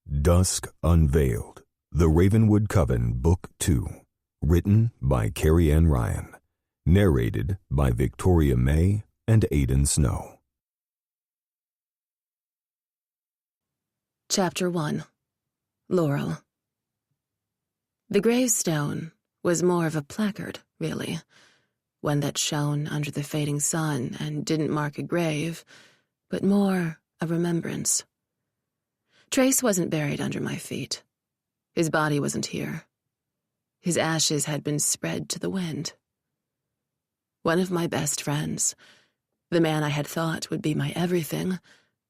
Dusk Unveiled, The Ravenwood Coven, Book 2, written by Carrie Ann Ryan, narrated by Victoria May and Aidan Snow. Chapter 1. Laurel. The gravestone was more of a placard, really, one that shone under the fading sun and didn't mark a grave, but more a remembrance. Trace wasn't buried under my feet. His body wasn't here. His ashes had been spread to the wind. One of my best friends, the man I had thought would be my everything,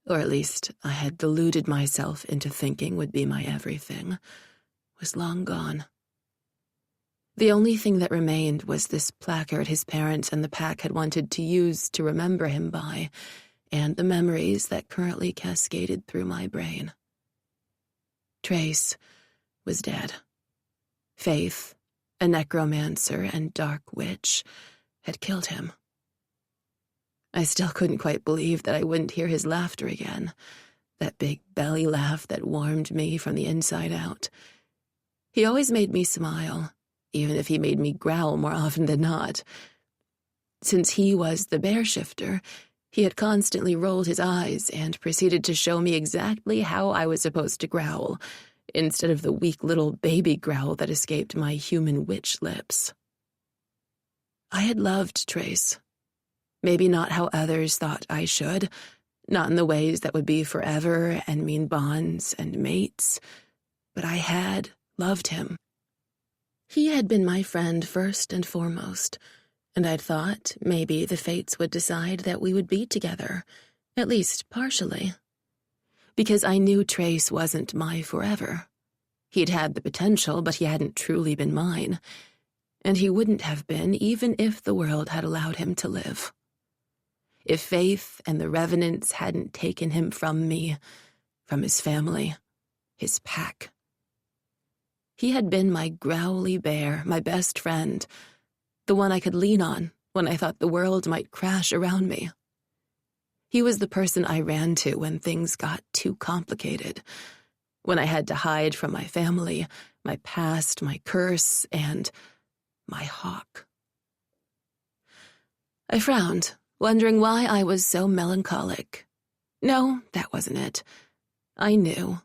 or at least I had deluded myself into thinking would be my everything, was long gone. The only thing that remained was this placard his parents and the pack had wanted to use to remember him by, and the memories that currently cascaded through my brain. Trace was dead. Faith, a necromancer and dark witch, had killed him. I still couldn't quite believe that I wouldn't hear his laughter again, that big belly laugh that warmed me from the inside out. He always made me smile, even if he made me growl more often than not. Since he was the bear shifter, he had constantly rolled his eyes and proceeded to show me exactly how I was supposed to growl, instead of the weak little baby growl that escaped my human witch lips. I had loved Trace. Maybe not how others thought I should, not in the ways that would be forever and mean bonds and mates, but I had loved him. He had been my friend first and foremost, and I'd thought maybe the fates would decide that we would be together, at least partially. Because I knew Trace wasn't my forever. He'd had the potential, but he hadn't truly been mine, and he wouldn't have been even if the world had allowed him to live. If Faith and the Revenants hadn't taken him from me, from his family, his pack. He had been my growly bear, my best friend, the one I could lean on when I thought the world might crash around me. He was the person I ran to when things got too complicated, when I had to hide from my family, my past, my curse, and my hawk. I frowned, wondering why I was so melancholic. No, that wasn't it. I knew.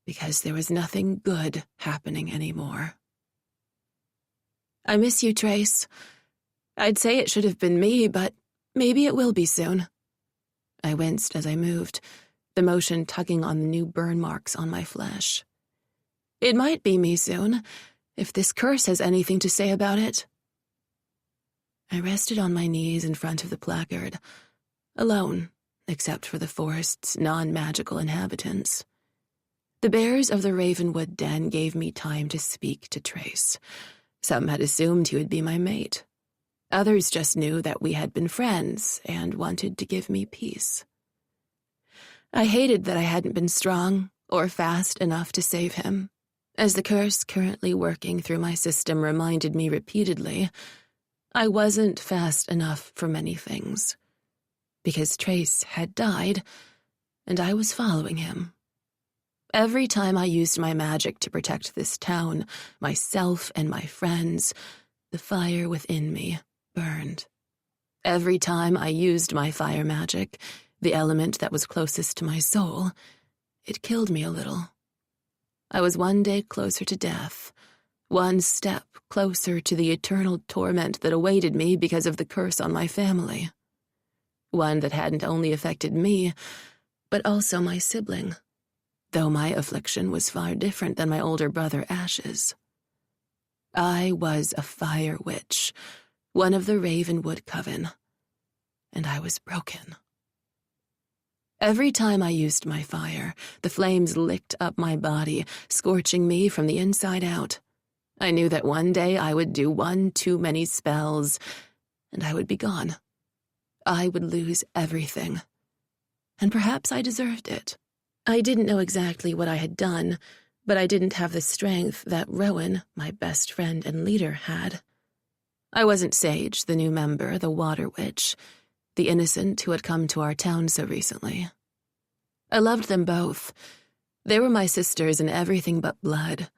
Because there was nothing good happening anymore. I miss you, Trace. I'd say it should have been me, but maybe it will be soon. I winced as I moved, the motion tugging on the new burn marks on my flesh. It might be me soon, if this curse has anything to say about it. I rested on my knees in front of the placard, alone, except for the forest's non-magical inhabitants. The bears of the Ravenwood Den gave me time to speak to Trace. Some had assumed he would be my mate. Others just knew that we had been friends and wanted to give me peace. I hated that I hadn't been strong or fast enough to save him. As the curse currently working through my system reminded me repeatedly, I wasn't fast enough for many things. Because Trace had died, and I was following him. Every time I used my magic to protect this town, myself and my friends, the fire within me burned. Every time I used my fire magic, the element that was closest to my soul, it killed me a little. I was one day closer to death, one step closer to the eternal torment that awaited me because of the curse on my family. One that hadn't only affected me, but also my sibling. Though my affliction was far different than my older brother Ash's. I was a fire witch, one of the Ravenwood Coven, and I was broken. Every time I used my fire, the flames licked up my body, scorching me from the inside out. I knew that one day I would do one too many spells, and I would be gone. I would lose everything. And perhaps I deserved it. I didn't know exactly what I had done, but I didn't have the strength that Rowan, my best friend and leader, had. I wasn't Sage, the new member, the water witch, the innocent who had come to our town so recently. I loved them both, They were my sisters in everything but blood,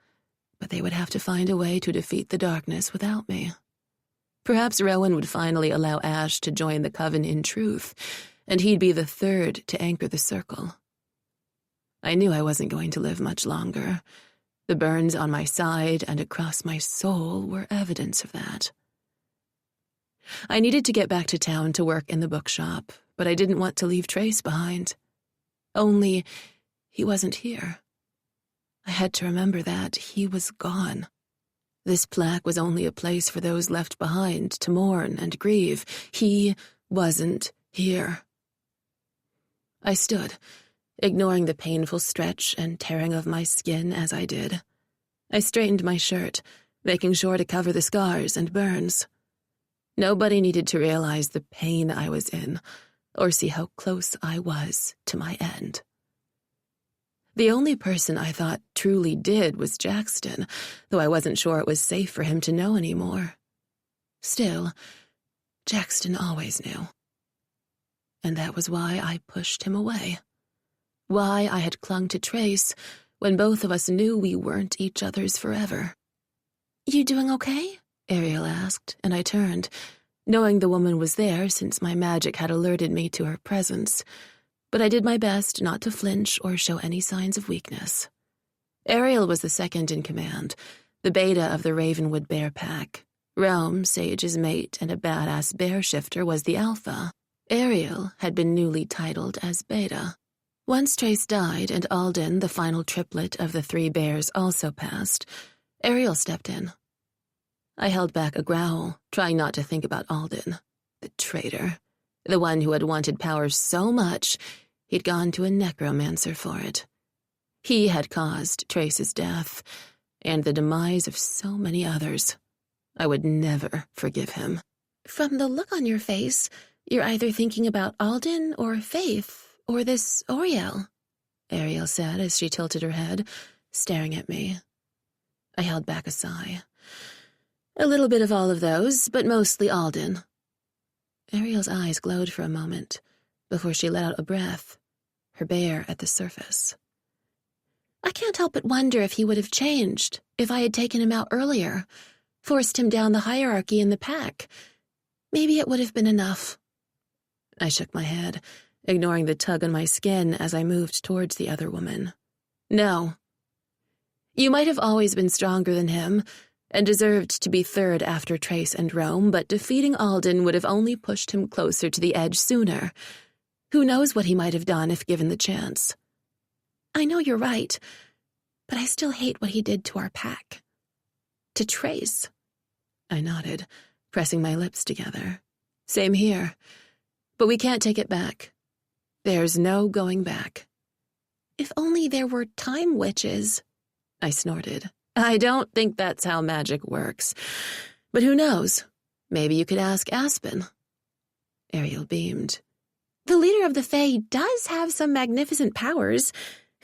but they would have to find a way to defeat the darkness without me. Perhaps Rowan would finally allow Ash to join the Coven in truth, and he'd be the third to anchor the circle. I knew I wasn't going to live much longer. The burns on my side and across my soul were evidence of that. I needed to get back to town to work in the bookshop, but I didn't want to leave Trace behind. Only, he wasn't here. I had to remember that he was gone. This plaque was only a place for those left behind to mourn and grieve. He wasn't here. I stood, ignoring the painful stretch and tearing of my skin as I did. I straightened my shirt, making sure to cover the scars and burns. Nobody needed to realize the pain I was in, or see how close I was to my end. The only person I thought truly did was Jackson, though I wasn't sure it was safe for him to know anymore. Still, Jackson always knew. And that was why I pushed him away. Why I had clung to Trace when both of us knew we weren't each other's forever. "You doing okay?" Ariel asked, and I turned, knowing the woman was there since my magic had alerted me to her presence. But I did my best not to flinch or show any signs of weakness. Ariel was the second in command, the beta of the Ravenwood Bear Pack. Rome, Sage's mate and a badass bear shifter, was the alpha. Ariel had been newly titled as beta. Once Trace died and Alden, the final triplet of the three bears, also passed, Ariel stepped in. I held back a growl, trying not to think about Alden, the traitor, the one who had wanted power so much he'd gone to a necromancer for it. He had caused Trace's death and the demise of so many others. I would never forgive him. "From the look on your face, you're either thinking about Alden or Faith or this Oriel," Ariel said as she tilted her head, staring at me. I held back a sigh. "A little bit of all of those, but mostly Alden." Ariel's eyes glowed for a moment before she let out a breath, her bear at the surface. "I can't help but wonder if he would have changed if I had taken him out earlier, forced him down the hierarchy in the pack. Maybe it would have been enough." I shook my head, ignoring the tug on my skin as I moved towards the other woman. "No. You might have always been stronger than him and deserved to be third after Trace and Rome, but defeating Alden would have only pushed him closer to the edge sooner. Who knows what he might have done if given the chance." "I know you're right, but I still hate what he did to our pack. To Trace." I nodded, pressing my lips together. "Same here. But we can't take it back. There's no going back." "If only there were time witches," I snorted. "I don't think that's how magic works. But who knows? Maybe you could ask Aspen." Ariel beamed. "The leader of the Fae does have some magnificent powers.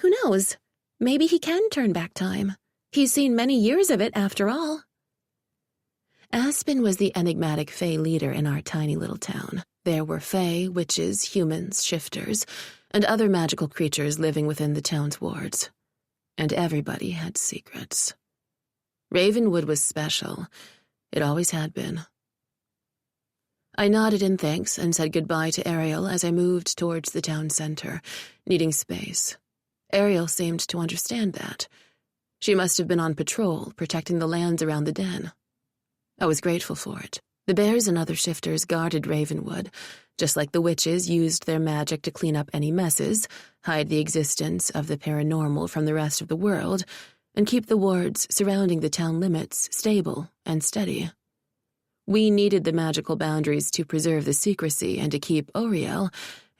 Who knows? Maybe he can turn back time. He's seen many years of it, after all." Aspen was the enigmatic Fae leader in our tiny little town. There were Fae, witches, humans, shifters, and other magical creatures living within the town's wards. And everybody had secrets. Ravenwood was special. It always had been. I nodded in thanks and said goodbye to Ariel as I moved towards the town center, needing space. Ariel seemed to understand that. She must have been on patrol, protecting the lands around the den. I was grateful for it. The bears and other shifters guarded Ravenwood, just like the witches used their magic to clean up any messes, hide the existence of the paranormal from the rest of the world, and keep the wards surrounding the town limits stable and steady. We needed the magical boundaries to preserve the secrecy and to keep Oriel,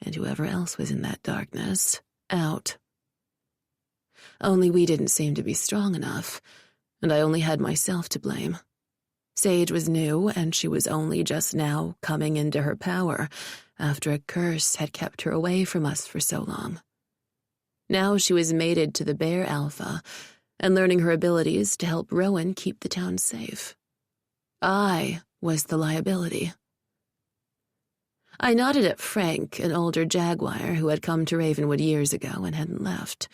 and whoever else was in that darkness, out. Only we didn't seem to be strong enough, and I only had myself to blame. Sage was new, and she was only just now coming into her power after a curse had kept her away from us for so long. Now she was mated to the Bear Alpha and learning her abilities to help Rowan keep the town safe. I was the liability. I nodded at Frank, an older jaguar who had come to Ravenwood years ago and hadn't left.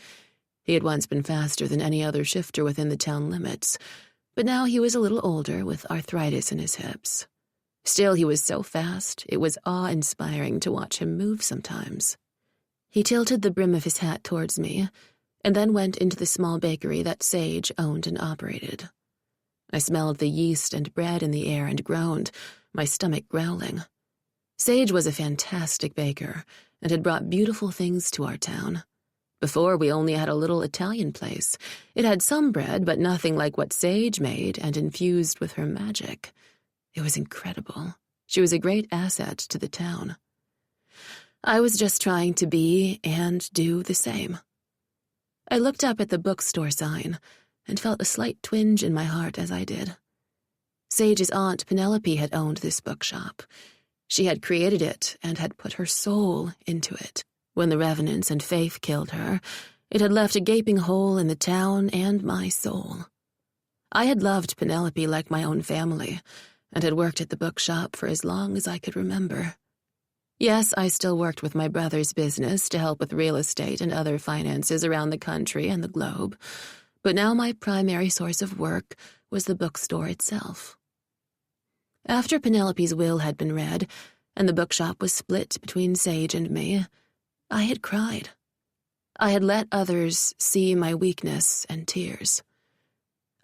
He had once been faster than any other shifter within the town limits, but now he was a little older with arthritis in his hips. Still, he was so fast, it was awe-inspiring to watch him move sometimes. He tilted the brim of his hat towards me, and then went into the small bakery that Sage owned and operated. I smelled the yeast and bread in the air and groaned, my stomach growling. Sage was a fantastic baker and had brought beautiful things to our town. Before, we only had a little Italian place. It had some bread, but nothing like what Sage made and infused with her magic. It was incredible. She was a great asset to the town. I was just trying to be and do the same. I looked up at the bookstore sign and felt a slight twinge in my heart as I did. Sage's aunt Penelope had owned this bookshop. She had created it and had put her soul into it. When the revenants and Faith killed her, it had left a gaping hole in the town and my soul. I had loved Penelope like my own family, and had worked at the bookshop for as long as I could remember. Yes, I still worked with my brother's business to help with real estate and other finances around the country and the globe, but now my primary source of work was the bookstore itself. After Penelope's will had been read, and the bookshop was split between Sage and me, I had cried. I had let others see my weakness and tears.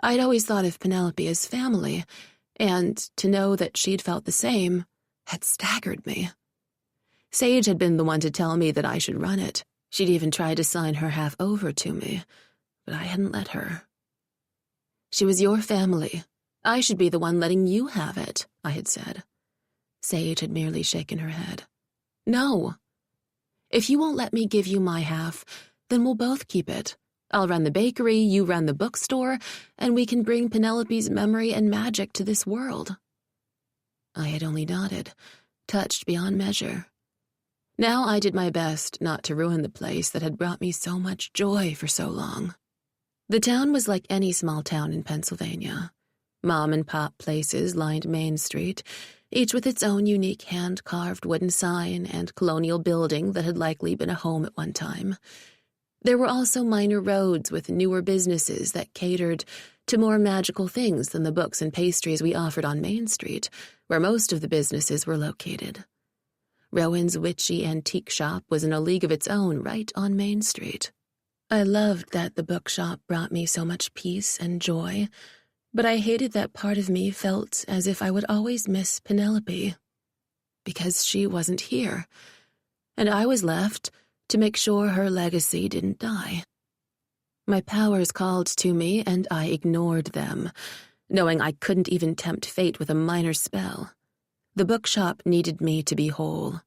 I'd always thought of Penelope as family, and to know that she'd felt the same had staggered me. Sage had been the one to tell me that I should run it. She'd even tried to sign her half over to me, but I hadn't let her. She was your family. I should be the one letting you have it, I had said. Sage had merely shaken her head. No. If you won't let me give you my half, then we'll both keep it. I'll run the bakery, you run the bookstore, and we can bring Penelope's memory and magic to this world. I had only nodded, touched beyond measure. Now I did my best not to ruin the place that had brought me so much joy for so long. The town was like any small town in Pennsylvania. Mom-and-pop places lined Main Street, each with its own unique hand-carved wooden sign and colonial building that had likely been a home at one time. There were also minor roads with newer businesses that catered to more magical things than the books and pastries we offered on Main Street, where most of the businesses were located. Rowan's witchy antique shop was in a league of its own right on Main Street. I loved that the bookshop brought me so much peace and joy, but I hated that part of me felt as if I would always miss Penelope, because she wasn't here, and I was left to make sure her legacy didn't die. My powers called to me, and I ignored them, knowing I couldn't even tempt fate with a minor spell. The bookshop needed me to be whole.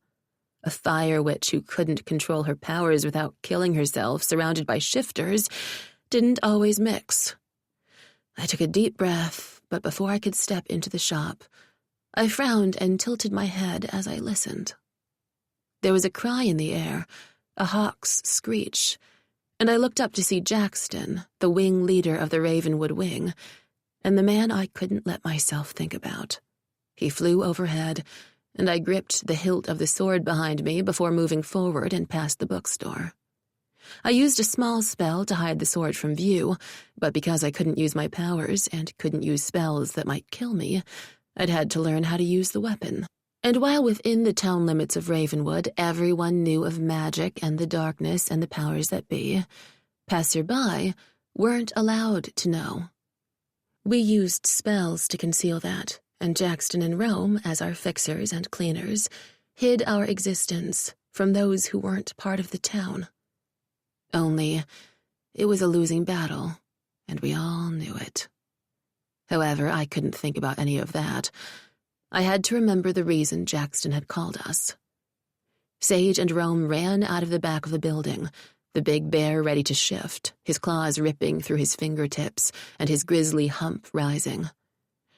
A fire witch who couldn't control her powers without killing herself, surrounded by shifters, didn't always mix. I took a deep breath, but before I could step into the shop, I frowned and tilted my head as I listened. There was a cry in the air, a hawk's screech, and I looked up to see Jackson, the wing leader of the Ravenwood Wing, and the man I couldn't let myself think about. He flew overhead, and I gripped the hilt of the sword behind me before moving forward and past the bookstore. I used a small spell to hide the sword from view, but because I couldn't use my powers and couldn't use spells that might kill me, I'd had to learn how to use the weapon. And while within the town limits of Ravenwood everyone knew of magic and the darkness and the powers that be, passerby weren't allowed to know. We used spells to conceal that, and Jackson and Rome, as our fixers and cleaners, hid our existence from those who weren't part of the town. Only, it was a losing battle, and we all knew it. However, I couldn't think about any of that. I had to remember the reason Jackson had called us. Sage and Rome ran out of the back of the building, the big bear ready to shift, his claws ripping through his fingertips and his grisly hump rising.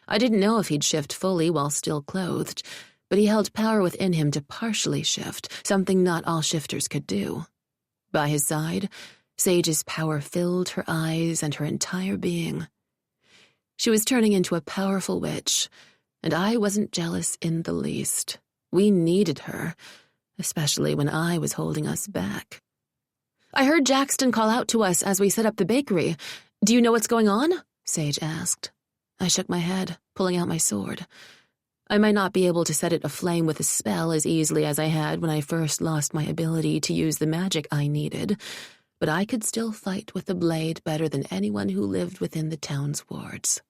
I didn't know if he'd shift fully while still clothed, but he held power within him to partially shift, something not all shifters could do. By his side, Sage's power filled her eyes and her entire being. She was turning into a powerful witch, and I wasn't jealous in the least. We needed her, especially when I was holding us back. I heard Jackson call out to us as we set up the bakery. Do you know what's going on? Sage asked. I shook my head, pulling out my sword. I might not be able to set it aflame with a spell as easily as I had when I first lost my ability to use the magic I needed, but I could still fight with the blade better than anyone who lived within the town's wards.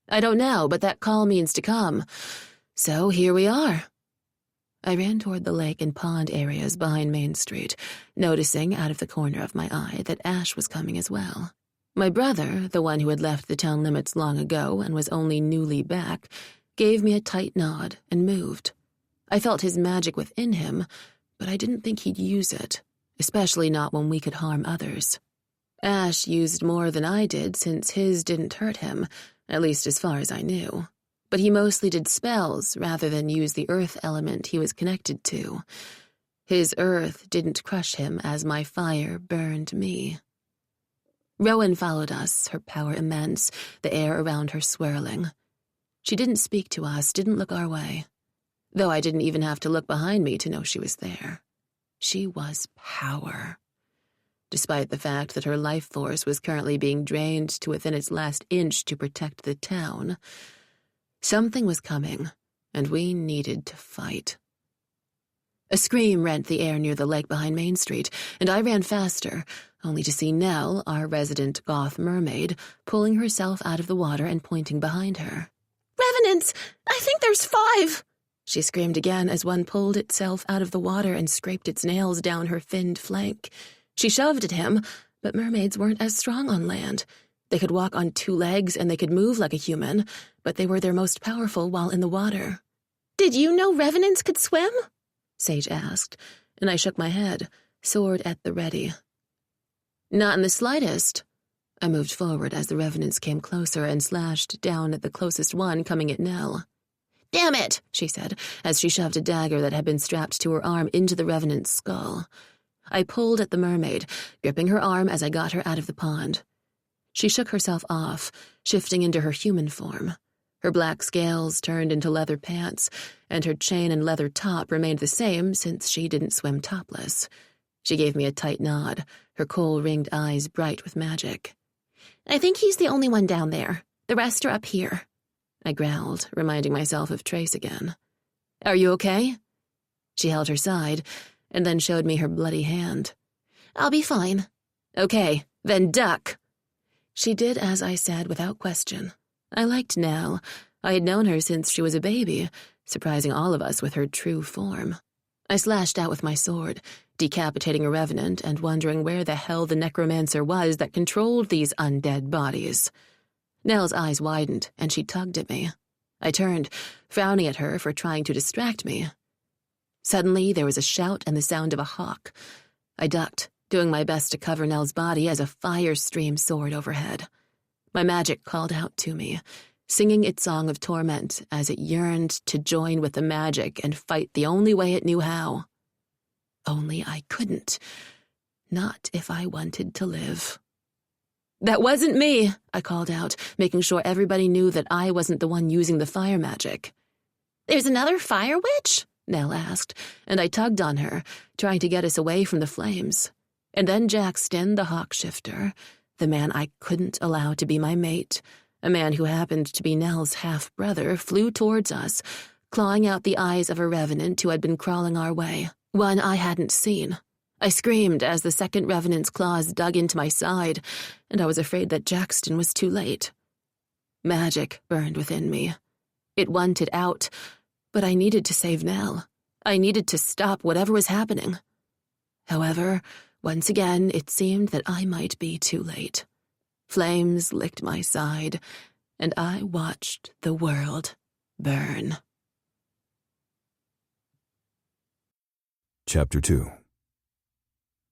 I don't know, but that call means to come. So here we are. I ran toward the lake and pond areas behind Main Street, noticing out of the corner of my eye that Ash was coming as well. My brother, the one who had left the town limits long ago and was only newly back, gave me a tight nod and moved. I felt his magic within him, but I didn't think he'd use it, especially not when we could harm others. Ash used more than I did since his didn't hurt him, at least as far as I knew. But he mostly did spells rather than use the earth element he was connected to. His earth didn't crush him as my fire burned me. Rowan followed us, her power immense, the air around her swirling. She didn't speak to us, didn't look our way, though I didn't even have to look behind me to know she was there. She was power. Despite the fact that her life force was currently being drained to within its last inch to protect the town, something was coming, and we needed to fight. A scream rent the air near the lake behind Main Street, and I ran faster, only to see Nell, our resident goth mermaid, pulling herself out of the water and pointing behind her. "Revenants! I think there's 5!" She screamed again as one pulled itself out of the water and scraped its nails down her finned flank. She shoved at him, but mermaids weren't as strong on land. They could walk on 2 legs and they could move like a human, but they were their most powerful while in the water. "Did you know revenants could swim?" Sage asked, and I shook my head, sword at the ready. "Not in the slightest." I moved forward as the revenants came closer and slashed down at the closest one, coming at Nell. "Damn it," she said, as she shoved a dagger that had been strapped to her arm into the revenant's skull. I pulled at the mermaid, gripping her arm as I got her out of the pond. She shook herself off, shifting into her human form. Her black scales turned into leather pants, and her chain and leather top remained the same since she didn't swim topless. She gave me a tight nod, her kohl-ringed eyes bright with magic. "I think he's the only one down there. The rest are up here," I growled, reminding myself of Trace again. "Are you okay?" She held her side, and then showed me her bloody hand. "I'll be fine." "Okay, then duck." She did as I said without question. I liked Nell. I had known her since she was a baby, surprising all of us with her true form. I slashed out with my sword, decapitating a revenant and wondering where the hell the necromancer was that controlled these undead bodies. Nell's eyes widened, and she tugged at me. I turned, frowning at her for trying to distract me. Suddenly, there was a shout and the sound of a hawk. I ducked, doing my best to cover Nell's body as a fire stream soared overhead. My magic called out to me, singing its song of torment as it yearned to join with the magic and fight the only way it knew how. Only I couldn't. Not if I wanted to live. "That wasn't me," I called out, making sure everybody knew that I wasn't the one using the fire magic. "There's another fire witch?" Nell asked, and I tugged on her, trying to get us away from the flames. And then Jackson, the hawk shifter, the man I couldn't allow to be my mate, a man who happened to be Nell's half-brother, flew towards us, clawing out the eyes of a revenant who had been crawling our way, one I hadn't seen. I screamed as the second revenant's claws dug into my side, and I was afraid that Jackson was too late. Magic burned within me. It wanted out, but I needed to save Nell. I needed to stop whatever was happening. However, once again, it seemed that I might be too late. Flames licked my side, and I watched the world burn. Chapter 2.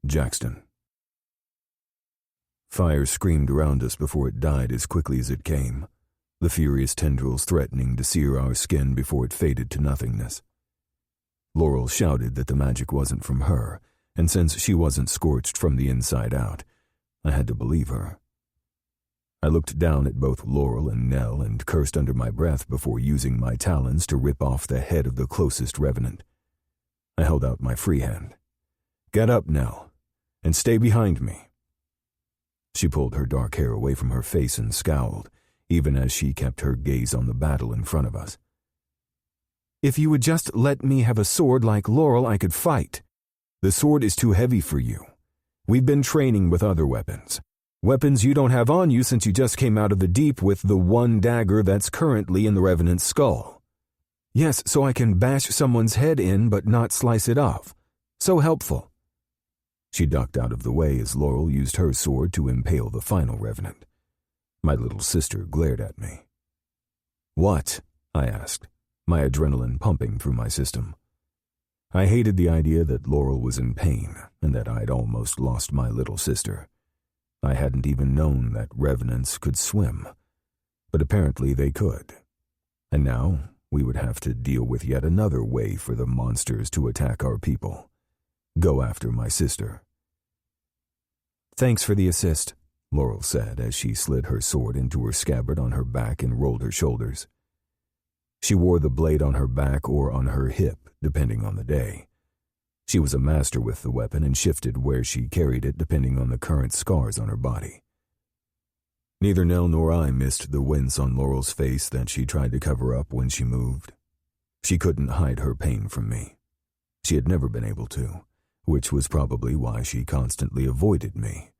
Jackson. Fire screamed around us before it died as quickly as it came, the furious tendrils threatening to sear our skin before it faded to nothingness. Laurel shouted that the magic wasn't from her, and since she wasn't scorched from the inside out, I had to believe her. I looked down at both Laurel and Nell and cursed under my breath before using my talons to rip off the head of the closest revenant. I held out my free hand. "Get up, Nell." and stay behind me." She pulled her dark hair away from her face and scowled, even as she kept her gaze on the battle in front of us. "If you would just let me have a sword like Laurel, I could fight. The sword is too heavy for you. We've been training with other weapons. Weapons you don't have on you since you just came out of the deep with the one dagger that's currently in the Revenant's skull. Yes, so I can bash someone's head in but not slice it off. So helpful." She ducked out of the way as Laurel used her sword to impale the final Revenant. My little sister glared at me. "What?" I asked, my adrenaline pumping through my system. I hated the idea that Laurel was in pain and that I'd almost lost my little sister. I hadn't even known that Revenants could swim, but apparently they could. And now we would have to deal with yet another way for the monsters to attack our people. Go after my sister. "Thanks for the assist," Laurel said as she slid her sword into her scabbard on her back and rolled her shoulders. She wore the blade on her back or on her hip, depending on the day. She was a master with the weapon and shifted where she carried it depending on the current scars on her body. Neither Nell nor I missed the wince on Laurel's face that she tried to cover up when she moved. She couldn't hide her pain from me. She had never been able to, which was probably why she constantly avoided me,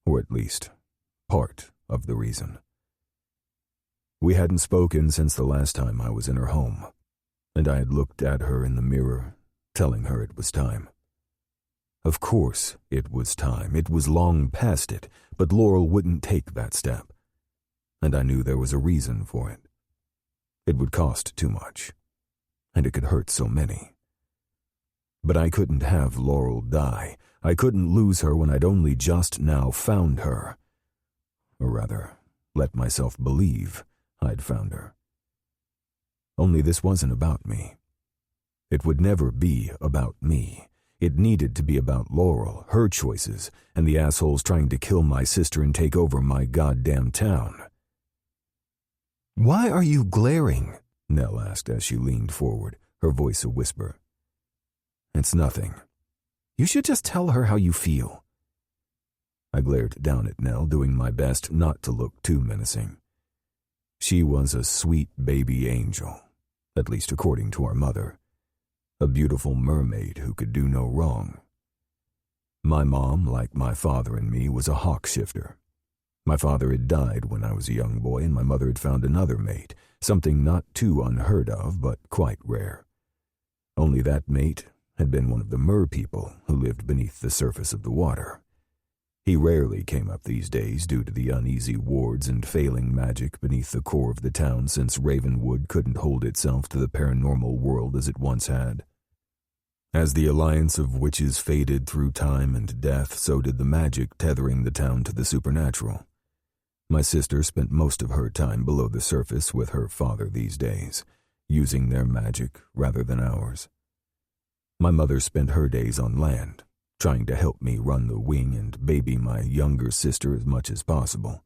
or at least part of the reason. We hadn't spoken since the last time I was in her home, and I had looked at her in the mirror, telling her it was time. Of course it was time. It was long past it, but Laurel wouldn't take that step. And I knew there was a reason for it. It would cost too much, and it could hurt so many. But I couldn't have Laurel die. I couldn't lose her when I'd only just now found her. Or rather, let myself believe I'd found her. Only this wasn't about me. It would never be about me. It needed to be about Laurel, her choices, and the assholes trying to kill my sister and take over my goddamn town. "Why are you glaring?" Nell asked as she leaned forward, her voice a whisper. "It's nothing. You should just tell her how you feel." I glared down at Nell, doing my best not to look too menacing. She was a sweet baby angel, at least according to our mother. A beautiful mermaid who could do no wrong. My mom, like my father and me, was a hawk shifter. My father had died when I was a young boy, and my mother had found another mate, something not too unheard of, but quite rare. Only that mate had been one of the mer people who lived beneath the surface of the water. He rarely came up these days due to the uneasy wards and failing magic beneath the core of the town since Ravenwood couldn't hold itself to the paranormal world as it once had. As the alliance of witches faded through time and death, so did the magic tethering the town to the supernatural. My sister spent most of her time below the surface with her father these days, using their magic rather than ours. My mother spent her days on land, trying to help me run the wing and baby my younger sister as much as possible.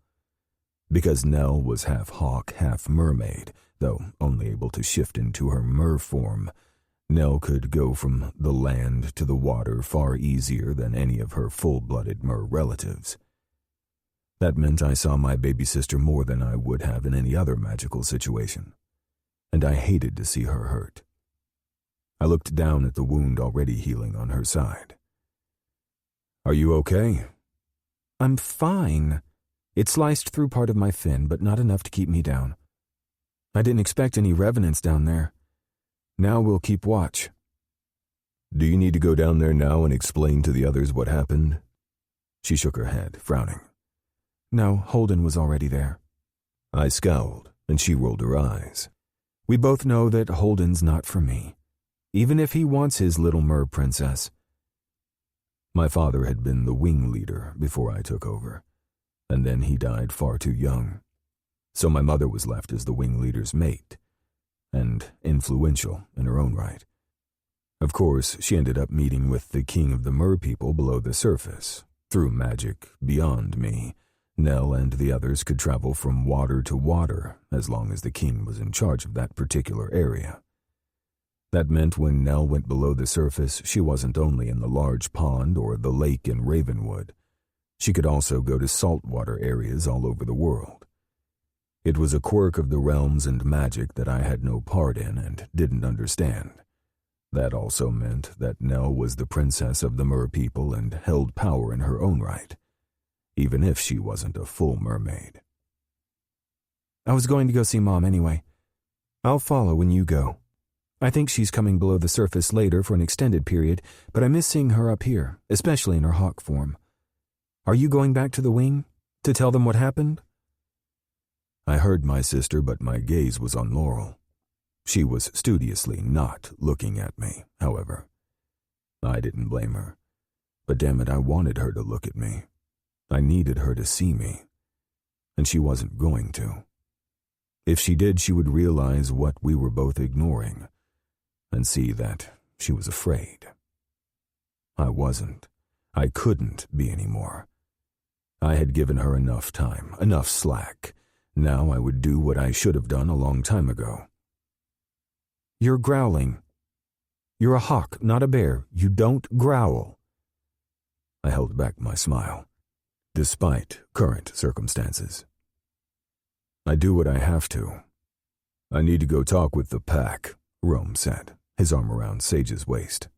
Because Nell was half hawk, half mermaid, though only able to shift into her mer form, Nell could go from the land to the water far easier than any of her full-blooded mer relatives. That meant I saw my baby sister more than I would have in any other magical situation, and I hated to see her hurt. I looked down at the wound already healing on her side. "Are you okay?" "I'm fine. It sliced through part of my fin, but not enough to keep me down. I didn't expect any revenants down there. Now we'll keep watch." "Do you need to go down there now and explain to the others what happened?" She shook her head, frowning. "No, Holden was already there." I scowled, and she rolled her eyes. "We both know that Holden's not for me, even if he wants his little mer princess." My father had been the wing leader before I took over, and then he died far too young. So my mother was left as the wing leader's mate, and influential in her own right. Of course, she ended up meeting with the king of the mer people below the surface. Through magic beyond me, Nell and the others could travel from water to water as long as the king was in charge of that particular area. That meant when Nell went below the surface, she wasn't only in the large pond or the lake in Ravenwood. She could also go to saltwater areas all over the world. It was a quirk of the realms and magic that I had no part in and didn't understand. That also meant that Nell was the princess of the Mer people and held power in her own right, even if she wasn't a full mermaid. I was going to go see Mom anyway. I'll follow when you go. I think she's coming below the surface later for an extended period, but I miss seeing her up here, especially in her hawk form. Are you going back to the wing to tell them what happened? I heard my sister, but my gaze was on Laurel. She was studiously not looking at me, however. I didn't blame her, but damn it, I wanted her to look at me. I needed her to see me, and she wasn't going to. If she did, she would realize what we were both ignoring, and see that she was afraid. I wasn't. I couldn't be anymore. I had given her enough time, enough slack. Now I would do what I should have done a long time ago. You're growling. You're a hawk, not a bear. You don't growl. I held back my smile, despite current circumstances. I do what I have to. I need to go talk with the pack, Rome said, his arm around Sage's waist.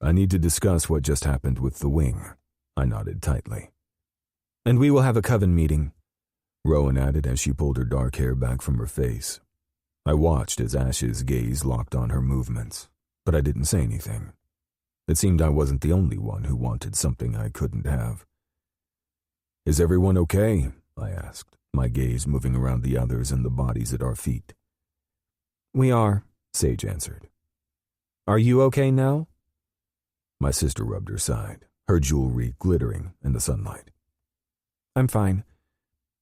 I need to discuss what just happened with the wing. I nodded tightly. And we will have a coven meeting, Rowan added as she pulled her dark hair back from her face. I watched as Ash's gaze locked on her movements, but I didn't say anything. It seemed I wasn't the only one who wanted something I couldn't have. Is everyone okay? I asked, my gaze moving around the others and the bodies at our feet. We are, Sage answered. Are you okay now? My sister rubbed her side, her jewelry glittering in the sunlight. I'm fine.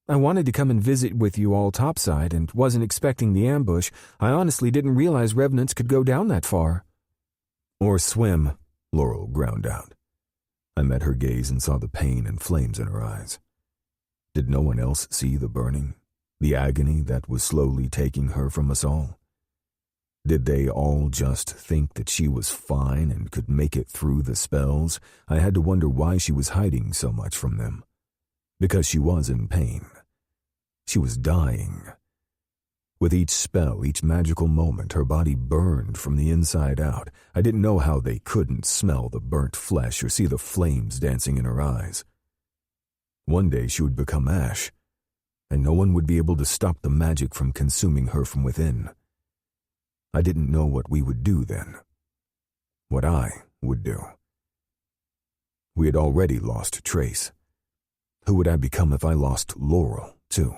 I wanted to come and visit with you all topside and wasn't expecting the ambush. I honestly didn't realize revenants could go down that far. Or swim, Laurel ground out. I met her gaze and saw the pain and flames in her eyes. Did no one else see the burning, the agony that was slowly taking her from us all? Did they all just think that she was fine and could make it through the spells? I had to wonder why she was hiding so much from them. Because she was in pain. She was dying. With each spell, each magical moment, her body burned from the inside out. I didn't know how they couldn't smell the burnt flesh or see the flames dancing in her eyes. One day she would become ash, and no one would be able to stop the magic from consuming her from within. I didn't know what we would do then. What I would do. We had already lost Trace. Who would I become if I lost Laurel, too?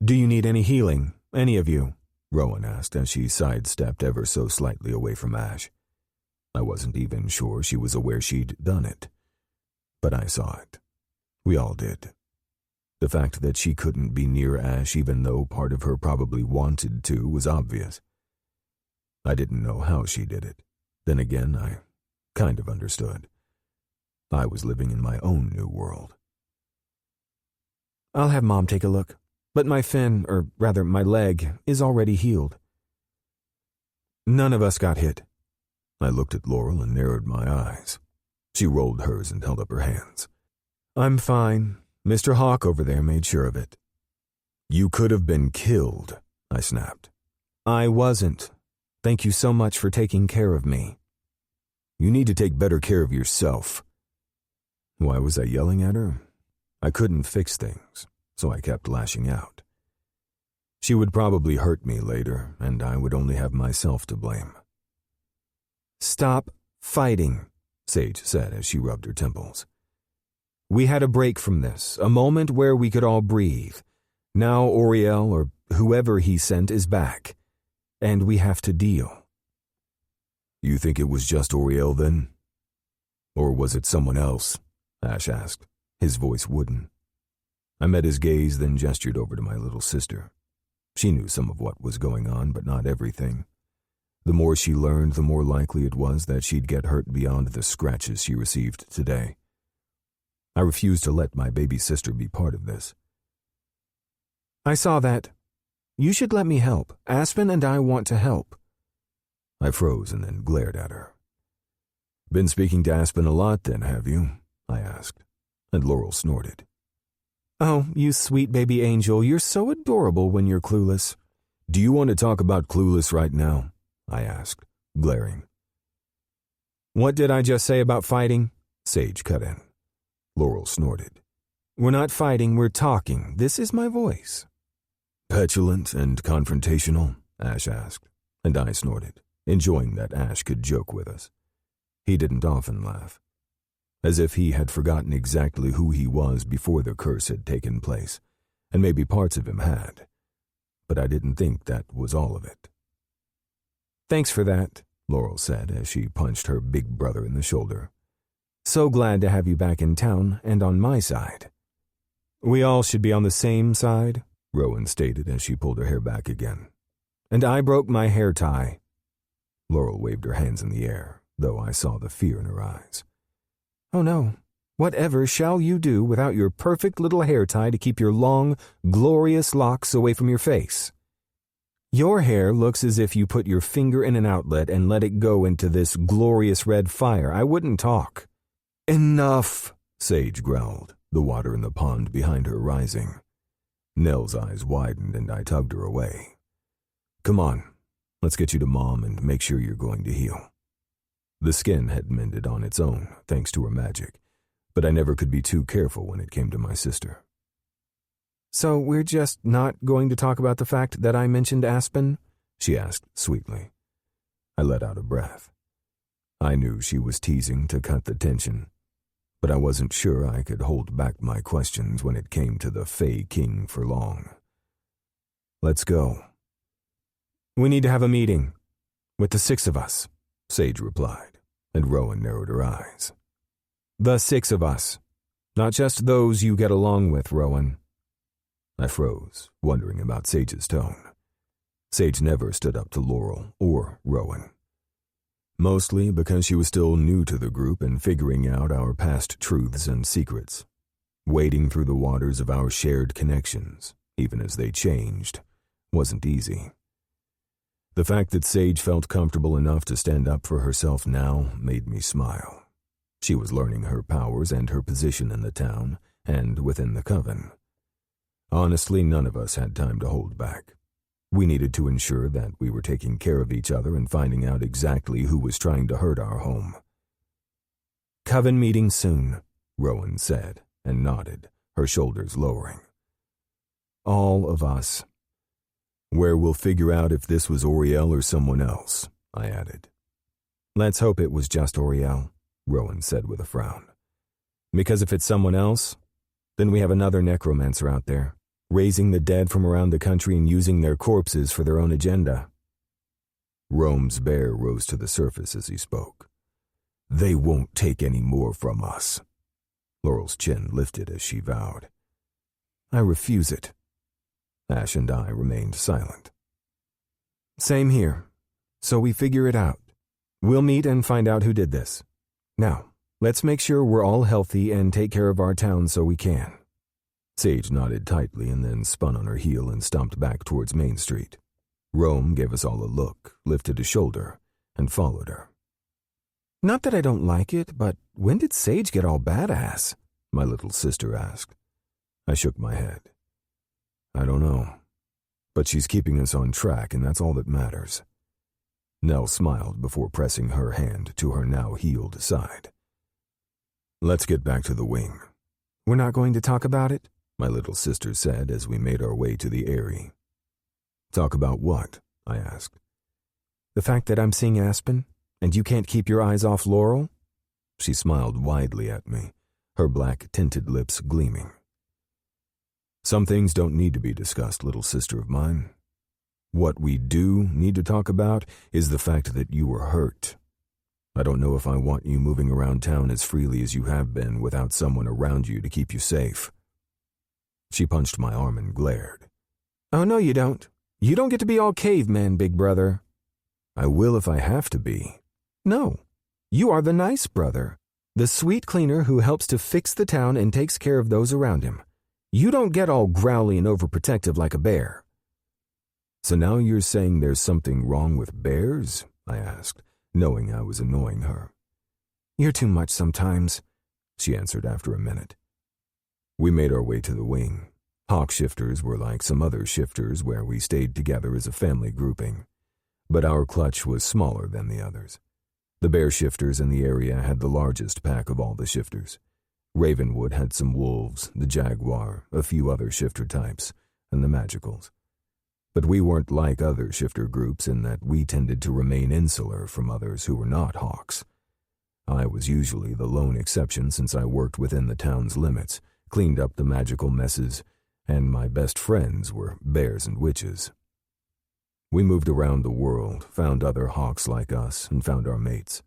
Do you need any healing, any of you? Rowan asked as she sidestepped ever so slightly away from Ash. I wasn't even sure she was aware she'd done it. But I saw it. We all did. The fact that she couldn't be near Ash even though part of her probably wanted to was obvious. I didn't know how she did it. Then again, I kind of understood. I was living in my own new world. I'll have Mom take a look, but my fin, or rather my leg, is already healed. None of us got hit. I looked at Laurel and narrowed my eyes. She rolled hers and held up her hands. I'm fine. Mr. Hawk over there made sure of it. You could have been killed, I snapped. I wasn't. Thank you so much for taking care of me. You need to take better care of yourself. Why was I yelling at her? I couldn't fix things, so I kept lashing out. She would probably hurt me later, and I would only have myself to blame. Stop fighting, Sage said as she rubbed her temples. We had a break from this, a moment where we could all breathe. Now Oriel, or whoever he sent, is back, and we have to deal. You think it was just Oriel then? Or was it someone else? Ash asked, his voice wooden. I met his gaze, then gestured over to my little sister. She knew some of what was going on, but not everything. The more she learned, the more likely it was that she'd get hurt beyond the scratches she received today. I refused to let my baby sister be part of this. I saw that. You should let me help. Aspen and I want to help. I froze and then glared at her. Been speaking to Aspen a lot then, have you? I asked, and Laurel snorted. Oh, you sweet baby angel, you're so adorable when you're clueless. Do you want to talk about clueless right now? I asked, glaring. What did I just say about fighting? Sage cut in. Laurel snorted. We're not fighting, we're talking. This is my voice. Petulant and confrontational? Ash asked, and I snorted, enjoying that Ash could joke with us. He didn't often laugh, as if he had forgotten exactly who he was before the curse had taken place, and maybe parts of him had. But I didn't think that was all of it. Thanks for that, Laurel said as she punched her big brother in the shoulder. So glad to have you back in town and on my side. We all should be on the same side, Rowan stated as she pulled her hair back again. And I broke my hair tie. Laurel waved her hands in the air, though I saw the fear in her eyes. Oh no, whatever shall you do without your perfect little hair tie to keep your long, glorious locks away from your face? Your hair looks as if you put your finger in an outlet and let it go into this glorious red fire. I wouldn't talk. Enough, Sage growled, the water in the pond behind her rising. Nell's eyes widened and I tugged her away. Come on, let's get you to Mom and make sure you're going to heal. The skin had mended on its own, thanks to her magic, but I never could be too careful when it came to my sister. So we're just not going to talk about the fact that I mentioned Aspen? She asked sweetly. I let out a breath. I knew she was teasing to cut the tension, but I wasn't sure I could hold back my questions when it came to the Fey King for long. Let's go. We need to have a meeting. With the 6 of us, Sage replied, and Rowan narrowed her eyes. The 6 of us. Not just those you get along with, Rowan. I froze, wondering about Sage's tone. Sage never stood up to Laurel or Rowan. Mostly because she was still new to the group and figuring out our past truths and secrets. Wading through the waters of our shared connections, even as they changed, wasn't easy. The fact that Sage felt comfortable enough to stand up for herself now made me smile. She was learning her powers and her position in the town and within the Coven. Honestly, none of us had time to hold back. We needed to ensure that we were taking care of each other and finding out exactly who was trying to hurt our home. Coven meeting soon, Rowan said, and nodded, her shoulders lowering. All of us. Where we'll figure out if this was Oriel or someone else, I added. Let's hope it was just Oriel, Rowan said with a frown. Because if it's someone else, then we have another necromancer out there, raising the dead from around the country and using their corpses for their own agenda. Rome's bear rose to the surface as he spoke. They won't take any more from us. Laurel's chin lifted as she vowed. I refuse it. Ash and I remained silent. Same here. So we figure it out. We'll meet and find out who did this. Now, let's make sure we're all healthy and take care of our town so we can. Sage nodded tightly and then spun on her heel and stomped back towards Main Street. Rome gave us all a look, lifted a shoulder, and followed her. Not that I don't like it, but when did Sage get all badass? My little sister asked. I shook my head. I don't know, but she's keeping us on track and that's all that matters. Nell smiled before pressing her hand to her now healed side. Let's get back to the wing. We're not going to talk about it? My little sister said as we made our way to the Eyrie. Talk about what? I asked. The fact that I'm seeing Aspen, and you can't keep your eyes off Laurel? She smiled widely at me, her black-tinted lips gleaming. Some things don't need to be discussed, little sister of mine. What we do need to talk about is the fact that you were hurt. I don't know if I want you moving around town as freely as you have been without someone around you to keep you safe. She punched my arm and glared. Oh, no, you don't. You don't get to be all caveman, big brother. I will if I have to be. No, you are the nice brother, the sweet cleaner who helps to fix the town and takes care of those around him. You don't get all growly and overprotective like a bear. So now you're saying there's something wrong with bears? I asked, knowing I was annoying her. You're too much sometimes, she answered after a minute. We made our way to the wing. Hawk shifters were like some other shifters where we stayed together as a family grouping. But our clutch was smaller than the others. The bear shifters in the area had the largest pack of all the shifters. Ravenwood had some wolves, the jaguar, a few other shifter types, and the magicals. But we weren't like other shifter groups in that we tended to remain insular from others who were not hawks. I was usually the lone exception since I worked within the town's limits, cleaned up the magical messes, and my best friends were bears and witches. We moved around the world, found other hawks like us, and found our mates.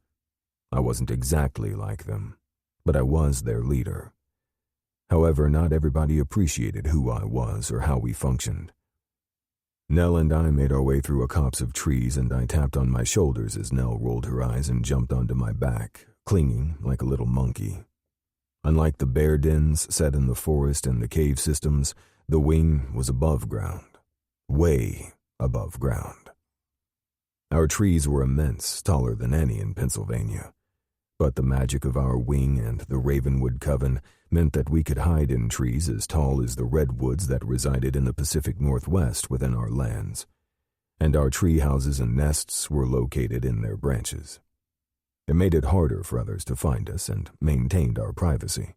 I wasn't exactly like them, but I was their leader. However, not everybody appreciated who I was or how we functioned. Nell and I made our way through a copse of trees, and I tapped on my shoulders as Nell rolled her eyes and jumped onto my back, clinging like a little monkey. Unlike the bear dens set in the forest and the cave systems, the wing was above ground. Way above ground. Our trees were immense, taller than any in Pennsylvania. But the magic of our wing and the Ravenwood Coven meant that we could hide in trees as tall as the redwoods that resided in the Pacific Northwest within our lands. And our tree houses and nests were located in their branches. It made it harder for others to find us and maintained our privacy.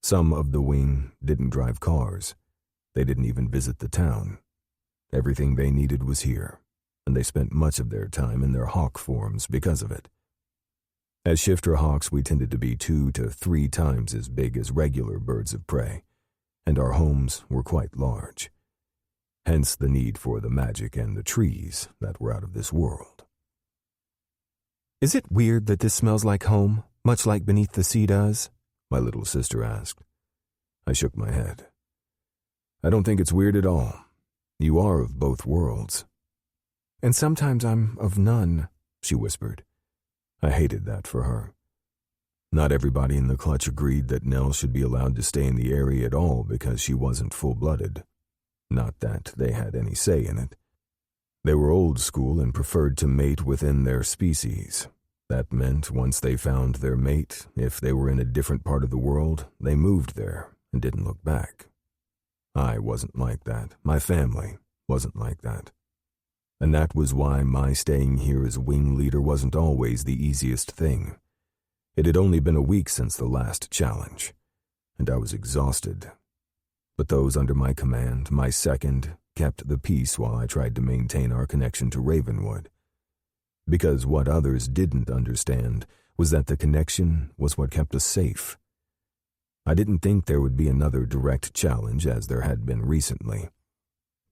Some of the wing didn't drive cars. They didn't even visit the town. Everything they needed was here, and they spent much of their time in their hawk forms because of it. As shifter hawks, we tended to be 2 to 3 times as big as regular birds of prey, and our homes were quite large. Hence the need for the magic and the trees that were out of this world. Is it weird that this smells like home, much like Beneath the Sea does? My little sister asked. I shook my head. I don't think it's weird at all. You are of both worlds. And sometimes I'm of none, she whispered. I hated that for her. Not everybody in the clutch agreed that Nell should be allowed to stay in the area at all because she wasn't full-blooded. Not that they had any say in it. They were old school and preferred to mate within their species. That meant once they found their mate, if they were in a different part of the world, they moved there and didn't look back. I wasn't like that. My family wasn't like that. And that was why my staying here as wing leader wasn't always the easiest thing. It had only been a week since the last challenge, and I was exhausted. But those under my command, my second, kept the peace while I tried to maintain our connection to Ravenwood. Because what others didn't understand was that the connection was what kept us safe. I didn't think there would be another direct challenge as there had been recently,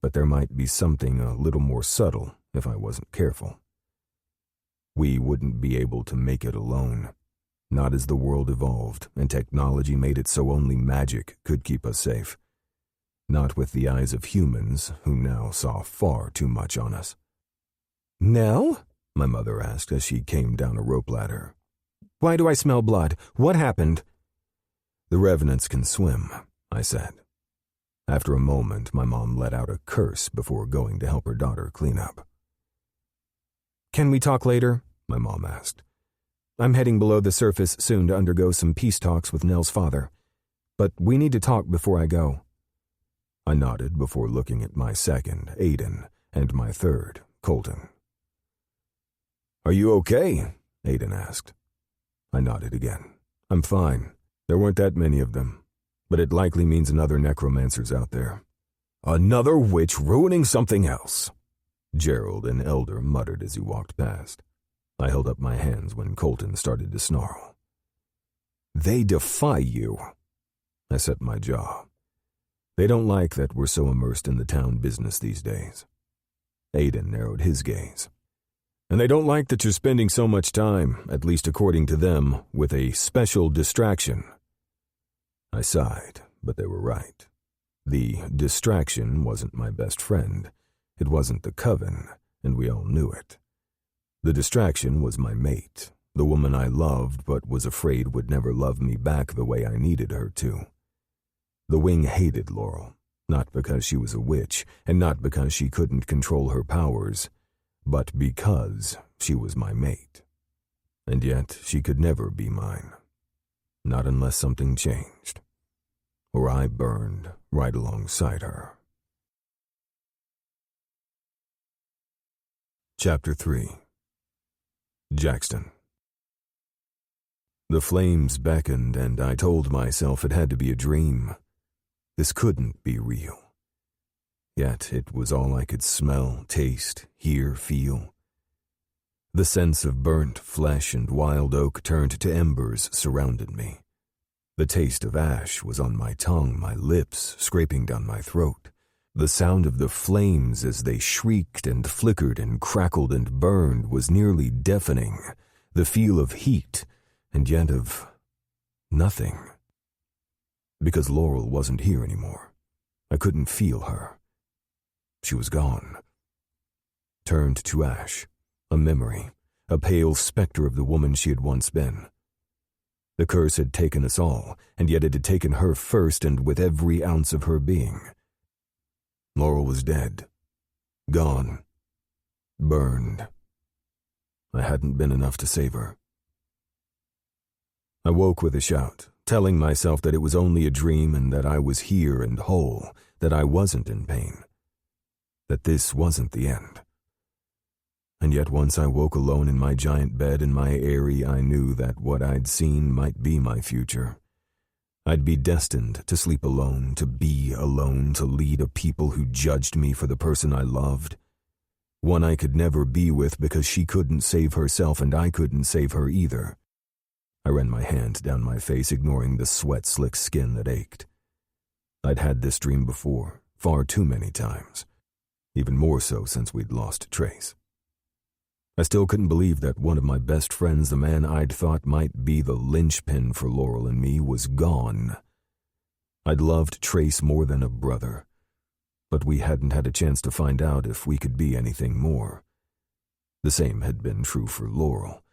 but there might be something a little more subtle if I wasn't careful. We wouldn't be able to make it alone, not as the world evolved and technology made it so only magic could keep us safe. Not with the eyes of humans who now saw far too much on us. Nell? My mother asked as she came down a rope ladder. Why do I smell blood? What happened? The revenants can swim, I said. After a moment, my mom let out a curse before going to help her daughter clean up. Can we talk later? My mom asked. I'm heading below the surface soon to undergo some peace talks with Nell's father, but we need to talk before I go. I nodded before looking at my second, Aiden, and my third, Colton. Are you okay? Aiden asked. I nodded again. I'm fine. There weren't that many of them, but it likely means another necromancer's out there. Another witch ruining something else, Gerald, an elder, muttered as he walked past. I held up my hands when Colton started to snarl. They defy you. I set my jaw. They don't like that we're so immersed in the town business these days. Aiden narrowed his gaze. And they don't like that you're spending so much time, at least according to them, with a special distraction. I sighed, but they were right. The distraction wasn't my best friend. It wasn't the Coven, and we all knew it. The distraction was my mate, the woman I loved but was afraid would never love me back the way I needed her to. The wing hated Laurel, Not because she was a witch, and not because she couldn't control her powers, but because she was my mate. And yet she could never be mine. Not unless something changed, or I burned right alongside her. Chapter 3. Jackson. The flames beckoned, and I told myself it had to be a dream. This couldn't be real. Yet it was all I could smell, taste, hear, feel. The sense of burnt flesh and wild oak turned to embers surrounded me. The taste of ash was on my tongue, my lips scraping down my throat. The sound of the flames as they shrieked and flickered and crackled and burned was nearly deafening. The feel of heat, and yet of nothing. Because Laurel wasn't here anymore. I couldn't feel her. She was gone. Turned to ash, a memory, a pale specter of the woman she had once been. The curse had taken us all, and yet it had taken her first and with every ounce of her being. Laurel was dead. Gone. Burned. I hadn't been enough to save her. I woke with a shout, telling myself that it was only a dream and that I was here and whole, that I wasn't in pain, that this wasn't the end. And yet once I woke alone in my giant bed in my eyrie, I knew that what I'd seen might be my future. I'd be destined to sleep alone, to be alone, to lead a people who judged me for the person I loved. One I could never be with because she couldn't save herself and I couldn't save her either. I ran my hand down my face, ignoring the sweat-slick skin that ached. I'd had this dream before, far too many times, even more so since we'd lost Trace. I still couldn't believe that one of my best friends, the man I'd thought might be the linchpin for Laurel and me, was gone. I'd loved Trace more than a brother, but we hadn't had a chance to find out if we could be anything more. The same had been true for Laurel,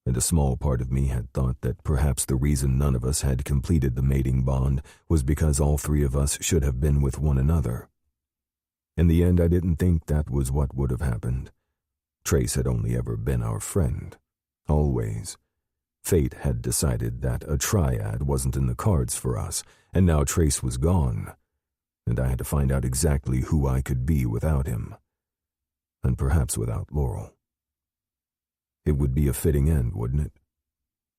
and a small part of me had thought that perhaps the reason none of us had completed the mating bond was because all three of us should have been with one another. In the end, I didn't think that was what would have happened. Trace had only ever been our friend. Always. Fate had decided that a triad wasn't in the cards for us, and now Trace was gone, and I had to find out exactly who I could be without him. And perhaps without Laurel. It would be a fitting end, wouldn't it?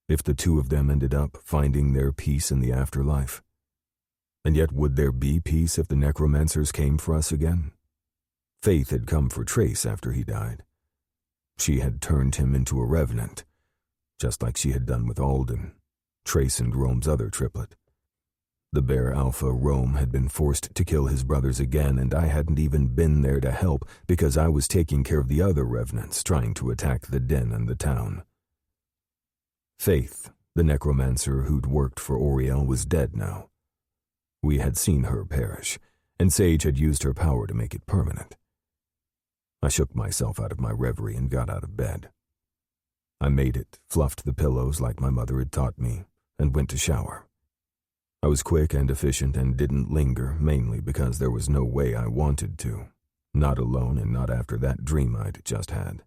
If the two of them ended up finding their peace in the afterlife. And yet would there be peace if the necromancers came for us again? Faith had come for Trace after he died. She had turned him into a revenant, just like she had done with Alden, Trace and Rome's other triplet. The Bear Alpha, Rome, had been forced to kill his brothers again, and I hadn't even been there to help because I was taking care of the other revenants trying to attack the den and the town. Faith, the necromancer who'd worked for Oriel, was dead now. We had seen her perish, and Sage had used her power to make it permanent. I shook myself out of my reverie and got out of bed. I made it, fluffed the pillows like my mother had taught me, and went to shower. I was quick and efficient and didn't linger, mainly because there was no way I wanted to, not alone and not after that dream I'd just had.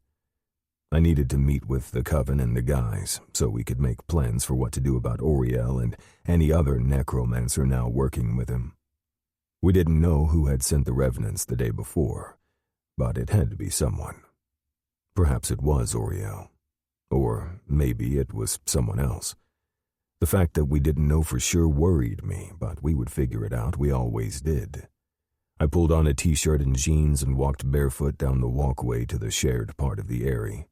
I needed to meet with the Coven and the guys so we could make plans for what to do about Oriel and any other necromancer now working with him. We didn't know who had sent the revenants the day before, but it had to be someone. Perhaps it was Oriel, or maybe it was someone else. The fact that we didn't know for sure worried me, but we would figure it out. We always did. I pulled on a t-shirt and jeans and walked barefoot down the walkway to the shared part of the eyrie.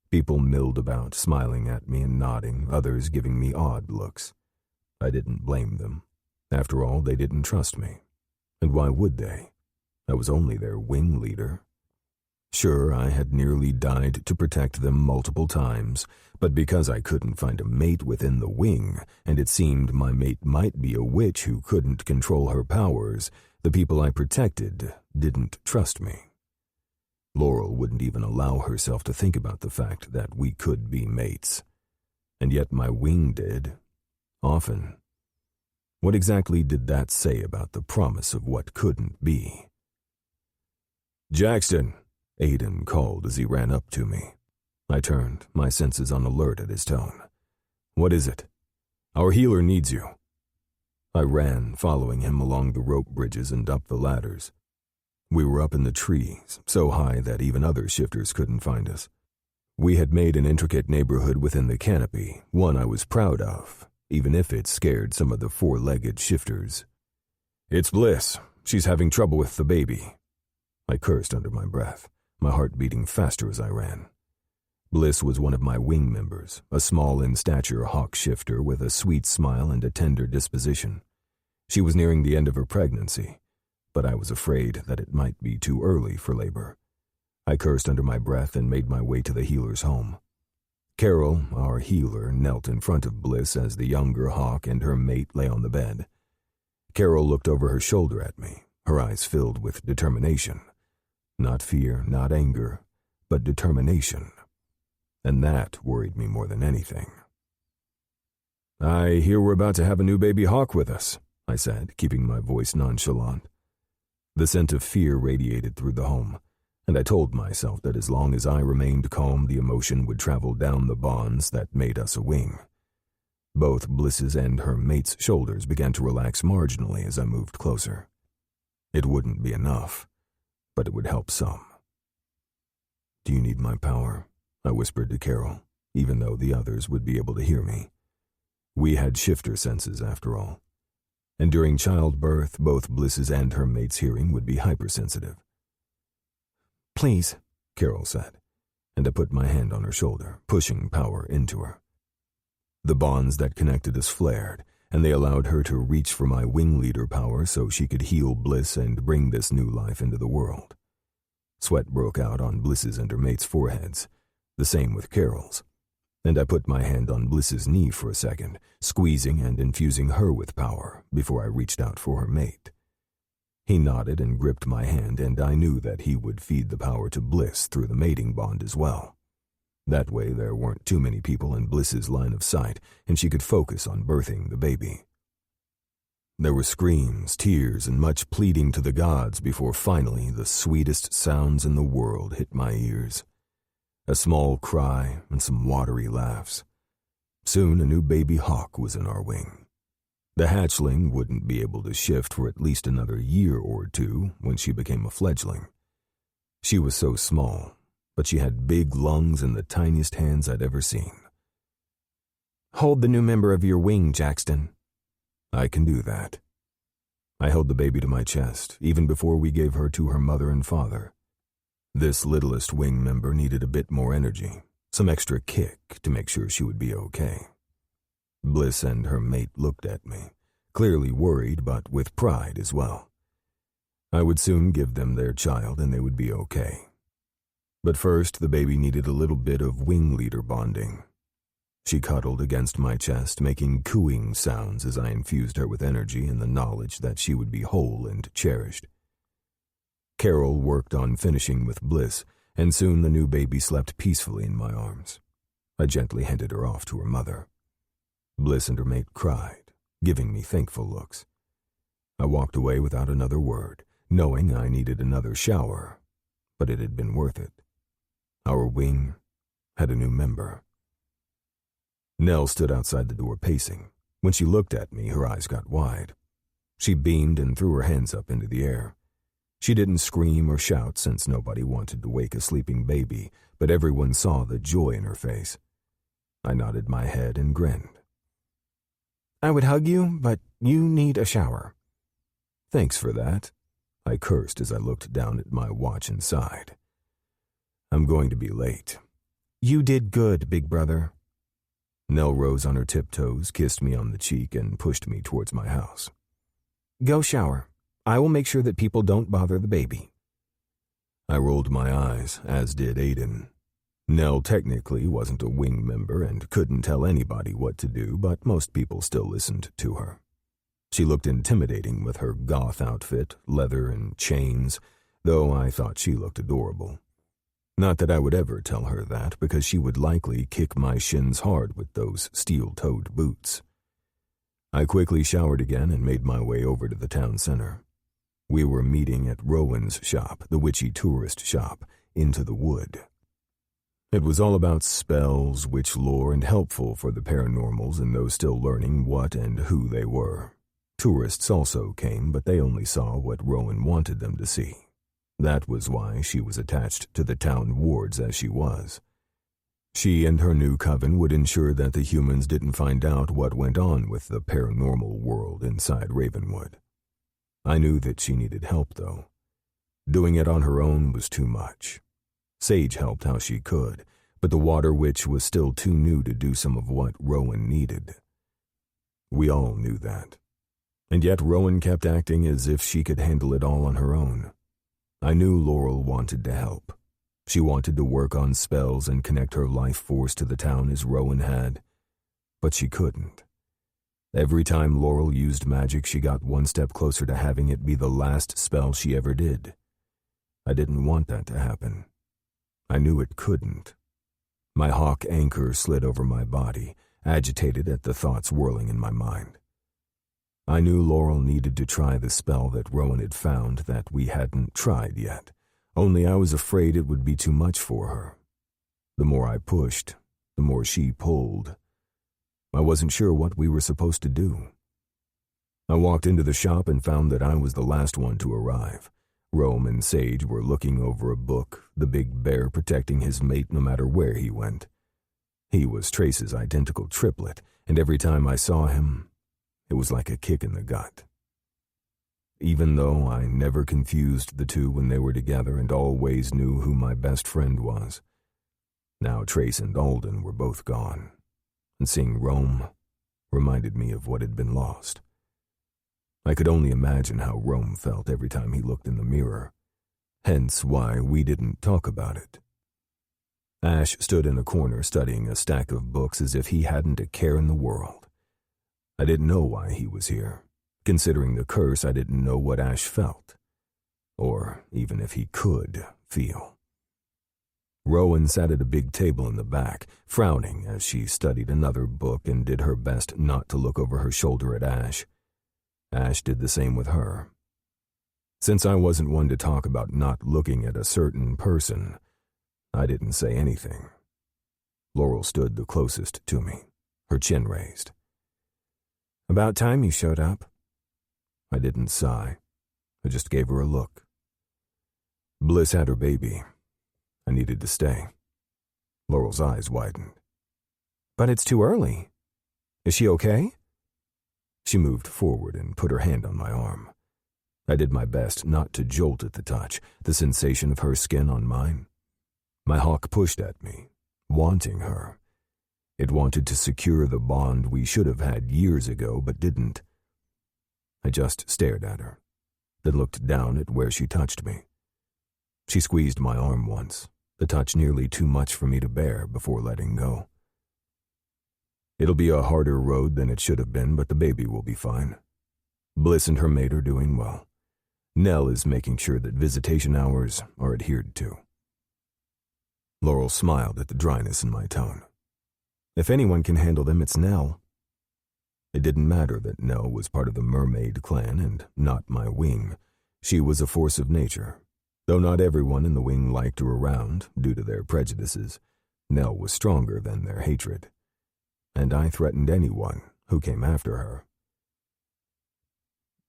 People milled about, smiling at me and nodding, others giving me odd looks. I didn't blame them. After all, they didn't trust me. And why would they? I was only their wing leader. Sure, I had nearly died to protect them multiple times, but because I couldn't find a mate within the wing, and it seemed my mate might be a witch who couldn't control her powers, the people I protected didn't trust me. Laurel wouldn't even allow herself to think about the fact that we could be mates. And yet my wing did. Often. What exactly did that say about the promise of what couldn't be? "Jackson," Aiden called as he ran up to me. I turned, my senses on alert at his tone. "What is it?" "Our healer needs you." I ran, following him along the rope bridges and up the ladders. We were up in the trees, so high that even other shifters couldn't find us. We had made an intricate neighborhood within the canopy, one I was proud of, even if it scared some of the four-legged shifters. "It's Bliss. She's having trouble with the baby." I cursed under my breath, my heart beating faster as I ran. Bliss was one of my wing members, a small in stature hawk shifter with a sweet smile and a tender disposition. She was nearing the end of her pregnancy, but I was afraid that it might be too early for labor. I cursed under my breath and made my way to the healer's home. Carol, our healer, knelt in front of Bliss as the younger hawk and her mate lay on the bed. Carol looked over her shoulder at me, her eyes filled with determination. Not fear, not anger, but determination. And that worried me more than anything. "I hear we're about to have a new baby hawk with us," I said, keeping my voice nonchalant. The scent of fear radiated through the home, and I told myself that as long as I remained calm, the emotion would travel down the bonds that made us a wing. Both Bliss's and her mate's shoulders began to relax marginally as I moved closer. It wouldn't be enough, but it would help some. "Do you need my power?" I whispered to Carol, even though the others would be able to hear me. We had shifter senses, after all. And during childbirth, both Bliss's and her mate's hearing would be hypersensitive. "Please," Carol said, and I put my hand on her shoulder, pushing power into her. The bonds that connected us flared, and they allowed her to reach for my wing leader power so she could heal Bliss and bring this new life into the world. Sweat broke out on Bliss's and her mate's foreheads, the same with Carol's, and I put my hand on Bliss's knee for a second, squeezing and infusing her with power before I reached out for her mate. He nodded and gripped my hand, and I knew that he would feed the power to Bliss through the mating bond as well. That way there weren't too many people in Bliss's line of sight, and she could focus on birthing the baby. There were screams, tears, and much pleading to the gods before finally the sweetest sounds in the world hit my ears. A small cry and some watery laughs. Soon a new baby hawk was in our wing. The hatchling wouldn't be able to shift for at least another year or two when she became a fledgling. She was so small, but she had big lungs and the tiniest hands I'd ever seen. "Hold the new member of your wing, Jackson." "I can do that." I held the baby to my chest, even before we gave her to her mother and father. This littlest wing member needed a bit more energy, some extra kick to make sure she would be okay. Bliss and her mate looked at me, clearly worried but with pride as well. I would soon give them their child and they would be okay. But first, the baby needed a little bit of wing leader bonding. She cuddled against my chest, making cooing sounds as I infused her with energy and the knowledge that she would be whole and cherished. Carol worked on finishing with Bliss, and soon the new baby slept peacefully in my arms. I gently handed her off to her mother. Bliss and her mate cried, giving me thankful looks. I walked away without another word, knowing I needed another shower, but it had been worth it. Our wing had a new member. Nell stood outside the door pacing. When she looked at me, her eyes got wide. She beamed and threw her hands up into the air. She didn't scream or shout since nobody wanted to wake a sleeping baby, but everyone saw the joy in her face. I nodded my head and grinned. "I would hug you, but you need a shower." "Thanks for that," I cursed as I looked down at my watch and sighed. "I'm going to be late." "You did good, big brother." Nell rose on her tiptoes, kissed me on the cheek, and pushed me towards my house. "Go shower. I will make sure that people don't bother the baby." I rolled my eyes, as did Aiden. Nell technically wasn't a wing member and couldn't tell anybody what to do, but most people still listened to her. She looked intimidating with her goth outfit, leather, and chains, though I thought she looked adorable. Not that I would ever tell her that, because she would likely kick my shins hard with those steel-toed boots. I quickly showered again and made my way over to the town center. We were meeting at Rowan's shop, the witchy tourist shop, into the wood. It was all about spells, witch lore, and helpful for the paranormals and those still learning what and who they were. Tourists also came, but they only saw what Rowan wanted them to see. That was why she was attached to the town wards as she was. She and her new coven would ensure that the humans didn't find out what went on with the paranormal world inside Ravenwood. I knew that she needed help, though. Doing it on her own was too much. Sage helped how she could, but the Water Witch was still too new to do some of what Rowan needed. We all knew that. And yet Rowan kept acting as if she could handle it all on her own. I knew Laurel wanted to help. She wanted to work on spells and connect her life force to the town as Rowan had, but she couldn't. Every time Laurel used magic, she got one step closer to having it be the last spell she ever did. I didn't want that to happen. I knew it couldn't. My hawk anchor slid over my body, agitated at the thoughts whirling in my mind. I knew Laurel needed to try the spell that Rowan had found that we hadn't tried yet, only I was afraid it would be too much for her. The more I pushed, the more she pulled. I wasn't sure what we were supposed to do. I walked into the shop and found that I was the last one to arrive. Rome and Sage were looking over a book, the big bear protecting his mate no matter where he went. He was Trace's identical triplet, and every time I saw him, it was like a kick in the gut. Even though I never confused the two when they were together and always knew who my best friend was. Now Trace and Alden were both gone, and seeing Rome reminded me of what had been lost. I could only imagine how Rome felt every time he looked in the mirror, hence why we didn't talk about it. Ash stood in a corner studying a stack of books as if he hadn't a care in the world. I didn't know why he was here. Considering the curse, I didn't know what Ash felt, or even if he could feel. Rowan sat at a big table in the back, frowning as she studied another book and did her best not to look over her shoulder at Ash. Ash did the same with her. Since I wasn't one to talk about not looking at a certain person, I didn't say anything. Laurel stood the closest to me, her chin raised. "About time you showed up." I didn't sigh. I just gave her a look. Bliss had her baby. I needed to stay. Laurel's eyes widened. "But it's too early. Is she okay?" She moved forward and put her hand on my arm. I did my best not to jolt at the touch, the sensation of her skin on mine. My hawk pushed at me, wanting her. It wanted to secure the bond we should have had years ago, but didn't. I just stared at her, then looked down at where she touched me. She squeezed my arm once, the touch nearly too much for me to bear before letting go. "It'll be a harder road than it should have been, but the baby will be fine. Bliss and her mate are doing well. Nell is making sure that visitation hours are adhered to." Laurel smiled at the dryness in my tone. "If anyone can handle them, it's Nell." It didn't matter that Nell was part of the mermaid clan and not my wing. She was a force of nature. Though not everyone in the wing liked her around due to their prejudices, Nell was stronger than their hatred. And I threatened anyone who came after her.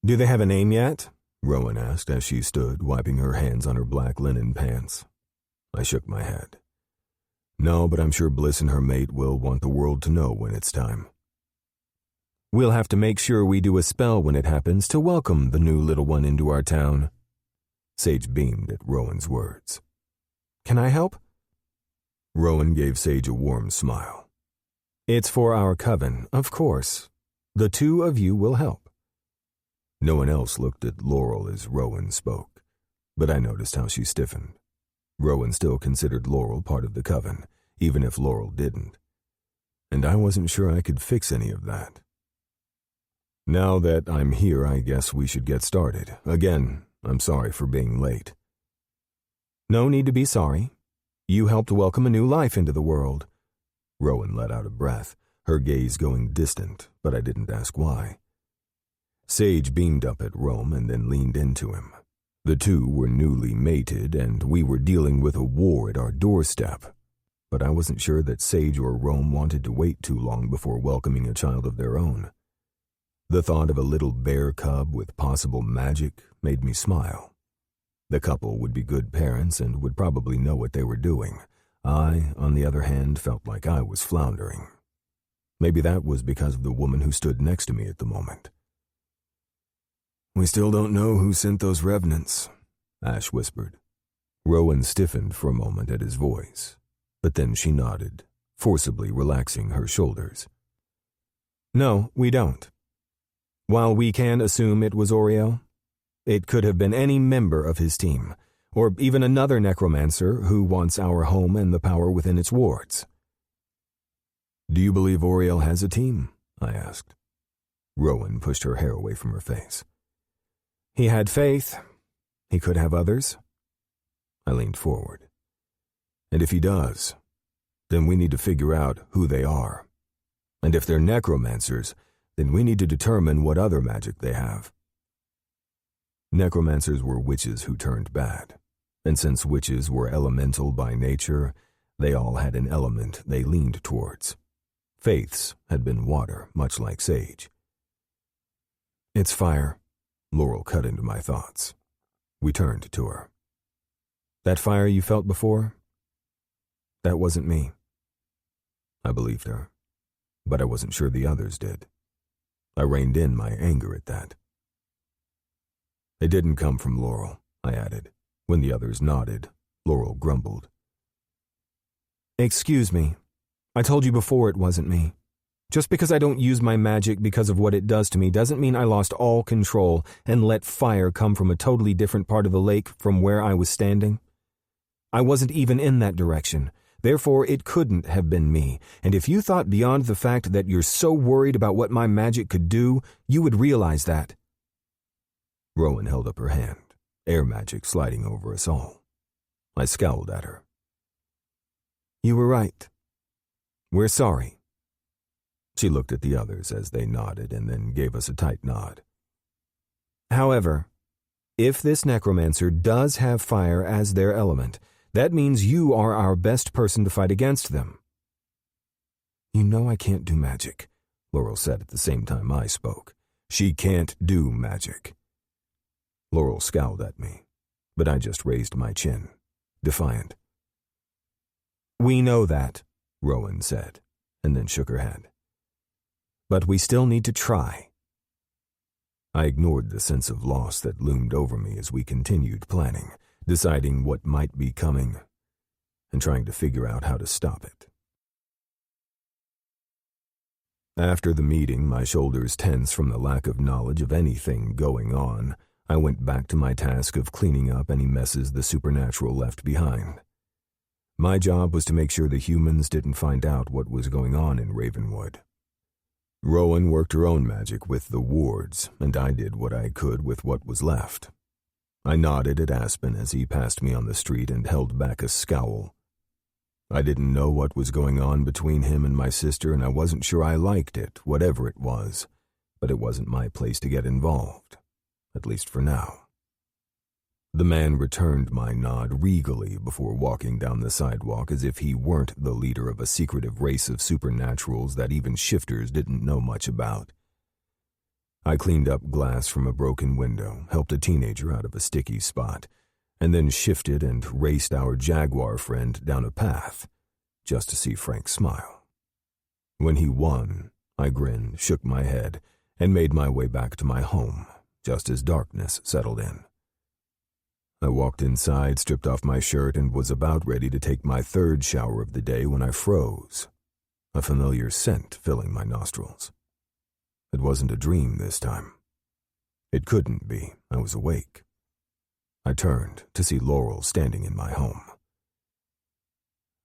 "Do they have a name yet?" Rowan asked as she stood, wiping her hands on her black linen pants. I shook my head. "No, but I'm sure Bliss and her mate will want the world to know when it's time." "We'll have to make sure we do a spell when it happens to welcome the new little one into our town." Sage beamed at Rowan's words. "Can I help?" Rowan gave Sage a warm smile. "It's for our coven, of course. The two of you will help." No one else looked at Laurel as Rowan spoke, but I noticed how she stiffened. Rowan still considered Laurel part of the coven, even if Laurel didn't. And I wasn't sure I could fix any of that. "Now that I'm here, I guess we should get started. Again, I'm sorry for being late." "No need to be sorry. You helped welcome a new life into the world." Rowan let out a breath, her gaze going distant, but I didn't ask why. Sage beamed up at Rome and then leaned into him. The two were newly mated, and we were dealing with a war at our doorstep. But I wasn't sure that Sage or Rome wanted to wait too long before welcoming a child of their own. The thought of a little bear cub with possible magic made me smile. The couple would be good parents and would probably know what they were doing. I, on the other hand, felt like I was floundering. Maybe that was because of the woman who stood next to me at the moment. "We still don't know who sent those revenants," Ash whispered. Rowan stiffened for a moment at his voice, but then she nodded, forcibly relaxing her shoulders. "No, we don't. While we can assume it was Oriel, it could have been any member of his team, or even another necromancer who wants our home and the power within its wards." "Do you believe Oriel has a team?" I asked. Rowan pushed her hair away from her face. "He had faith. He could have others." I leaned forward. "And if he does, then we need to figure out who they are. And if they're necromancers, then we need to determine what other magic they have." Necromancers were witches who turned bad, and since witches were elemental by nature, they all had an element they leaned towards. Faith's had been water, much like Sage. "It's fire," Laurel cut into my thoughts. We turned to her. "That fire you felt before? That wasn't me." I believed her, but I wasn't sure the others did. I reined in my anger at that. "It didn't come from Laurel," I added. When the others nodded, Laurel grumbled. "Excuse me. I told you before it wasn't me. Just because I don't use my magic because of what it does to me doesn't mean I lost all control and let fire come from a totally different part of the lake from where I was standing. I wasn't even in that direction. Therefore, it couldn't have been me, and if you thought beyond the fact that you're so worried about what my magic could do, you would realize that." Rowan held up her hand, air magic sliding over us all. I scowled at her. "You were right. We're sorry." She looked at the others as they nodded and then gave us a tight nod. "However, if this necromancer does have fire as their element, that means you are our best person to fight against them." "You know I can't do magic," Laurel said at the same time I spoke. "She can't do magic." Laurel scowled at me, but I just raised my chin, defiant. "We know that," Rowan said, and then shook her head. "But we still need to try." I ignored the sense of loss that loomed over me as we continued planning, deciding what might be coming, and trying to figure out how to stop it. After the meeting, my shoulders tense from the lack of knowledge of anything going on, I went back to my task of cleaning up any messes the supernatural left behind. My job was to make sure the humans didn't find out what was going on in Ravenwood. Rowan worked her own magic with the wards, and I did what I could with what was left. I nodded at Aspen as he passed me on the street and held back a scowl. I didn't know what was going on between him and my sister, and I wasn't sure I liked it, whatever it was, but it wasn't my place to get involved, at least for now. The man returned my nod regally before walking down the sidewalk as if he weren't the leader of a secretive race of supernaturals that even shifters didn't know much about. I cleaned up glass from a broken window, helped a teenager out of a sticky spot, and then shifted and raced our Jaguar friend down a path, just to see Frank smile. When he won, I grinned, shook my head, and made my way back to my home, just as darkness settled in. I walked inside, stripped off my shirt, and was about ready to take my third shower of the day when I froze, a familiar scent filling my nostrils. It wasn't a dream this time. It couldn't be. I was awake. I turned to see Laurel standing in my home.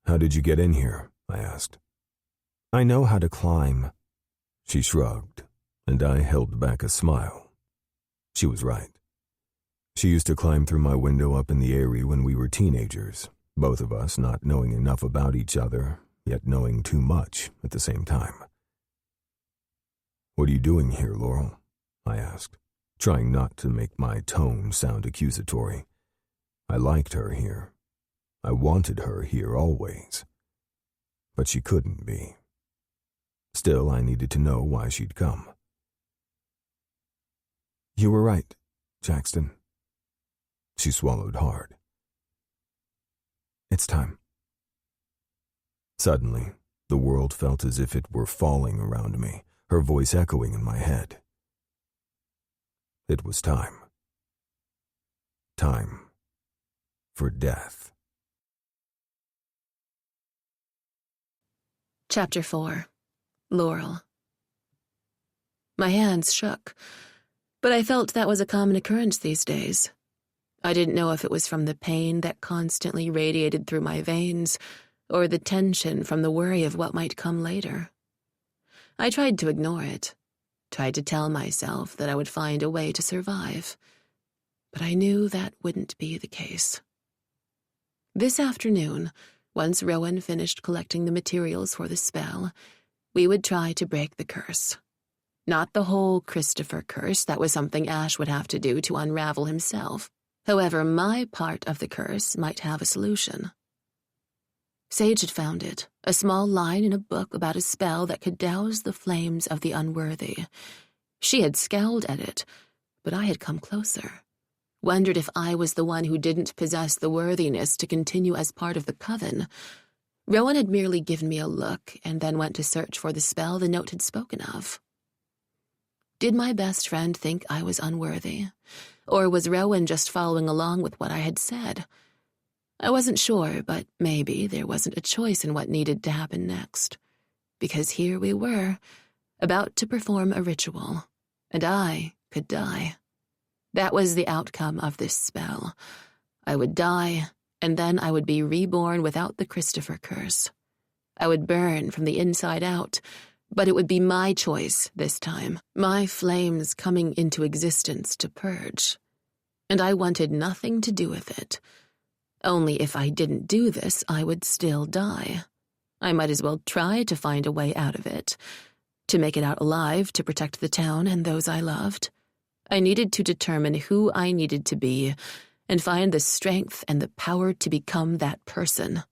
"How did you get in here?" I asked. "I know how to climb." She shrugged, and I held back a smile. She was right. She used to climb through my window up in the Eyrie when we were teenagers, both of us not knowing enough about each other, yet knowing too much at the same time. "What are you doing here, Laurel?" I asked, trying not to make my tone sound accusatory. I liked her here. I wanted her here always. But she couldn't be. Still, I needed to know why she'd come. "You were right, Jackson." She swallowed hard. "It's time." Suddenly, the world felt as if it were falling around me, her voice echoing in my head. It was time. Time for death. Chapter 4. Laurel. My hands shook, but I felt that was a common occurrence these days. I didn't know if it was from the pain that constantly radiated through my veins, or the tension from the worry of what might come later. I tried to ignore it, tried to tell myself that I would find a way to survive, but I knew that wouldn't be the case. This afternoon, once Rowan finished collecting the materials for the spell, we would try to break the curse. Not the whole Christopher curse, that was something Ash would have to do to unravel himself. However, my part of the curse might have a solution. Sage had found it, a small line in a book about a spell that could douse the flames of the unworthy. She had scowled at it, but I had come closer, wondered if I was the one who didn't possess the worthiness to continue as part of the Coven. Rowan had merely given me a look and then went to search for the spell the note had spoken of. Did my best friend think I was unworthy, or was Rowan just following along with what I had said? I wasn't sure, but maybe there wasn't a choice in what needed to happen next, because here we were, about to perform a ritual, and I could die. That was the outcome of this spell. I would die, and then I would be reborn without the Christopher curse. I would burn from the inside out, but it would be my choice this time, my flames coming into existence to purge. And I wanted nothing to do with it. Only if I didn't do this, I would still die. I might as well try to find a way out of it, to make it out alive, to protect the town and those I loved. I needed to determine who I needed to be and find the strength and the power to become that person.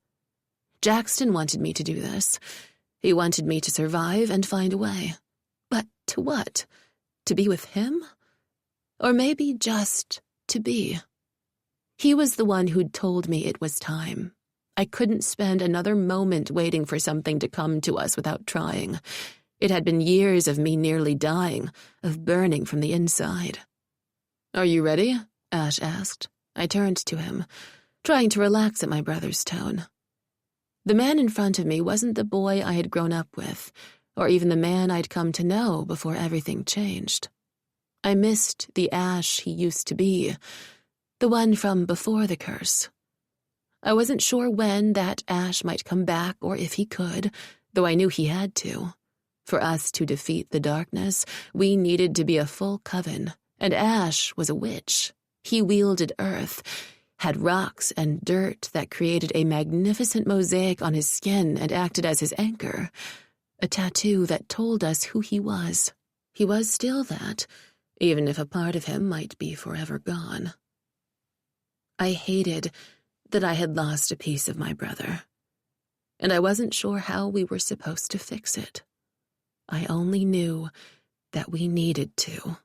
Jackson wanted me to do this. He wanted me to survive and find a way. But to what? To be with him? Or maybe just to be. He was the one who'd told me it was time. I couldn't spend another moment waiting for something to come to us without trying. It had been years of me nearly dying, of burning from the inside. "Are you ready?" Ash asked. I turned to him, trying to relax at my brother's tone. The man in front of me wasn't the boy I had grown up with, or even the man I'd come to know before everything changed. I missed the Ash he used to be, the one from before the curse. I wasn't sure when that Ash might come back or if he could, though I knew he had to. For us to defeat the darkness, we needed to be a full coven, and Ash was a witch. He wielded earth, had rocks and dirt that created a magnificent mosaic on his skin and acted as his anchor, a tattoo that told us who he was. He was still that, even if a part of him might be forever gone. I hated that I had lost a piece of my brother, and I wasn't sure how we were supposed to fix it. I only knew that we needed to.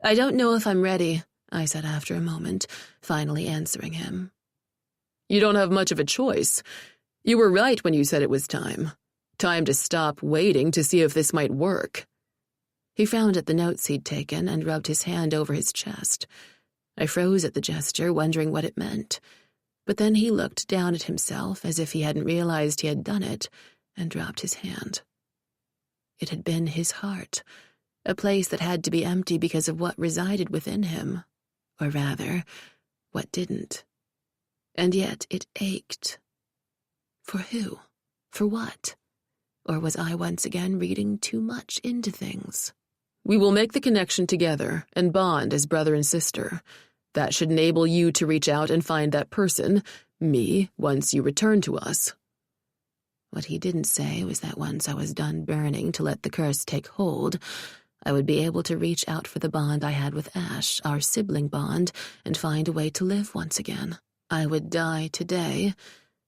"I don't know if I'm ready," I said after a moment, finally answering him. "You don't have much of a choice. You were right when you said it was time. Time to stop waiting to see if this might work." He frowned at the notes he'd taken and rubbed his hand over his chest. I froze at the gesture, wondering what it meant. But then he looked down at himself as if he hadn't realized he had done it, and dropped his hand. It had been his heart, a place that had to be empty because of what resided within him, or rather, what didn't. And yet it ached. For who? For what? Or was I once again reading too much into things? "We will make the connection together and bond as brother and sister. That should enable you to reach out and find that person, me, once you return to us." What he didn't say was that once I was done burning to let the curse take hold, I would be able to reach out for the bond I had with Ash, our sibling bond, and find a way to live once again. I would die today,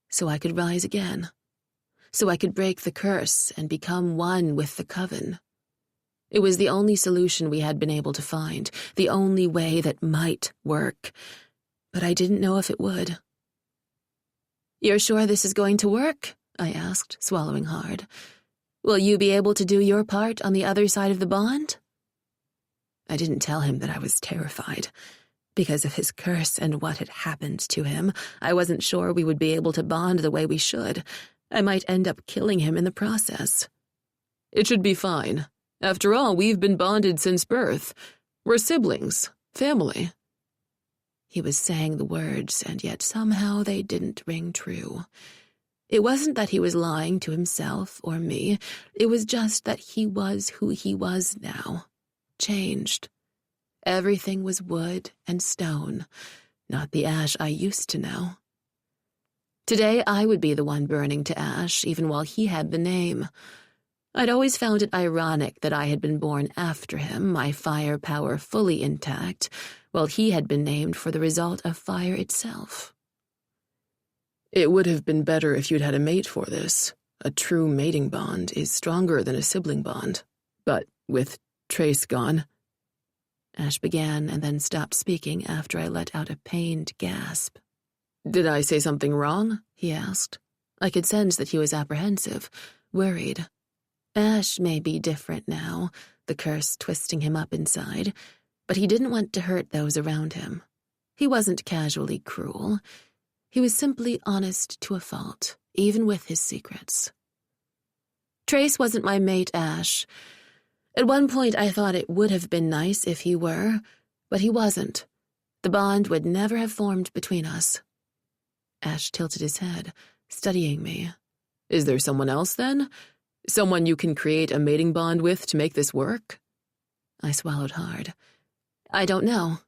so I could rise again. So I could break the curse and become one with the Coven. It was the only solution we had been able to find, the only way that might work, but I didn't know if it would. "You're sure this is going to work?" I asked, swallowing hard. "Will you be able to do your part on the other side of the bond?" I didn't tell him that I was terrified. Because of his curse and what had happened to him, I wasn't sure we would be able to bond the way we should. I might end up killing him in the process. "It should be fine. After all, we've been bonded since birth. We're siblings, family." He was saying the words, and yet somehow they didn't ring true. It wasn't that he was lying to himself or me. It was just that he was who he was now. Changed. Everything was wood and stone, not the Ash I used to know. Today I would be the one burning to ash, even while he had the name. I'd always found it ironic that I had been born after him, my fire power fully intact, while he had been named for the result of fire itself. "It would have been better if you'd had a mate for this. A true mating bond is stronger than a sibling bond. But with Trace gone..." Ash began and then stopped speaking after I let out a pained gasp. "Did I say something wrong?" he asked. I could sense that he was apprehensive, worried. Ash may be different now, the curse twisting him up inside, but he didn't want to hurt those around him. He wasn't casually cruel. He was simply honest to a fault, even with his secrets. "Trace wasn't my mate, Ash. At one point I thought it would have been nice if he were, but he wasn't. The bond would never have formed between us." Ash tilted his head, studying me. "Is there someone else, then? Someone you can create a mating bond with to make this work?" I swallowed hard. "I don't know."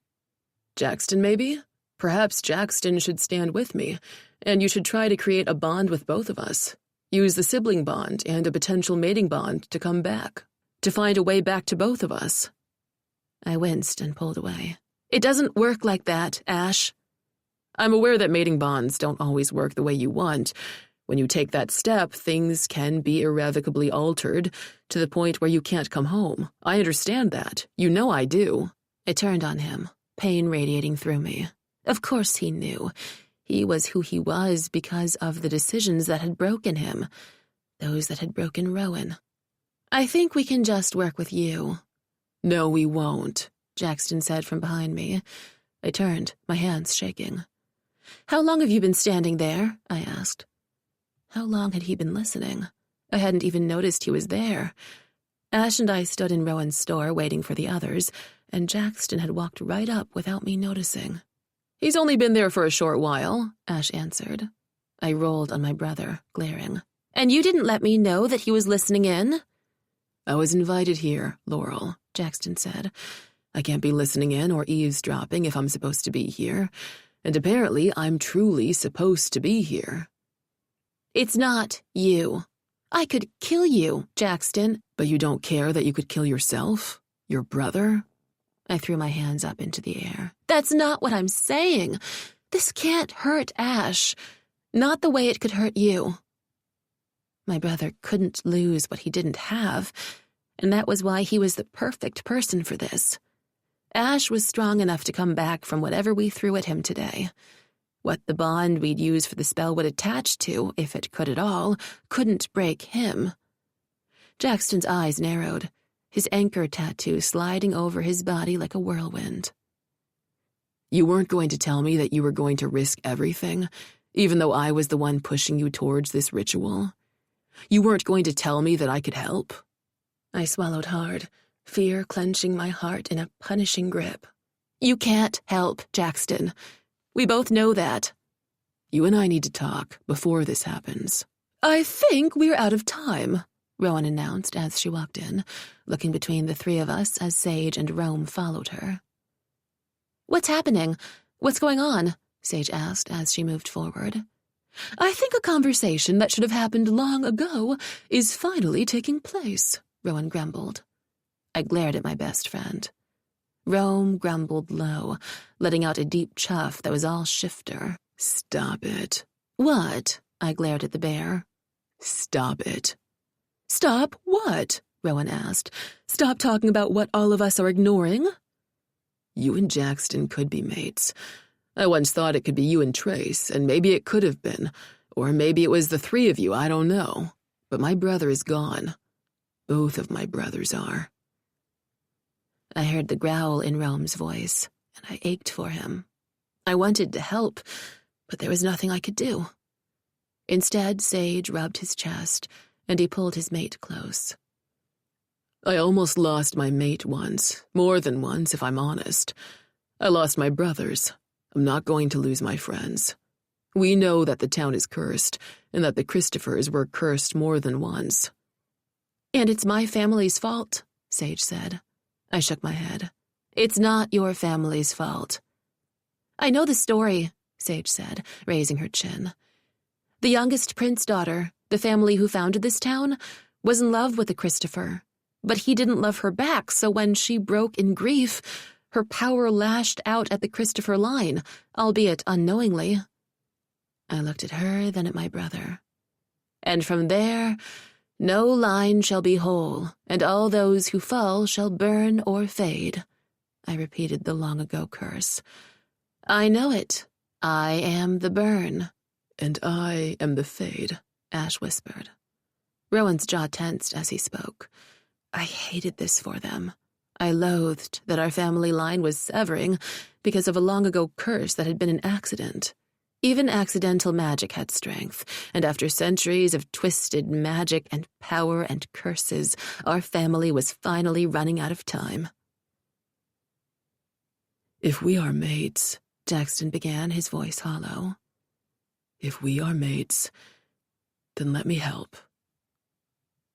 "Jackson, maybe? Perhaps Jackson should stand with me, and you should try to create a bond with both of us. Use the sibling bond and a potential mating bond to come back, to find a way back to both of us." I winced and pulled away. "It doesn't work like that, Ash." "I'm aware that mating bonds don't always work the way you want. When you take that step, things can be irrevocably altered to the point where you can't come home. I understand that. You know I do." I turned on him, pain radiating through me. Of course he knew. He was who he was because of the decisions that had broken him, those that had broken Rowan. "I think we can just work with you." "No, we won't," Jackson said from behind me. I turned, my hands shaking. "How long have you been standing there?" I asked. How long had he been listening? I hadn't even noticed he was there. Ash and I stood in Rowan's store waiting for the others, and Jackson had walked right up without me noticing. "He's only been there for a short while," Ash answered. I rolled on my brother, glaring. "And you didn't let me know that he was listening in?" "I was invited here, Laurel," Jackson said. "I can't be listening in or eavesdropping if I'm supposed to be here, and apparently I'm truly supposed to be here." "It's not you. I could kill you, Jackson." "But you don't care that you could kill yourself? Your brother?" I threw my hands up into the air. "That's not what I'm saying. This can't hurt Ash. Not the way it could hurt you." My brother couldn't lose what he didn't have, and that was why he was the perfect person for this. Ash was strong enough to come back from whatever we threw at him today. What the bond we'd use for the spell would attach to, if it could at all, couldn't break him. Jackson's eyes narrowed, his anchor tattoo sliding over his body like a whirlwind. "You weren't going to tell me that you were going to risk everything, even though I was the one pushing you towards this ritual? You weren't going to tell me that I could help?" I swallowed hard, fear clenching my heart in a punishing grip. "You can't help, Jackson. We both know that." "You and I need to talk before this happens." "I think we're out of time," Rowan announced as she walked in, looking between the three of us as Sage and Rome followed her. "What's happening? What's going on?" Sage asked as she moved forward. I think a conversation that should have happened long ago is finally taking place, Rowan grumbled. I glared at my best friend. Rome grumbled low, letting out a deep chuff that was all shifter. Stop it. What? I glared at the bear. Stop it. Stop what? Rowan asked. Stop talking about what all of us are ignoring? You and Jackson could be mates. I once thought it could be you and Trace, and maybe it could have been. Or maybe it was the three of you, I don't know. But my brother is gone. Both of my brothers are. I heard the growl in Rome's voice, and I ached for him. I wanted to help, but there was nothing I could do. Instead, Sage rubbed his chest, and he pulled his mate close. I almost lost my mate once, more than once if I'm honest. I lost my brothers. I'm not going to lose my friends. We know that the town is cursed, and that the Christophers were cursed more than once. And it's my family's fault, Sage said. I shook my head. It's not your family's fault. I know the story, Sage said, raising her chin. The youngest prince daughter, the family who founded this town, was in love with a Christopher. But he didn't love her back, so when she broke in grief, her power lashed out at the Christopher line, albeit unknowingly. I looked at her, then at my brother. And from there, no line shall be whole, and all those who fall shall burn or fade. I repeated the long-ago curse. I know it. I am the burn. And I am the fade, Ash whispered. Rowan's jaw tensed as he spoke. I hated this for them. I loathed that our family line was severing because of a long-ago curse that had been an accident. Even accidental magic had strength, and after centuries of twisted magic and power and curses, our family was finally running out of time. If we are mates, Jackson began, his voice hollow. If we are mates, then let me help.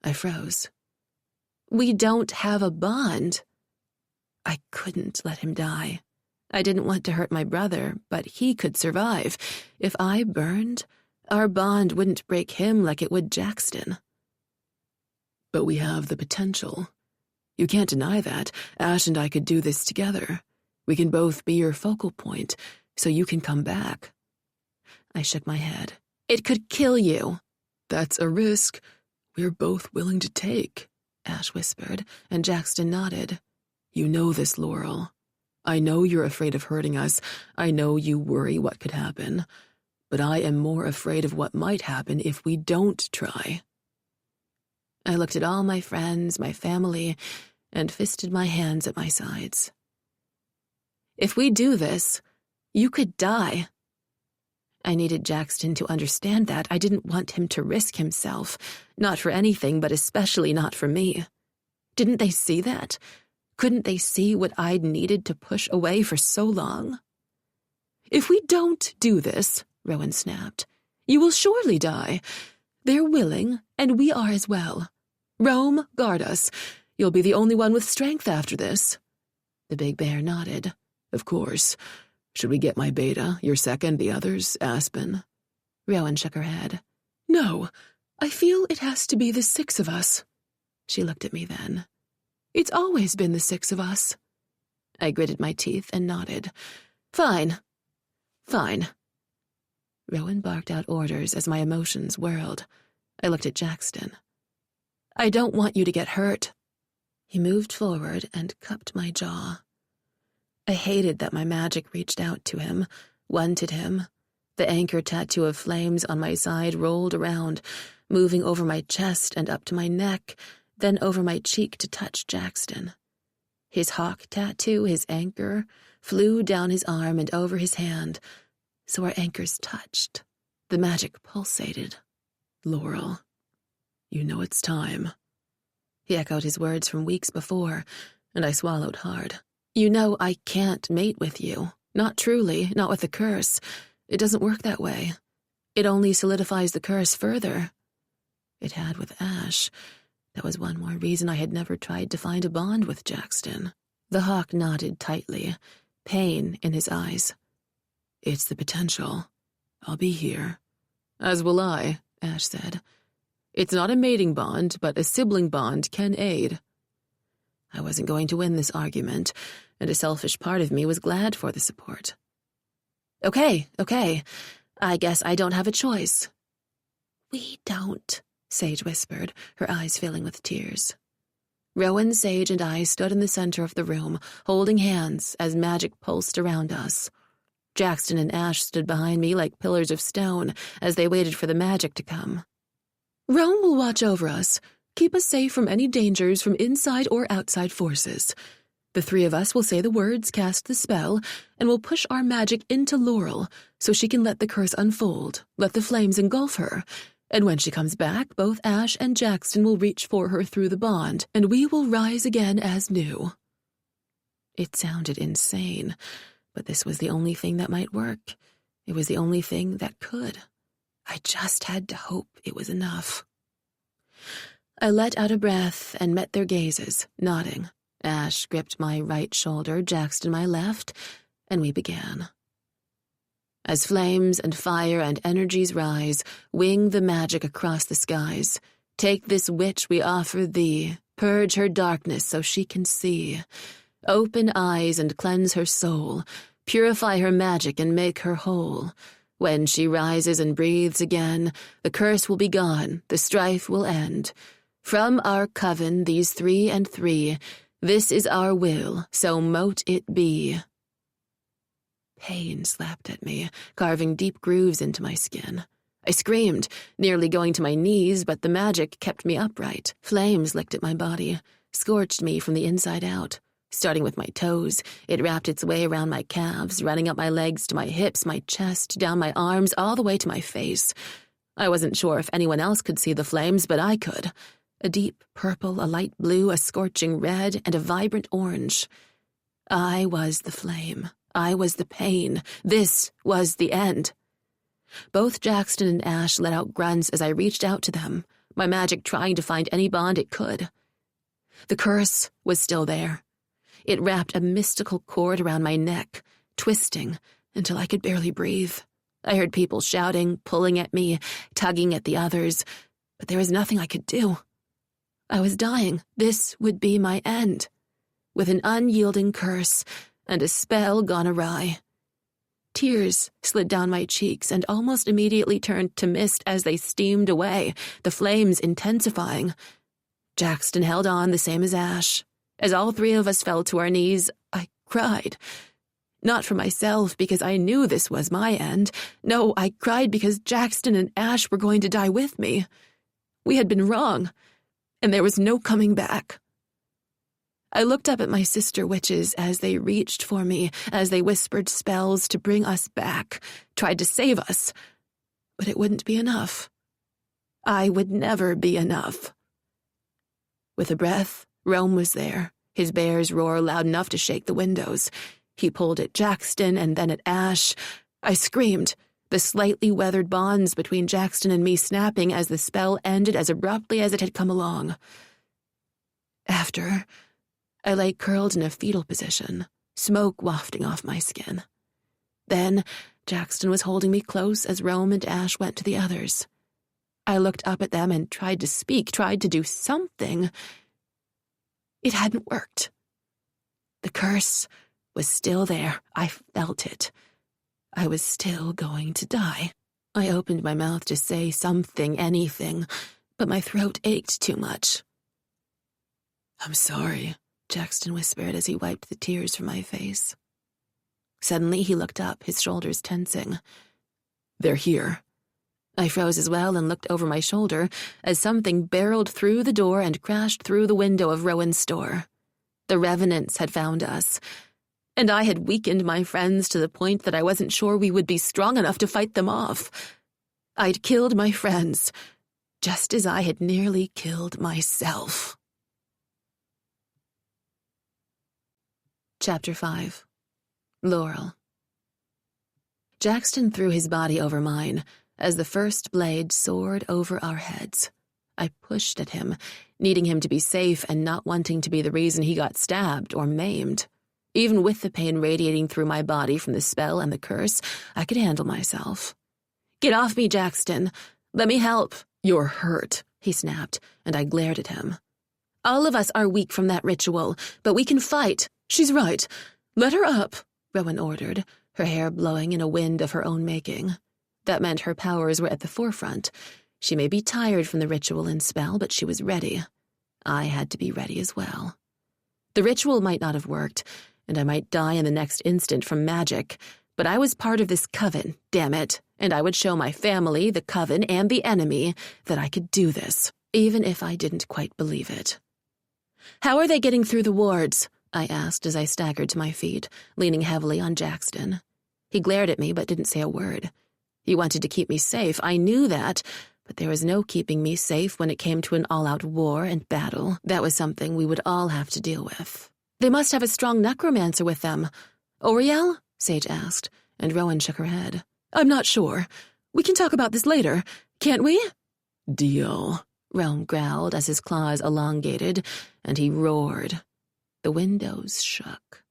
I froze. We don't have a bond. I couldn't let him die. I didn't want to hurt my brother, but he could survive. If I burned, our bond wouldn't break him like it would Jackson. But we have the potential. You can't deny that. Ash and I could do this together. We can both be your focal point, so you can come back. I shook my head. It could kill you. That's a risk we're both willing to take, Ash whispered, and Jackson nodded. You know this, Laurel. I know you're afraid of hurting us. I know you worry what could happen. But I am more afraid of what might happen if we don't try. I looked at all my friends, my family, and fisted my hands at my sides. If we do this, you could die. I needed Jackson to understand that. I didn't want him to risk himself, not for anything, but especially not for me. Didn't they see that? Couldn't they see what I'd needed to push away for so long? If we don't do this, Rowan snapped, you will surely die. They're willing, and we are as well. Rome, guard us. You'll be the only one with strength after this. The big bear nodded. Of course. Should we get my beta, your second, the others, Aspen? Rowan shook her head. No, I feel it has to be the 6 of us. She looked at me then. It's always been the 6 of us. I gritted my teeth and nodded. Fine. Fine. Rowan barked out orders as my emotions whirled. I looked at Jackson. I don't want you to get hurt. He moved forward and cupped my jaw. I hated that my magic reached out to him, wanted him. The anchor tattoo of flames on my side rolled around, moving over my chest and up to my neck, then over my cheek to touch Jackson. His hawk tattoo, his anchor, flew down his arm and over his hand, so our anchors touched. The magic pulsated. Laurel, you know it's time. He echoed his words from weeks before, and I swallowed hard. You know I can't mate with you. Not truly, not with the curse. It doesn't work that way. It only solidifies the curse further. It had with Ash. That was one more reason I had never tried to find a bond with Jackson. The hawk nodded tightly, pain in his eyes. It's the potential. I'll be here. As will I, Ash said. It's not a mating bond, but a sibling bond can aid. I wasn't going to win this argument, and a selfish part of me was glad for the support. Okay. I guess I don't have a choice. We don't, Sage whispered, her eyes filling with tears. Rowan, Sage, and I stood in the center of the room, holding hands as magic pulsed around us. Jackson and Ash stood behind me like pillars of stone as they waited for the magic to come. Rome will watch over us, keep us safe from any dangers from inside or outside forces. The three of us will say the words, cast the spell, and will push our magic into Laurel so she can let the curse unfold, let the flames engulf her. And when she comes back, both Ash and Jackson will reach for her through the bond, and we will rise again as new. It sounded insane, but this was the only thing that might work. It was the only thing that could. I just had to hope it was enough. I let out a breath and met their gazes, nodding. Ash gripped my right shoulder, Jackson my left, and we began. As flames and fire and energies rise, wing the magic across the skies. Take this witch we offer thee, purge her darkness so she can see. Open eyes and cleanse her soul, purify her magic and make her whole. When she rises and breathes again, the curse will be gone, the strife will end. From our coven, these 3 and 3, this is our will, so mote it be. Pain slapped at me, carving deep grooves into my skin. I screamed, nearly going to my knees, but the magic kept me upright. Flames licked at my body, scorched me from the inside out. Starting with my toes, it wrapped its way around my calves, running up my legs to my hips, my chest, down my arms, all the way to my face. I wasn't sure if anyone else could see the flames, but I could. A deep purple, a light blue, a scorching red, and a vibrant orange. I was the flame. I was the pain. This was the end. Both Jackson and Ash let out grunts as I reached out to them, my magic trying to find any bond it could. The curse was still there. It wrapped a mystical cord around my neck, twisting until I could barely breathe. I heard people shouting, pulling at me, tugging at the others, but there was nothing I could do. I was dying. This would be my end. With an unyielding curse and a spell gone awry. Tears slid down my cheeks and almost immediately turned to mist as they steamed away, the flames intensifying. Jackson held on the same as Ash. As all 3 of us fell to our knees, I cried. Not for myself, because I knew this was my end. No, I cried because Jackson and Ash were going to die with me. We had been wrong, and there was no coming back. I looked up at my sister witches as they reached for me, as they whispered spells to bring us back, tried to save us. But it wouldn't be enough. I would never be enough. With a breath, Rome was there, his bear's roar loud enough to shake the windows. He pulled at Jackson and then at Ash. I screamed, the slightly weathered bonds between Jackson and me snapping as the spell ended as abruptly as it had come along. After, I lay curled in a fetal position, smoke wafting off my skin. Then, Jackson was holding me close as Rome and Ash went to the others. I looked up at them and tried to speak, tried to do something. It hadn't worked. The curse was still there. I felt it. I was still going to die. I opened my mouth to say something, anything, but my throat ached too much. "I'm sorry," Jackson whispered as he wiped the tears from my face. Suddenly he looked up, his shoulders tensing. "They're here." I froze as well and looked over my shoulder as something barreled through the door and crashed through the window of Rowan's store. The revenants had found us, and I had weakened my friends to the point that I wasn't sure we would be strong enough to fight them off. I'd killed my friends, just as I had nearly killed myself. Chapter 5. Laurel. Jackson threw his body over mine as the first blade soared over our heads. I pushed at him, needing him to be safe and not wanting to be the reason he got stabbed or maimed. Even with the pain radiating through my body from the spell and the curse, I could handle myself. "Get off me, Jackson. Let me help." "You're hurt," he snapped, and I glared at him. "All of us are weak from that ritual, but we can fight." "She's right. Let her up," Rowan ordered, her hair blowing in a wind of her own making. That meant her powers were at the forefront. She may be tired from the ritual and spell, but she was ready. I had to be ready as well. The ritual might not have worked, and I might die in the next instant from magic, but I was part of this coven, damn it, and I would show my family, the coven, and the enemy that I could do this, even if I didn't quite believe it. "How are they getting through the wards?" I asked as I staggered to my feet, leaning heavily on Jackson. He glared at me but didn't say a word. He wanted to keep me safe, I knew that, but there was no keeping me safe when it came to an all-out war and battle. That was something we would all have to deal with. "They must have a strong necromancer with them." "Oriel?" Sage asked, and Rowan shook her head. "I'm not sure. We can talk about this later, can't we?" "Deal," Realm growled as his claws elongated, and he roared. The windows shook.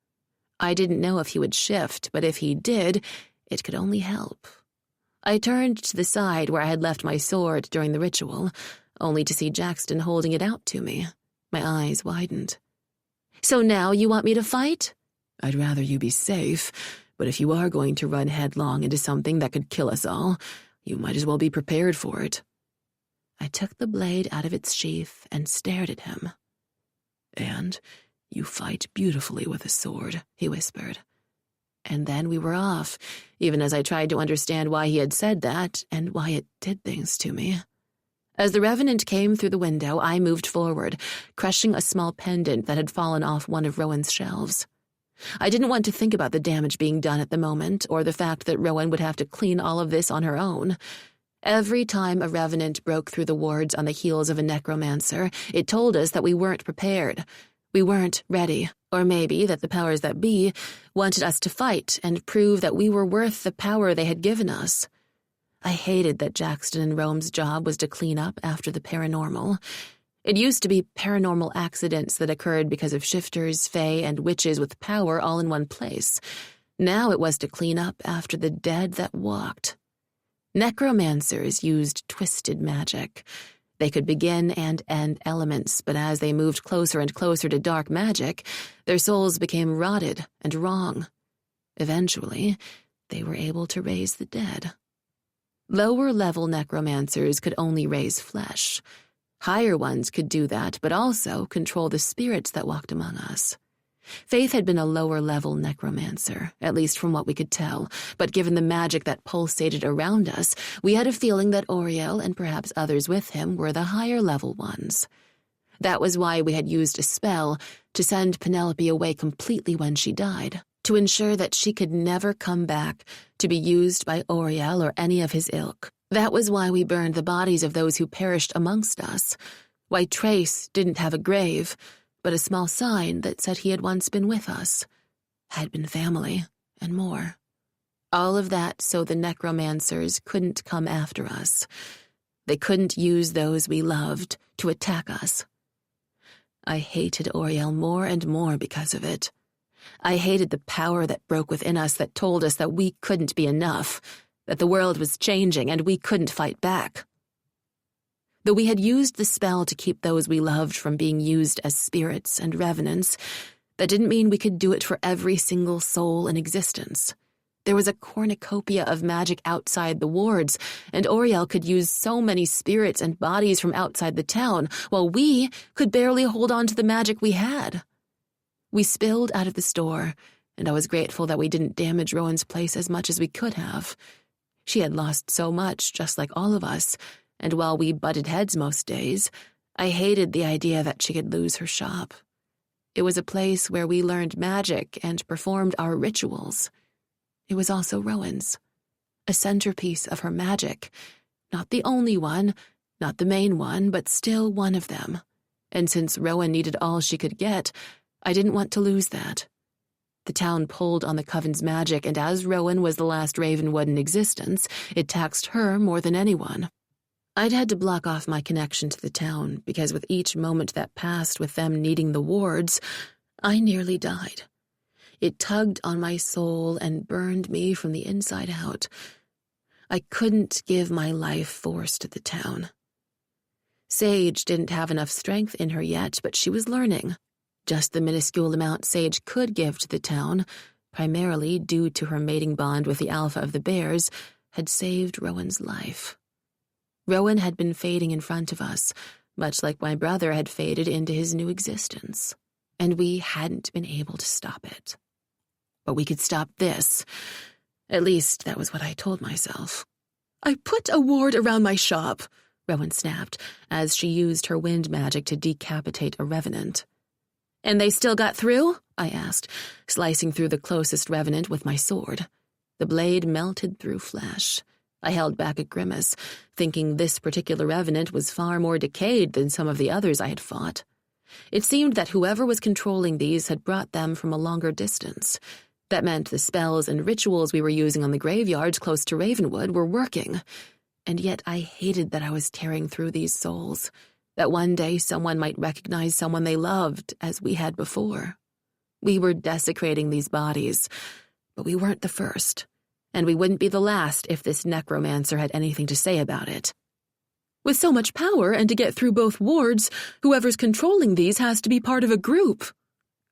I didn't know if he would shift, but if he did, it could only help. I turned to the side where I had left my sword during the ritual, only to see Jackson holding it out to me. My eyes widened. "So now you want me to fight?" "I'd rather you be safe, but if you are going to run headlong into something that could kill us all, you might as well be prepared for it." I took the blade out of its sheath and stared at him. "And you fight beautifully with a sword," he whispered. And then we were off, even as I tried to understand why he had said that and why it did things to me. As the Revenant came through the window, I moved forward, crushing a small pendant that had fallen off one of Rowan's shelves. I didn't want to think about the damage being done at the moment, or the fact that Rowan would have to clean all of this on her own. Every time a Revenant broke through the wards on the heels of a necromancer, it told us that we weren't prepared. We weren't ready, or maybe that the powers that be wanted us to fight and prove that we were worth the power they had given us. I hated that Jackson and Rome's job was to clean up after the paranormal. It used to be paranormal accidents that occurred because of shifters, fae, and witches with power all in one place. Now it was to clean up after the dead that walked. Necromancers used twisted magic. They could begin and end elements, but as they moved closer and closer to dark magic, their souls became rotted and wrong. Eventually, they were able to raise the dead. Lower-level necromancers could only raise flesh. Higher ones could do that, but also control the spirits that walked among us. Faith had been a lower-level necromancer, at least from what we could tell, but given the magic that pulsated around us, we had a feeling that Oriel and perhaps others with him were the higher-level ones. That was why we had used a spell to send Penelope away completely when she died, to ensure that she could never come back to be used by Oriel or any of his ilk. That was why we burned the bodies of those who perished amongst us, why Trace didn't have a grave, but a small sign that said he had once been with us, had been family, and more. All of that so the necromancers couldn't come after us. They couldn't use those we loved to attack us. I hated Oriel more and more because of it. I hated the power that broke within us that told us that we couldn't be enough, that the world was changing and we couldn't fight back. Though we had used the spell to keep those we loved from being used as spirits and revenants, that didn't mean we could do it for every single soul in existence. There was a cornucopia of magic outside the wards, and Oriel could use so many spirits and bodies from outside the town, while we could barely hold on to the magic we had. We spilled out of the store, and I was grateful that we didn't damage Rowan's place as much as we could have. She had lost so much, just like all of us, and while we butted heads most days, I hated the idea that she could lose her shop. It was a place where we learned magic and performed our rituals. It was also Rowan's, a centerpiece of her magic, not the only one, not the main one, but still one of them. And since Rowan needed all she could get, I didn't want to lose that. The town pulled on the Coven's magic, and as Rowan was the last Ravenwood in existence, it taxed her more than anyone. I'd had to block off my connection to the town, because with each moment that passed with them needing the wards, I nearly died. It tugged on my soul and burned me from the inside out. I couldn't give my life force to the town. Sage didn't have enough strength in her yet, but she was learning. Just the minuscule amount Sage could give to the town, primarily due to her mating bond with the alpha of the bears, had saved Rowan's life. Rowan had been fading in front of us, much like my brother had faded into his new existence, and we hadn't been able to stop it. But we could stop this. At least that was what I told myself. "I put a ward around my shop," Rowan snapped, as she used her wind magic to decapitate a revenant. "And they still got through?" I asked, slicing through the closest revenant with my sword. The blade melted through flesh. I held back a grimace, thinking this particular revenant was far more decayed than some of the others I had fought. It seemed that whoever was controlling these had brought them from a longer distance. That meant the spells and rituals we were using on the graveyards close to Ravenwood were working. And yet I hated that I was tearing through these souls, that one day someone might recognize someone they loved as we had before. We were desecrating these bodies, but we weren't the first, and we wouldn't be the last if this necromancer had anything to say about it. "With so much power and to get through both wards, whoever's controlling these has to be part of a group."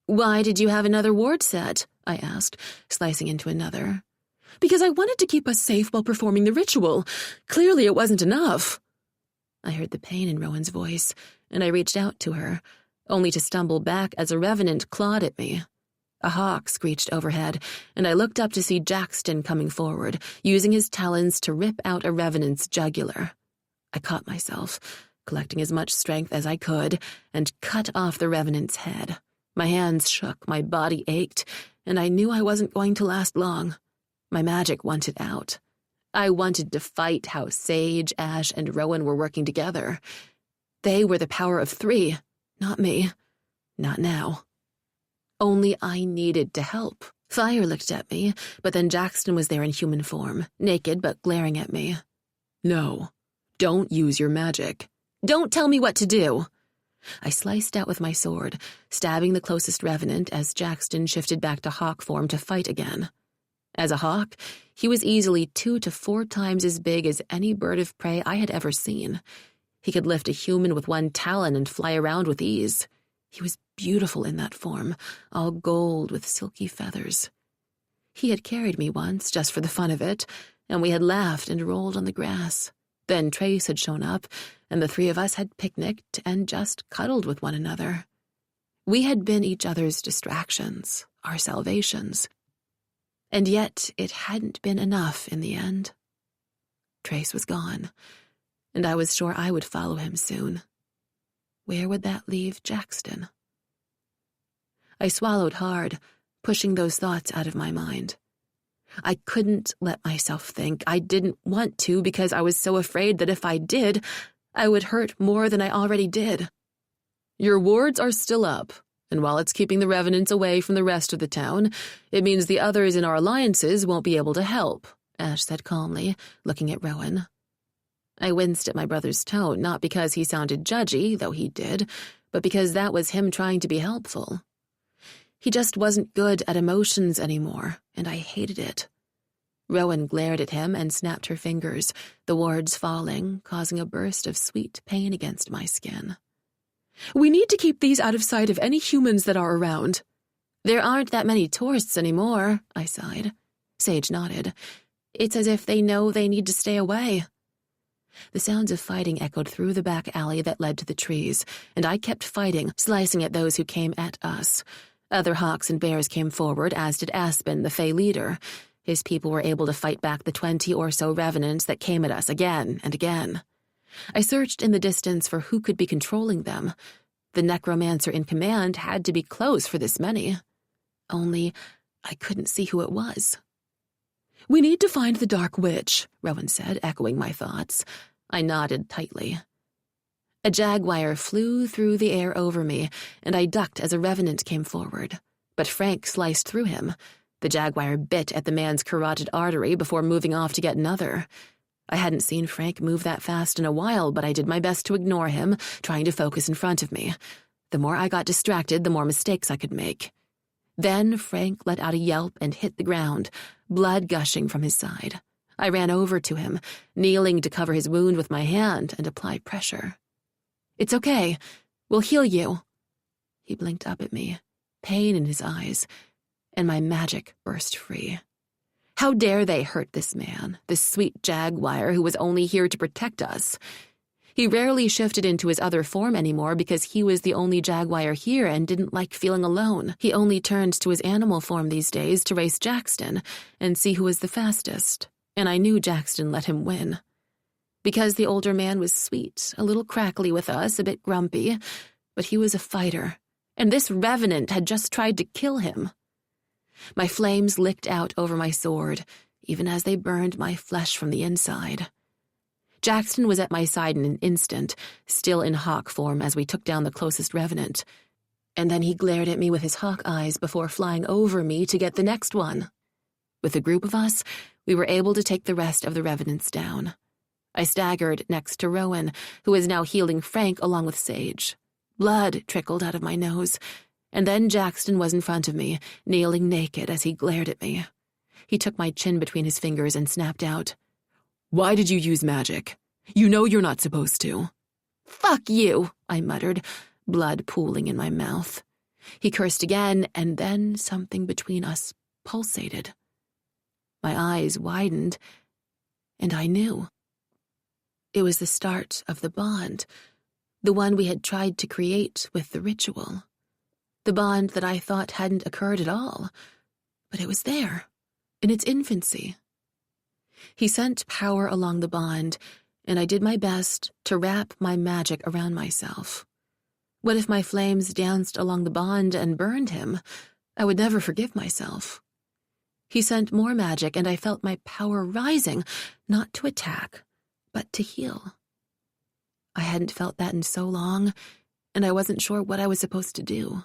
"Why did you have another ward set?" I asked, slicing into another. "Because I wanted to keep us safe while performing the ritual. Clearly it wasn't enough." I heard the pain in Rowan's voice, and I reached out to her, only to stumble back as a revenant clawed at me. A hawk screeched overhead, and I looked up to see Jackson coming forward, using his talons to rip out a revenant's jugular. I caught myself, collecting as much strength as I could, and cut off the revenant's head. My hands shook, my body ached, and I knew I wasn't going to last long. My magic wanted out. I wanted to fight how Sage, Ash, and Rowan were working together. They were the power of 3, not me. Not now. Only I needed to help. Fire looked at me, but then Jackson was there in human form, naked but glaring at me. "No, don't use your magic. Don't tell me what to do." I sliced out with my sword, stabbing the closest revenant as Jackson shifted back to hawk form to fight again. As a hawk, he was easily 2 to 4 times as big as any bird of prey I had ever seen. He could lift a human with one talon and fly around with ease. He was beautiful in that form, all gold with silky feathers. He had carried me once, just for the fun of it, and we had laughed and rolled on the grass. Then Trace had shown up, and the 3 of us had picnicked and just cuddled with one another. We had been each other's distractions, our salvations. And yet it hadn't been enough in the end. Trace was gone, and I was sure I would follow him soon. Where would that leave Jackson? I swallowed hard, pushing those thoughts out of my mind. I couldn't let myself think. I didn't want to because I was so afraid that if I did, I would hurt more than I already did. "Your wards are still up, and while it's keeping the revenants away from the rest of the town, it means the others in our alliances won't be able to help," Ash said calmly, looking at Rowan. I winced at my brother's tone, not because he sounded judgy, though he did, but because that was him trying to be helpful. He just wasn't good at emotions anymore, and I hated it. Rowan glared at him and snapped her fingers, the wards falling, causing a burst of sweet pain against my skin. "We need to keep these out of sight of any humans that are around." "There aren't that many tourists anymore," I sighed. Sage nodded. "It's as if they know they need to stay away." The sounds of fighting echoed through the back alley that led to the trees, and I kept fighting, slicing at those who came at us. Other hawks and bears came forward, as did Aspen, the Fey leader. His people were able to fight back the 20 or so revenants that came at us again and again. I searched in the distance for who could be controlling them. The necromancer in command had to be close for this many. Only I couldn't see who it was. "We need to find the Dark Witch," Rowan said, echoing my thoughts. I nodded tightly. A jaguar flew through the air over me, and I ducked as a revenant came forward. But Frank sliced through him. The jaguar bit at the man's carotid artery before moving off to get another. I hadn't seen Frank move that fast in a while, but I did my best to ignore him, trying to focus in front of me. The more I got distracted, the more mistakes I could make. Then Frank let out a yelp and hit the ground, blood gushing from his side. I ran over to him, kneeling to cover his wound with my hand and apply pressure. "It's okay. We'll heal you." He blinked up at me, pain in his eyes, and my magic burst free. How dare they hurt this man, this sweet jaguar who was only here to protect us? He rarely shifted into his other form anymore because he was the only jaguar here and didn't like feeling alone. He only turned to his animal form these days to race Jackson and see who was the fastest, and I knew Jackson let him win. Because the older man was sweet, a little crackly with us, a bit grumpy, but he was a fighter, and this revenant had just tried to kill him. My flames licked out over my sword, even as they burned my flesh from the inside. Jackson was at my side in an instant, still in hawk form as we took down the closest revenant, and then he glared at me with his hawk eyes before flying over me to get the next one. With a group of us, we were able to take the rest of the revenants down. I staggered next to Rowan, who was now healing Frank along with Sage. Blood trickled out of my nose, and then Jackson was in front of me, kneeling naked as he glared at me. He took my chin between his fingers and snapped out, "Why did you use magic? You know you're not supposed to." "Fuck you," I muttered, blood pooling in my mouth. He cursed again, and then something between us pulsated. My eyes widened, and I knew. It was the start of the bond, the one we had tried to create with the ritual. The bond that I thought hadn't occurred at all, but it was there, in its infancy. He sent power along the bond, and I did my best to wrap my magic around myself. What if my flames danced along the bond and burned him? I would never forgive myself. He sent more magic, and I felt my power rising, not to attack, but to heal. I hadn't felt that in so long, and I wasn't sure what I was supposed to do.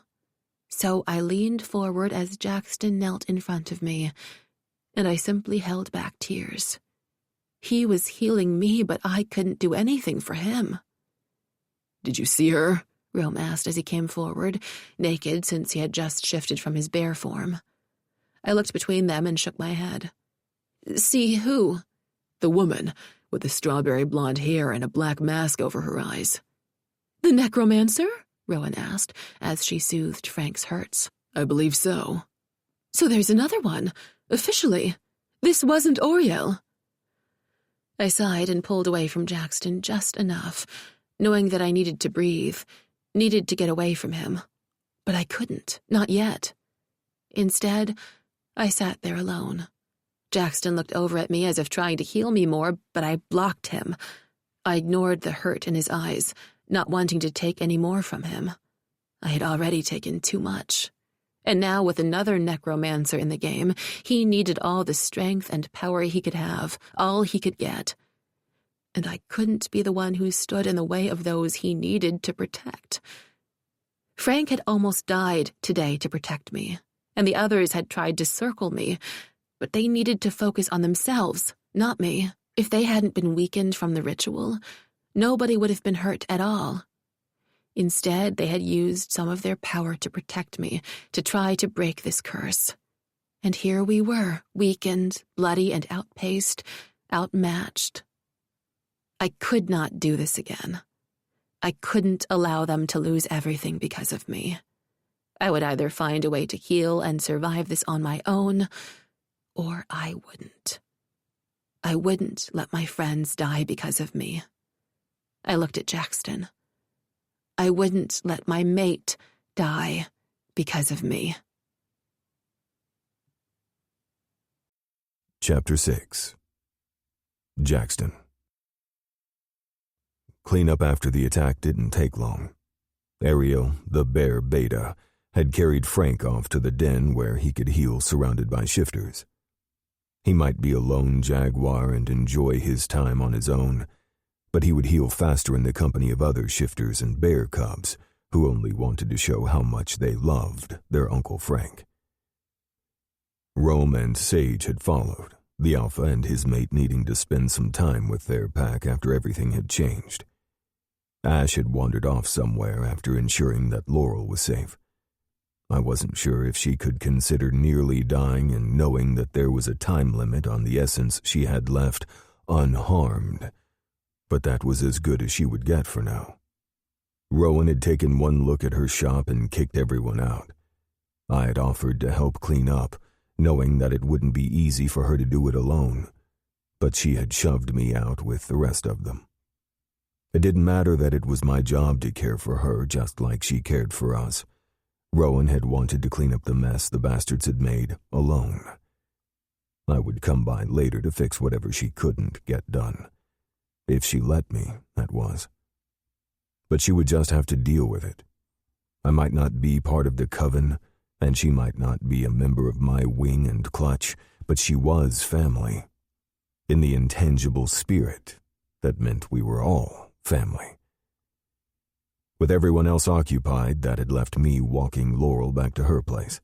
So I leaned forward as Jackson knelt in front of me, and I simply held back tears. He was healing me, but I couldn't do anything for him. "Did you see her?" Rome asked as he came forward, naked since he had just shifted from his bear form. I looked between them and shook my head. "See who?" "The woman, with the strawberry blonde hair and a black mask over her eyes." "The necromancer?" Rowan asked as she soothed Frank's hurts. "I believe so." "So there's another one. Officially. This wasn't Oriel." I sighed and pulled away from Jackson just enough, knowing that I needed to breathe, needed to get away from him. But I couldn't, not yet. Instead, I sat there alone. Jackson looked over at me as if trying to heal me more, but I blocked him. I ignored the hurt in his eyes, not wanting to take any more from him. I had already taken too much. And now, with another necromancer in the game, he needed all the strength and power he could have, all he could get. And I couldn't be the one who stood in the way of those he needed to protect. Frank had almost died today to protect me, and the others had tried to circle me, but they needed to focus on themselves, not me. If they hadn't been weakened from the ritual, nobody would have been hurt at all. Instead, they had used some of their power to protect me, to try to break this curse. And here we were, weakened, bloody, and outpaced, outmatched. I could not do this again. I couldn't allow them to lose everything because of me. I would either find a way to heal and survive this on my own, or I wouldn't. I wouldn't let my friends die because of me. I looked at Jackson. I wouldn't let my mate die because of me. Chapter 6. Jackson. Cleanup after the attack didn't take long. Ariel, the bear beta, had carried Frank off to the den where he could heal surrounded by shifters. He might be a lone jaguar and enjoy his time on his own, but he would heal faster in the company of other shifters and bear cubs who only wanted to show how much they loved their Uncle Frank. Rome and Sage had followed, the alpha and his mate needing to spend some time with their pack after everything had changed. Ash had wandered off somewhere after ensuring that Laurel was safe. I wasn't sure if she could consider nearly dying and knowing that there was a time limit on the essence she had left unharmed, but that was as good as she would get for now. Rowan had taken one look at her shop and kicked everyone out. I had offered to help clean up, knowing that it wouldn't be easy for her to do it alone, but she had shoved me out with the rest of them. It didn't matter that it was my job to care for her just like she cared for us. Rowan had wanted to clean up the mess the bastards had made alone. I would come by later to fix whatever she couldn't get done. If she let me, that was. But she would just have to deal with it. I might not be part of the Coven, and she might not be a member of my wing and clutch, but she was family. In the intangible spirit, that meant we were all family. With everyone else occupied, that had left me walking Laurel back to her place.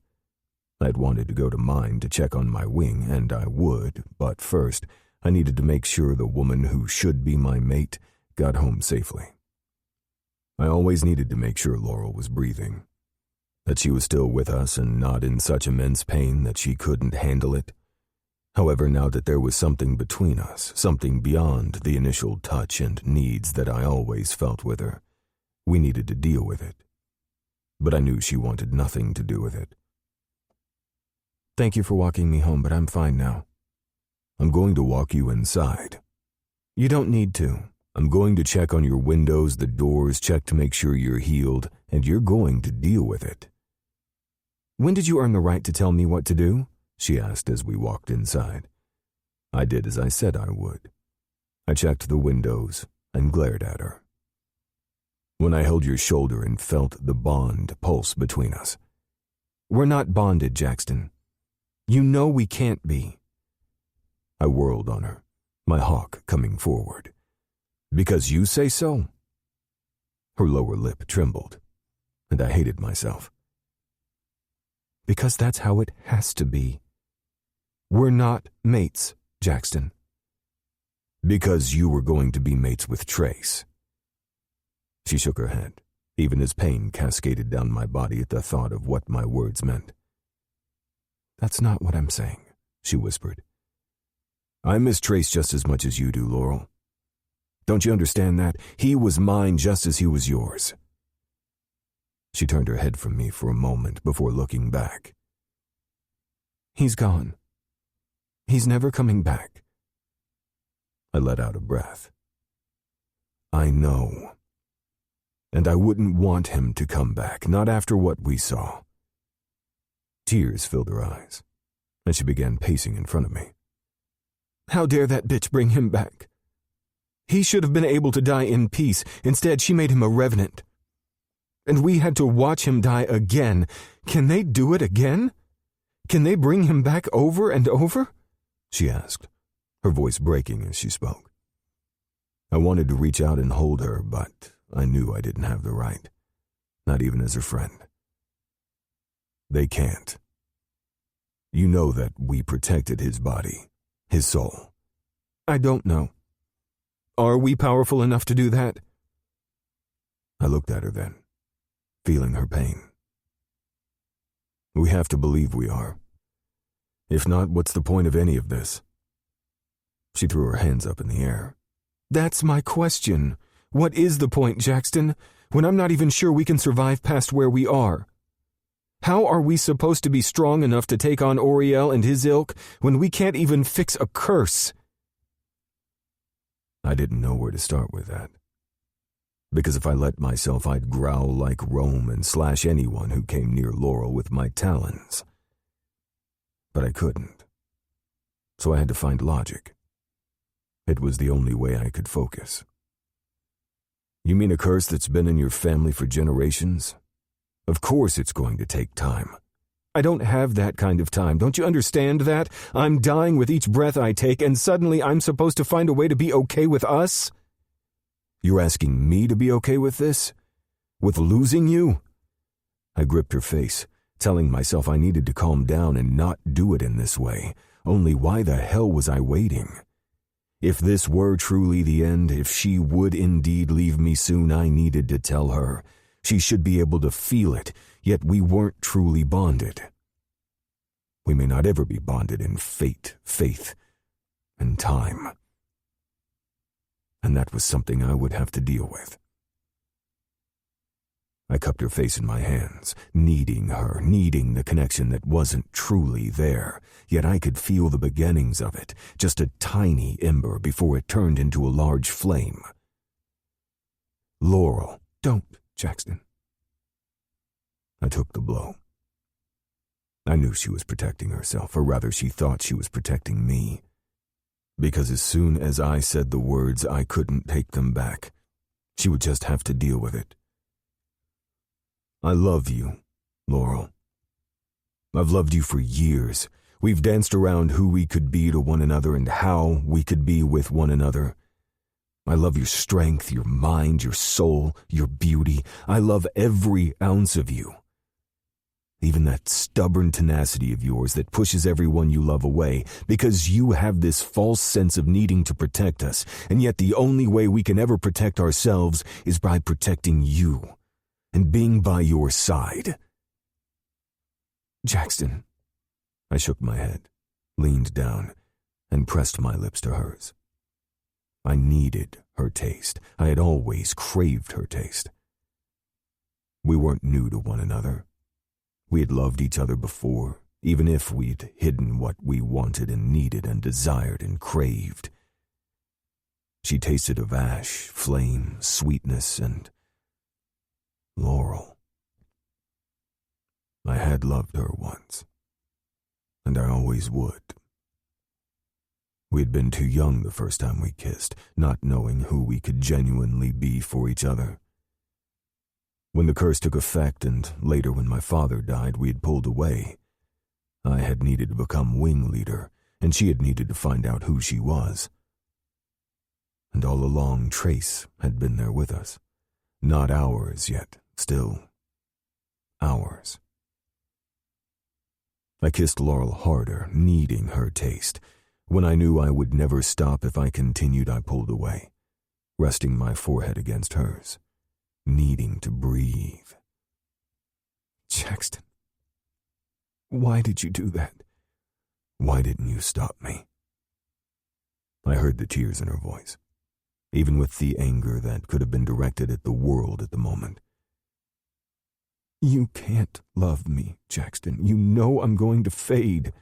I'd wanted to go to mine to check on my wing, and I would, but first, I needed to make sure the woman who should be my mate got home safely. I always needed to make sure Laurel was breathing, that she was still with us and not in such immense pain that she couldn't handle it. However, now that there was something between us, something beyond the initial touch and needs that I always felt with her, we needed to deal with it. But I knew she wanted nothing to do with it. Thank you for walking me home, but I'm fine now. I'm going to walk you inside. You don't need to. I'm going to check on your windows, the doors, check to make sure you're healed, and you're going to deal with it. When did you earn the right to tell me what to do? She asked as we walked inside. I did as I said I would. I checked the windows and glared at her. When I held your shoulder and felt the bond pulse between us. We're not bonded, Jackson. You know we can't be. I whirled on her, my hawk coming forward. Because you say so? Her lower lip trembled, and I hated myself. Because that's how it has to be. We're not mates, Jackson. Because you were going to be mates with Trace. She shook her head, even as pain cascaded down my body at the thought of what my words meant. That's not what I'm saying, she whispered. I miss Trace just as much as you do, Laurel. Don't you understand that? He was mine just as he was yours. She turned her head from me for a moment before looking back. He's gone. He's never coming back. I let out a breath. I know. And I wouldn't want him to come back, not after what we saw. Tears filled her eyes, and she began pacing in front of me. How dare that bitch bring him back? He should have been able to die in peace. Instead, she made him a revenant. And we had to watch him die again. Can they do it again? Can they bring him back over and over? She asked, her voice breaking as she spoke. I wanted to reach out and hold her, but I knew I didn't have the right, not even as her friend. They can't. You know that we protected his body, his soul. I don't know. Are we powerful enough to do that? I looked at her then, feeling her pain. We have to believe we are. If not, what's the point of any of this? She threw her hands up in the air. That's my question. What is the point, Jackson, when I'm not even sure we can survive past where we are? How are we supposed to be strong enough to take on Oriel and his ilk when we can't even fix a curse? I didn't know where to start with that. Because if I let myself, I'd growl like Rome and slash anyone who came near Laurel with my talons. But I couldn't. So I had to find logic. It was the only way I could focus. You mean a curse that's been in your family for generations? Of course it's going to take time. I don't have that kind of time. Don't you understand that? I'm dying with each breath I take, and suddenly I'm supposed to find a way to be okay with us? You're asking me to be okay with this? With losing you? I gripped her face, telling myself I needed to calm down and not do it in this way. Only why the hell was I waiting? If this were truly the end, if she would indeed leave me soon, I needed to tell her. She should be able to feel it. yet we weren't truly bonded. We may not ever be bonded in fate, faith, and time. And that was something I would have to deal with. I cupped her face in my hands, needing her, needing the connection that wasn't truly there, yet I could feel the beginnings of it, just a tiny ember before it turned into a large flame. Laurel, don't, Jackson. I took the blow. I knew she was protecting herself, or rather she thought she was protecting me. Because as soon as I said the words, I couldn't take them back. She would just have to deal with it. I love you, Laurel. I've loved you for years. We've danced around who we could be to one another and how we could be with one another. I love your strength, your mind, your soul, your beauty. I love every ounce of you. Even that stubborn tenacity of yours that pushes everyone you love away, because you have this false sense of needing to protect us, and yet the only way we can ever protect ourselves is by protecting you, and being by your side. Jackson. I shook my head, leaned down, and pressed my lips to hers. I needed her taste. I had always craved her taste. We weren't new to one another. We had loved each other before, even if we'd hidden what we wanted and needed and desired and craved. She tasted of ash, flame, sweetness, and Laurel. I had loved her once, and I always would. We had been too young the first time we kissed, not knowing who we could genuinely be for each other. When the curse took effect and later when my father died, we had pulled away. I had needed to become wing leader, and she had needed to find out who she was. And all along, Trace had been there with us. Not ours yet, still ours. I kissed Laurel harder, needing her taste. When I knew I would never stop if I continued, I pulled away, resting my forehead against hers, needing to breathe. Jackson, why did you do that? Why didn't you stop me? I heard the tears in her voice, even with the anger that could have been directed at the world at the moment. You can't love me, Jackson. You know I'm going to fade.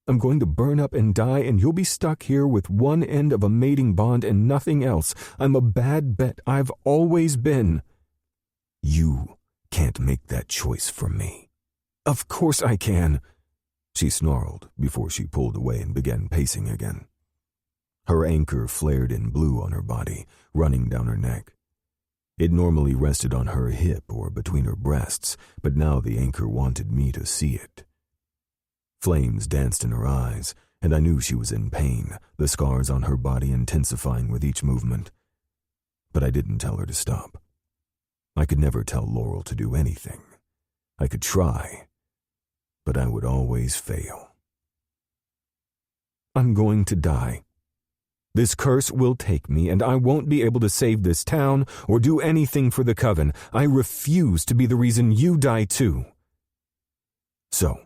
I'm going to burn up and die, and you'll be stuck here with one end of a mating bond and nothing else. I'm a bad bet. I've always been. You can't make that choice for me. Of course I can, she snarled before she pulled away and began pacing again. Her anchor flared in blue on her body, running down her neck. It normally rested on her hip or between her breasts, but now the anchor wanted me to see it. Flames danced in her eyes, and I knew she was in pain, the scars on her body intensifying with each movement. But I didn't tell her to stop. I could never tell Laurel to do anything. I could try, but I would always fail. I'm going to die. This curse will take me, and I won't be able to save this town or do anything for the Coven. I refuse to be the reason you die too. So,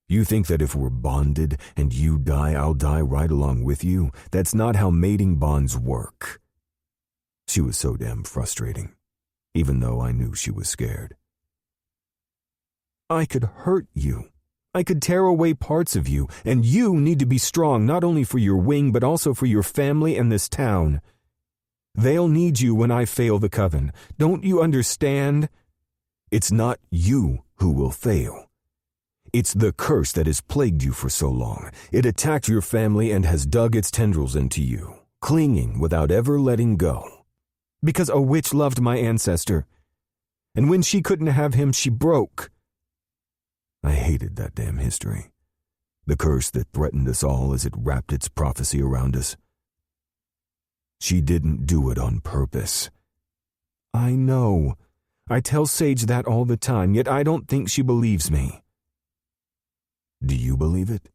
you think that if we're bonded and you die, I'll die right along with you? That's not how mating bonds work. She was so damn frustrating, even though I knew she was scared. I could hurt you. I could tear away parts of you, and you need to be strong not only for your wing but also for your family and this town. They'll need you when I fail the Coven. Don't you understand? It's not you who will fail. It's the curse that has plagued you for so long. It attacked your family and has dug its tendrils into you, clinging without ever letting go. Because a witch loved my ancestor, and when she couldn't have him, she broke. I hated that damn history. The curse that threatened us all as it wrapped its prophecy around us. She didn't do it on purpose. I know. I tell Sage that all the time, yet I don't think she believes me. Do you believe it?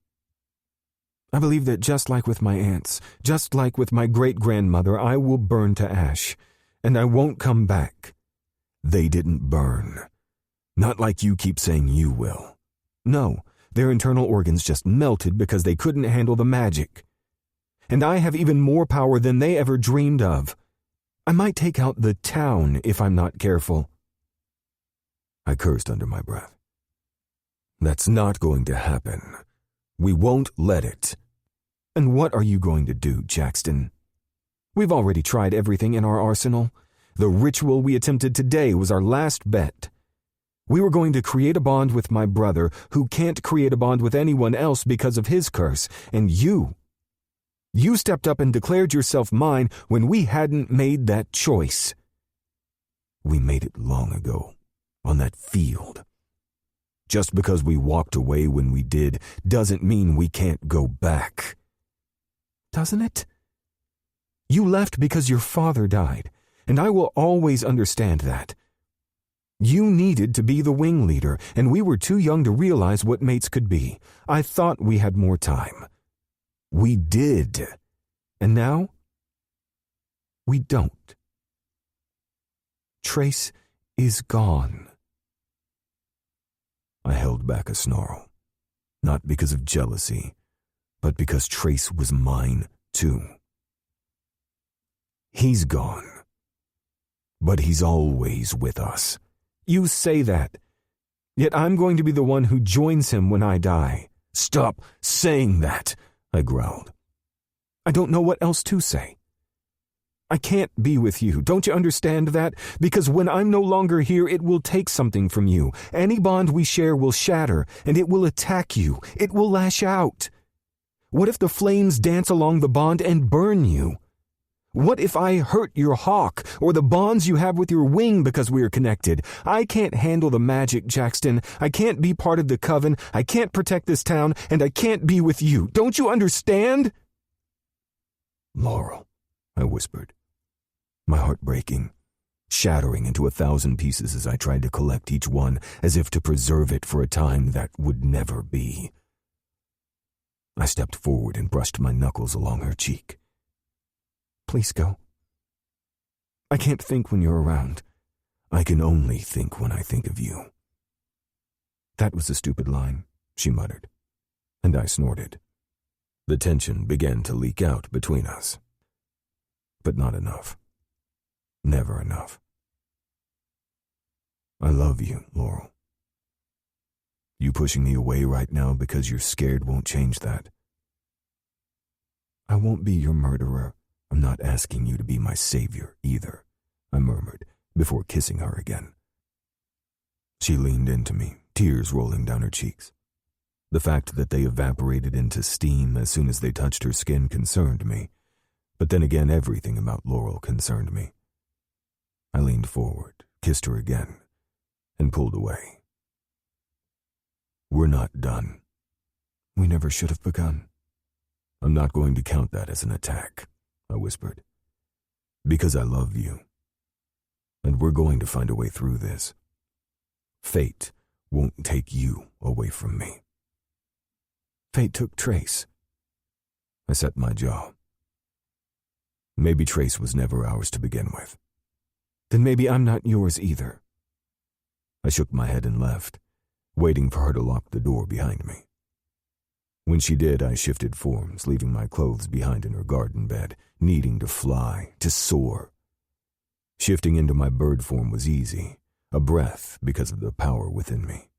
I believe that just like with my aunts, just like with my great-grandmother, I will burn to ash, and I won't come back. They didn't burn. Not like you keep saying you will. No, their internal organs just melted because they couldn't handle the magic. And I have even more power than they ever dreamed of. I might take out the town if I'm not careful." I cursed under my breath. "That's not going to happen. We won't let it." "And what are you going to do, Jackson? We've already tried everything in our arsenal. The ritual we attempted today was our last bet. We were going to create a bond with my brother, who can't create a bond with anyone else because of his curse, and you stepped up and declared yourself mine when we hadn't made that choice. We made it long ago, on that field. Just because we walked away when we did doesn't mean we can't go back." "Doesn't it? You left because your father died, and I will always understand that. You needed to be the wing leader, and we were too young to realize what mates could be. I thought we had more time. We did. And now, we don't. Trace is gone." I held back a snarl, not because of jealousy, but because Trace was mine too. "He's gone, but he's always with us." "You say that, yet I'm going to be the one who joins him when I die." "Stop saying that," I growled. "I don't know what else to say. I can't be with you, don't you understand that? Because when I'm no longer here, it will take something from you. Any bond we share will shatter, and it will attack you. It will lash out. What if the flames dance along the bond and burn you? What if I hurt your hawk or the bonds you have with your wing because we are connected? I can't handle the magic, Jackson. I can't be part of the Coven. I can't protect this town, and I can't be with you. Don't you understand?" "Laurel," I whispered, my heart breaking, shattering into 1,000 pieces as I tried to collect each one as if to preserve it for a time that would never be. I stepped forward and brushed my knuckles along her cheek. "Please go. I can't think when you're around. I can only think when I think of you." "That was a stupid line," she muttered, and I snorted. The tension began to leak out between us. But not enough. Never enough. "I love you, Laurel. You pushing me away right now because you're scared won't change that." "I won't be your murderer. I'm not asking you to be my savior either," I murmured before kissing her again. She leaned into me, tears rolling down her cheeks. The fact that they evaporated into steam as soon as they touched her skin concerned me, but then again everything about Laurel concerned me. I leaned forward, kissed her again, and pulled away. "We're not done. We never should have begun. I'm not going to count that as an attack," I whispered, "because I love you. And we're going to find a way through this. Fate won't take you away from me." "Fate took Trace." I set my jaw. "Maybe Trace was never ours to begin with." "Then maybe I'm not yours either." I shook my head and left, waiting for her to lock the door behind me. When she did, I shifted forms, leaving my clothes behind in her garden bed, needing to fly, to soar. Shifting into my bird form was easy, a breath because of the power within me.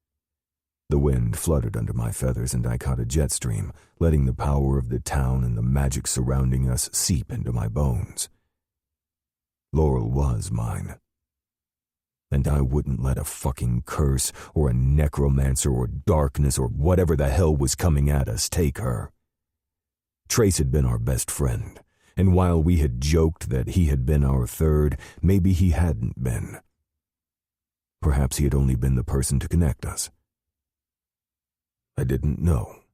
The wind fluttered under my feathers and I caught a jet stream, letting the power of the town and the magic surrounding us seep into my bones. Laurel was mine. And I wouldn't let a fucking curse or a necromancer or darkness or whatever the hell was coming at us take her. Trace had been our best friend, and while we had joked that he had been our third, maybe he hadn't been. Perhaps he had only been the person to connect us. I didn't know.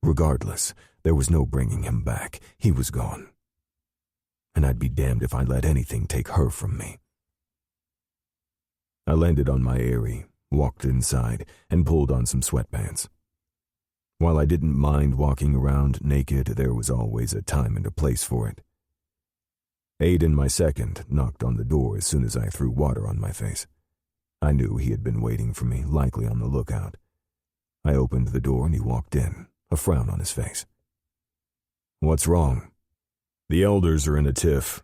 Regardless, there was no bringing him back. He was gone. And I'd be damned if I let anything take her from me. I landed on my eyrie, walked inside, and pulled on some sweatpants. While I didn't mind walking around naked, there was always a time and a place for it. Aiden, my second, knocked on the door as soon as I threw water on my face. I knew he had been waiting for me, likely on the lookout. I opened the door and he walked in, a frown on his face. "What's wrong?" "The elders are in a tiff."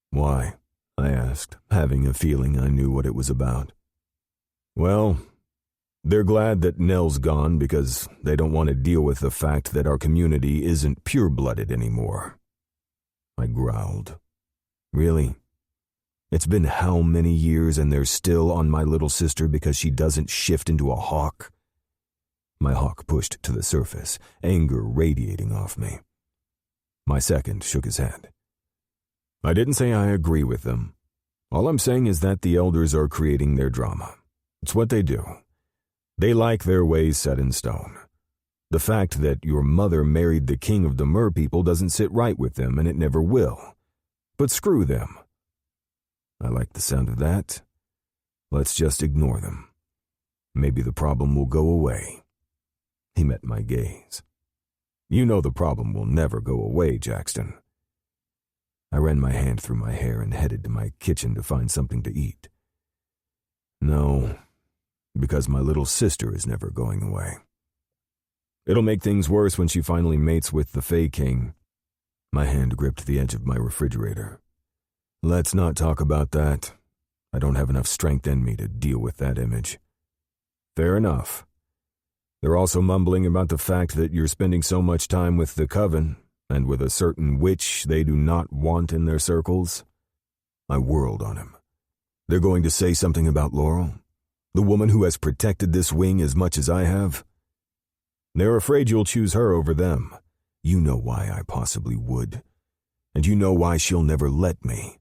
"Why?" I asked, having a feeling I knew what it was about. "Well, they're glad that Nell's gone because they don't want to deal with the fact that our community isn't pure-blooded anymore." I growled. "Really? It's been how many years and they're still on my little sister because she doesn't shift into a hawk?" My hawk pushed to the surface, anger radiating off me. My second shook his head. "I didn't say I agree with them. All I'm saying is that the elders are creating their drama. It's what they do. They like their ways set in stone. The fact that your mother married the king of the Mer people doesn't sit right with them, and it never will. But screw them." I like the sound of that. Let's just ignore them. Maybe the problem will go away. He met my gaze. "You know the problem will never go away, Jackson." I ran my hand through my hair and headed to my kitchen to find something to eat. "No, because my little sister is never going away. It'll make things worse when she finally mates with the Fae King." My hand gripped the edge of my refrigerator. "Let's not talk about that. I don't have enough strength in me to deal with that image." "Fair enough. They're also mumbling about the fact that you're spending so much time with the Coven, and with a certain witch they do not want in their circles." I whirled on him. "They're going to say something about Laurel? The woman who has protected this wing as much as I have? They're afraid you'll choose her over them. You know why I possibly would. And you know why she'll never let me.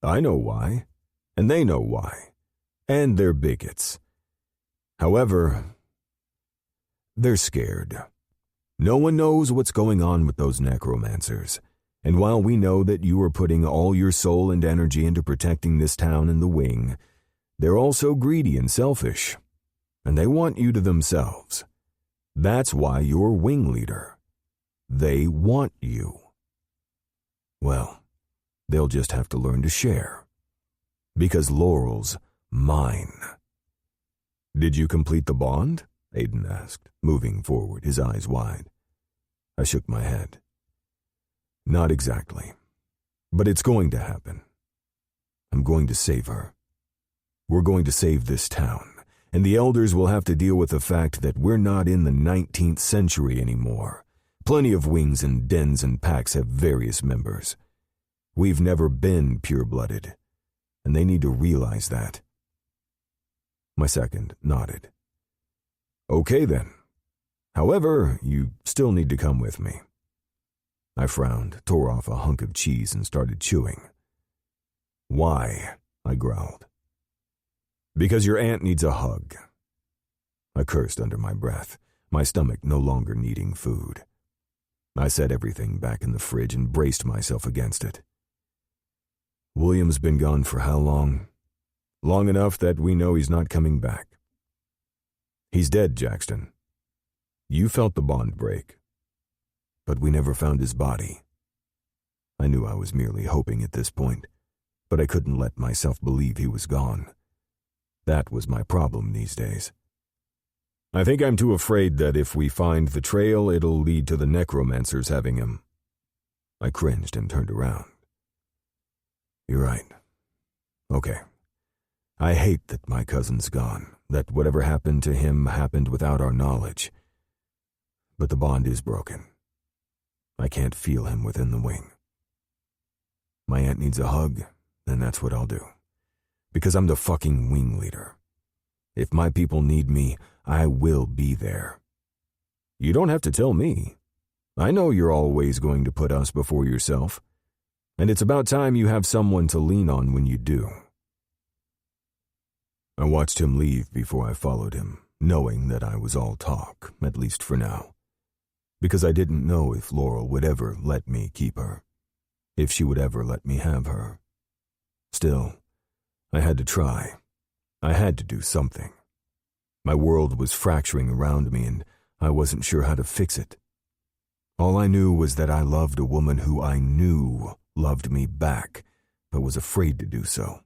I know why. And they know why. And they're bigots. However, they're scared. No one knows what's going on with those necromancers. And while we know that you are putting all your soul and energy into protecting this town and the wing, they're also greedy and selfish. And they want you to themselves. That's why you're wing leader. They want you. Well, they'll just have to learn to share. Because Laurel's mine." "Did you complete the bond?" Aiden asked, moving forward, his eyes wide. I shook my head. "Not exactly. But it's going to happen. I'm going to save her. We're going to save this town, and the elders will have to deal with the fact that we're not in the 19th century anymore. Plenty of wings and dens and packs have various members. We've never been pure-blooded, and they need to realize that." My second nodded. "Okay then. However, you still need to come with me." I frowned, tore off a hunk of cheese, and started chewing. "Why?" I growled. "Because your aunt needs a hug." I cursed under my breath, my stomach no longer needing food. I set everything back in the fridge and braced myself against it. "William's been gone for how long? Long enough that we know he's not coming back." "He's dead, Jackson. You felt the bond break. But we never found his body." I knew I was merely hoping at this point, but I couldn't let myself believe he was gone. That was my problem these days. "I think I'm too afraid that if we find the trail, it'll lead to the necromancers having him." I cringed and turned around. "You're right. Okay. I hate that my cousin's gone, that whatever happened to him happened without our knowledge. But the bond is broken. I can't feel him within the wing. My aunt needs a hug, and that's what I'll do. Because I'm the fucking wing leader. If my people need me, I will be there. You don't have to tell me. I know you're always going to put us before yourself. And it's about time you have someone to lean on when you do." I watched him leave before I followed him, knowing that I was all talk, at least for now. Because I didn't know if Laurel would ever let me keep her. If she would ever let me have her. Still, I had to try. I had to do something. My world was fracturing around me, and I wasn't sure how to fix it. All I knew was that I loved a woman who I knew loved me back, but was afraid to do so.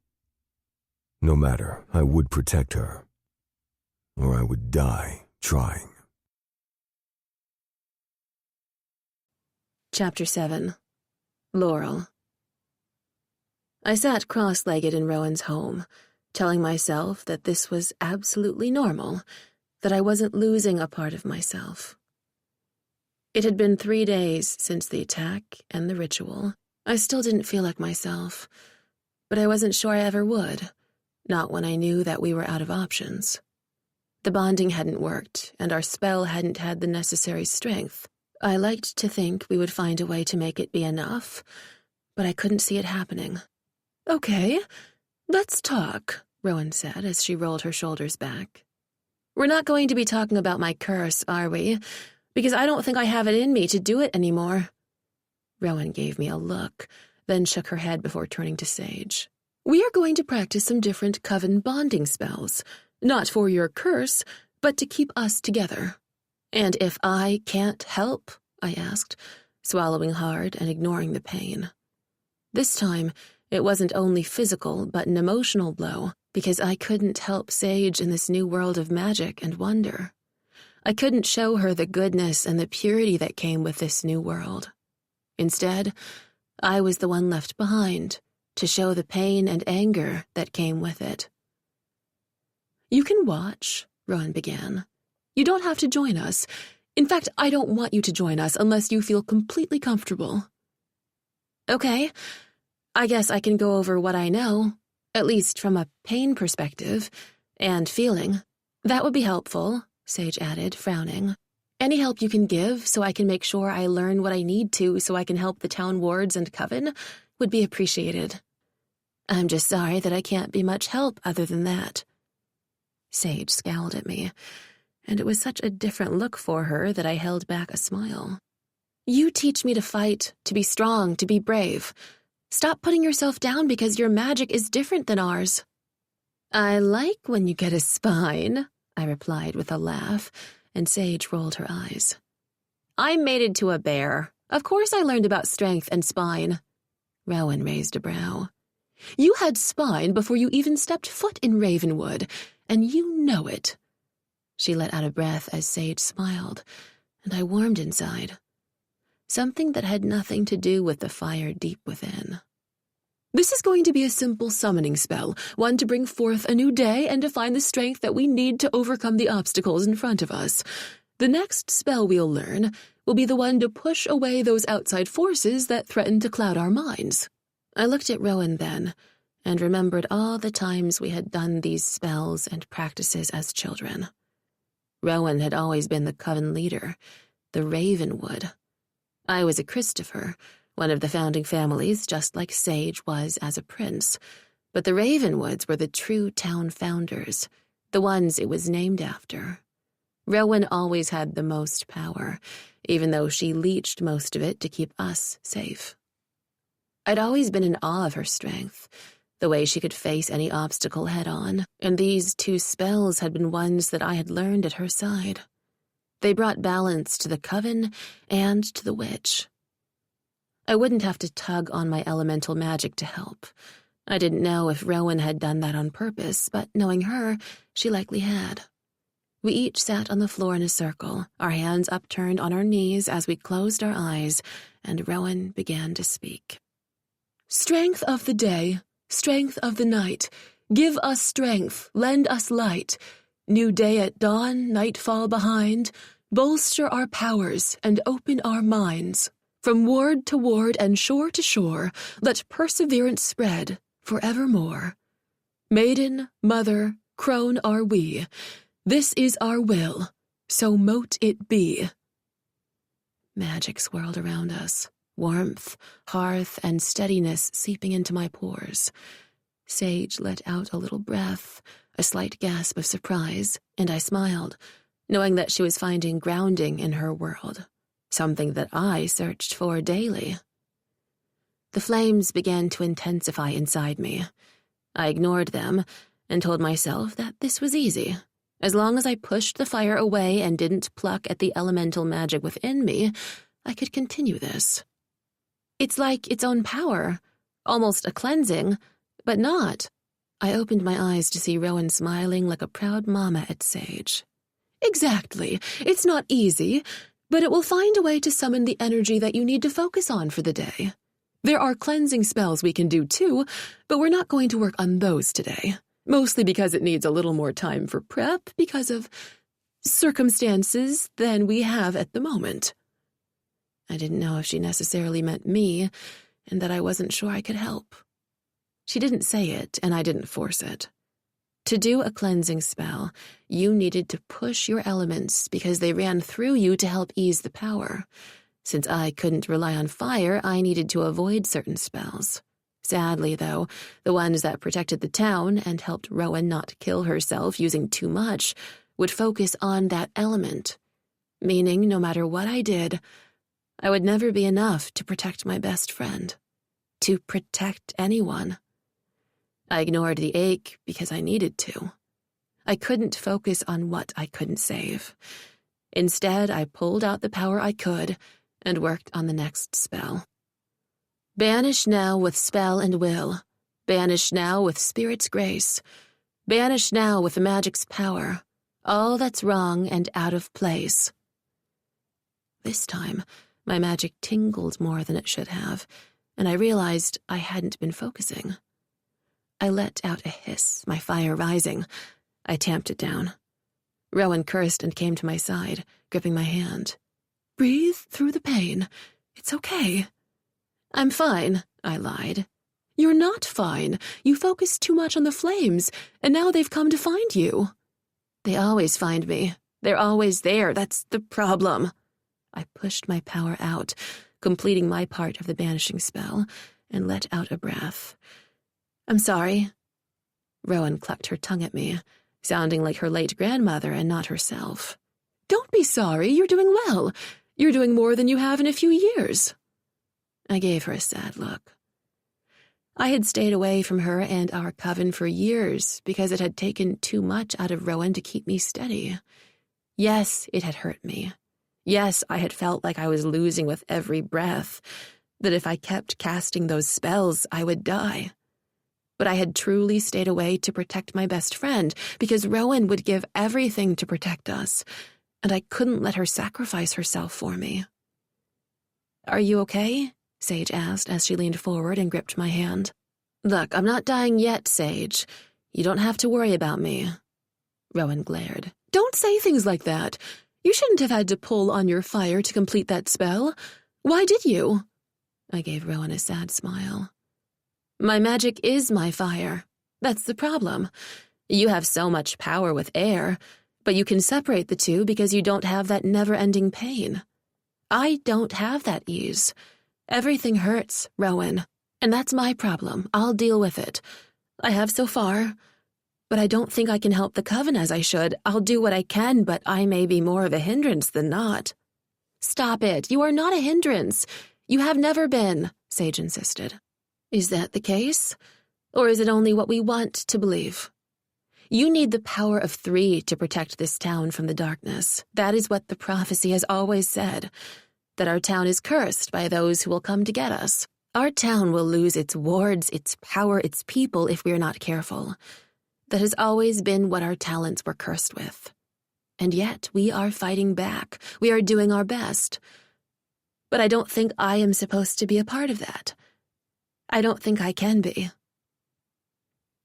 No matter, I would protect her, or I would die trying. Chapter 7. Laurel. I sat cross-legged in Rowan's home, telling myself that this was absolutely normal, that I wasn't losing a part of myself. It had been 3 days since the attack and the ritual. I still didn't feel like myself, but I wasn't sure I ever would, not when I knew that we were out of options. The bonding hadn't worked, and our spell hadn't had the necessary strength. I liked to think we would find a way to make it be enough, but I couldn't see it happening. "Okay, let's talk," Rowan said as she rolled her shoulders back. "We're not going to be talking about my curse, are we? Because I don't think I have it in me to do it anymore." Rowan gave me a look, then shook her head before turning to Sage. "We are going to practice some different Coven bonding spells, not for your curse, but to keep us together." "And if I can't help?" I asked, swallowing hard and ignoring the pain. This time, it wasn't only physical, but an emotional blow, because I couldn't help Sage in this new world of magic and wonder. I couldn't show her the goodness and the purity that came with this new world. Instead, I was the one left behind, to show the pain and anger that came with it. "You can watch," Rowan began. "You don't have to join us. In fact, I don't want you to join us unless you feel completely comfortable." "Okay, I guess I can go over what I know, at least from a pain perspective, and feeling. That would be helpful," Sage added, frowning. "Any help you can give so I can make sure I learn what I need to so I can help the town wards and Coven would be appreciated. I'm just sorry that I can't be much help other than that." Sage scowled at me, and it was such a different look for her that I held back a smile. "You teach me to fight, to be strong, to be brave. Stop putting yourself down because your magic is different than ours." "I like when you get a spine," I replied with a laugh, and Sage rolled her eyes. "I'm mated to a bear. Of course I learned about strength and spine." Rowan raised a brow. "You had spine before you even stepped foot in Ravenwood, and you know it." She let out a breath as Sage smiled, and I warmed inside. Something that had nothing to do with the fire deep within. "This is going to be a simple summoning spell, one to bring forth a new day and to find the strength that we need to overcome the obstacles in front of us. The next spell we'll learn will be the one to push away those outside forces that threaten to cloud our minds." I looked at Rowan then, and remembered all the times we had done these spells and practices as children. Rowan had always been the Coven leader, the Ravenwood. I was a Christopher, one of the founding families, just like Sage was as a prince, but the Ravenwoods were the true town founders, the ones it was named after. Rowan always had the most power, even though she leached most of it to keep us safe. I'd always been in awe of her strength, the way she could face any obstacle head-on, and these 2 spells had been ones that I had learned at her side. They brought balance to the Coven and to the witch. I wouldn't have to tug on my elemental magic to help. I didn't know if Rowan had done that on purpose, but knowing her, she likely had. We each sat on the floor in a circle, our hands upturned on our knees as we closed our eyes, and Rowan began to speak. "Strength of the day, strength of the night, give us strength, lend us light. New day at dawn, nightfall behind, bolster our powers and open our minds. From ward to ward and shore to shore, let perseverance spread forevermore. Maiden, mother, crone are we. This is our will, so mote it be." Magic swirled around us, warmth, hearth, and steadiness seeping into my pores. Sage let out a little breath, a slight gasp of surprise, and I smiled, knowing that she was finding grounding in her world, something that I searched for daily. The flames began to intensify inside me. I ignored them and told myself that this was easy. As long as I pushed the fire away and didn't pluck at the elemental magic within me, I could continue this. It's like its own power, almost a cleansing, but not. I opened my eyes to see Rowan smiling like a proud mama at Sage. Exactly. It's not easy, but it will find a way to summon the energy that you need to focus on for the day. There are cleansing spells we can do too, but we're not going to work on those today. Mostly because it needs a little more time for prep because of circumstances than we have at the moment. I didn't know if she necessarily meant me, and that I wasn't sure I could help. She didn't say it, and I didn't force it. To do a cleansing spell, you needed to push your elements because they ran through you to help ease the power. Since I couldn't rely on fire, I needed to avoid certain spells. Sadly, though, the ones that protected the town and helped Rowan not kill herself using too much would focus on that element, meaning no matter what I did, I would never be enough to protect my best friend, to protect anyone. I ignored the ache because I needed to. I couldn't focus on what I couldn't save. Instead, I pulled out the power I could and worked on the next spell. Banish now with spell and will. Banish now with spirit's grace. Banish now with magic's power. All that's wrong and out of place. This time, my magic tingled more than it should have, and I realized I hadn't been focusing. I let out a hiss, my fire rising. I tamped it down. Rowan cursed and came to my side, gripping my hand. Breathe through the pain. It's okay. I'm fine, I lied. You're not fine. You focused too much on the flames, and now they've come to find you. They always find me. They're always there. That's the problem. I pushed my power out, completing my part of the banishing spell, and let out a breath. I'm sorry. Rowan clucked her tongue at me, sounding like her late grandmother and not herself. Don't be sorry. You're doing well. You're doing more than you have in a few years. I gave her a sad look. I had stayed away from her and our coven for years because it had taken too much out of Rowan to keep me steady. Yes, it had hurt me. Yes, I had felt like I was losing with every breath, that if I kept casting those spells, I would die. But I had truly stayed away to protect my best friend because Rowan would give everything to protect us, and I couldn't let her sacrifice herself for me. Are you okay? Sage asked as she leaned forward and gripped my hand. Look, I'm not dying yet, Sage. You don't have to worry about me. Rowan glared. Don't say things like that. You shouldn't have had to pull on your fire to complete that spell. Why did you? I gave Rowan a sad smile. My magic is my fire. That's the problem. You have so much power with air, but you can separate the two because you don't have that never-ending pain. I don't have that ease. Everything hurts, Rowan, and that's my problem. I'll deal with it. I have so far, but I don't think I can help the Coven as I should. I'll do what I can, but I may be more of a hindrance than not. Stop it. You are not a hindrance. You have never been, Sage insisted. Is that the case? Or is it only what we want to believe? You need the power of 3 to protect this town from the darkness. That is what the prophecy has always said, that our town is cursed by those who will come to get us. Our town will lose its wards, its power, its people if we are not careful. That has always been what our talents were cursed with. And yet we are fighting back. We are doing our best. But I don't think I am supposed to be a part of that. I don't think I can be.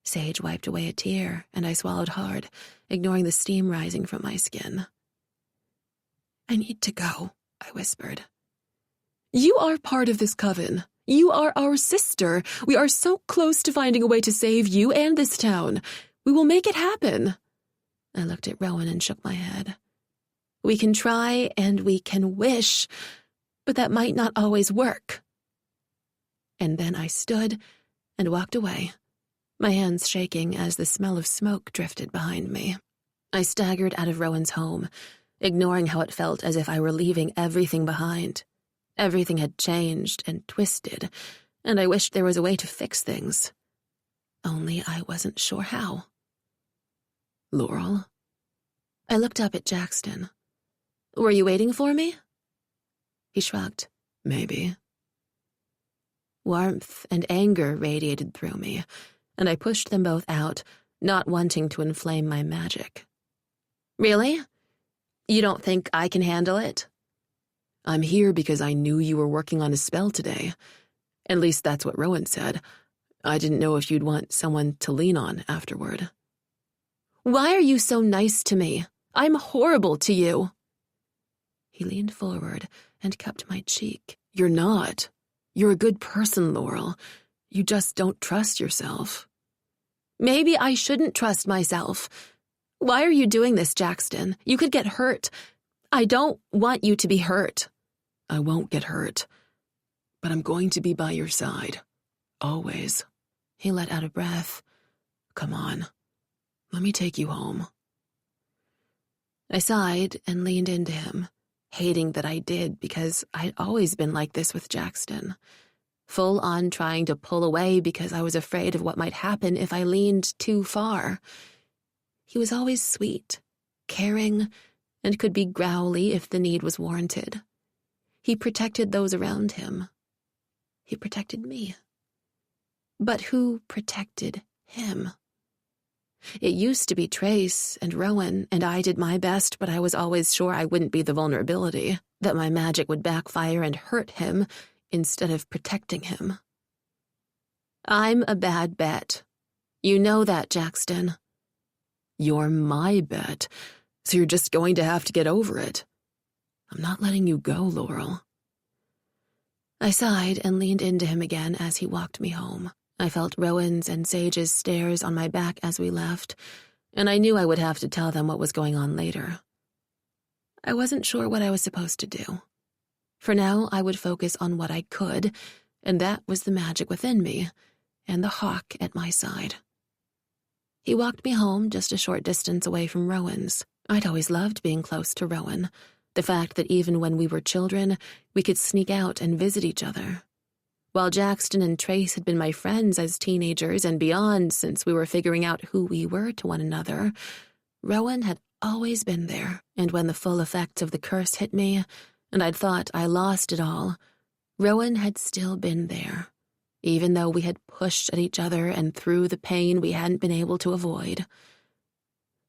Sage wiped away a tear, and I swallowed hard, ignoring the steam rising from my skin. I need to go, I whispered. You are part of this coven. You are our sister. We are so close to finding a way to save you and this town. We will make it happen. I looked at Rowan and shook my head. We can try and we can wish, but that might not always work. And then I stood and walked away, my hands shaking as the smell of smoke drifted behind me. I staggered out of Rowan's home, ignoring how it felt as if I were leaving everything behind. Everything had changed and twisted, and I wished there was a way to fix things. Only I wasn't sure how. Laurel? I looked up at Jackson. Were you waiting for me? He shrugged. Maybe. Warmth and anger radiated through me, and I pushed them both out, not wanting to inflame my magic. Really? You don't think I can handle it? I'm here because I knew you were working on a spell today. At least that's what Rowan said. I didn't know if you'd want someone to lean on afterward. Why are you so nice to me? I'm horrible to you. He leaned forward and cupped my cheek. You're not. You're a good person, Laurel. You just don't trust yourself. Maybe I shouldn't trust myself. Why are you doing this, Jackson? You could get hurt. I don't want you to be hurt. I won't get hurt. But I'm going to be by your side. Always. He let out a breath. Come on. Let me take you home. I sighed and leaned into him, hating that I did because I'd always been like this with Jackson. Full on trying to pull away because I was afraid of what might happen if I leaned too far. He was always sweet, caring, and could be growly if the need was warranted. He protected those around him. He protected me. But who protected him? It used to be Trace and Rowan, and I did my best, but I was always sure I wouldn't be the vulnerability, that my magic would backfire and hurt him instead of protecting him. I'm a bad bet. You know that, Jackson. You're my bet, so you're just going to have to get over it. I'm not letting you go, Laurel. I sighed and leaned into him again as he walked me home. I felt Rowan's and Sage's stares on my back as we left, and I knew I would have to tell them what was going on later. I wasn't sure what I was supposed to do. For now, I would focus on what I could, and that was the magic within me, and the hawk at my side. He walked me home just a short distance away from Rowan's. I'd always loved being close to Rowan, the fact that even when we were children, we could sneak out and visit each other. While Jackson and Trace had been my friends as teenagers and beyond since we were figuring out who we were to one another, Rowan had always been there, and when the full effects of the curse hit me, and I'd thought I lost it all, Rowan had still been there, even though we had pushed at each other and through the pain we hadn't been able to avoid.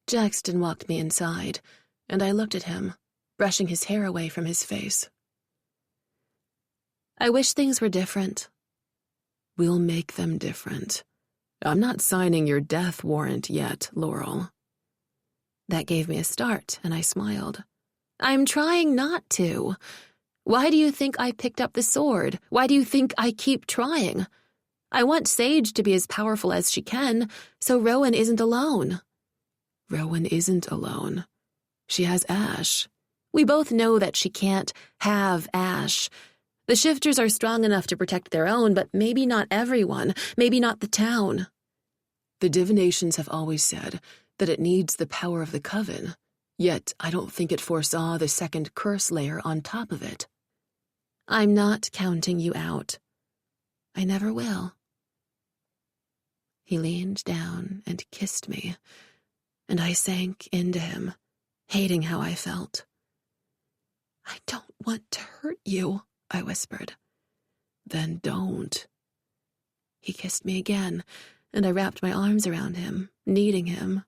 Jackson walked me inside, and I looked at him, brushing his hair away from his face. I wish things were different. We'll make them different. I'm not signing your death warrant yet, Laurel. That gave me a start, and I smiled. I'm trying not to. Why do you think I picked up the sword? Why do you think I keep trying? I want Sage to be as powerful as she can, so Rowan isn't alone. Rowan isn't alone. She has Ash. We both know that she can't have Ash. The shifters are strong enough to protect their own, but maybe not everyone, maybe not the town. The divinations have always said that it needs the power of the Coven, yet I don't think it foresaw the second curse layer on top of it. I'm not counting you out. I never will. He leaned down and kissed me, and I sank into him, hating how I felt. I don't want to hurt you, I whispered. Then don't. He kissed me again, and I wrapped my arms around him, needing him.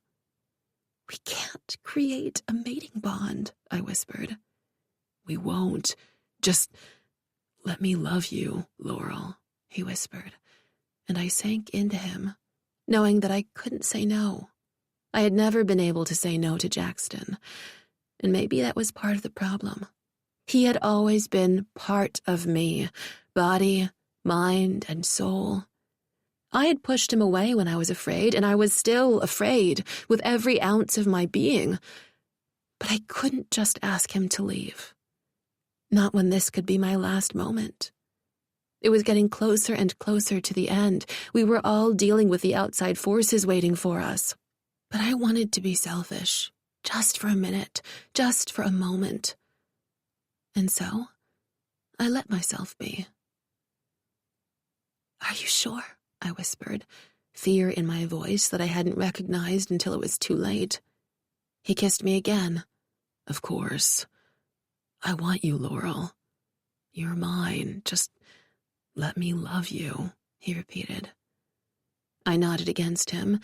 We can't create a mating bond, I whispered. We won't. Just let me love you, Laurel, he whispered, and I sank into him, knowing that I couldn't say no. I had never been able to say no to Jackson, and maybe that was part of the problem. He had always been part of me, body, mind, and soul. I had pushed him away when I was afraid, and I was still afraid with every ounce of my being. But I couldn't just ask him to leave. Not when this could be my last moment. It was getting closer and closer to the end. We were all dealing with the outside forces waiting for us. But I wanted to be selfish, just for a minute, just for a moment. And so, I let myself be. Are you sure? I whispered, fear in my voice that I hadn't recognized until it was too late. He kissed me again. Of course. I want you, Laurel. You're mine. Just let me love you, he repeated. I nodded against him,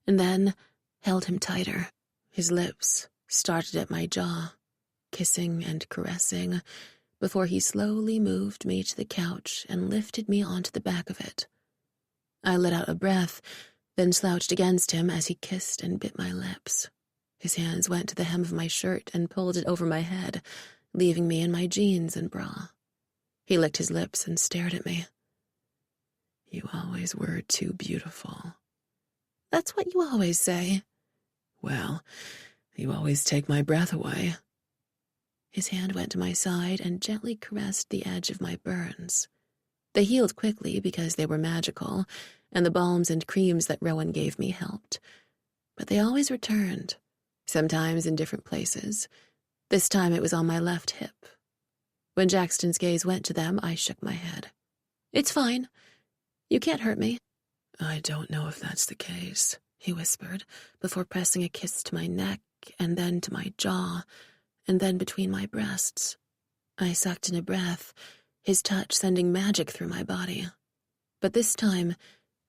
and then held him tighter. His lips started at my jaw, kissing and caressing, before he slowly moved me to the couch and lifted me onto the back of it. I let out a breath, then slouched against him as he kissed and bit my lips. His hands went to the hem of my shirt and pulled it over my head, leaving me in my jeans and bra. He licked his lips and stared at me. "You always were too beautiful." "That's what you always say." "Well, you always take my breath away." His hand went to my side and gently caressed the edge of my burns. They healed quickly because they were magical, and the balms and creams that Rowan gave me helped. But they always returned, sometimes in different places. This time it was on my left hip. When Jackson's gaze went to them, I shook my head. "It's fine. You can't hurt me." "I don't know if that's the case," he whispered, before pressing a kiss to my neck, and then to my jaw, and then between my breasts. I sucked in a breath, his touch sending magic through my body. But this time,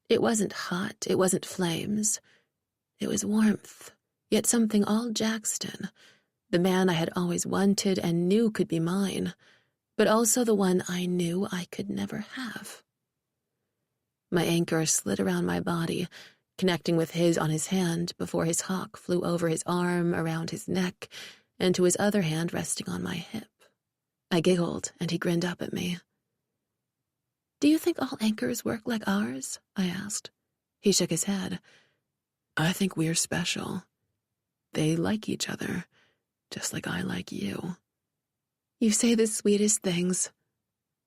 it wasn't hot, it wasn't flames. It was warmth, yet something all Jackson, the man I had always wanted and knew could be mine, but also the one I knew I could never have. My anchor slid around my body, connecting with his on his hand before his hawk flew over his arm, around his neck, and to his other hand resting on my hip. I giggled, and he grinned up at me. "Do you think all anchors work like ours?" I asked. He shook his head. "I think we're special. They like each other, just like I like you." "You say the sweetest things."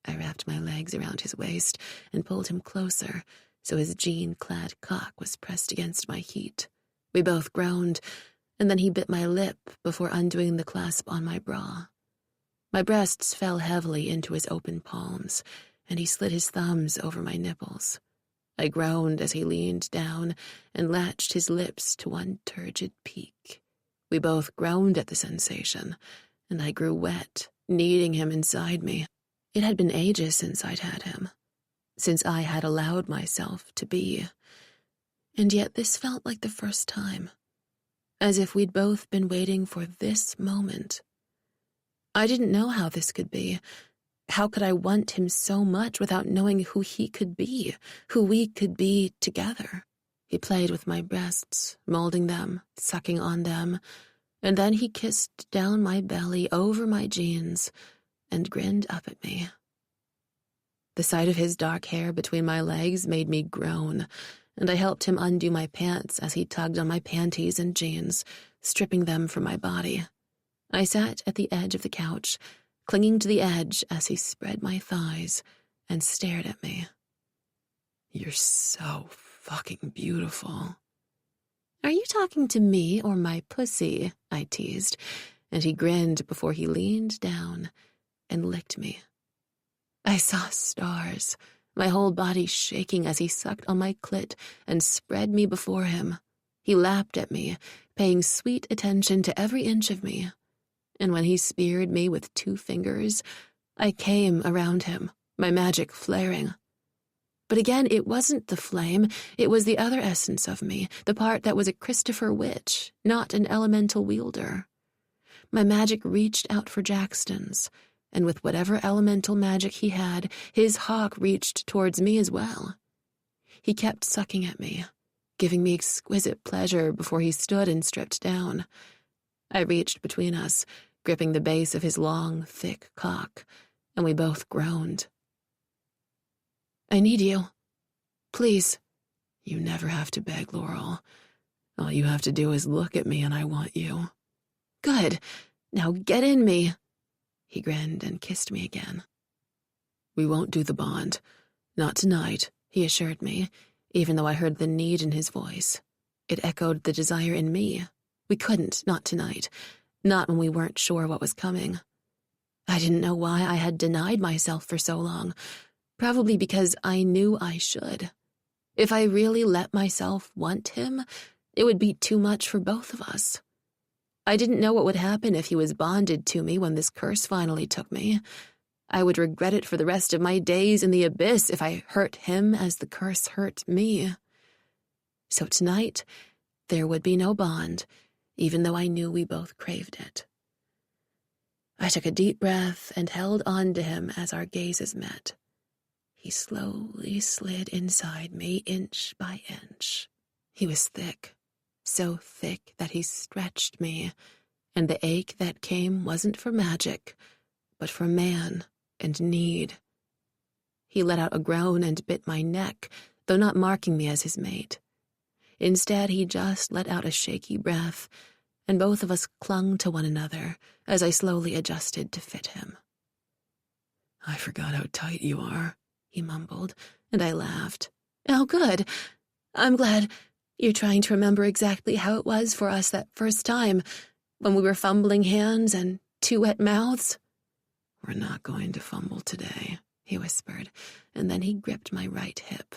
I wrapped my legs around his waist and pulled him closer, so his jean-clad cock was pressed against my heat. We both groaned, and then he bit my lip before undoing the clasp on my bra. My breasts fell heavily into his open palms, and he slid his thumbs over my nipples. I groaned as he leaned down and latched his lips to one turgid peak. We both groaned at the sensation, and I grew wet, needing him inside me. It had been ages since I'd had him, since I had allowed myself to be, and yet this felt like the first time, as if we'd both been waiting for this moment. I didn't know how this could be. How could I want him so much without knowing who he could be, who we could be together? He played with my breasts, molding them, sucking on them, and then he kissed down my belly over my jeans and grinned up at me. The sight of his dark hair between my legs made me groan, and I helped him undo my pants as he tugged on my panties and jeans, stripping them from my body. I sat at the edge of the couch, clinging to the edge as he spread my thighs and stared at me. "You're so fucking beautiful." "Are you talking to me or my pussy?" I teased, and he grinned before he leaned down and licked me. I saw stars, my whole body shaking as he sucked on my clit and spread me before him. He lapped at me, paying sweet attention to every inch of me. And when he speared me with 2 fingers, I came around him, my magic flaring. But again, it wasn't the flame, it was the other essence of me, the part that was a Christopher witch, not an elemental wielder. My magic reached out for Jackson's, and with whatever elemental magic he had, his hawk reached towards me as well. He kept sucking at me, giving me exquisite pleasure before he stood and stripped down. I reached between us, gripping the base of his long, thick cock, and we both groaned. "I need you. Please." "You never have to beg, Laurel. All you have to do is look at me and I want you." "Good. Now get in me." He grinned and kissed me again. "We won't do the bond. Not tonight," he assured me, even though I heard the need in his voice. It echoed the desire in me. We couldn't, not tonight. Not when we weren't sure what was coming. I didn't know why I had denied myself for so long. Probably because I knew I should. If I really let myself want him, it would be too much for both of us. I didn't know what would happen if he was bonded to me when this curse finally took me. I would regret it for the rest of my days in the abyss if I hurt him as the curse hurt me. So tonight, there would be no bond, even though I knew we both craved it. I took a deep breath and held on to him as our gazes met. He slowly slid inside me, inch by inch. He was thick, so thick that he stretched me, and the ache that came wasn't for magic, but for man and need. He let out a groan and bit my neck, though not marking me as his mate. Instead, he just let out a shaky breath, and both of us clung to one another as I slowly adjusted to fit him. "I forgot how tight you are," he mumbled, and I laughed. "Oh, good. I'm glad you're trying to remember exactly how it was for us that first time, when we were fumbling hands and two wet mouths." "We're not going to fumble today," he whispered, and then he gripped my right hip.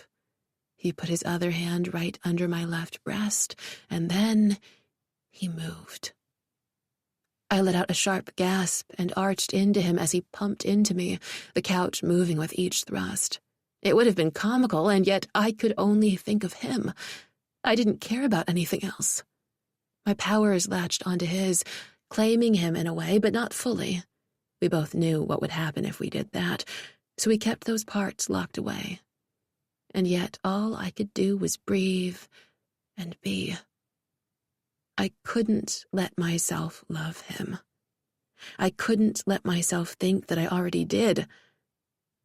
He put his other hand right under my left breast, and then he moved. I let out a sharp gasp and arched into him as he pumped into me, the couch moving with each thrust. It would have been comical, and yet I could only think of him. I didn't care about anything else. My powers latched onto his, claiming him in a way, but not fully. We both knew what would happen if we did that, so we kept those parts locked away. And yet all I could do was breathe and be. I couldn't let myself love him. I couldn't let myself think that I already did.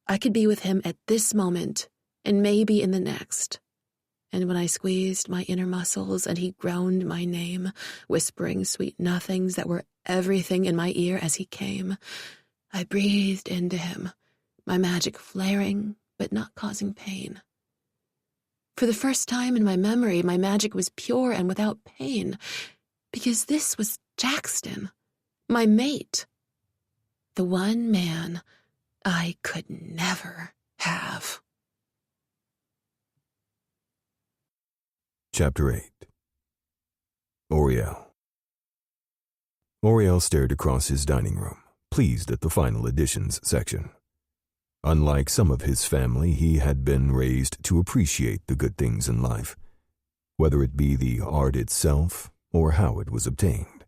I could be with him at this moment, and maybe in the next. And when I squeezed my inner muscles and he groaned my name, whispering sweet nothings that were everything in my ear as he came, I breathed into him, my magic flaring but not causing pain. For the first time in my memory, my magic was pure and without pain, because this was Jackson, my mate, the one man I could never have. Chapter 8. Oriel. Oriel stared across his dining room, pleased at the final additions section. Unlike some of his family, he had been raised to appreciate the good things in life, whether it be the art itself or how it was obtained.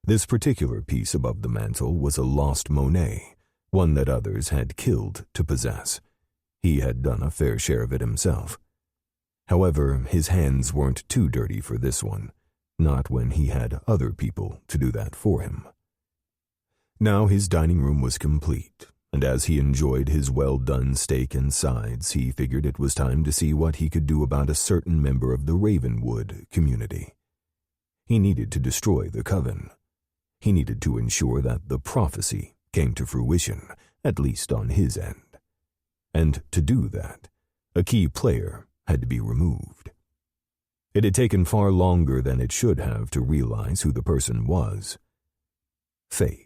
This particular piece above the mantel was a lost Monet, one that others had killed to possess. He had done a fair share of it himself. However, his hands weren't too dirty for this one, not when he had other people to do that for him. Now his dining room was complete, and as he enjoyed his well-done steak and sides, he figured it was time to see what he could do about a certain member of the Ravenwood community. He needed to destroy the Coven. He needed to ensure that the prophecy came to fruition, at least on his end. And to do that, a key player had to be removed. It had taken far longer than it should have to realize who the person was. Faith.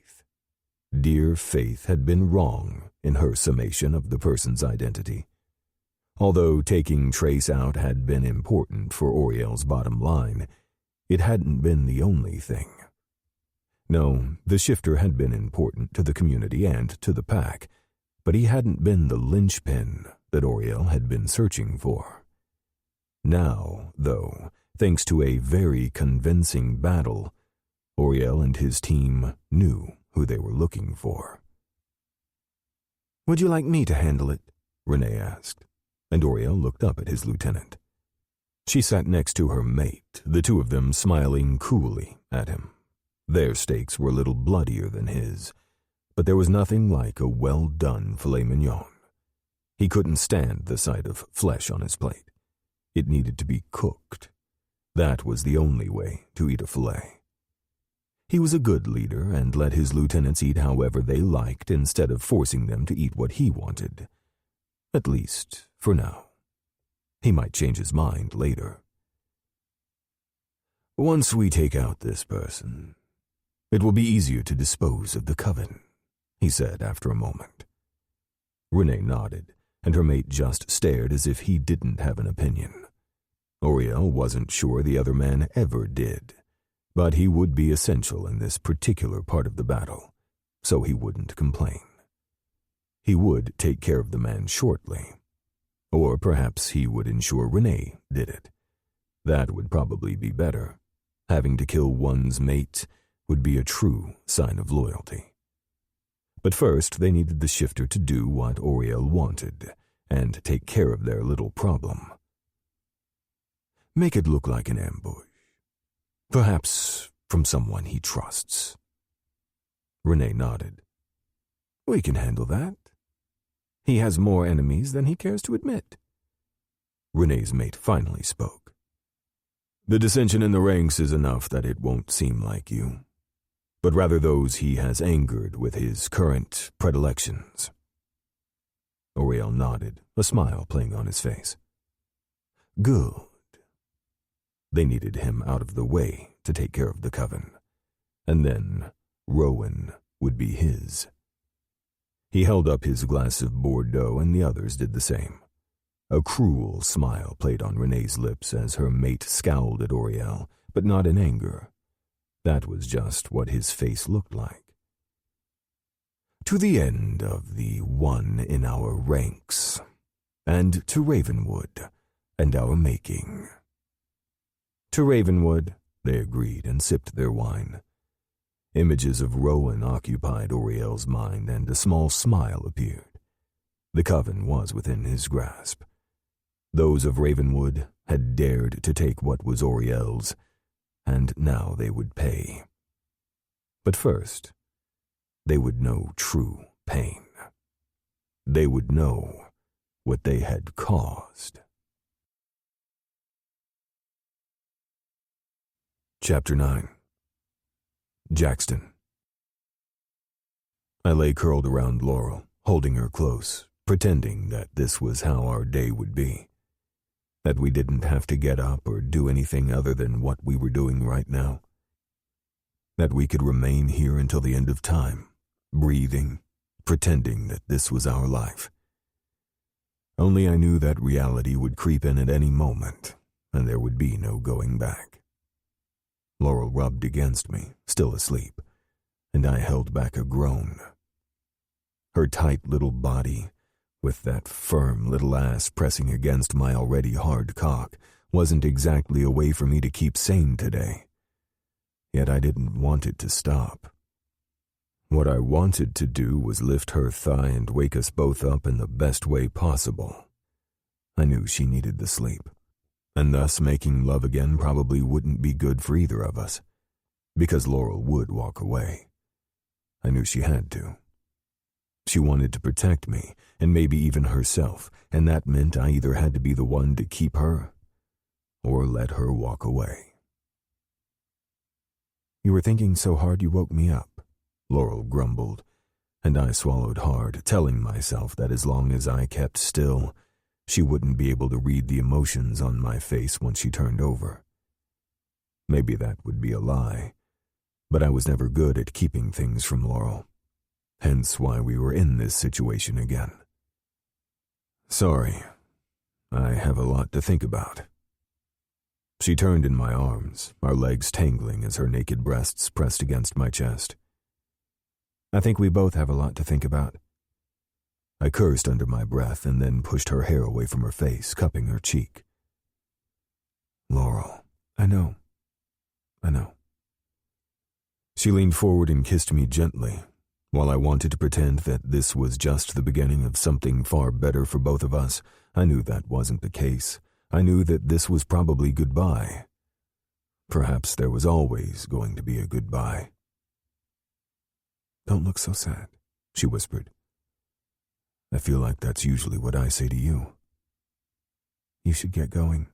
Dear Faith had been wrong in her summation of the person's identity. Although taking Trace out had been important for Oriel's bottom line, it hadn't been the only thing. No, the shifter had been important to the community and to the pack, but he hadn't been the linchpin that Oriel had been searching for. Now, though, thanks to a very convincing battle, Oriel and his team knew who they were looking for. "Would you like me to handle it?" Renee asked, and Oriel looked up at his lieutenant. She sat next to her mate, the two of them smiling coolly at him. Their steaks were a little bloodier than his, but there was nothing like a well-done filet mignon. He couldn't stand the sight of flesh on his plate. It needed to be cooked. That was the only way to eat a filet. He was a good leader and let his lieutenants eat however they liked instead of forcing them to eat what he wanted. At least, for now. He might change his mind later. "Once we take out this person, it will be easier to dispose of the Coven," he said after a moment. Renee nodded, and her mate just stared as if he didn't have an opinion. Oriel wasn't sure the other man ever did, but he would be essential in this particular part of the battle, so he wouldn't complain. He would take care of the man shortly, or perhaps he would ensure Renee did it. That would probably be better. Having to kill one's mate would be a true sign of loyalty. But first, they needed the shifter to do what Oriel wanted and take care of their little problem. Make it look like an ambush. Perhaps from someone he trusts. Renee nodded. We can handle that. He has more enemies than he cares to admit. Renee's mate finally spoke. The dissension in the ranks is enough that it won't seem like you, but rather those he has angered with his current predilections. Oriel nodded, a smile playing on his face. Good. They needed him out of the way to take care of the Coven, and then Rowan would be his. He held up his glass of Bordeaux and the others did the same. A cruel smile played on Renee's lips as her mate scowled at Oriel, but not in anger. That was just what his face looked like. To the end of the one in our ranks, and to Ravenwood and our making. To Ravenwood, they agreed and sipped their wine. Images of Rowan occupied Oriel's mind, and a small smile appeared. The Coven was within his grasp. Those of Ravenwood had dared to take what was Oriel's, and now they would pay. But first, they would know true pain. They would know what they had caused. Chapter 9. Jackson. I lay curled around Laurel, holding her close, pretending that this was how our day would be. That we didn't have to get up or do anything other than what we were doing right now. That we could remain here until the end of time, breathing, pretending that this was our life. Only I knew that reality would creep in at any moment, and there would be no going back. Laurel rubbed against me, still asleep, and I held back a groan. Her tight little body, with that firm little ass pressing against my already hard cock, wasn't exactly a way for me to keep sane today. Yet I didn't want it to stop. What I wanted to do was lift her thigh and wake us both up in the best way possible. I knew she needed the sleep, and thus making love again probably wouldn't be good for either of us, because Laurel would walk away. I knew she had to. She wanted to protect me, and maybe even herself, and that meant I either had to be the one to keep her, or let her walk away. You were thinking so hard you woke me up, Laurel grumbled, and I swallowed hard, telling myself that as long as I kept still, she wouldn't be able to read the emotions on my face once she turned over. Maybe that would be a lie, but I was never good at keeping things from Laurel. Hence why we were in this situation again. Sorry, I have a lot to think about. She turned in my arms, our legs tangling as her naked breasts pressed against my chest. I think we both have a lot to think about. I cursed under my breath and then pushed her hair away from her face, cupping her cheek. Laurel, I know. She leaned forward and kissed me gently. While I wanted to pretend that this was just the beginning of something far better for both of us, I knew that wasn't the case. I knew that this was probably goodbye. Perhaps there was always going to be a goodbye. Don't look so sad, she whispered. I feel like that's usually what I say to you. You should get going.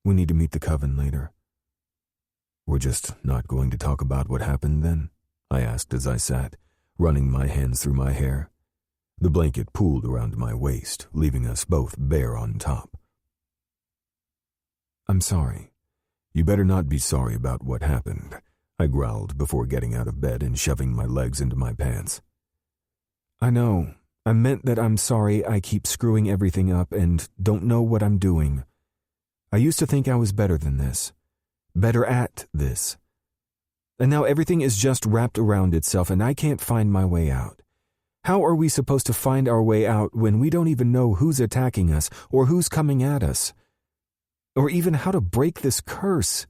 We need to meet the Coven later. We're just not going to talk about what happened then? I asked as I sat, running my hands through my hair. The blanket pooled around my waist, leaving us both bare on top. I'm sorry. You better not be sorry about what happened, I growled before getting out of bed and shoving my legs into my pants. I know. I meant that I'm sorry I keep screwing everything up and don't know what I'm doing. I used to think I was better than this. Better at this. And now everything is just wrapped around itself and I can't find my way out. How are we supposed to find our way out when we don't even know who's attacking us or who's coming at us? or even how to break this curse.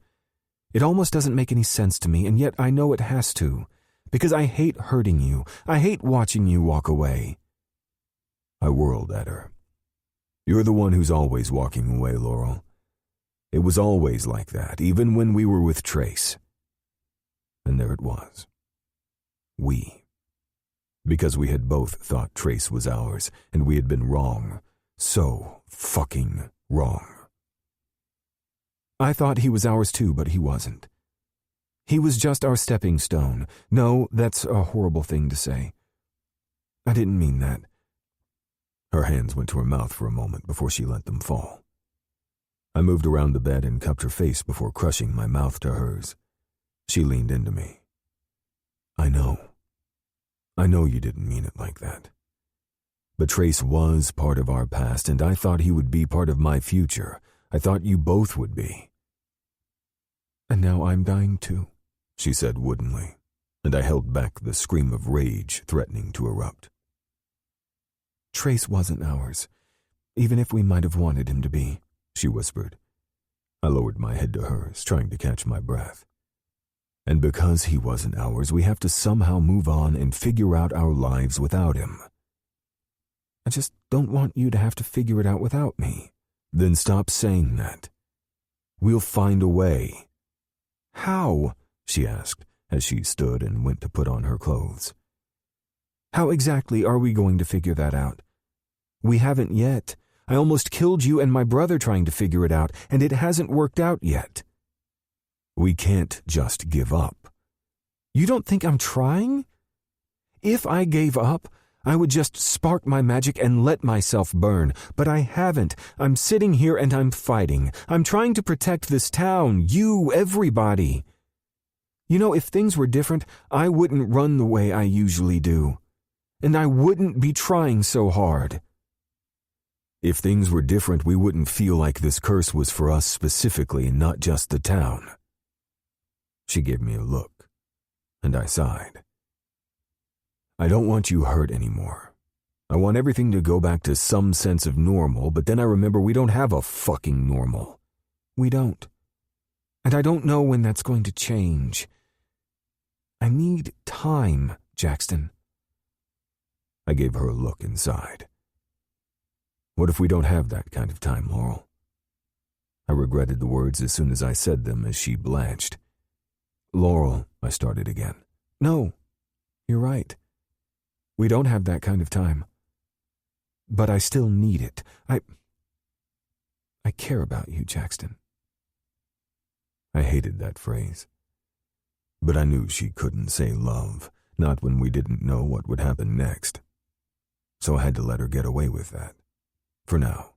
It almost doesn't make any sense to me, and yet I know it has to, because I hate hurting you. I hate watching you walk away. I whirled at her. You're the one who's always walking away, Laurel. It was always like that, even when we were with Trace. And there it was. We. Because we had both thought Trace was ours, and we had been wrong. So fucking wrong. I thought he was ours too, but he wasn't. He was just our stepping stone. No, that's a horrible thing to say. I didn't mean that. Her hands went to her mouth for a moment before she let them fall. I moved around the bed and cupped her face before crushing my mouth to hers. She leaned into me. I know you didn't mean it like that. But Trace was part of our past, and I thought he would be part of my future. I thought you both would be. And now I'm dying too, she said woodenly, and I held back the scream of rage threatening to erupt. Trace wasn't ours, even if we might have wanted him to be, she whispered. I lowered my head to hers, trying to catch my breath. And because he wasn't ours, we have to somehow move on and figure out our lives without him. I just don't want you to have to figure it out without me. Then stop saying that. We'll find a way. How? She asked as she stood and went to put on her clothes. How exactly are we going to figure that out? We haven't yet. I almost killed you and my brother trying to figure it out, and it hasn't worked out yet. We can't just give up. You don't think I'm trying? If I gave up, I would just spark my magic and let myself burn, but I haven't. I'm sitting here and I'm fighting. I'm trying to protect this town, you, everybody. You know, if things were different, I wouldn't run the way I usually do. And I wouldn't be trying so hard. If things were different, we wouldn't feel like this curse was for us specifically and not just the town. She gave me a look, and I sighed. I don't want you hurt anymore. I want everything to go back to some sense of normal, but then I remember we don't have a fucking normal. We don't. And I don't know when that's going to change. I need time, Jackson. I gave her a look and sighed. What if we don't have that kind of time, Laurel? I regretted the words as soon as I said them as she blanched. Laurel, I started again. No, you're right. We don't have that kind of time. But I still need it. I care about you, Jackson. I hated that phrase. But I knew she couldn't say love, not when we didn't know what would happen next. So I had to let her get away with that. For now.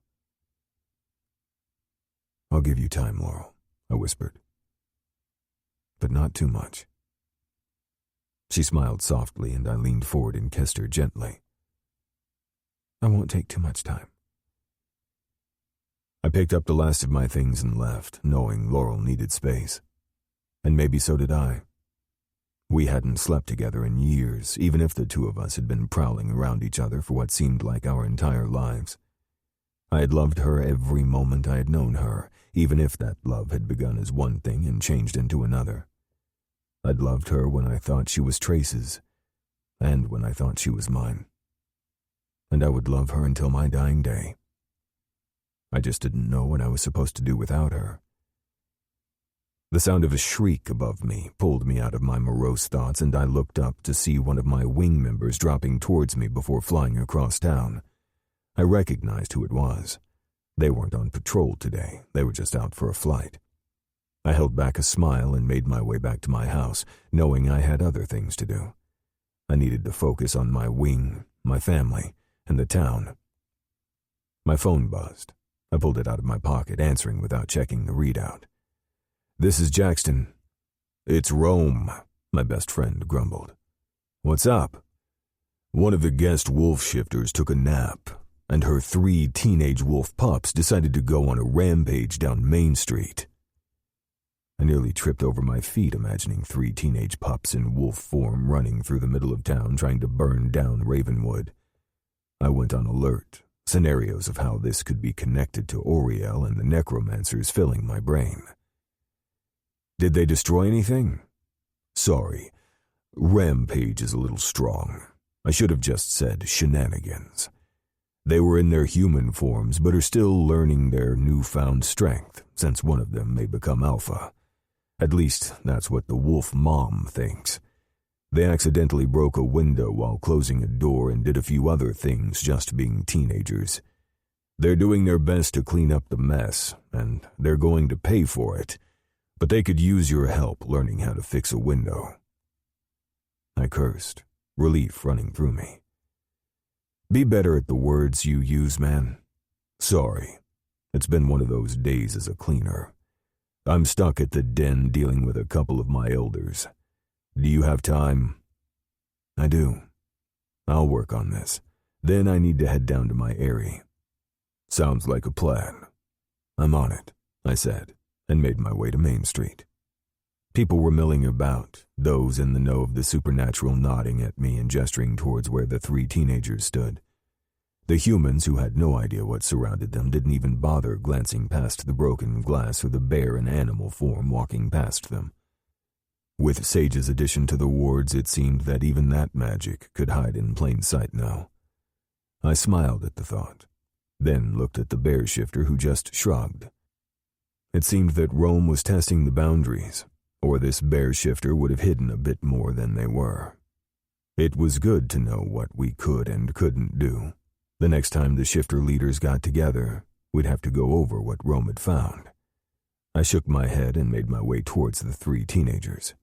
I'll give you time, Laurel, I whispered. But not too much. She smiled softly, and I leaned forward and kissed her gently. I won't take too much time. I picked up the last of my things and left, knowing Laurel needed space. And maybe so did I. We hadn't slept together in years, even if the two of us had been prowling around each other for what seemed like our entire lives. I had loved her every moment I had known her, even if that love had begun as one thing and changed into another. I'd loved her when I thought she was Trace's, and when I thought she was mine. And I would love her until my dying day. I just didn't know what I was supposed to do without her. The sound of a shriek above me pulled me out of my morose thoughts, and I looked up to see one of my wing members dropping towards me before flying across town. I recognized who it was. They weren't on patrol today. They were just out for a flight. I held back a smile and made my way back to my house, knowing I had other things to do. I needed to focus on my wing, my family, and the town. My phone buzzed. I pulled it out of my pocket, answering without checking the readout. "This is Jackson." "It's Rome," my best friend grumbled. "What's up?" "One of the guest wolf shifters took a nap, and her 3 teenage wolf pups decided to go on a rampage down Main Street." I nearly tripped over my feet imagining 3 teenage pups in wolf form running through the middle of town trying to burn down Ravenwood. I went on alert, scenarios of how this could be connected to Oriel and the necromancers filling my brain. Did they destroy anything? Sorry, rampage is a little strong. I should have just said shenanigans. They were in their human forms but are still learning their newfound strength, since one of them may become alpha. At least, that's what the wolf mom thinks. They accidentally broke a window while closing a door and did a few other things just being teenagers. They're doing their best to clean up the mess, and they're going to pay for it, but they could use your help learning how to fix a window. I cursed, relief running through me. Be better at the words you use, man. Sorry. It's been one of those days as a cleaner. I'm stuck at the den dealing with a couple of my elders. Do you have time? I do. I'll work on this. Then I need to head down to my eyrie. Sounds like a plan. I'm on it, I said, and made my way to Main Street. People were milling about, those in the know of the supernatural nodding at me and gesturing towards where the 3 teenagers stood. The humans, who had no idea what surrounded them, didn't even bother glancing past the broken glass or the bear in animal form walking past them. With Sage's addition to the wards, it seemed that even that magic could hide in plain sight now. I smiled at the thought, then looked at the bear shifter who just shrugged. It seemed that Rome was testing the boundaries, or this bear shifter would have hidden a bit more than they were. It was good to know what we could and couldn't do. The next time the shifter leaders got together, we'd have to go over what Rome had found. I shook my head and made my way towards the 3 teenagers.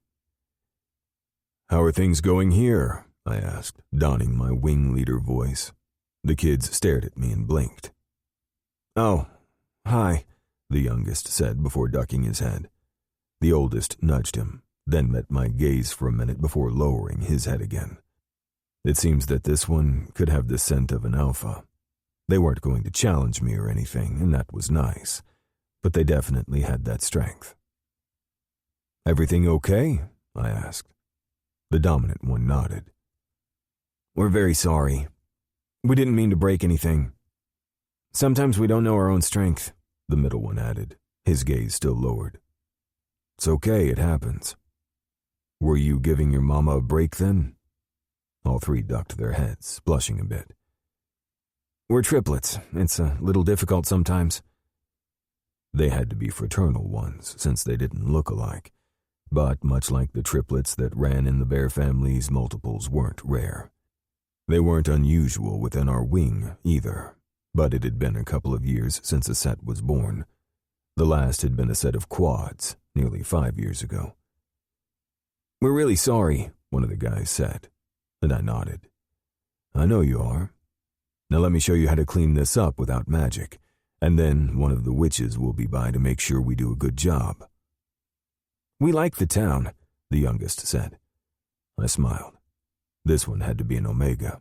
How are things going here? I asked, donning my wing leader voice. The kids stared at me and blinked. Oh, hi, the youngest said before ducking his head. The oldest nudged him, then met my gaze for a minute before lowering his head again. It seems that this one could have the scent of an alpha. They weren't going to challenge me or anything, and that was nice, but they definitely had that strength. Everything okay? I asked. The dominant one nodded. We're very sorry. We didn't mean to break anything. Sometimes we don't know our own strength, the middle one added, his gaze still lowered. It's okay, it happens. Were you giving your mama a break then? All 3 ducked their heads, blushing a bit. We're triplets. It's a little difficult sometimes. They had to be fraternal ones, since they didn't look alike. But much like the triplets that ran in the bear families, multiples weren't rare. They weren't unusual within our wing, either, but it had been a couple of years since a set was born. The last had been a set of quads, nearly 5 years ago. We're really sorry, one of the guys said, and I nodded. I know you are. Now let me show you how to clean this up without magic, and then one of the witches will be by to make sure we do a good job. We like the town, the youngest said. I smiled. This one had to be an Omega.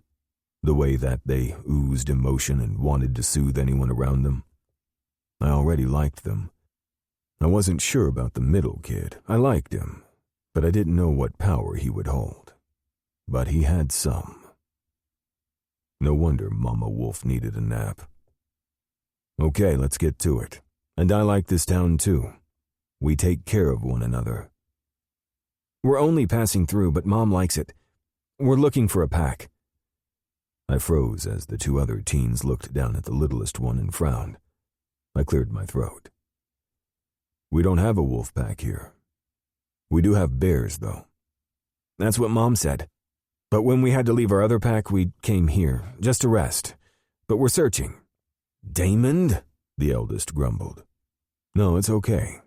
The way that they oozed emotion and wanted to soothe anyone around them. I already liked them. I wasn't sure about the middle kid. I liked him, but I didn't know what power he would hold. But he had some. No wonder Mama Wolf needed a nap. Okay, let's get to it. And I like this town too. We take care of one another. We're only passing through, but Mom likes it. We're looking for a pack. I froze as the 2 other teens looked down at the littlest one and frowned. I cleared my throat. We don't have a wolf pack here. We do have bears, though. That's what Mom said. But when we had to leave our other pack, we came here, just to rest. But we're searching. Damon? The eldest grumbled. No, it's okay.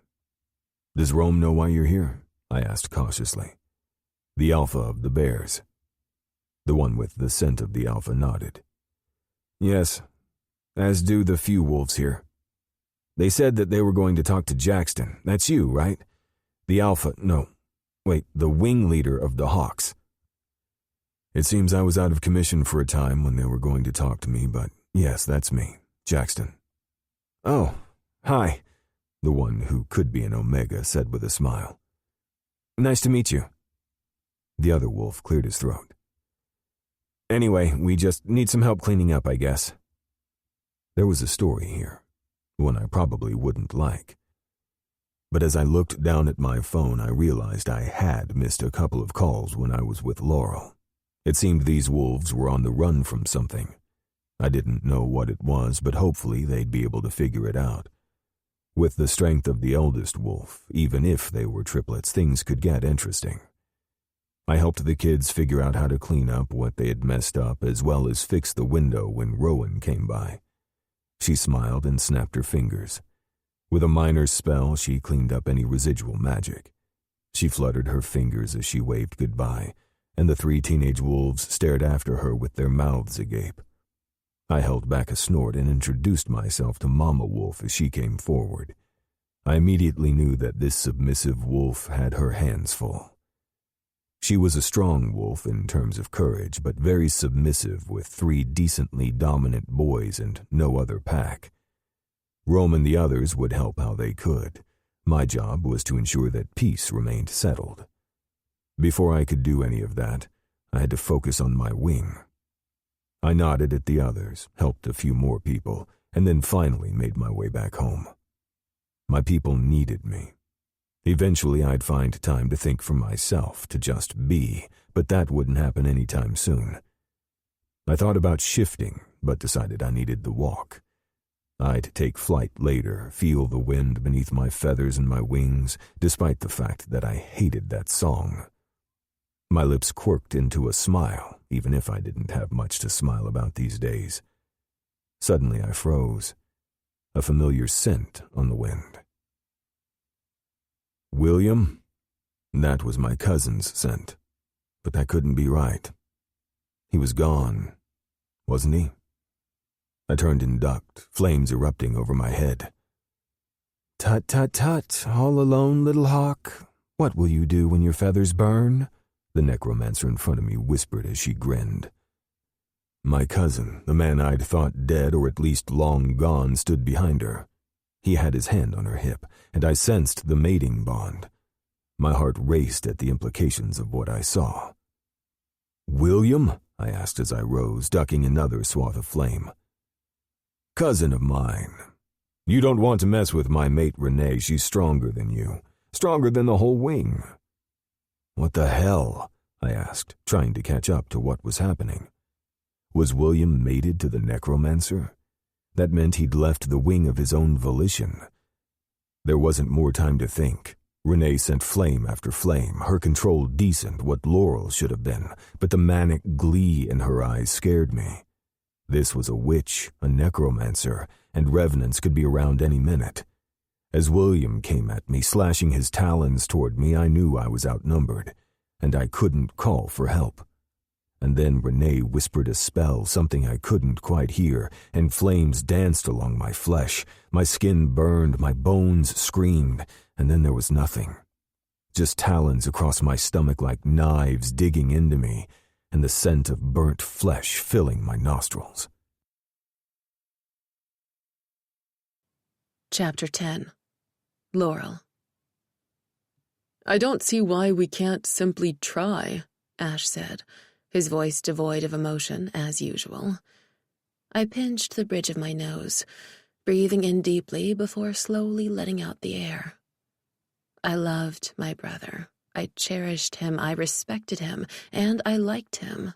Does Rome know why you're here? I asked cautiously. The alpha of the bears. The one with the scent of the alpha nodded. Yes, as do the few wolves here. They said that they were going to talk to Jackson. That's you, right? The alpha, no. Wait, the wing leader of the Hawks. It seems I was out of commission for a time when they were going to talk to me, but yes, that's me, Jackson. Oh, hi, the one who could be an Omega said with a smile. Nice to meet you. The other wolf cleared his throat. Anyway, we just need some help cleaning up, I guess. There was a story here, one I probably wouldn't like. But as I looked down at my phone, I realized I had missed a couple of calls when I was with Laurel. It seemed these wolves were on the run from something. I didn't know what it was, but hopefully they'd be able to figure it out. With the strength of the eldest wolf, even if they were triplets, things could get interesting. I helped the kids figure out how to clean up what they had messed up, as well as fix the window when Rowan came by. She smiled and snapped her fingers. With a minor spell, she cleaned up any residual magic. She fluttered her fingers as she waved goodbye, and the 3 teenage wolves stared after her with their mouths agape. I held back a snort and introduced myself to Mama Wolf as she came forward. I immediately knew that this submissive wolf had her hands full. She was a strong wolf in terms of courage, but very submissive with 3 decently dominant boys and no other pack. Rome and the others would help how they could. My job was to ensure that peace remained settled. Before I could do any of that, I had to focus on my wing. I nodded at the others, helped a few more people, and then finally made my way back home. My people needed me. Eventually I'd find time to think for myself, to just be, but that wouldn't happen anytime soon. I thought about shifting, but decided I needed the walk. I'd take flight later, feel the wind beneath my feathers and my wings, despite the fact that I hated that song. My lips quirked into a smile, even if I didn't have much to smile about these days. Suddenly I froze, a familiar scent on the wind. William? That was my cousin's scent, but that couldn't be right. He was gone, wasn't he? I turned and ducked, flames erupting over my head. Tut, tut, tut, all alone, little hawk. What will you do when your feathers burn? The necromancer in front of me whispered as she grinned. My cousin, the man I'd thought dead or at least long gone, stood behind her. He had his hand on her hip, and I sensed the mating bond. My heart raced at the implications of what I saw. William? I asked as I rose, ducking another swath of flame. Cousin of mine. You don't want to mess with my mate Renee. She's stronger than you. Stronger than the whole wing. What the hell? I asked, trying to catch up to what was happening. Was William mated to the necromancer? That meant he'd left the wing of his own volition. There wasn't more time to think. Renee sent flame after flame, her control decent, what Laurel should have been, but the manic glee in her eyes scared me. This was a witch, a necromancer, and revenants could be around any minute. As William came at me, slashing his talons toward me, I knew I was outnumbered, and I couldn't call for help. And then Renee whispered a spell, something I couldn't quite hear, and flames danced along my flesh. My skin burned, my bones screamed, and then there was nothing. Just talons across my stomach like knives digging into me, and the scent of burnt flesh filling my nostrils. Chapter 10. Laurel. I don't see why we can't simply try, Ash said, his voice devoid of emotion, as usual. I pinched the bridge of my nose, breathing in deeply before slowly letting out the air. I loved my brother. I cherished him, I respected him, and I liked him.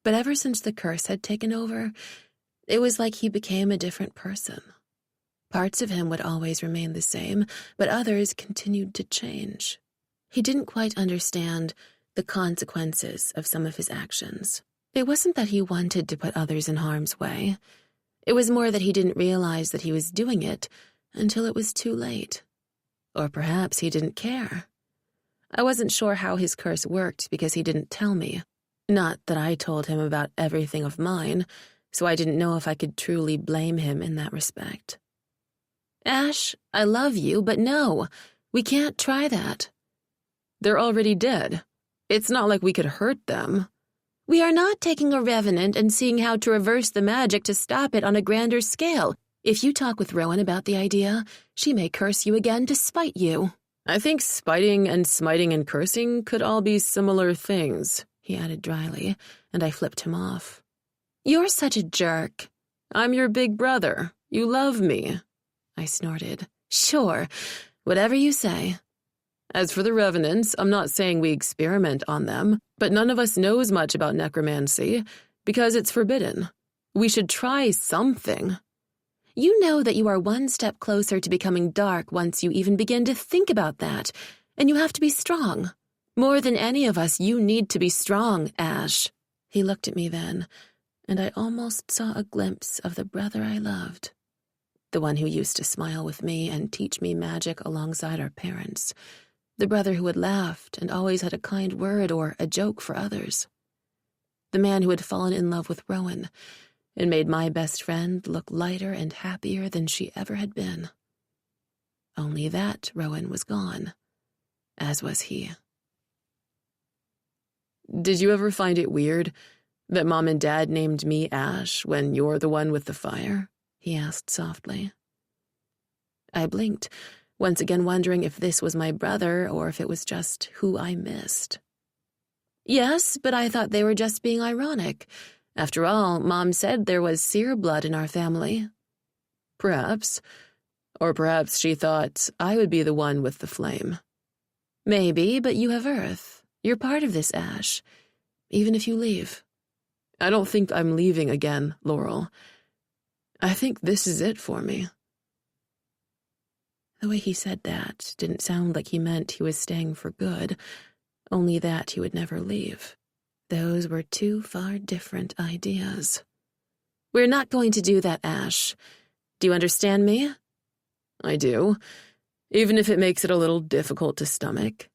But ever since the curse had taken over, it was like he became a different person. Parts of him would always remain the same, but others continued to change. He didn't quite understand the consequences of some of his actions. It wasn't that he wanted to put others in harm's way. It was more that he didn't realize that he was doing it until it was too late. Or perhaps he didn't care. I wasn't sure how his curse worked because he didn't tell me. Not that I told him about everything of mine, so I didn't know if I could truly blame him in that respect. Ash, I love you, but no, we can't try that. They're already dead. It's not like we could hurt them. We are not taking a revenant and seeing how to reverse the magic to stop it on a grander scale. If you talk with Rowan about the idea, she may curse you again to spite you. I think spiting and smiting and cursing could all be similar things, he added dryly, and I flipped him off. You're such a jerk. I'm your big brother. You love me. I snorted. Sure, whatever you say. As for the revenants, I'm not saying we experiment on them, but none of us knows much about necromancy because it's forbidden. We should try something. You know that you are one step closer to becoming dark once you even begin to think about that, and you have to be strong. More than any of us, you need to be strong, Ash. He looked at me then, and I almost saw a glimpse of the brother I loved. The one who used to smile with me and teach me magic alongside our parents. The brother who had laughed and always had a kind word or a joke for others. The man who had fallen in love with Rowan and made my best friend look lighter and happier than she ever had been. Only that Rowan was gone, as was he. Did you ever find it weird that Mom and Dad named me Ash when you're the one with the fire? He asked softly. I blinked, once again wondering if this was my brother or if it was just who I missed. Yes, but I thought they were just being ironic. After all, Mom said there was seer blood in our family. Perhaps. Or perhaps she thought I would be the one with the flame. Maybe, but you have Earth. You're part of this, Ash. Even if you leave. I don't think I'm leaving again, Laurel. I think this is it for me. The way he said that didn't sound like he meant he was staying for good, only that he would never leave. Those were two far different ideas. We're not going to do that, Ash. Do you understand me? I do, even if it makes it a little difficult to stomach.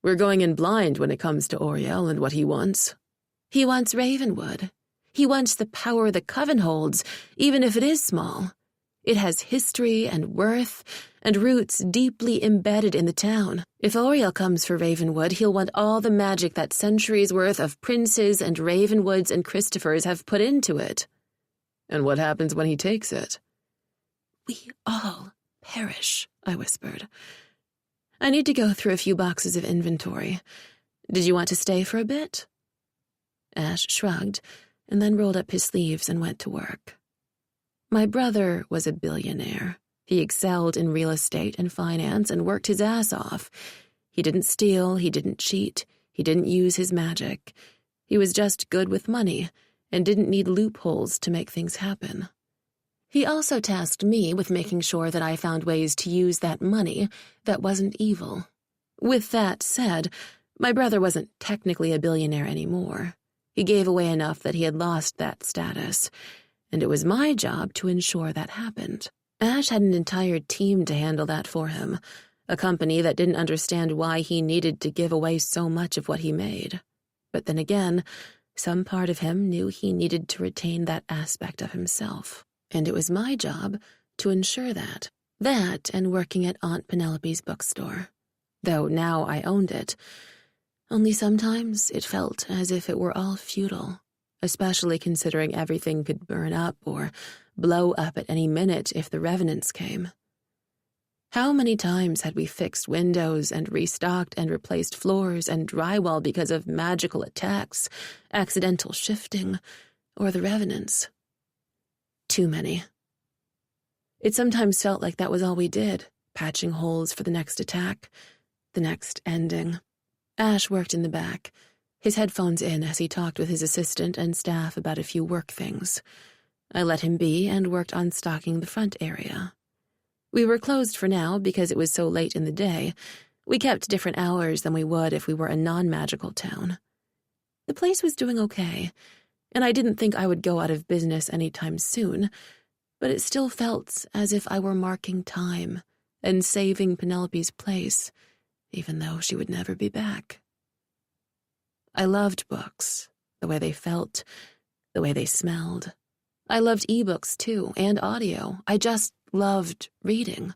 We're going in blind when it comes to Oriel and what he wants. He wants Ravenwood. He wants the power the Coven holds, even if it is small. It has history and worth and roots deeply embedded in the town. If Oriel comes for Ravenwood, he'll want all the magic that centuries' worth of princes and Ravenwoods and Christophers have put into it. And what happens when he takes it? We all perish, I whispered. I need to go through a few boxes of inventory. Did you want to stay for a bit? Ash shrugged, and then rolled up his sleeves and went to work. My brother was a billionaire. He excelled in real estate and finance and worked his ass off. He didn't steal, he didn't cheat, he didn't use his magic. He was just good with money and didn't need loopholes to make things happen. He also tasked me with making sure that I found ways to use that money that wasn't evil. With that said, my brother wasn't technically a billionaire anymore. He gave away enough that he had lost that status, and it was my job to ensure that happened. Ash had an entire team to handle that for him, a company that didn't understand why he needed to give away so much of what he made. But then again, some part of him knew he needed to retain that aspect of himself, and it was my job to ensure that. That and working at Aunt Penelope's bookstore, though now I owned it. Only sometimes it felt as if it were all futile, especially considering everything could burn up or blow up at any minute if the revenants came. How many times had we fixed windows and restocked and replaced floors and drywall because of magical attacks, accidental shifting, or the revenants? Too many. It sometimes felt like that was all we did, patching holes for the next attack, the next ending. Ash worked in the back, his headphones in as he talked with his assistant and staff about a few work things. I let him be and worked on stocking the front area. We were closed for now because it was so late in the day. We kept different hours than we would if we were a non-magical town. The place was doing okay, and I didn't think I would go out of business anytime soon, but it still felt as if I were marking time and saving Penelope's place, even though she would never be back. I loved books, the way they felt, the way they smelled. I loved ebooks too, and audio. I just loved reading.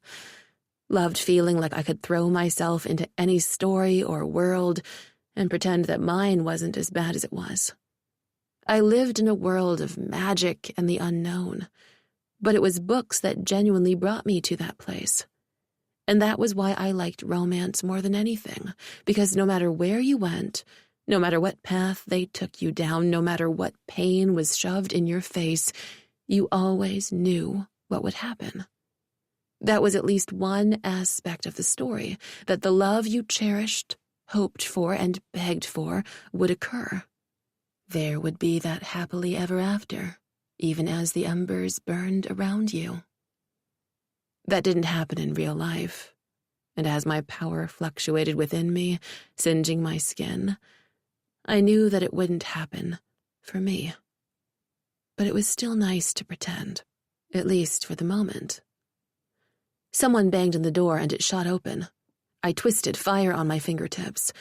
Loved feeling like I could throw myself into any story or world and pretend that mine wasn't as bad as it was. I lived in a world of magic and the unknown, but it was books that genuinely brought me to that place. And that was why I liked romance more than anything, because no matter where you went, no matter what path they took you down, no matter what pain was shoved in your face, You always knew what would happen. That was at least one aspect of the story, that the love you cherished, hoped for, and begged for would occur. There would be that happily ever after, even as the embers burned around you. That didn't happen in real life, and as my power fluctuated within me, singeing my skin, I knew that it wouldn't happen for me. But it was still nice to pretend, at least for the moment. Someone banged on the door and it shot open. I twisted, fire on my fingertips.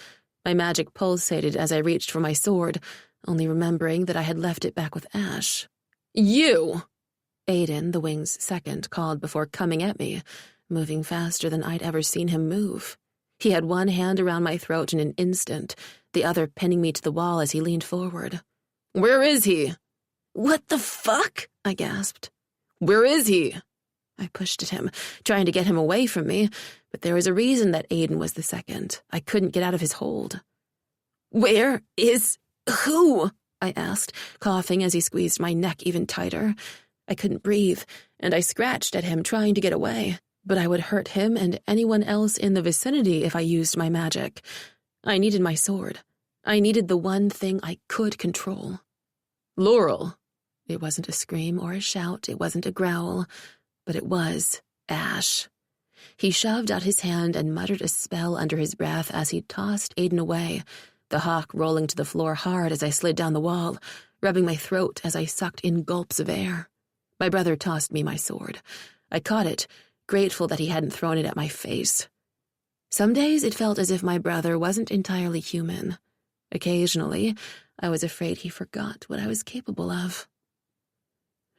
My magic pulsated as I reached for my sword, only remembering that I had left it back with Ash. "You!" Aiden, the wing's second, called before coming at me, moving faster than I'd ever seen him move. He had one hand around my throat in an instant, the other pinning me to the wall as he leaned forward. "Where is he?" "What the fuck?" I gasped. "Where is he?" I pushed at him, trying to get him away from me, but there was a reason that Aiden was the second. I couldn't get out of his hold. "Where is who?" I asked, coughing as he squeezed my neck even tighter. I couldn't breathe, and I scratched at him, trying to get away, but I would hurt him and anyone else in the vicinity if I used my magic. I needed my sword. I needed the one thing I could control. "Laurel." It wasn't a scream or a shout, it wasn't a growl, but it was Ash. He shoved out his hand and muttered a spell under his breath as he tossed Aiden away, the hawk rolling to the floor hard as I slid down the wall, rubbing my throat as I sucked in gulps of air. My brother tossed me my sword. I caught it, grateful that he hadn't thrown it at my face. Some days it felt as if my brother wasn't entirely human. Occasionally, I was afraid he forgot what I was capable of.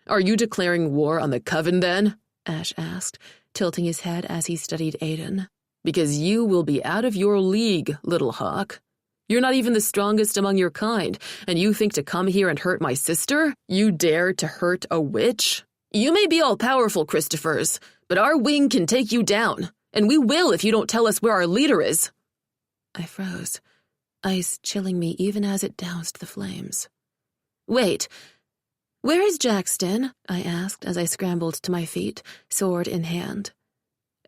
"Are you declaring war on the Coven, then?" Ash asked, tilting his head as he studied Aiden. "Because you will be out of your league, little hawk. You're not even the strongest among your kind, and you think to come here and hurt my sister? You dare to hurt a witch? You may be all-powerful, Christophers, but our wing can take you down, and we will if you don't tell us where our leader is." I froze, ice chilling me even as it doused the flames. "Wait, where is Jackson?" I asked as I scrambled to my feet, sword in hand.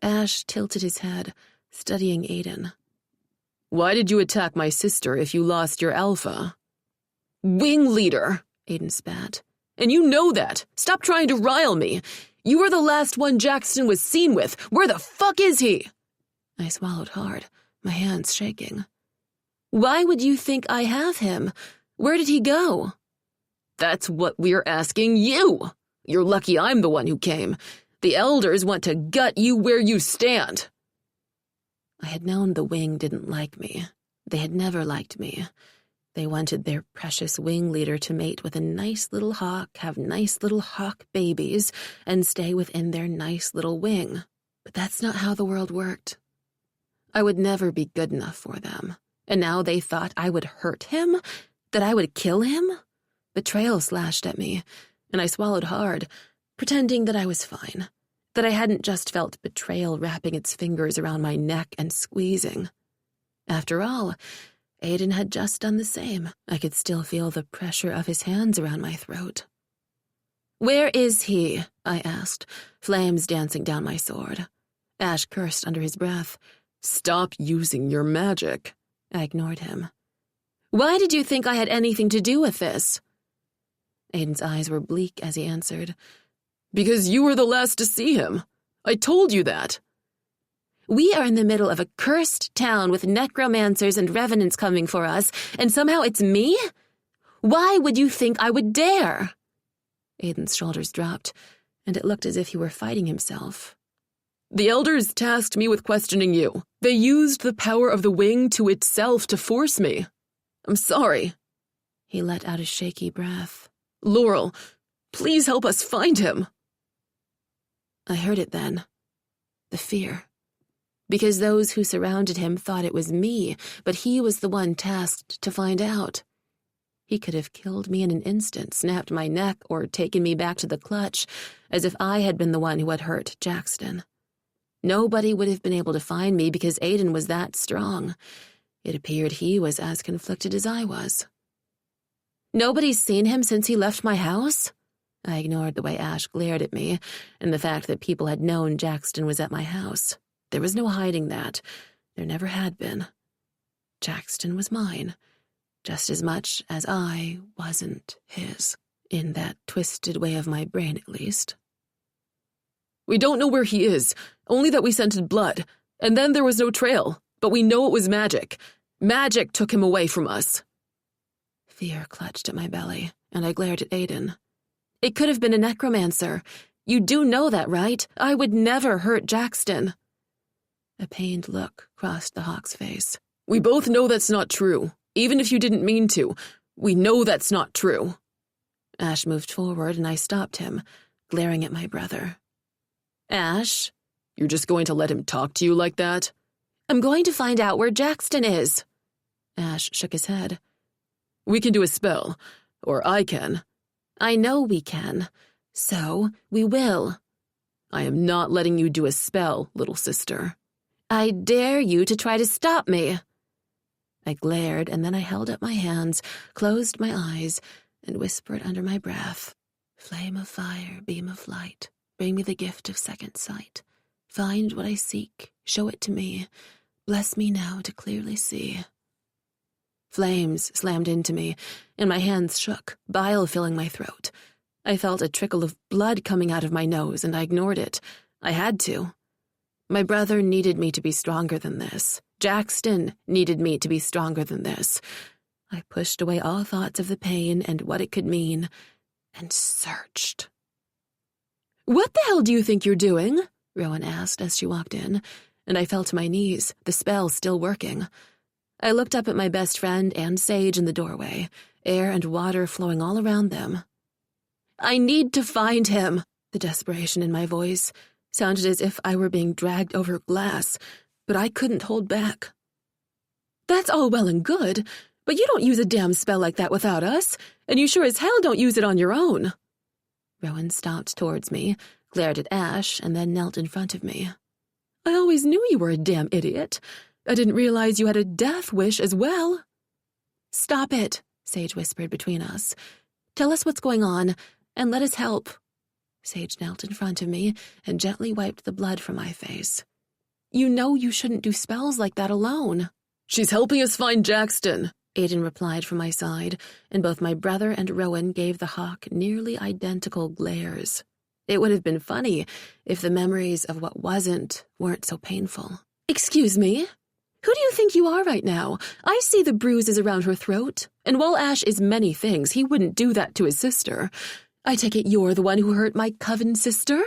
Ash tilted his head, studying Aiden. "Why did you attack my sister if you lost your alpha?" "Wing leader," Aiden spat. "And you know that. Stop trying to rile me. You were the last one Jackson was seen with. Where the fuck is he?" I swallowed hard, my hands shaking. "Why would you think I have him? Where did he go?" "That's what we're asking you. You're lucky I'm the one who came. The elders want to gut you where you stand." I had known the wing didn't like me. They had never liked me. They wanted their precious wing leader to mate with a nice little hawk, have nice little hawk babies, and stay within their nice little wing. But that's not how the world worked. I would never be good enough for them. And now they thought I would hurt him? That I would kill him? Betrayal slashed at me, and I swallowed hard, pretending that I was fine, that I hadn't just felt betrayal wrapping its fingers around my neck and squeezing. After all, Aiden had just done the same. I could still feel the pressure of his hands around my throat. "Where is he?" I asked, flames dancing down my sword. Ash cursed under his breath. "Stop using your magic." I ignored him. "Why did you think I had anything to do with this?" Aiden's eyes were bleak as he answered. "Because you were the last to see him. I told you that." "We are in the middle of a cursed town with necromancers and revenants coming for us, and somehow it's me? Why would you think I would dare?" Aiden's shoulders dropped, and it looked as if he were fighting himself. "The elders tasked me with questioning you. They used the power of the wing to itself to force me. I'm sorry." He let out a shaky breath. "Laurel, please help us find him." I heard it then. The fear. Because those who surrounded him thought it was me, but he was the one tasked to find out. He could have killed me in an instant, snapped my neck, or taken me back to the clutch, as if I had been the one who had hurt Jackson. Nobody would have been able to find me because Aiden was that strong. It appeared he was as conflicted as I was. "Nobody's seen him since he left my house?" I ignored the way Ash glared at me and the fact that people had known Jackson was at my house. There was no hiding that. There never had been. Jackson was mine, just as much as I wasn't his, in that twisted way of my brain at least. We don't know where he is, only that we scented blood, and then there was no trail, but we know it was magic. Magic took him away from us. Fear clutched at my belly, and I glared at Aiden. It could have been a necromancer. You do know that, right? I would never hurt Jackson. A pained look crossed the hawk's face. We both know that's not true, even if you didn't mean to. We know that's not true. Ash moved forward, and I stopped him, glaring at my brother. Ash, you're just going to let him talk to you like that? I'm going to find out where Jackson is. Ash shook his head. We can do a spell, or I can. I know we can, so we will. I am not letting you do a spell, little sister. I dare you to try to stop me. I glared, and then I held up my hands, closed my eyes, and whispered under my breath, Flame of fire, beam of light, bring me the gift of second sight. Find what I seek, show it to me. Bless me now to clearly see. Flames slammed into me, and my hands shook, bile filling my throat. I felt a trickle of blood coming out of my nose, and I ignored it. I had to. My brother needed me to be stronger than this. Jackson needed me to be stronger than this. I pushed away all thoughts of the pain and what it could mean, and searched. What the hell do you think you're doing? Rowan asked as she walked in, and I fell to my knees, the spell still working. I looked up at my best friend and Sage in the doorway, air and water flowing all around them. I need to find him. The desperation in my voice sounded as if I were being dragged over glass, but I couldn't hold back. That's all well and good, but you don't use a damn spell like that without us, and you sure as hell don't use it on your own. Rowan stomped towards me, glared at Ash, and then knelt in front of me. I always knew you were a damn idiot. I didn't realize you had a death wish as well. Stop it, Sage whispered between us. Tell us what's going on, and let us help. Sage knelt in front of me and gently wiped the blood from my face. You know you shouldn't do spells like that alone. She's helping us find Jackson, Aiden replied from my side, and both my brother and Rowan gave the hawk nearly identical glares. It would have been funny if the memories of what wasn't weren't so painful. Excuse me? Who do you think you are right now? I see the bruises around her throat, and while Ash is many things, he wouldn't do that to his sister. I take it you're the one who hurt my Coven sister?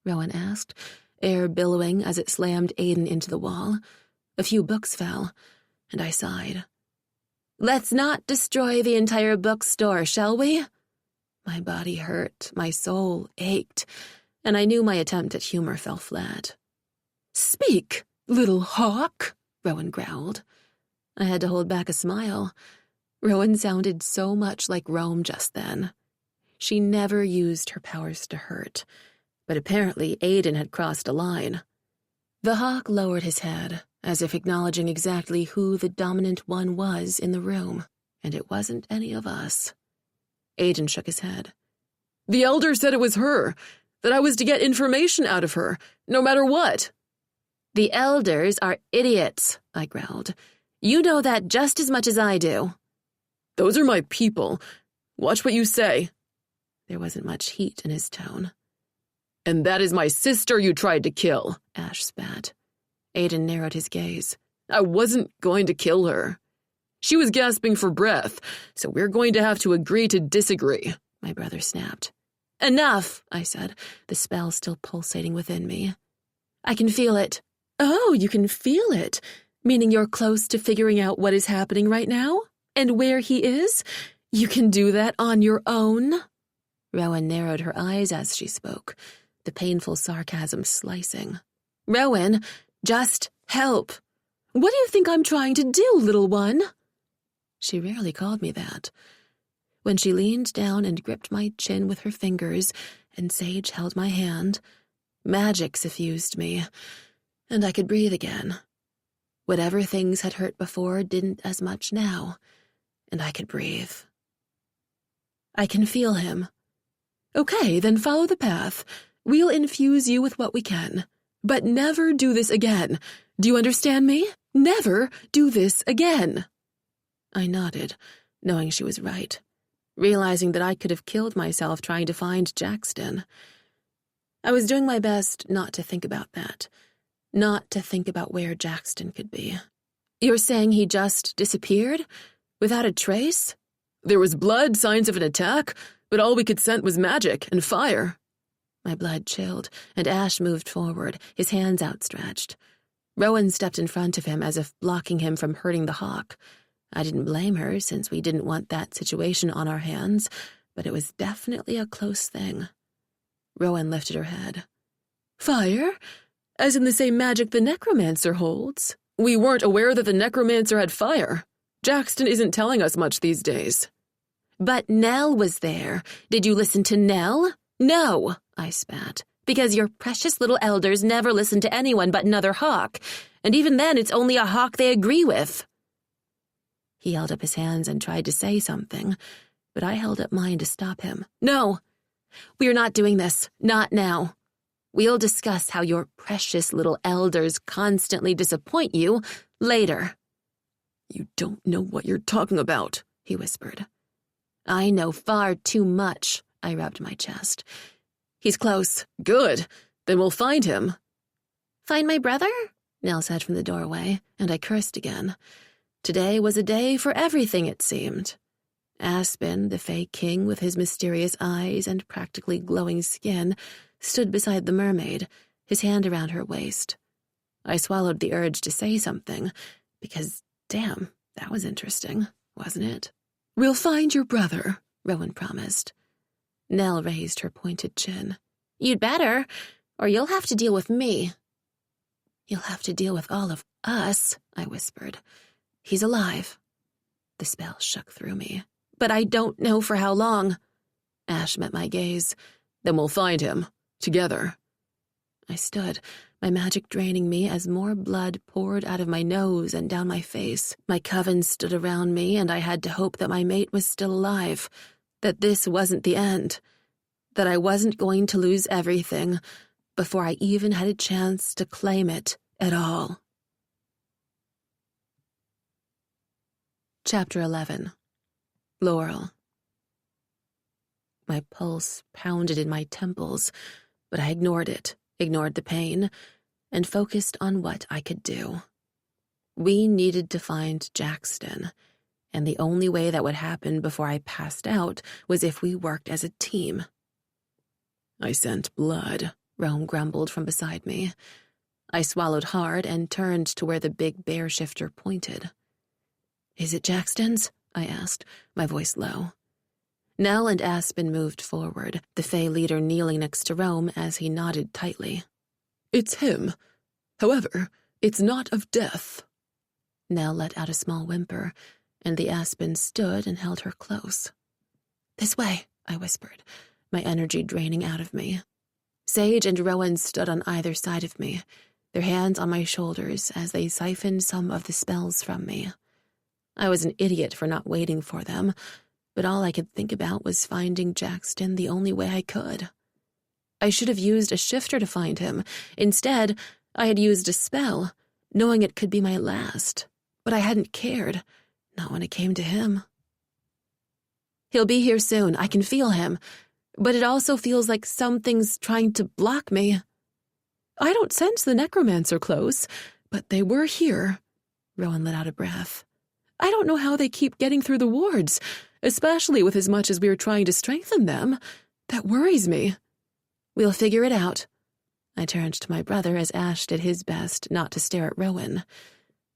Rowan asked, air billowing as it slammed Aiden into the wall. A few books fell, and I sighed. Let's not destroy the entire bookstore, shall we? My body hurt, my soul ached, and I knew my attempt at humor fell flat. Speak, little hawk, Rowan growled. I had to hold back a smile. Rowan sounded so much like Rome just then. She never used her powers to hurt, but apparently Aiden had crossed a line. The hawk lowered his head, as if acknowledging exactly who the dominant one was in the room, and it wasn't any of us. Aiden shook his head. The elder said it was her, that I was to get information out of her, no matter what. The elders are idiots, I growled. You know that just as much as I do. Those are my people. Watch what you say. There wasn't much heat in his tone. And that is my sister you tried to kill, Ash spat. Aiden narrowed his gaze. I wasn't going to kill her. She was gasping for breath, so we're going to have to agree to disagree, my brother snapped. Enough, I said, the spell still pulsating within me. I can feel it. Oh, you can feel it? Meaning you're close to figuring out what is happening right now? And where he is? You can do that on your own? Rowan narrowed her eyes as she spoke, the painful sarcasm slicing. Rowan, just help. What do you think I'm trying to do, little one? She rarely called me that. When she leaned down and gripped my chin with her fingers, and Sage held my hand, magic suffused me, and I could breathe again. Whatever things had hurt before didn't as much now, and I could breathe. I can feel him. Okay, then follow the path. We'll infuse you with what we can. But never do this again. Do you understand me? Never do this again. I nodded, knowing she was right, realizing that I could have killed myself trying to find Jackson. I was doing my best not to think about that, not to think about where Jackson could be. You're saying he just disappeared? Without a trace? There was blood, signs of an attack, but all we could scent was magic and fire. My blood chilled, and Ash moved forward, his hands outstretched. Rowan stepped in front of him as if blocking him from hurting the hawk. I didn't blame her, since we didn't want that situation on our hands, but it was definitely a close thing. Rowan lifted her head. Fire? As in the same magic the necromancer holds? We weren't aware that the necromancer had fire. Jackson isn't telling us much these days. But Nell was there. Did you listen to Nell? No, I spat, because your precious little elders never listen to anyone but another hawk, and even then it's only a hawk they agree with. He held up his hands and tried to say something, but I held up mine to stop him. No, we're not doing this. Not now. We'll discuss how your precious little elders constantly disappoint you later. You don't know what you're talking about, he whispered. I know far too much, I rubbed my chest. He's close. Good. Then we'll find him. Find my brother? Nell said from the doorway, and I cursed again. Today was a day for everything, it seemed. Aspen, the Fey King with his mysterious eyes and practically glowing skin, stood beside the mermaid, his hand around her waist. I swallowed the urge to say something, because, damn, that was interesting, wasn't it? We'll find your brother, Rowan promised. Nell raised her pointed chin. You'd better, or you'll have to deal with me. You'll have to deal with all of us, I whispered. He's alive. The spell shook through me. But I don't know for how long. Ash met my gaze. Then we'll find him. Together. I stood, my magic draining me as more blood poured out of my nose and down my face. My coven stood around me, and I had to hope that my mate was still alive, that this wasn't the end, that I wasn't going to lose everything before I even had a chance to claim it at all. Chapter 11. Laurel. My pulse pounded in my temples, but I ignored it, ignored the pain, and focused on what I could do. We needed to find Jackson, and the only way that would happen before I passed out was if we worked as a team. I scent blood, Rome grumbled from beside me. I swallowed hard and turned to where the big bear shifter pointed. Is it Jackson's? I asked, my voice low. Nell and Aspen moved forward, the Fey leader kneeling next to Rome as he nodded tightly. It's him. However, it's not of death. Nell let out a small whimper, and the Aspen stood and held her close. This way, I whispered, my energy draining out of me. Sage and Rowan stood on either side of me, their hands on my shoulders as they siphoned some of the spells from me. I was an idiot for not waiting for them, but all I could think about was finding Jackson the only way I could. I should have used a shifter to find him. Instead, I had used a spell, knowing it could be my last, but I hadn't cared, not when it came to him. He'll be here soon, I can feel him, but it also feels like something's trying to block me. I don't sense the necromancer close, but they were here. Rowan let out a breath. I don't know how they keep getting through the wards, especially with as much as we're trying to strengthen them. That worries me. We'll figure it out. I turned to my brother as Ash did his best not to stare at Rowan.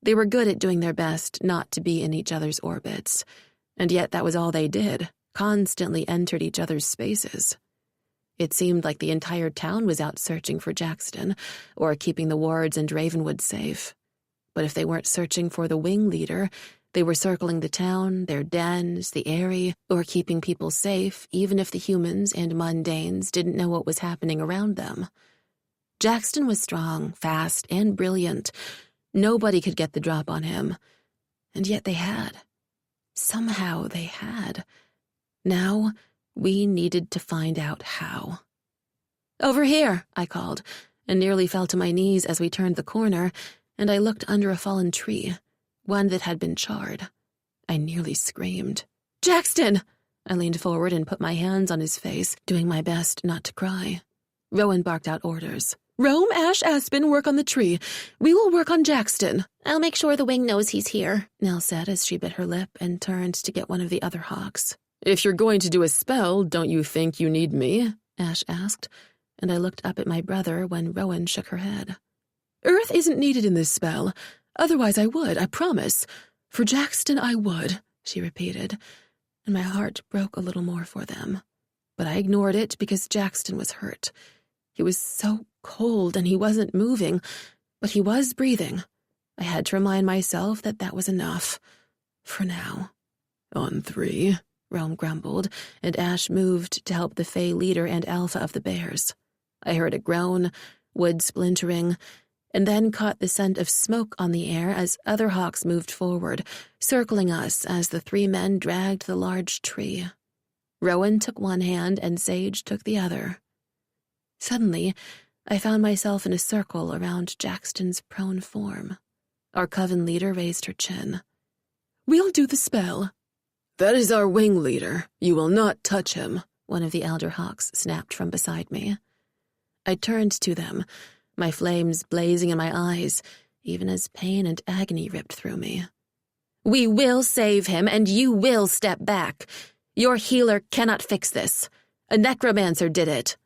They were good at doing their best not to be in each other's orbits, and yet that was all they did, constantly entered each other's spaces. It seemed like the entire town was out searching for Jackson, or keeping the wards and Ravenwood safe. But if they weren't searching for the wing leader, they were circling the town, their dens, the area, or keeping people safe, even if the humans and mundanes didn't know what was happening around them. Jackson was strong, fast, and brilliant. Nobody could get the drop on him. And yet they had. Somehow they had. Now, We needed to find out how. "Over here," I called, and nearly fell to my knees as we turned the corner, and I looked under a fallen tree, one that had been charred. I nearly screamed. "Jackson!" I leaned forward and put my hands on his face, doing my best not to cry. Rowan barked out orders. "Rome, Ash, Aspen, work on the tree. We will work on Jackson." "I'll make sure the wing knows he's here," Nell said as she bit her lip and turned to get one of the other hawks. "If you're going to do a spell, don't you think you need me?" Ash asked, and I looked up at my brother when Rowan shook her head. "Earth isn't needed in this spell. Otherwise I would, I promise. For Jackson I would," she repeated, and my heart broke a little more for them. But I ignored it because Jackson was hurt. He was so cold and he wasn't moving, but he was breathing. I had to remind myself that that was enough. For now. "On 3, Rome grumbled, and Ash moved to help the Fae leader and alpha of the bears. I heard a groan, wood splintering, and then caught the scent of smoke on the air as other hawks moved forward, circling us as the 3 men dragged the large tree. Rowan took one hand and Sage took the other. Suddenly, I found myself in a circle around Jackson's prone form. Our coven leader raised her chin. "We'll do the spell." "That is our wing leader. You will not touch him," one of the elder hawks snapped from beside me. I turned to them, my flames blazing in my eyes, even as pain and agony ripped through me. "We will save him, and you will step back. Your healer cannot fix this. A necromancer did it."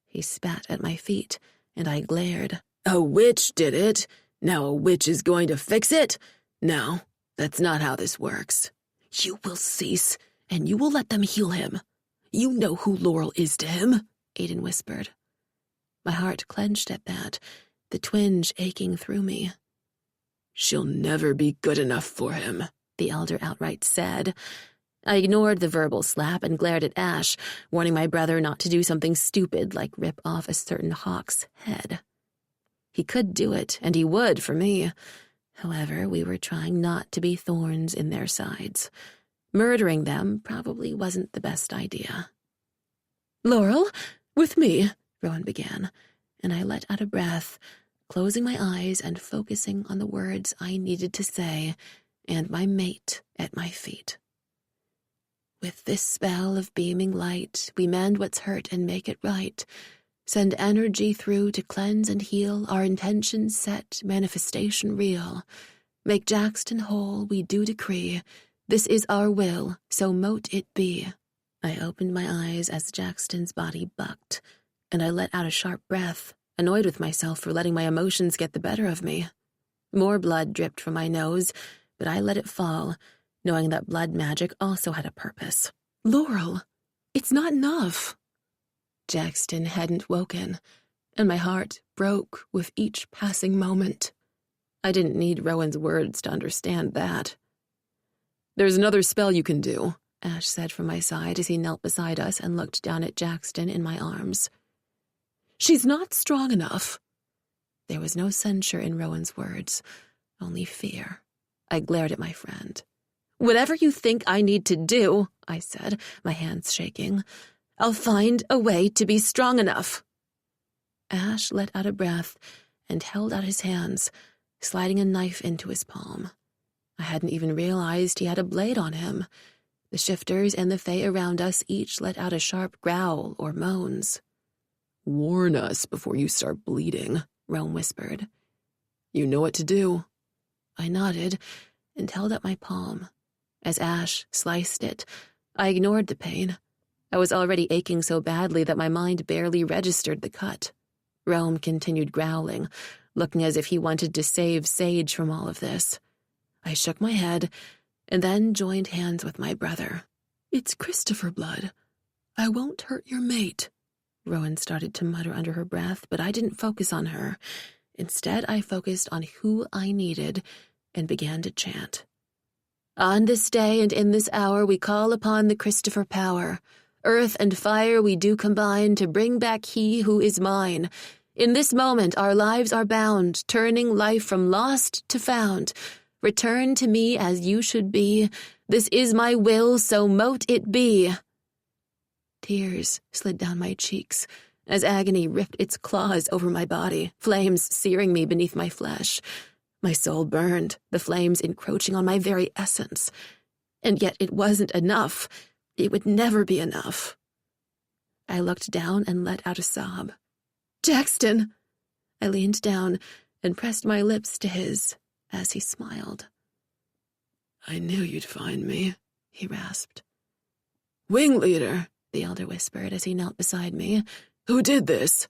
He spat at my feet, and I glared. "A witch did it? Now a witch is going to fix it? No, that's not how this works. You will cease, and you will let them heal him. You know who Laurel is to him," Aiden whispered. My heart clenched at that, the twinge aching through me. "She'll never be good enough for him," the elder outright said. I ignored the verbal slap and glared at Ash, warning my brother not to do something stupid like rip off a certain hawk's head. He could do it, and he would for me. However, we were trying not to be thorns in their sides. Murdering them probably wasn't the best idea. "Laurel, with me," Rowan began, and I let out a breath, closing my eyes and focusing on the words I needed to say and my mate at my feet. "With this spell of beaming light, we mend what's hurt and make it right. Send energy through to cleanse and heal, our intention set, manifestation real. Make Jackson whole, we do decree. This is our will, so mote it be." I opened my eyes as Jackson's body bucked, and I let out a sharp breath, annoyed with myself for letting my emotions get the better of me. More blood dripped from my nose, but I let it fall, knowing that blood magic also had a purpose. "Laurel, it's not enough." Jackson hadn't woken, and my heart broke with each passing moment. I didn't need Rowan's words to understand that. "There's another spell you can do," Ash said from my side as he knelt beside us and looked down at Jackson in my arms. "She's not strong enough." There was no censure in Rowan's words, only fear. I glared at my friend. "Whatever you think I need to do," I said, my hands shaking, "I'll find a way to be strong enough." Ash let out a breath and held out his hands, sliding a knife into his palm. I hadn't even realized he had a blade on him. The shifters and the Fae around us each let out a sharp growl or moans. "Warn us before you start bleeding," Rome whispered. "You know what to do." I nodded and held up my palm. As Ash sliced it, I ignored the pain. I was already aching so badly that my mind barely registered the cut. Rome continued growling, looking as if he wanted to save Sage from all of this. I shook my head and then joined hands with my brother. "It's Christopher blood. I won't hurt your mate." Rowan started to mutter under her breath, but I didn't focus on her. Instead, I focused on who I needed and began to chant. "On this day and in this hour we call upon the Christopher power. Earth and fire we do combine to bring back he who is mine. In this moment our lives are bound, turning life from lost to found. Return to me as you should be. This is my will, so mote it be." Tears slid down my cheeks as agony ripped its claws over my body, flames searing me beneath my flesh. My soul burned, the flames encroaching on my very essence. And yet it wasn't enough. It would never be enough. I looked down and let out a sob. "Jackson!" I leaned down and pressed my lips to his as he smiled. "I knew you'd find me," he rasped. "Wing leader," the elder whispered as he knelt beside me. "Who did this?"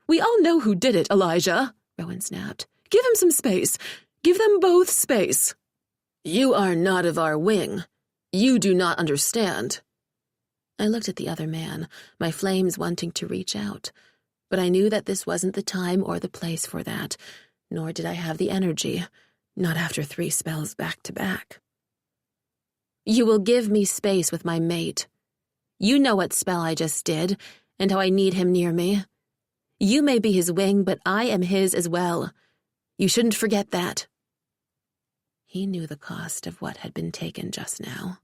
"We all know who did it, Elijah," Rowan snapped. "Give him some space. Give them both space." "You are not of our wing. You do not understand." I looked at the other man, my flames wanting to reach out, but I knew that this wasn't the time or the place for that, nor did I have the energy, not after 3 spells back to back. "You will give me space with my mate. You know what spell I just did, and how I need him near me. You may be his wing, but I am his as well. You shouldn't forget that." He knew the cost of what had been taken just now.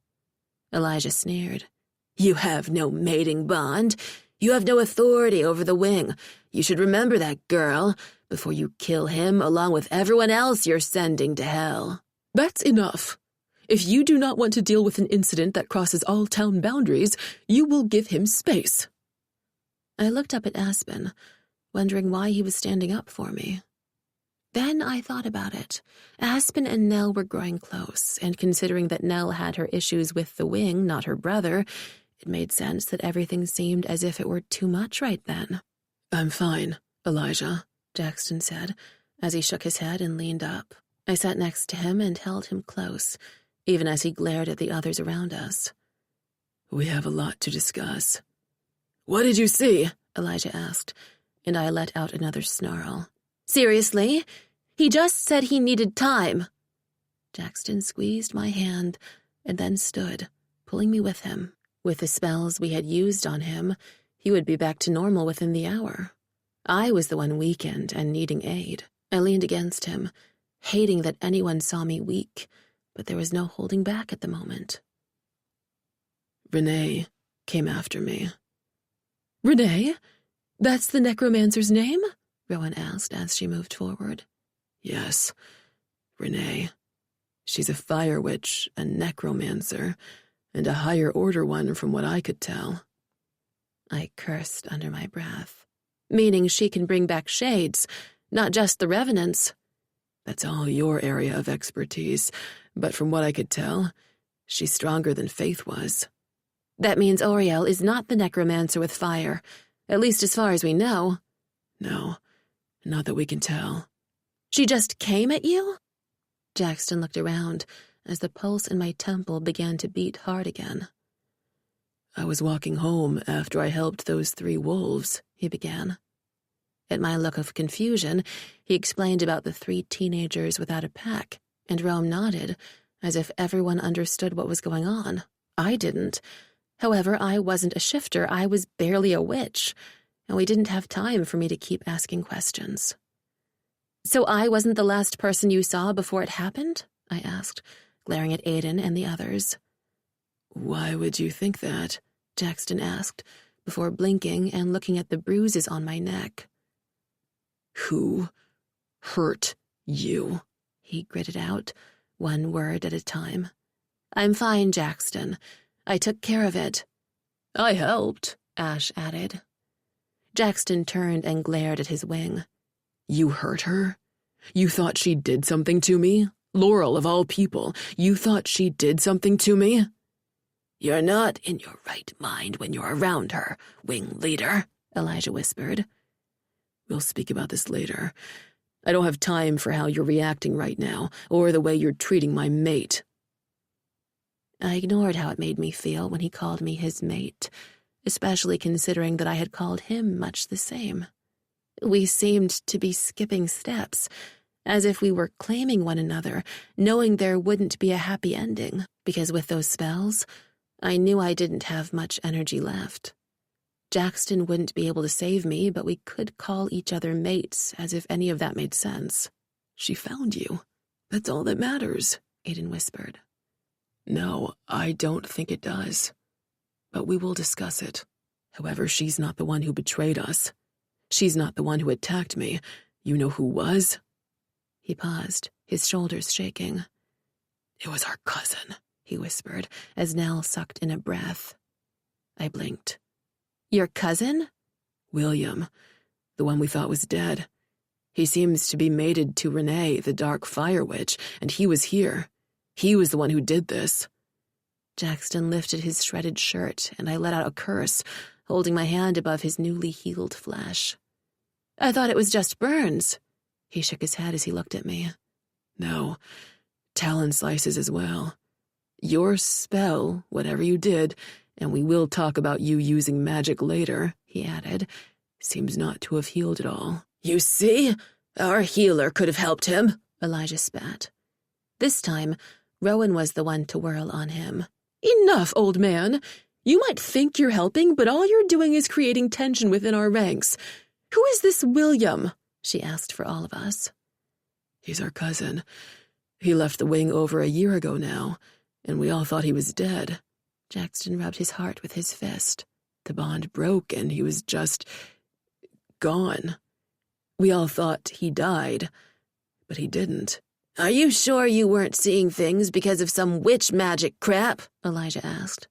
Elijah sneered. "You have no mating bond. You have no authority over the wing. You should remember that, girl, before you kill him along with everyone else you're sending to hell." "That's enough. If you do not want to deal with an incident that crosses all town boundaries, you will give him space." I looked up at Aspen, wondering why he was standing up for me. Then I thought about it. Aspen and Nell were growing close, and considering that Nell had her issues with the wing, not her brother, it made sense that everything seemed as if it were too much right then. "I'm fine, Elijah," Jackson said, as he shook his head and leaned up. I sat next to him and held him close, even as he glared at the others around us. "We have a lot to discuss." "What did you see?" Elijah asked, and I let out another snarl. "Seriously? He just said he needed time." Jackson squeezed my hand and then stood, pulling me with him. With the spells we had used on him, he would be back to normal within the hour. I was the one weakened and needing aid. I leaned against him, hating that anyone saw me weak, but there was no holding back at the moment. "Renee came after me." "Renee? That's the necromancer's name?" Rowan asked as she moved forward. "Yes, Renee. She's a fire witch, a necromancer, and a higher order one from what I could tell." I cursed under my breath. "Meaning she can bring back shades, not just the revenants." "That's all your area of expertise, but from what I could tell, she's stronger than Faith was." "That means Oriel is not the necromancer with fire, at least as far as we know." "No, not that we can tell." "She just came at you?" Jackson looked around as the pulse in my temple began to beat hard again. "I was walking home after I helped those 3 wolves," he began. At my look of confusion, he explained about the 3 teenagers without a pack, and Rome nodded, as if everyone understood what was going on. I didn't. However, I wasn't a shifter, I was barely a witch, and we didn't have time for me to keep asking questions. "So I wasn't the last person you saw before it happened?" I asked, glaring at Aiden and the others. "Why would you think that?" Jackson asked, before blinking and looking at the bruises on my neck. "Who hurt you?" he gritted out, one word at a time. "I'm fine, Jackson. I took care of it." "I helped," Ash added. Jackson turned and glared at his wing. "You hurt her? You thought she did something to me? Laurel, of all people, you thought she did something to me?" "You're not in your right mind when you're around her, wing leader," Elijah whispered. "We'll speak about this later. I don't have time for how you're reacting right now, or the way you're treating my mate." I ignored how it made me feel when he called me his mate, especially considering that I had called him much the same. We seemed to be skipping steps, as if we were claiming one another, knowing there wouldn't be a happy ending, because with those spells, I knew I didn't have much energy left. Jackson wouldn't be able to save me, but we could call each other mates, as if any of that made sense. "She found you. That's all that matters," Aiden whispered. "No, I don't think it does. But we will discuss it." However, she's not the one who betrayed us. She's not the one who attacked me. You know who was?" He paused, his shoulders shaking. "It was our cousin," he whispered, as Nell sucked in a breath. I blinked. "Your cousin?" "William, the one we thought was dead. He seems to be mated to Renee, the dark fire witch, and he was here. He was the one who did this." Jackson lifted his shredded shirt, and I let out a curse, holding my hand above his newly healed flesh. "I thought it was just burns." He shook his head as he looked at me. "No, talon slices as well. Your spell, whatever you did, and we will talk about you using magic later," he added, "seems not to have healed it all." "You see? Our healer could have helped him," Elijah spat. This time, Rowan was the one to whirl on him. "Enough, old man. You might think you're helping, but all you're doing is creating tension within our ranks. Who is this William?" she asked for all of us. "He's our cousin. He left the wing over a year ago now, and we all thought he was dead." Jackson rubbed his heart with his fist. "The bond broke, and he was just gone. We all thought he died, but he didn't." "Are you sure you weren't seeing things because of some witch magic crap?" Elijah asked.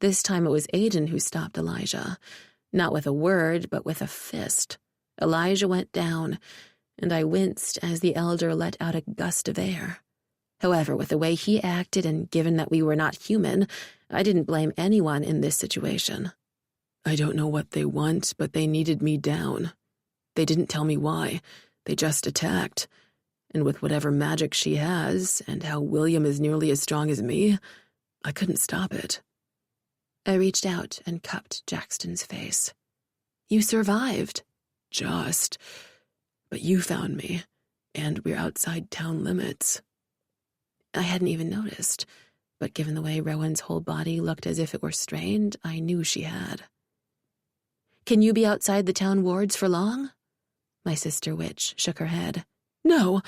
This time it was Aiden who stopped Elijah. Not with a word, but with a fist. Elijah went down, and I winced as the elder let out a gust of air. However, with the way he acted and given that we were not human, I didn't blame anyone in this situation. "I don't know what they want, but they needed me down. They didn't tell me why. They just attacked. And with whatever magic she has, and how William is nearly as strong as me, I couldn't stop it." I reached out and cupped Jackson's face. "You survived." "Just. But you found me, and we're outside town limits." I hadn't even noticed, but given the way Rowan's whole body looked as if it were strained, I knew she had. "Can you be outside the town wards for long?" My sister witch shook her head. "No,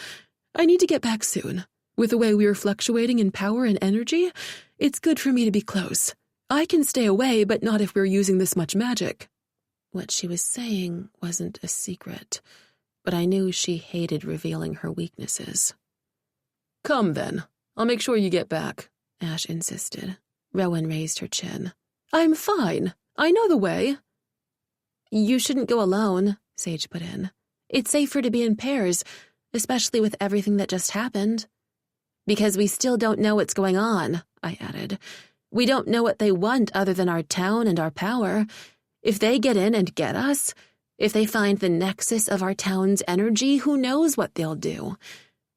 I need to get back soon. With the way we are fluctuating in power and energy, it's good for me to be close. I can stay away, but not if we're using this much magic." What she was saying wasn't a secret, but I knew she hated revealing her weaknesses. "Come then. I'll make sure you get back," Ash insisted. Rowan raised her chin. "I'm fine. I know the way." "You shouldn't go alone," Sage put in. "It's safer to be in pairs, especially with everything that just happened." "Because we still don't know what's going on," I added. "We don't know what they want other than our town and our power. If they get in and get us, if they find the nexus of our town's energy, who knows what they'll do?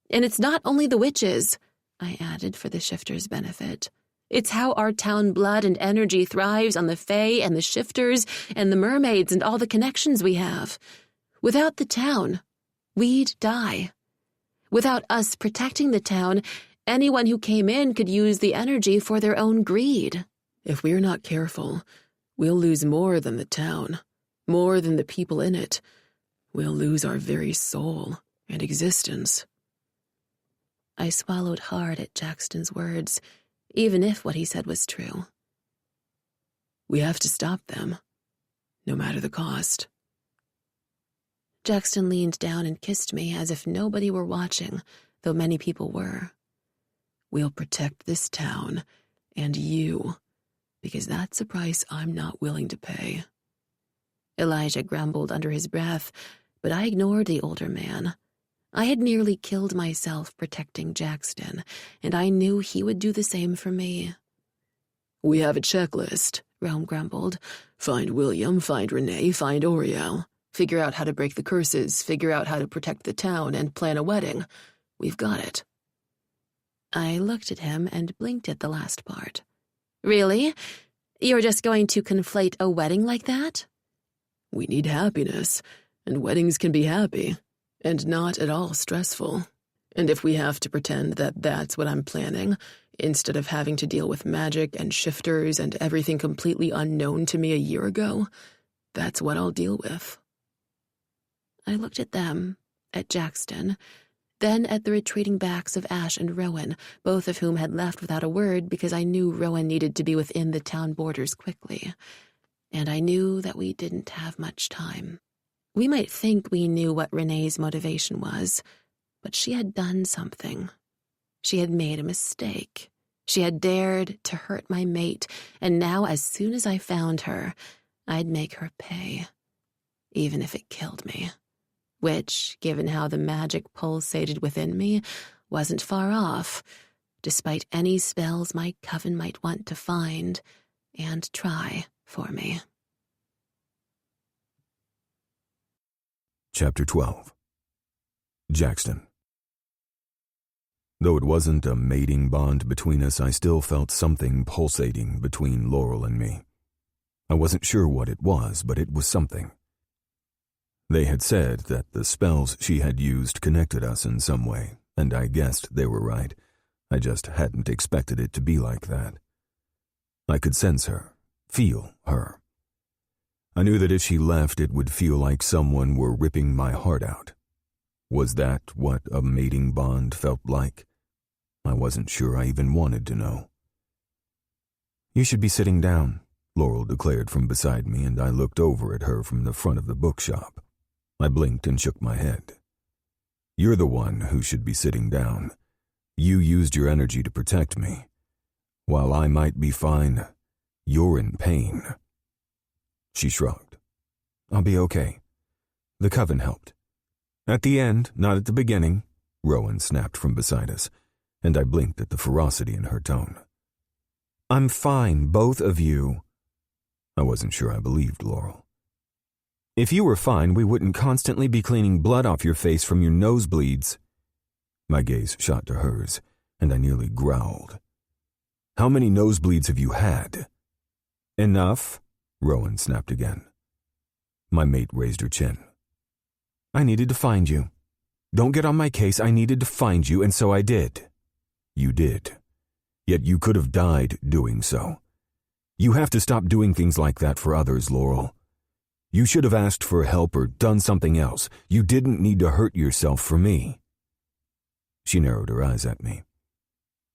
And it's not only the witches," I added for the shifters' benefit. "It's how our town blood and energy thrives on the fae and the shifters and the mermaids and all the connections we have. Without the town, we'd die. Without us protecting the town, anyone who came in could use the energy for their own greed." "If we're not careful, we'll lose more than the town, more than the people in it. We'll lose our very soul and existence." I swallowed hard at Jackson's words, even if what he said was true. "We have to stop them, no matter the cost." Jackson leaned down and kissed me as if nobody were watching, though many people were. "We'll protect this town, and you, because that's a price I'm not willing to pay." Elijah grumbled under his breath, but I ignored the older man. I had nearly killed myself protecting Jackson, and I knew he would do the same for me. "We have a checklist," Rome grumbled. "Find William, find Renee, find Oriel. Figure out how to break the curses, figure out how to protect the town, and plan a wedding. We've got it." I looked at him and blinked at the last part. "Really? You're just going to conflate a wedding like that?" "We need happiness, and weddings can be happy, and not at all stressful. And if we have to pretend that that's what I'm planning, instead of having to deal with magic and shifters and everything completely unknown to me a year ago, that's what I'll deal with." I looked at them, at Jackson, then at the retreating backs of Ash and Rowan, both of whom had left without a word because I knew Rowan needed to be within the town borders quickly. and I knew that we didn't have much time. We might think we knew what Renee's motivation was, but she had done something. She had made a mistake. She had dared to hurt my mate, and now as soon as I found her, I'd make her pay, even if it killed me. Which, given how the magic pulsated within me, wasn't far off, despite any spells my coven might want to find and try for me. Chapter 12. Jackson. Though it wasn't a mating bond between us, I still felt something pulsating between Laurel and me. I wasn't sure what it was, but it was something. They had said that the spells she had used connected us in some way, and I guessed they were right. I just hadn't expected it to be like that. I could sense her, feel her. I knew that if she left, it would feel like someone were ripping my heart out. Was that what a mating bond felt like? I wasn't sure I even wanted to know. "You should be sitting down," Laurel declared from beside me, and I looked over at her from the front of the bookshop. I blinked and shook my head. "You're the one who should be sitting down. You used your energy to protect me. While I might be fine, you're in pain." She shrugged. "I'll be okay. The Coven helped. At the end, not at the beginning," Rowan snapped from beside us, and I blinked at the ferocity in her tone. "I'm fine, both of you." I wasn't sure I believed Laurel. "If you were fine, we wouldn't constantly be cleaning blood off your face from your nosebleeds." My gaze shot to hers, and I nearly growled. "How many nosebleeds have you had?" "Enough," Rowan snapped again. My mate raised her chin. "I needed to find you. Don't get on my case, I needed to find you, and so I did." "You did. Yet you could have died doing so. You have to stop doing things like that for others, Laurel. You should have asked for help or done something else. You didn't need to hurt yourself for me." She narrowed her eyes at me.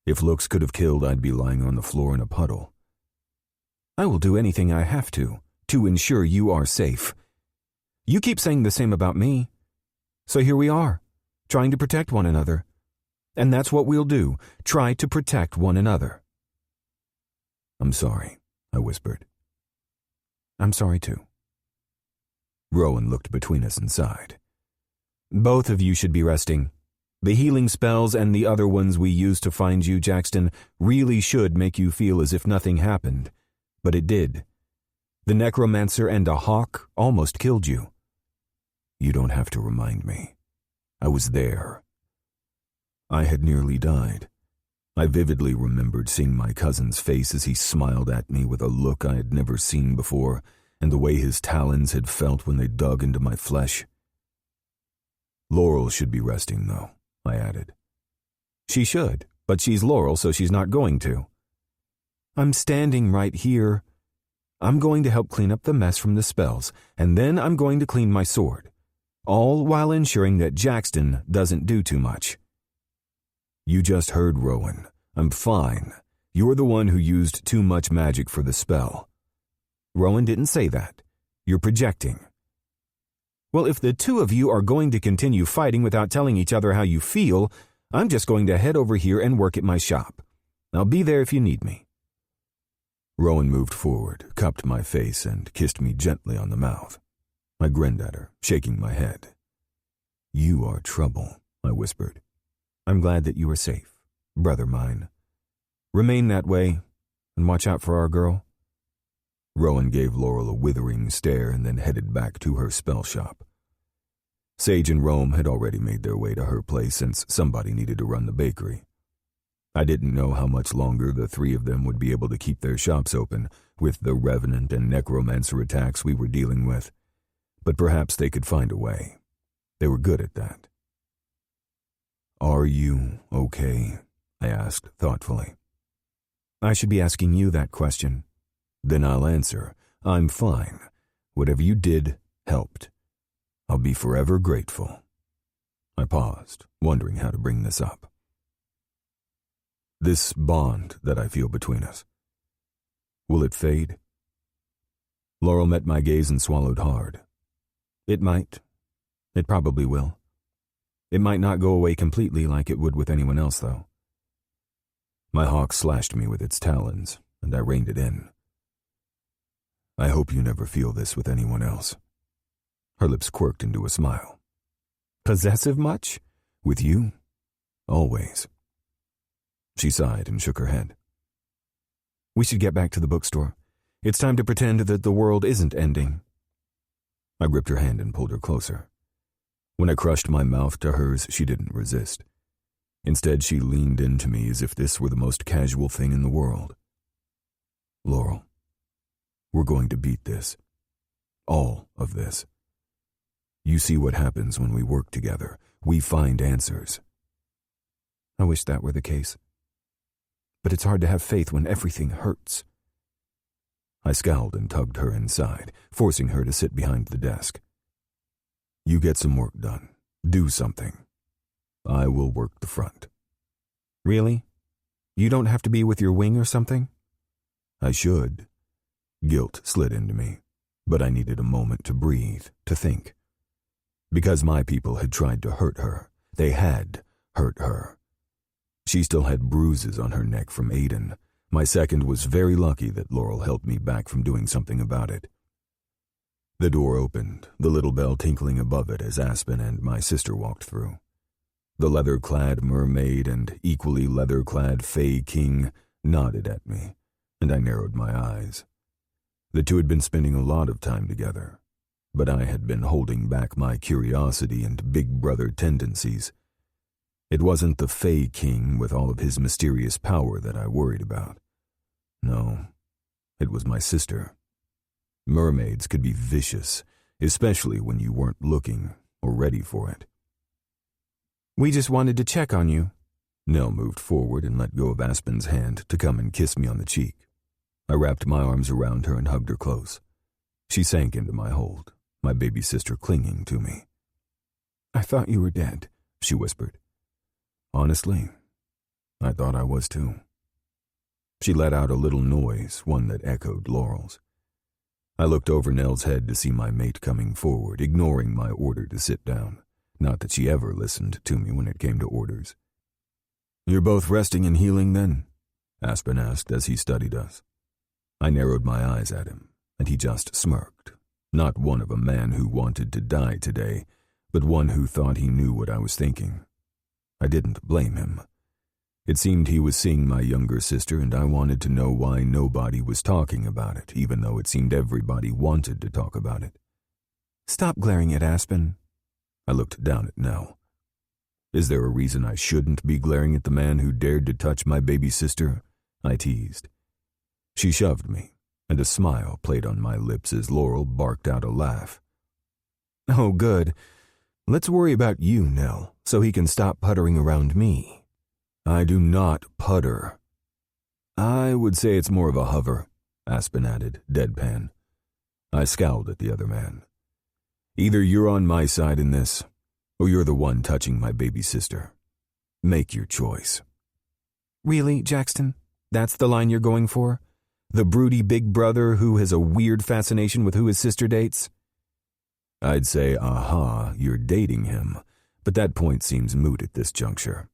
If looks could have killed, I'd be lying on the floor in a puddle. "I will do anything I have to ensure you are safe. You keep saying the same about me. So here we are, trying to protect one another. And that's what we'll do, try to protect one another." "I'm sorry," I whispered. "I'm sorry too." Rowan looked between us and sighed. "Both of you should be resting. The healing spells and the other ones we used to find you, Jackson, really should make you feel as if nothing happened. But it did. The necromancer and a hawk almost killed you." "You don't have to remind me. I was there." I had nearly died. I vividly remembered seeing my cousin's face as he smiled at me with a look I had never seen before, and the way his talons had felt when they dug into my flesh. "Laurel should be resting, though," I added. "She should, but she's Laurel, so she's not going to." "I'm standing right here. I'm going to help clean up the mess from the spells, and then I'm going to clean my sword, all while ensuring that Jackson doesn't do too much." "You just heard Rowan. I'm fine. You're the one who used too much magic for the spell." "Rowan didn't say that. You're projecting." "Well, if the two of you are going to continue fighting without telling each other how you feel, I'm just going to head over here and work at my shop. I'll be there if you need me." Rowan moved forward, cupped my face, and kissed me gently on the mouth. I grinned at her, shaking my head. "You are trouble," I whispered. "I'm glad that you are safe, brother mine. Remain that way, and watch out for our girl." Rowan gave Laurel a withering stare and then headed back to her spell shop. Sage and Rome had already made their way to her place since somebody needed to run the bakery. I didn't know how much longer the three of them would be able to keep their shops open with the revenant and necromancer attacks we were dealing with, but perhaps they could find a way. They were good at that. "Are you okay?" I asked thoughtfully. "I should be asking you that question." "Then I'll answer. I'm fine. Whatever you did helped. I'll be forever grateful." I paused, wondering how to bring this up. "This bond that I feel between us, will it fade?" Laurel met my gaze and swallowed hard. It might. It probably will. It might not go away completely like it would with anyone else, though. My hawk slashed me with its talons, and I reined it in. I hope you never feel this with anyone else. Her lips quirked into a smile. Possessive much? With you? Always. She sighed and shook her head. We should get back to the bookstore. It's time to pretend that the world isn't ending. I gripped her hand and pulled her closer. When I crushed my mouth to hers, she didn't resist. Instead, she leaned into me as if this were the most casual thing in the world. Laurel, we're going to beat this. All of this. You see what happens when we work together. We find answers. I wish that were the case. But it's hard to have faith when everything hurts. I scowled and tugged her inside, forcing her to sit behind the desk. You get some work done. Do something. I will work the front. Really? You don't have to be with your wing or something? I should. Guilt slid into me, but I needed a moment to breathe, to think. Because my people had tried to hurt her. They had hurt her. She still had bruises on her neck from Aiden. My second was very lucky that Laurel helped me back from doing something about it. The door opened, the little bell tinkling above it as Aspen and my sister walked through. The leather-clad mermaid and equally leather-clad Fey King nodded at me, and I narrowed my eyes. The two had been spending a lot of time together, but I had been holding back my curiosity and big brother tendencies. It wasn't the Fey King with all of his mysterious power that I worried about. No, it was my sister. Mermaids could be vicious, especially when you weren't looking or ready for it. We just wanted to check on you. Nell moved forward and let go of Aspen's hand to come and kiss me on the cheek. I wrapped my arms around her and hugged her close. She sank into my hold, my baby sister clinging to me. I thought you were dead, she whispered. Honestly, I thought I was too. She let out a little noise, one that echoed Laurel's. I looked over Nell's head to see my mate coming forward, ignoring my order to sit down. Not that she ever listened to me when it came to orders. You're both resting and healing, then? Aspen asked as he studied us. I narrowed my eyes at him, and he just smirked. Not one of a man who wanted to die today, but one who thought he knew what I was thinking. I didn't blame him. It seemed he was seeing my younger sister, and I wanted to know why nobody was talking about it, even though it seemed everybody wanted to talk about it. Stop glaring at Aspen. I looked down at Nell. Is there a reason I shouldn't be glaring at the man who dared to touch my baby sister? I teased. She shoved me, and a smile played on my lips as Laurel barked out a laugh. Oh, good. Let's worry about you, Nell, so he can stop puttering around me. I do not putter. I would say it's more of a hover, Aspen added, deadpan. I scowled at the other man. Either you're on my side in this, or you're the one touching my baby sister. Make your choice. Really, Jackson? That's the line you're going for? The broody big brother who has a weird fascination with who his sister dates? I'd say, aha, you're dating him, but that point seems moot at this juncture.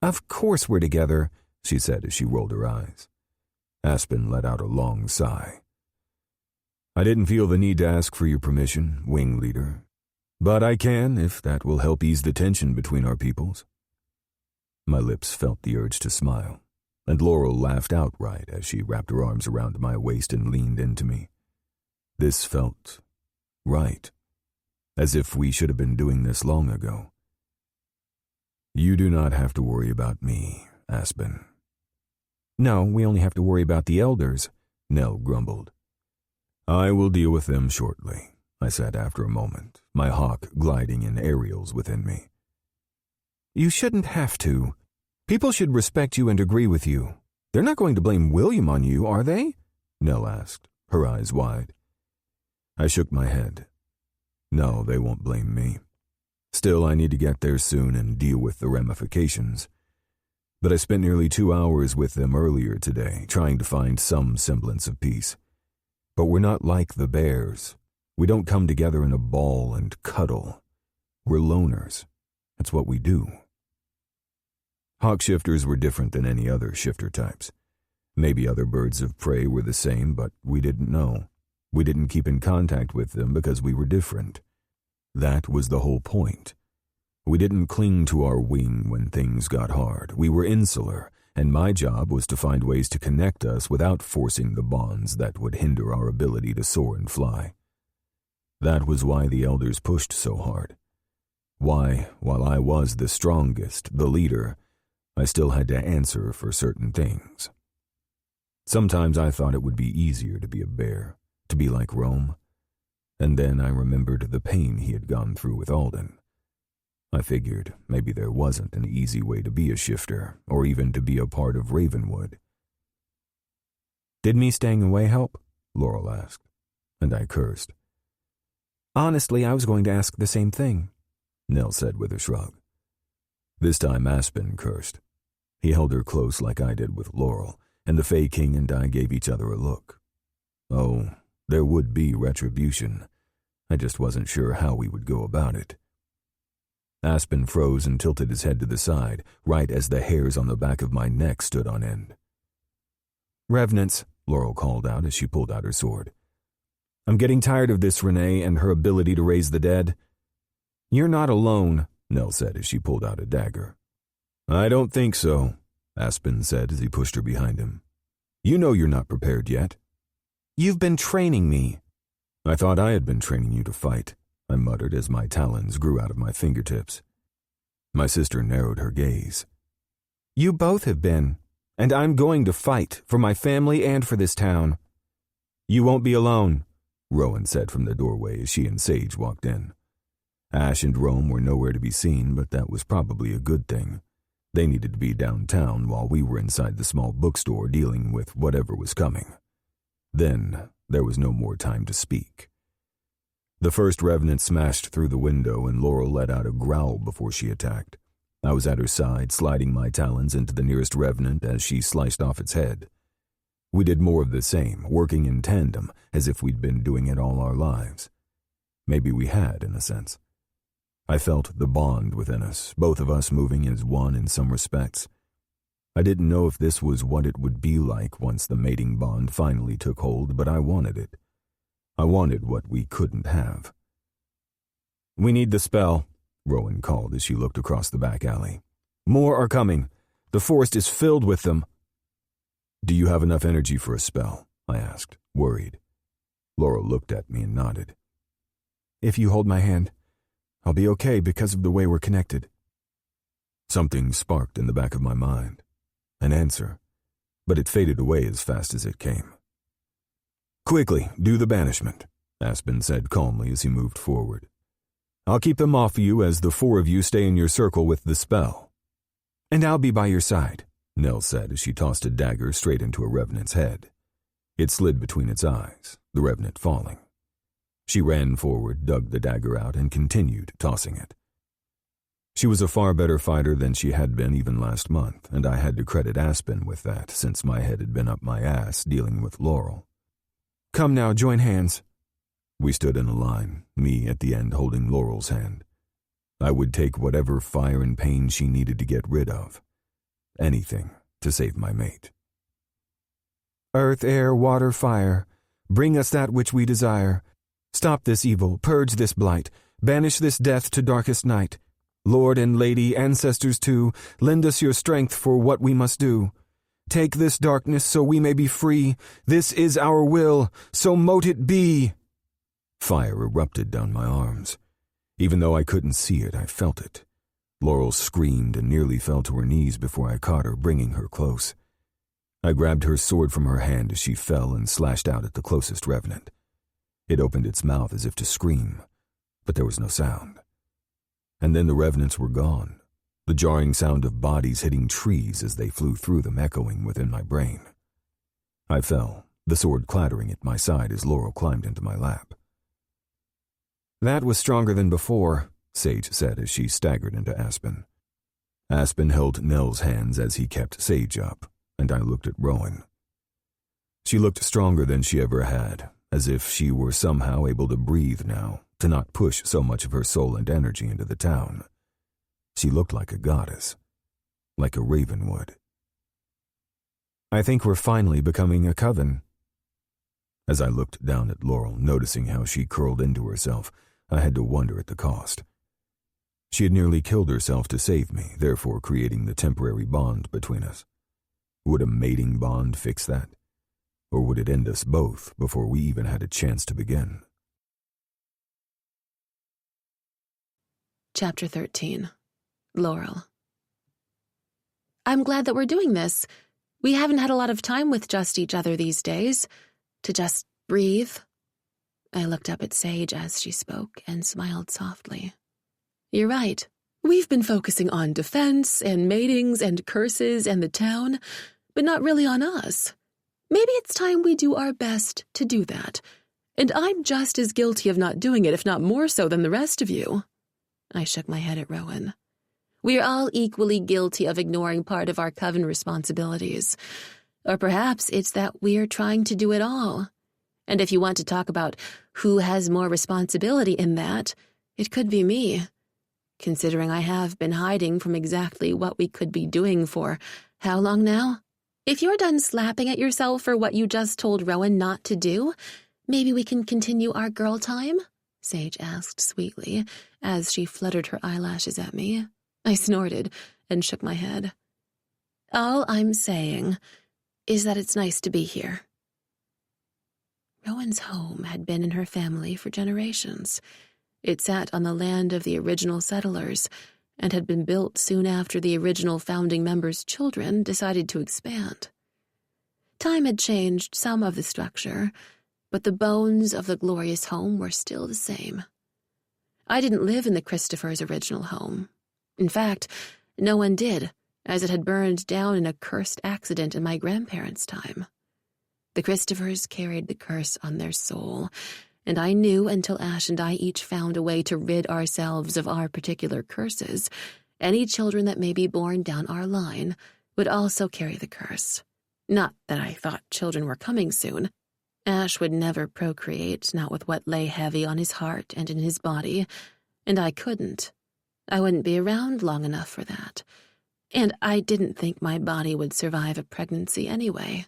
Of course we're together, she said as she rolled her eyes. Aspen let out a long sigh. I didn't feel the need to ask for your permission, wing leader, but I can if that will help ease the tension between our peoples. My lips felt the urge to smile, and Laurel laughed outright as she wrapped her arms around my waist and leaned into me. This felt right, as if we should have been doing this long ago. You do not have to worry about me, Aspen. No, we only have to worry about the elders, Nell grumbled. I will deal with them shortly, I said after a moment, my hawk gliding in aerials within me. You shouldn't have to. People should respect you and agree with you. They're not going to blame William on you, are they? Nell asked, her eyes wide. I shook my head. No, they won't blame me. Still, I need to get there soon and deal with the ramifications. But I spent nearly 2 hours with them earlier today, trying to find some semblance of peace. But we're not like the bears. We don't come together in a ball and cuddle. We're loners. That's what we do. Hawk shifters were different than any other shifter types. Maybe other birds of prey were the same, but we didn't know. We didn't keep in contact with them because we were different. That was the whole point. We didn't cling to our wing when things got hard. We were insular, and my job was to find ways to connect us without forcing the bonds that would hinder our ability to soar and fly. That was why the elders pushed so hard. Why, while I was the strongest, the leader, I still had to answer for certain things. Sometimes I thought it would be easier to be a bear, to be like Rome. And then I remembered the pain he had gone through with Alden. I figured maybe there wasn't an easy way to be a shifter, or even to be a part of Ravenwood. "Did me staying away help?" Laurel asked, and I cursed. "Honestly, I was going to ask the same thing," Nell said with a shrug. This time Aspen cursed. He held her close like I did with Laurel, and the Fae King and I gave each other a look. Oh, there would be retribution. I just wasn't sure how we would go about it. Aspen froze and tilted his head to the side, right as the hairs on the back of my neck stood on end. "Revenants," Laurel called out as she pulled out her sword. "I'm getting tired of this Renee and her ability to raise the dead." "You're not alone," Nell said as she pulled out a dagger. "I don't think so," Aspen said as he pushed her behind him. "You know you're not prepared yet." "You've been training me." "I thought I had been training you to fight," I muttered as my talons grew out of my fingertips. My sister narrowed her gaze. "You both have been, and I'm going to fight for my family and for this town." "You won't be alone," Rowan said from the doorway as she and Sage walked in. Ash and Rome were nowhere to be seen, but that was probably a good thing. They needed to be downtown while we were inside the small bookstore dealing with whatever was coming. Then there was no more time to speak. The first revenant smashed through the window and Laurel let out a growl before she attacked. I was at her side, sliding my talons into the nearest revenant as she sliced off its head. We did more of the same, working in tandem, as if we'd been doing it all our lives. Maybe we had, in a sense. I felt the bond within us, both of us moving as one in some respects. I didn't know if this was what it would be like once the mating bond finally took hold, but I wanted it. I wanted what we couldn't have. "We need the spell," Rowan called as she looked across the back alley. "More are coming. The forest is filled with them." "Do you have enough energy for a spell?" I asked, worried. Laurel looked at me and nodded. "If you hold my hand, I'll be okay because of the way we're connected." Something sparked in the back of my mind. An answer, but it faded away as fast as it came. "Quickly, do the banishment," Aspen said calmly as he moved forward. "I'll keep them off you as the four of you stay in your circle with the spell." "And I'll be by your side," Nell said as she tossed a dagger straight into a revenant's head. It slid between its eyes, the revenant falling. She ran forward, dug the dagger out, and continued tossing it. She was a far better fighter than she had been even last month, and I had to credit Aspen with that since my head had been up my ass dealing with Laurel. "Come now, join hands." We stood in a line, me at the end holding Laurel's hand. I would take whatever fire and pain she needed to get rid of. Anything to save my mate. "Earth, air, water, fire, bring us that which we desire. Stop this evil, purge this blight, banish this death to darkest night. Lord and Lady, ancestors too, lend us your strength for what we must do. Take this darkness so we may be free. This is our will, so mote it be." Fire erupted down my arms. Even though I couldn't see it, I felt it. Laurel screamed and nearly fell to her knees before I caught her, bringing her close. I grabbed her sword from her hand as she fell and slashed out at the closest revenant. It opened its mouth as if to scream, but there was no sound. And then the revenants were gone, the jarring sound of bodies hitting trees as they flew through them echoing within my brain. I fell, the sword clattering at my side as Laurel climbed into my lap. "That was stronger than before," Sage said as she staggered into Aspen. Aspen held Nell's hands as he kept Sage up, and I looked at Rowan. She looked stronger than she ever had, as if she were somehow able to breathe now, to not push so much of her soul and energy into the town. She looked like a goddess, like a raven would. I think we're finally becoming a coven. As I looked down at Laurel, noticing how she curled into herself, I had to wonder at the cost. She had nearly killed herself to save me, therefore creating the temporary bond between us. Would a mating bond fix that? Or would it end us both before we even had a chance to begin? Chapter 13. Laurel. I'm glad that we're doing this. We haven't had a lot of time with just each other these days. To just breathe. I looked up at Sage as she spoke and smiled softly. You're right. We've been focusing on defense and matings and curses and the town, but not really on us. Maybe it's time we do our best to do that. And I'm just as guilty of not doing it, if not more so than the rest of you. I shook my head at Rowan. We're all equally guilty of ignoring part of our coven responsibilities. Or perhaps it's that we're trying to do it all. And if you want to talk about who has more responsibility in that, it could be me. Considering I have been hiding from exactly what we could be doing for how long now? If you're done slapping at yourself for what you just told Rowan not to do, maybe we can continue our girl time? Sage asked sweetly as she fluttered her eyelashes at me. I snorted and shook my head. All I'm saying is that it's nice to be here. Rowan's home had been in her family for generations. It sat on the land of the original settlers and had been built soon after the original founding members' children decided to expand. Time had changed some of the structure, but the bones of the glorious home were still the same. I didn't live in the Christophers' original home. In fact, no one did, as it had burned down in a cursed accident in my grandparents' time. The Christophers carried the curse on their soul, and I knew until Ash and I each found a way to rid ourselves of our particular curses, any children that may be born down our line would also carry the curse. Not that I thought children were coming soon. Ash would never procreate, not with what lay heavy on his heart and in his body, and I couldn't. I wouldn't be around long enough for that. And I didn't think my body would survive a pregnancy anyway.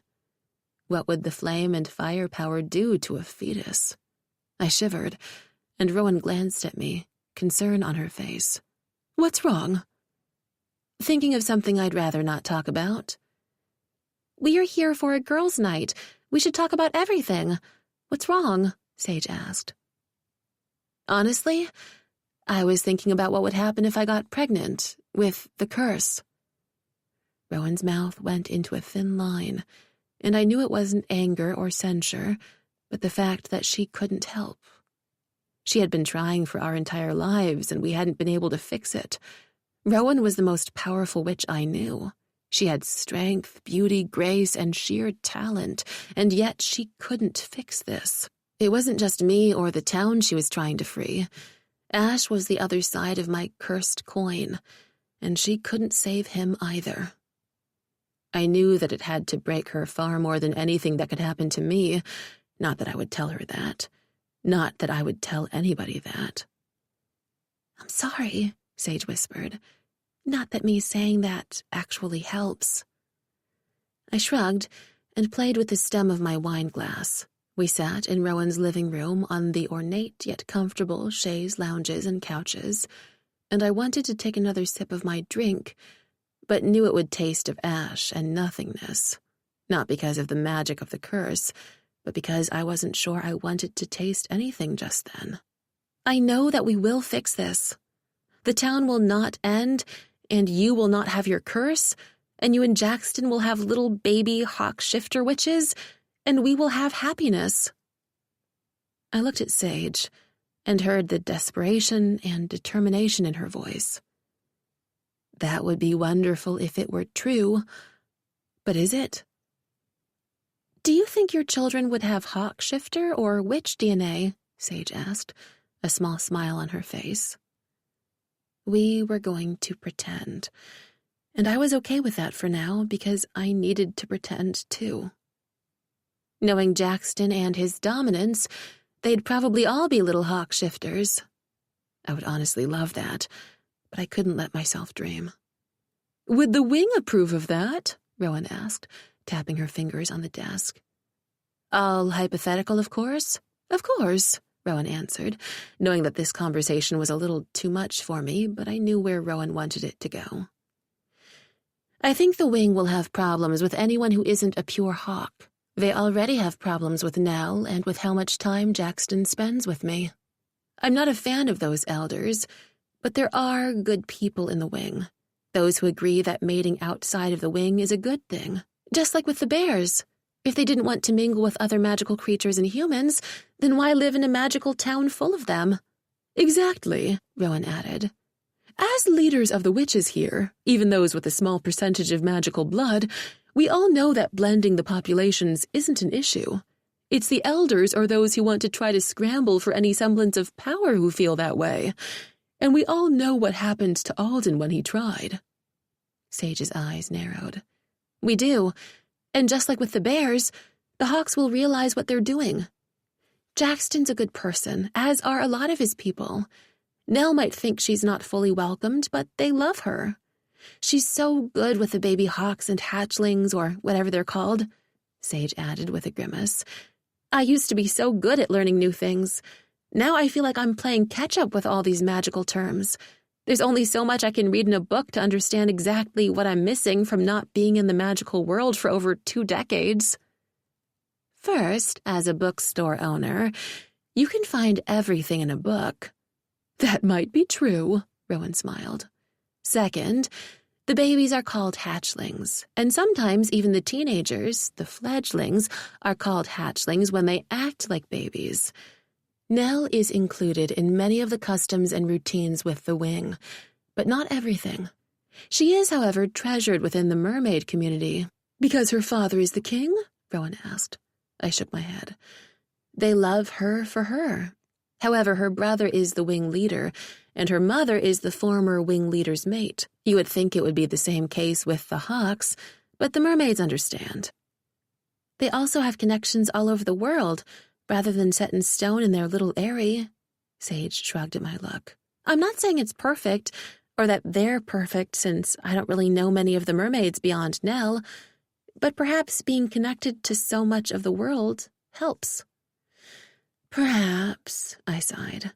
What would the flame and firepower do to a fetus? I shivered, and Rowan glanced at me, concern on her face. What's wrong? Thinking of something I'd rather not talk about. We are here for a girls' night. We should talk about everything. What's wrong? Sage asked. Honestly, I was thinking about what would happen if I got pregnant, with the curse. Rowan's mouth went into a thin line, and I knew it wasn't anger or censure, but the fact that she couldn't help. She had been trying for our entire lives, and we hadn't been able to fix it. Rowan was the most powerful witch I knew. She had strength, beauty, grace, and sheer talent, and yet she couldn't fix this. It wasn't just me or the town she was trying to free. Ash was the other side of my cursed coin, and she couldn't save him either. I knew that it had to break her far more than anything that could happen to me. Not that I would tell her that. Not that I would tell anybody that. I'm sorry, Sage whispered. Not that me saying that actually helps. I shrugged and played with the stem of my wine glass. We sat in Rowan's living room on the ornate yet comfortable chaise lounges and couches, and I wanted to take another sip of my drink, but knew it would taste of ash and nothingness. Not because of the magic of the curse, but because I wasn't sure I wanted to taste anything just then. I know that we will fix this. The town will not end, and you will not have your curse, and you and Jackson will have little baby hawk shifter witches, and we will have happiness. I looked at Sage and heard the desperation and determination in her voice. That would be wonderful if it were true, but is it? Do you think your children would have hawk shifter or witch DNA? Sage asked, a small smile on her face. We were going to pretend, and I was okay with that for now because I needed to pretend too. Knowing Jackson and his dominance, they'd probably all be little hawk shifters. I would honestly love that, but I couldn't let myself dream. Would the wing approve of that? Rowan asked, tapping her fingers on the desk. All hypothetical, of course? Of course, Rowan answered, knowing that this conversation was a little too much for me, but I knew where Rowan wanted it to go. I think the wing will have problems with anyone who isn't a pure hawk. They already have problems with Nell and with how much time Jackson spends with me. I'm not a fan of those elders, but there are good people in the wing. Those who agree that mating outside of the wing is a good thing. Just like with the bears. If they didn't want to mingle with other magical creatures and humans, then why live in a magical town full of them? Exactly, Rowan added. As leaders of the witches here, even those with a small percentage of magical blood, we all know that blending the populations isn't an issue. It's the elders or those who want to try to scramble for any semblance of power who feel that way. And we all know what happened to Alden when he tried. Sage's eyes narrowed. We do. And just like with the bears, the hawks will realize what they're doing. Jackson's a good person, as are a lot of his people. Nell might think she's not fully welcomed, but they love her. She's so good with the baby hawks and hatchlings, or whatever they're called, Sage added with a grimace. I used to be so good at learning new things. Now I feel like I'm playing catch-up with all these magical terms. There's only so much I can read in a book to understand exactly what I'm missing from not being in the magical world for over 2 decades. First, as a bookstore owner, you can find everything in a book. That might be true, Rowan smiled. Second, the babies are called hatchlings, and sometimes even the teenagers, the fledglings, are called hatchlings when they act like babies. Nell is included in many of the customs and routines with the wing, but not everything. She is, however, treasured within the mermaid community. Because her father is the king? Rowan asked. I shook my head. They love her for her. However, her brother is the wing leader, and her mother is the former wing leader's mate. You would think it would be the same case with the hawks, but the mermaids understand. They also have connections all over the world, rather than set in stone in their little eyrie. Sage shrugged at my look. I'm not saying it's perfect, or that they're perfect, since I don't really know many of the mermaids beyond Nell, but perhaps being connected to so much of the world helps. Perhaps, I sighed.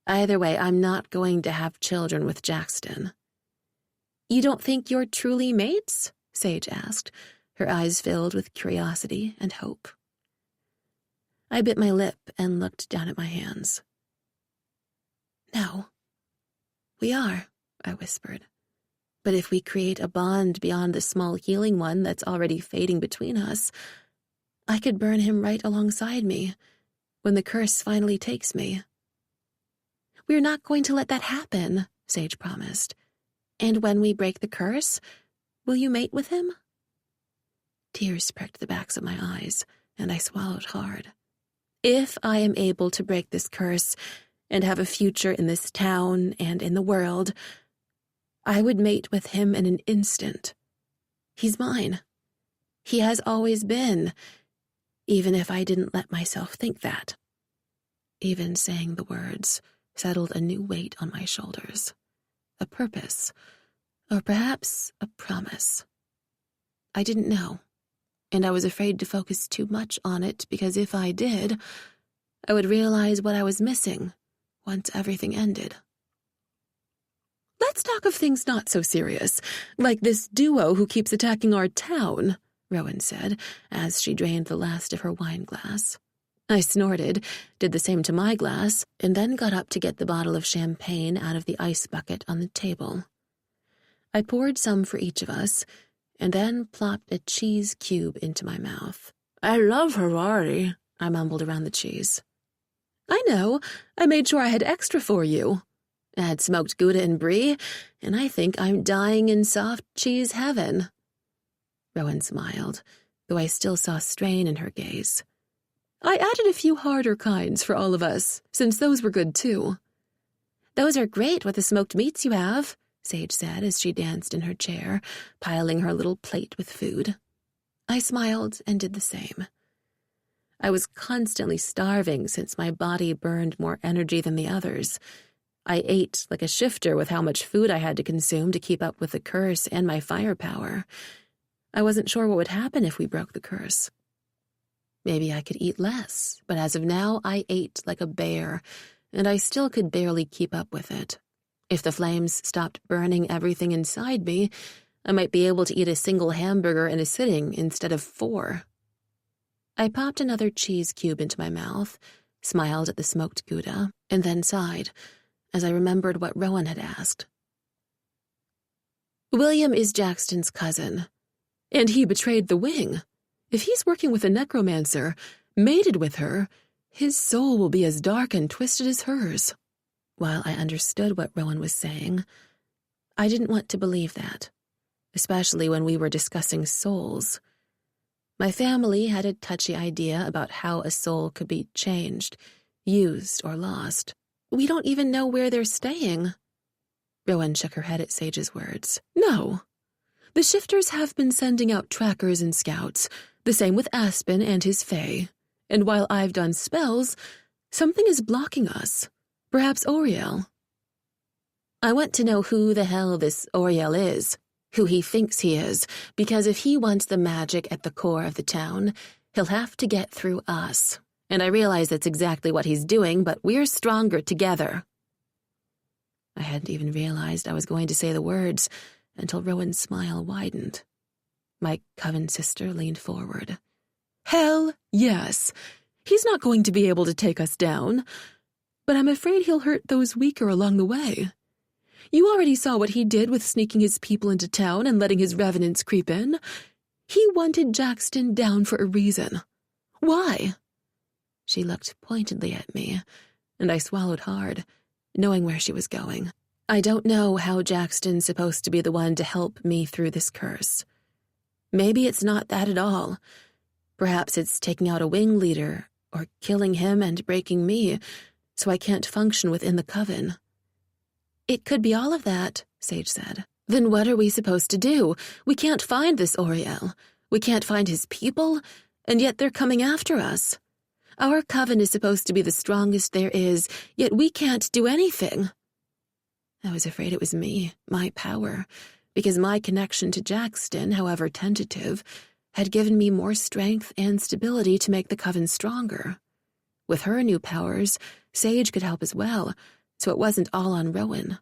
Either way, I'm not going to have children with Jackson. You don't think you're truly mates? Sage asked, her eyes filled with curiosity and hope. I bit my lip and looked down at my hands. No. We are, I whispered. But if we create a bond beyond the small healing one that's already fading between us, I could burn him right alongside me when the curse finally takes me. We're not going to let that happen, Sage promised. And when we break the curse, will you mate with him? Tears pricked the backs of my eyes, and I swallowed hard. If I am able to break this curse and have a future in this town and in the world, I would mate with him in an instant. He's mine. He has always been, even if I didn't let myself think that. Even saying the words settled a new weight on my shoulders. A purpose, or perhaps a promise. I didn't know, and I was afraid to focus too much on it because if I did, I would realize what I was missing once everything ended. Let's talk of things not so serious, like this duo who keeps attacking our town, Rowan said, as she drained the last of her wine glass. I snorted, did the same to my glass, and then got up to get the bottle of champagne out of the ice bucket on the table. I poured some for each of us, and then plopped a cheese cube into my mouth. I love Hawaii, I mumbled around the cheese. I know. I made sure I had extra for you. Add smoked Gouda and brie, and I think I'm dying in soft cheese heaven. Rowan smiled, though I still saw strain in her gaze. I added a few harder kinds for all of us, since those were good too. Those are great with the smoked meats you have, Sage said as she danced in her chair, piling her little plate with food. I smiled and did the same. I was constantly starving since my body burned more energy than the others. I ate like a shifter with how much food I had to consume to keep up with the curse and my firepower. I wasn't sure what would happen if we broke the curse. Maybe I could eat less, but as of now, I ate like a bear, and I still could barely keep up with it. If the flames stopped burning everything inside me, I might be able to eat a single hamburger in a sitting instead of 4. I popped another cheese cube into my mouth, smiled at the smoked Gouda, and then sighed as I remembered what Rowan had asked. William is Jackson's cousin, and he betrayed the wing. If he's working with a necromancer, mated with her, his soul will be as dark and twisted as hers. While I understood what Rowan was saying, I didn't want to believe that, especially when we were discussing souls. My family had a touchy idea about how a soul could be changed, used, or lost. We don't even know where they're staying. Rowan shook her head at Sage's words. No. The shifters have been sending out trackers and scouts, the same with Aspen and his fae. And while I've done spells, something is blocking us. Perhaps Oriel. I want to know who the hell this Oriel is, who he thinks he is, because if he wants the magic at the core of the town, he'll have to get through us. And I realize that's exactly what he's doing, but we're stronger together. I hadn't even realized I was going to say the words until Rowan's smile widened. My Coven sister leaned forward. Hell yes. He's not going to be able to take us down, but I'm afraid he'll hurt those weaker along the way. You already saw what he did with sneaking his people into town and letting his revenants creep in. He wanted Jackson down for a reason. Why? She looked pointedly at me, and I swallowed hard, knowing where she was going. I don't know how Jackson's supposed to be the one to help me through this curse. Maybe it's not that at all. Perhaps it's taking out a wing leader, or killing him and breaking me, so I can't function within the Coven. It could be all of that, Sage said. Then what are we supposed to do? We can't find this Oriel. We can't find his people, and yet they're coming after us. Our Coven is supposed to be the strongest there is, yet we can't do anything. I was afraid it was me, my power, because my connection to Jackson, however tentative, had given me more strength and stability to make the Coven stronger. With her new powers, Sage could help as well, so it wasn't all on Rowan.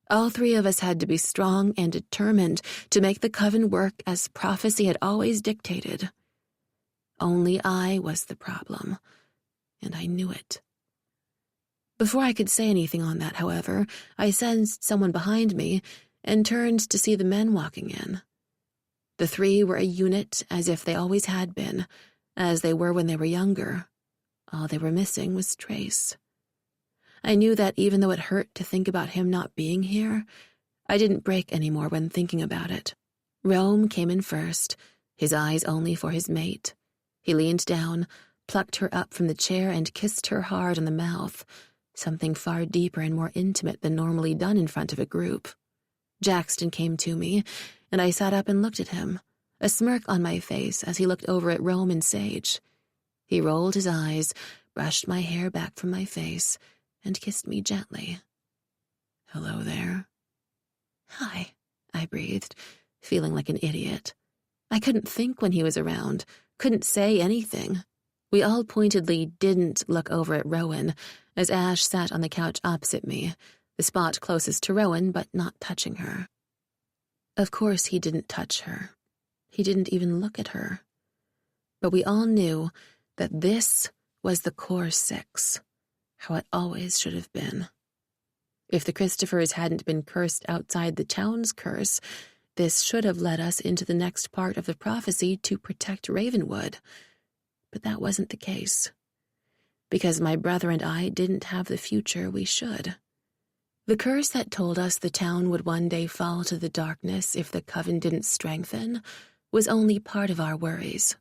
All 3 of us had to be strong and determined to make the Coven work as prophecy had always dictated. Only I was the problem, and I knew it. Before I could say anything on that, however, I sensed someone behind me and turned to see the men walking in. The 3 were a unit as if they always had been, as they were when they were younger. All they were missing was Trace. I knew that even though it hurt to think about him not being here, I didn't break anymore when thinking about it. Rome came in first, his eyes only for his mate. He leaned down, plucked her up from the chair, and kissed her hard on the mouth, something far deeper and more intimate than normally done in front of a group. Jackson came to me, and I sat up and looked at him, a smirk on my face as he looked over at Rome and Sage. He rolled his eyes, brushed my hair back from my face, and kissed me gently. Hello there. Hi, I breathed, feeling like an idiot. I couldn't think when he was around, couldn't say anything. We all pointedly didn't look over at Rowan, as Ash sat on the couch opposite me, the spot closest to Rowan but not touching her. Of course he didn't touch her. He didn't even look at her. But we all knew that this was the core 6, how it always should have been. If the Christophers hadn't been cursed outside the town's curse, this should have led us into the next part of the prophecy to protect Ravenwood. But that wasn't the case, because my brother and I didn't have the future we should. The curse that told us the town would one day fall to the darkness if the Coven didn't strengthen was only part of our worries.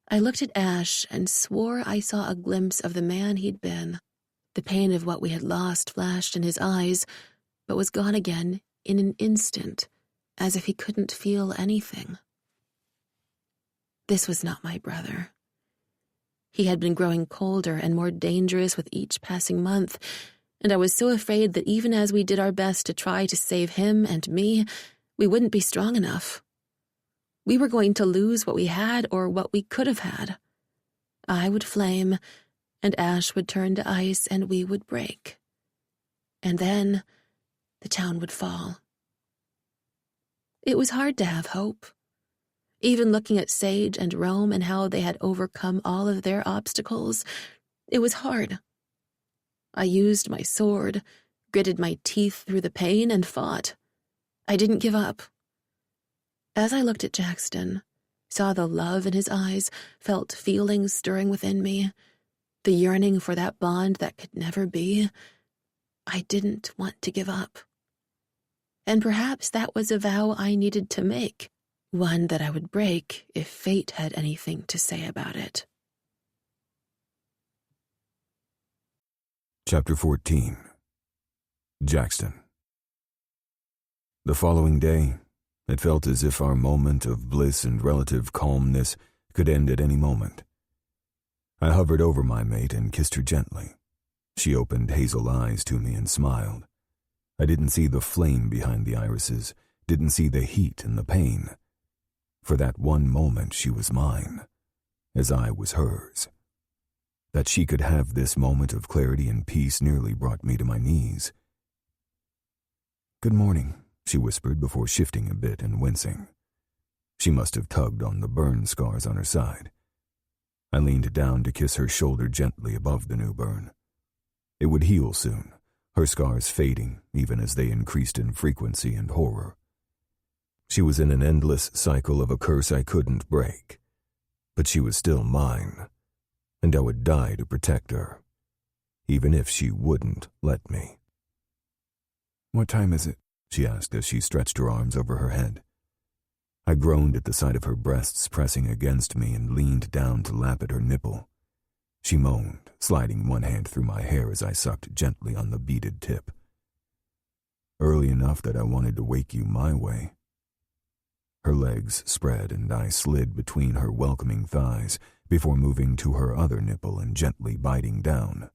I looked at Ash and swore I saw a glimpse of the man he'd been. The pain of what we had lost flashed in his eyes, but was gone again in an instant, as if he couldn't feel anything. This was not my brother. He had been growing colder and more dangerous with each passing month, and I was so afraid that even as we did our best to try to save him and me, we wouldn't be strong enough. We were going to lose what we had or what we could have had. I would flame, and Ash would turn to ice, and we would break. And then the town would fall. It was hard to have hope. Even looking at Sage and Rome and how they had overcome all of their obstacles, it was hard. I used my sword, gritted my teeth through the pain, and fought. I didn't give up. As I looked at Jackson, saw the love in his eyes, felt feelings stirring within me, the yearning for that bond that could never be, I didn't want to give up. And perhaps that was a vow I needed to make, one that I would break if fate had anything to say about it. Chapter 14. Jackson. The following day, it felt as if our moment of bliss and relative calmness could end at any moment. I hovered over my mate and kissed her gently. She opened hazel eyes to me and smiled. I didn't see the flame behind the irises, didn't see the heat and the pain. For that one moment she was mine, as I was hers. That she could have this moment of clarity and peace nearly brought me to my knees. "Good morning," she whispered before shifting a bit and wincing. She must have tugged on the burn scars on her side. I leaned down to kiss her shoulder gently above the new burn. It would heal soon, her scars fading even as they increased in frequency and horror. She was in an endless cycle of a curse I couldn't break, but she was still mine, and I would die to protect her, even if she wouldn't let me. "What time is it?" she asked as she stretched her arms over her head. I groaned at the sight of her breasts pressing against me and leaned down to lap at her nipple. She moaned, sliding one hand through my hair as I sucked gently on the beaded tip. "Early enough that I wanted to wake you my way." Her legs spread and I slid between her welcoming thighs before moving to her other nipple and gently biting down.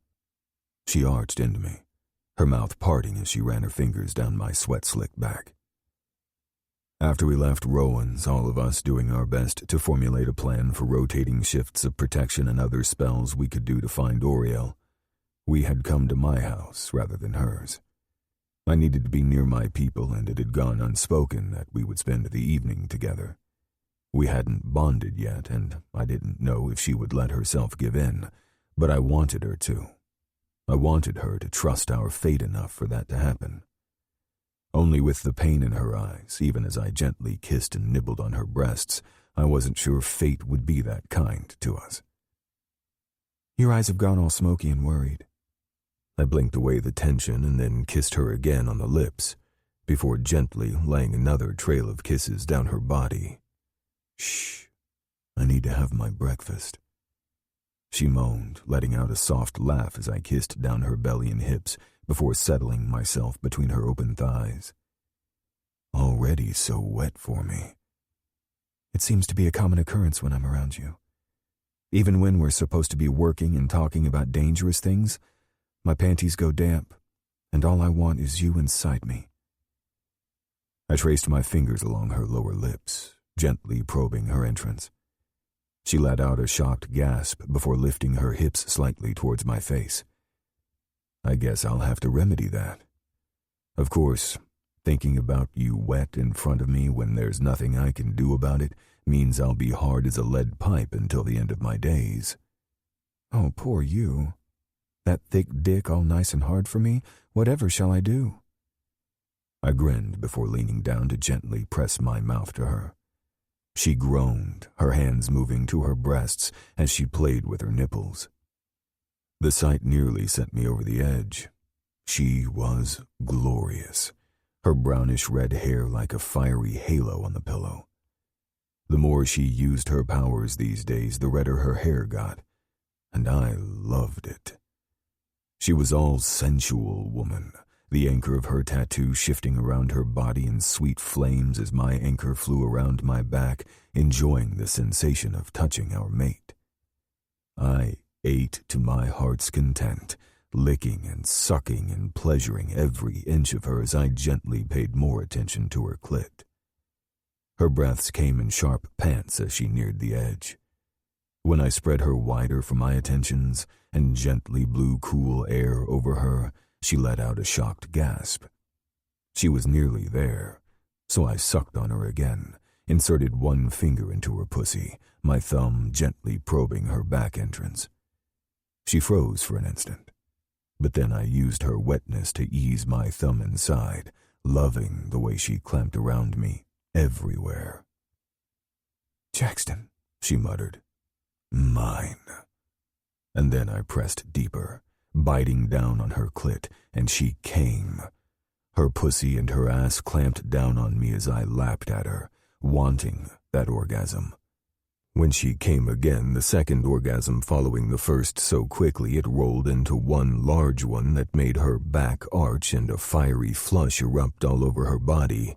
She arched into me, her mouth parting as she ran her fingers down my sweat-slicked back. After we left Rowan's, all of us doing our best to formulate a plan for rotating shifts of protection and other spells we could do to find Oriel, we had come to my house rather than hers. I needed to be near my people, and it had gone unspoken that we would spend the evening together. We hadn't bonded yet, and I didn't know if she would let herself give in, but I wanted her to. I wanted her to trust our fate enough for that to happen. Only with the pain in her eyes, even as I gently kissed and nibbled on her breasts, I wasn't sure fate would be that kind to us. "Your eyes have gone all smoky and worried." I blinked away the tension and then kissed her again on the lips, before gently laying another trail of kisses down her body. "Shh, I need to have my breakfast." She moaned, letting out a soft laugh as I kissed down her belly and hips before settling myself between her open thighs. "Already so wet for me." "It seems to be a common occurrence when I'm around you. Even when we're supposed to be working and talking about dangerous things, my panties go damp, and all I want is you inside me." I traced my fingers along her lower lips, gently probing her entrance. She let out a shocked gasp before lifting her hips slightly towards my face. I guess I'll have to remedy that. Of course, thinking about you wet in front of me when there's nothing I can do about it means I'll be hard as a lead pipe until the end of my days. "Oh, poor you. That thick dick all nice and hard for me? Whatever shall I do?" I grinned before leaning down to gently press my mouth to her. She groaned, her hands moving to her breasts as she played with her nipples. The sight nearly sent me over the edge. She was glorious, her brownish-red hair like a fiery halo on the pillow. The more she used her powers these days, the redder her hair got, and I loved it. She was all sensual woman, the anchor of her tattoo shifting around her body in sweet flames as my anchor flew around my back, enjoying the sensation of touching our mate. I ate to my heart's content, licking and sucking and pleasuring every inch of her as I gently paid more attention to her clit. Her breaths came in sharp pants as she neared the edge. When I spread her wider for my attentions and gently blew cool air over her, she let out a shocked gasp. She was nearly there, so I sucked on her again, inserted one finger into her pussy, my thumb gently probing her back entrance. She froze for an instant, but then I used her wetness to ease my thumb inside, loving the way she clamped around me everywhere. "Jackson," she muttered. "Mine." And then I pressed deeper, biting down on her clit, and she came. Her pussy and her ass clamped down on me as I lapped at her, wanting that orgasm. When she came again, the second orgasm following the first so quickly it rolled into one large one that made her back arch and a fiery flush erupt all over her body,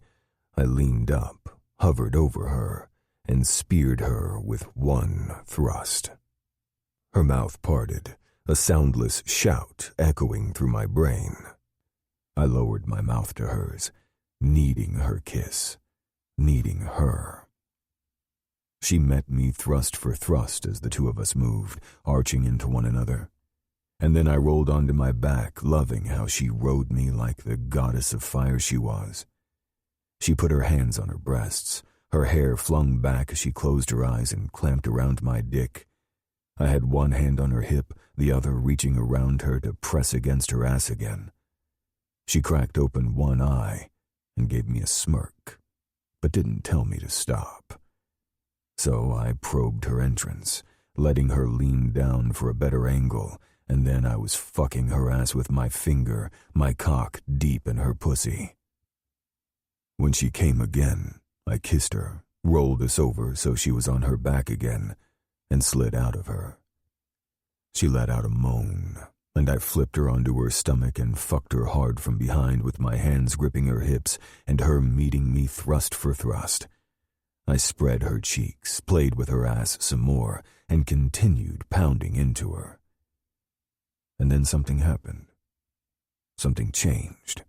I leaned up, hovered over her, and speared her with one thrust. Her mouth parted, a soundless shout echoing through my brain. I lowered my mouth to hers, needing her kiss, needing her. She met me thrust for thrust as the two of us moved, arching into one another. And then I rolled onto my back, loving how she rode me like the goddess of fire she was. She put her hands on her breasts, her hair flung back as she closed her eyes and clamped around my dick. I had one hand on her hip, the other reaching around her to press against her ass again. She cracked open one eye and gave me a smirk, but didn't tell me to stop. So I probed her entrance, letting her lean down for a better angle, and then I was fucking her ass with my finger, my cock deep in her pussy. When she came again, I kissed her, rolled us over so she was on her back again, and slid out of her. She let out a moan, and I flipped her onto her stomach and fucked her hard from behind with my hands gripping her hips and her meeting me thrust for thrust. I spread her cheeks, played with her ass some more, and continued pounding into her. And then something happened. Something changed.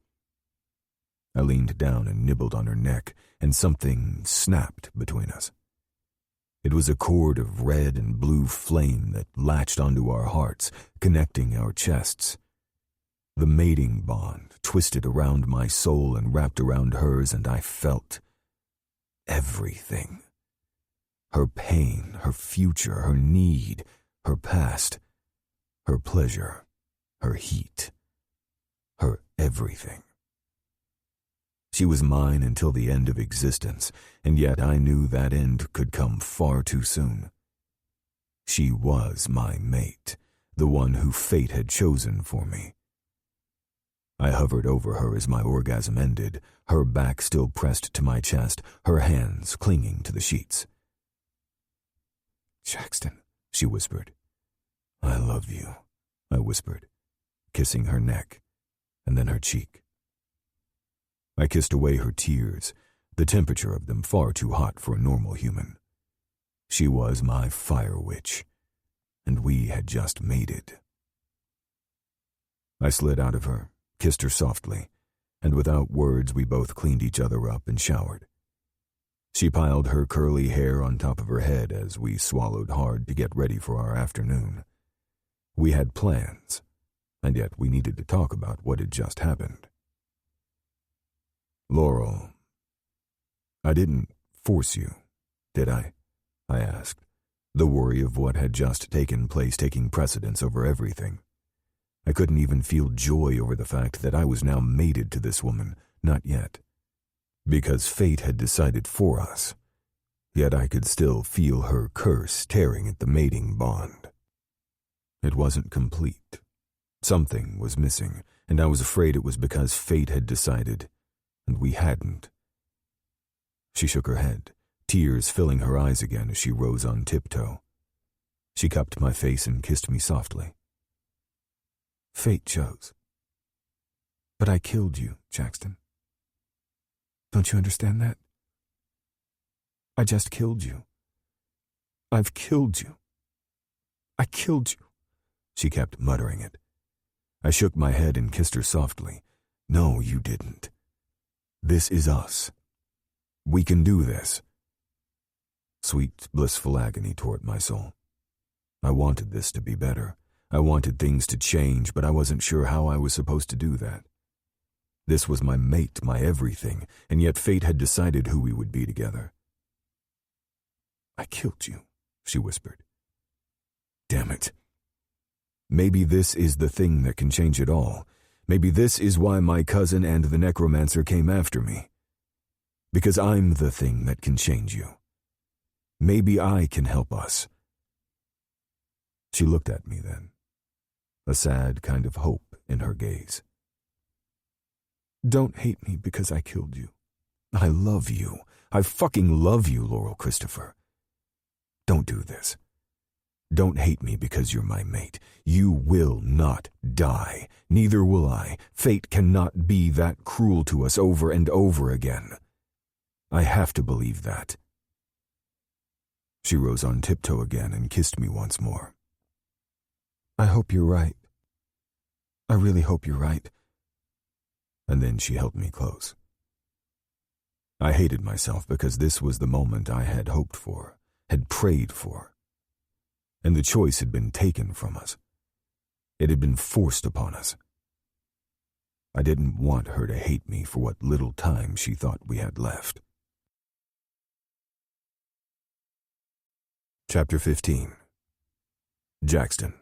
I leaned down and nibbled on her neck, and something snapped between us. It was a cord of red and blue flame that latched onto our hearts, connecting our chests. The mating bond twisted around my soul and wrapped around hers, and I felt everything. Her pain, her future, her need, her past, her pleasure, her heat, her everything. She was mine until the end of existence, and yet I knew that end could come far too soon. She was my mate, the one who fate had chosen for me. I hovered over her as my orgasm ended, her back still pressed to my chest, her hands clinging to the sheets. "Jackson," she whispered. "I love you," I whispered, kissing her neck, and then her cheek. I kissed away her tears, the temperature of them far too hot for a normal human. She was my fire witch, and we had just mated. I slid out of her, kissed her softly, and without words we both cleaned each other up and showered. She piled her curly hair on top of her head as we swallowed hard to get ready for our afternoon. We had plans, and yet we needed to talk about what had just happened. "Laurel, I didn't force you, did I?" I asked, the worry of what had just taken place taking precedence over everything. I couldn't even feel joy over the fact that I was now mated to this woman, not yet. Because fate had decided for us, yet I could still feel her curse tearing at the mating bond. It wasn't complete. Something was missing, and I was afraid it was because fate had decided, and we hadn't. She shook her head, tears filling her eyes again as she rose on tiptoe. She cupped my face and kissed me softly. "Fate chose. But I killed you, Jackson. Don't you understand that? I just killed you. I've killed you. I killed you. She kept muttering it. I shook my head and kissed her softly. No, you didn't. This is us. We can do this. Sweet, blissful agony tore at my soul. I wanted this to be better. I wanted things to change, but I wasn't sure how I was supposed to do that. This was my mate, my everything, and yet fate had decided who we would be together. I killed you, she whispered. Damn it. Maybe this is the thing that can change it all. Maybe this is why my cousin and the necromancer came after me. Because I'm the thing that can change you. Maybe I can help us. She looked at me then, a sad kind of hope in her gaze. Don't hate me because I killed you. I love you. I fucking love you, Laurel Christopher. Don't do this. Don't hate me because you're my mate. You will not die. Neither will I. Fate cannot be that cruel to us over and over again. I have to believe that. She rose on tiptoe again and kissed me once more. I hope you're right. I really hope you're right. And then she held me close. I hated myself because this was the moment I had hoped for, had prayed for. And the choice had been taken from us. It had been forced upon us. I didn't want her to hate me for what little time she thought we had left. Chapter 15. Jackson.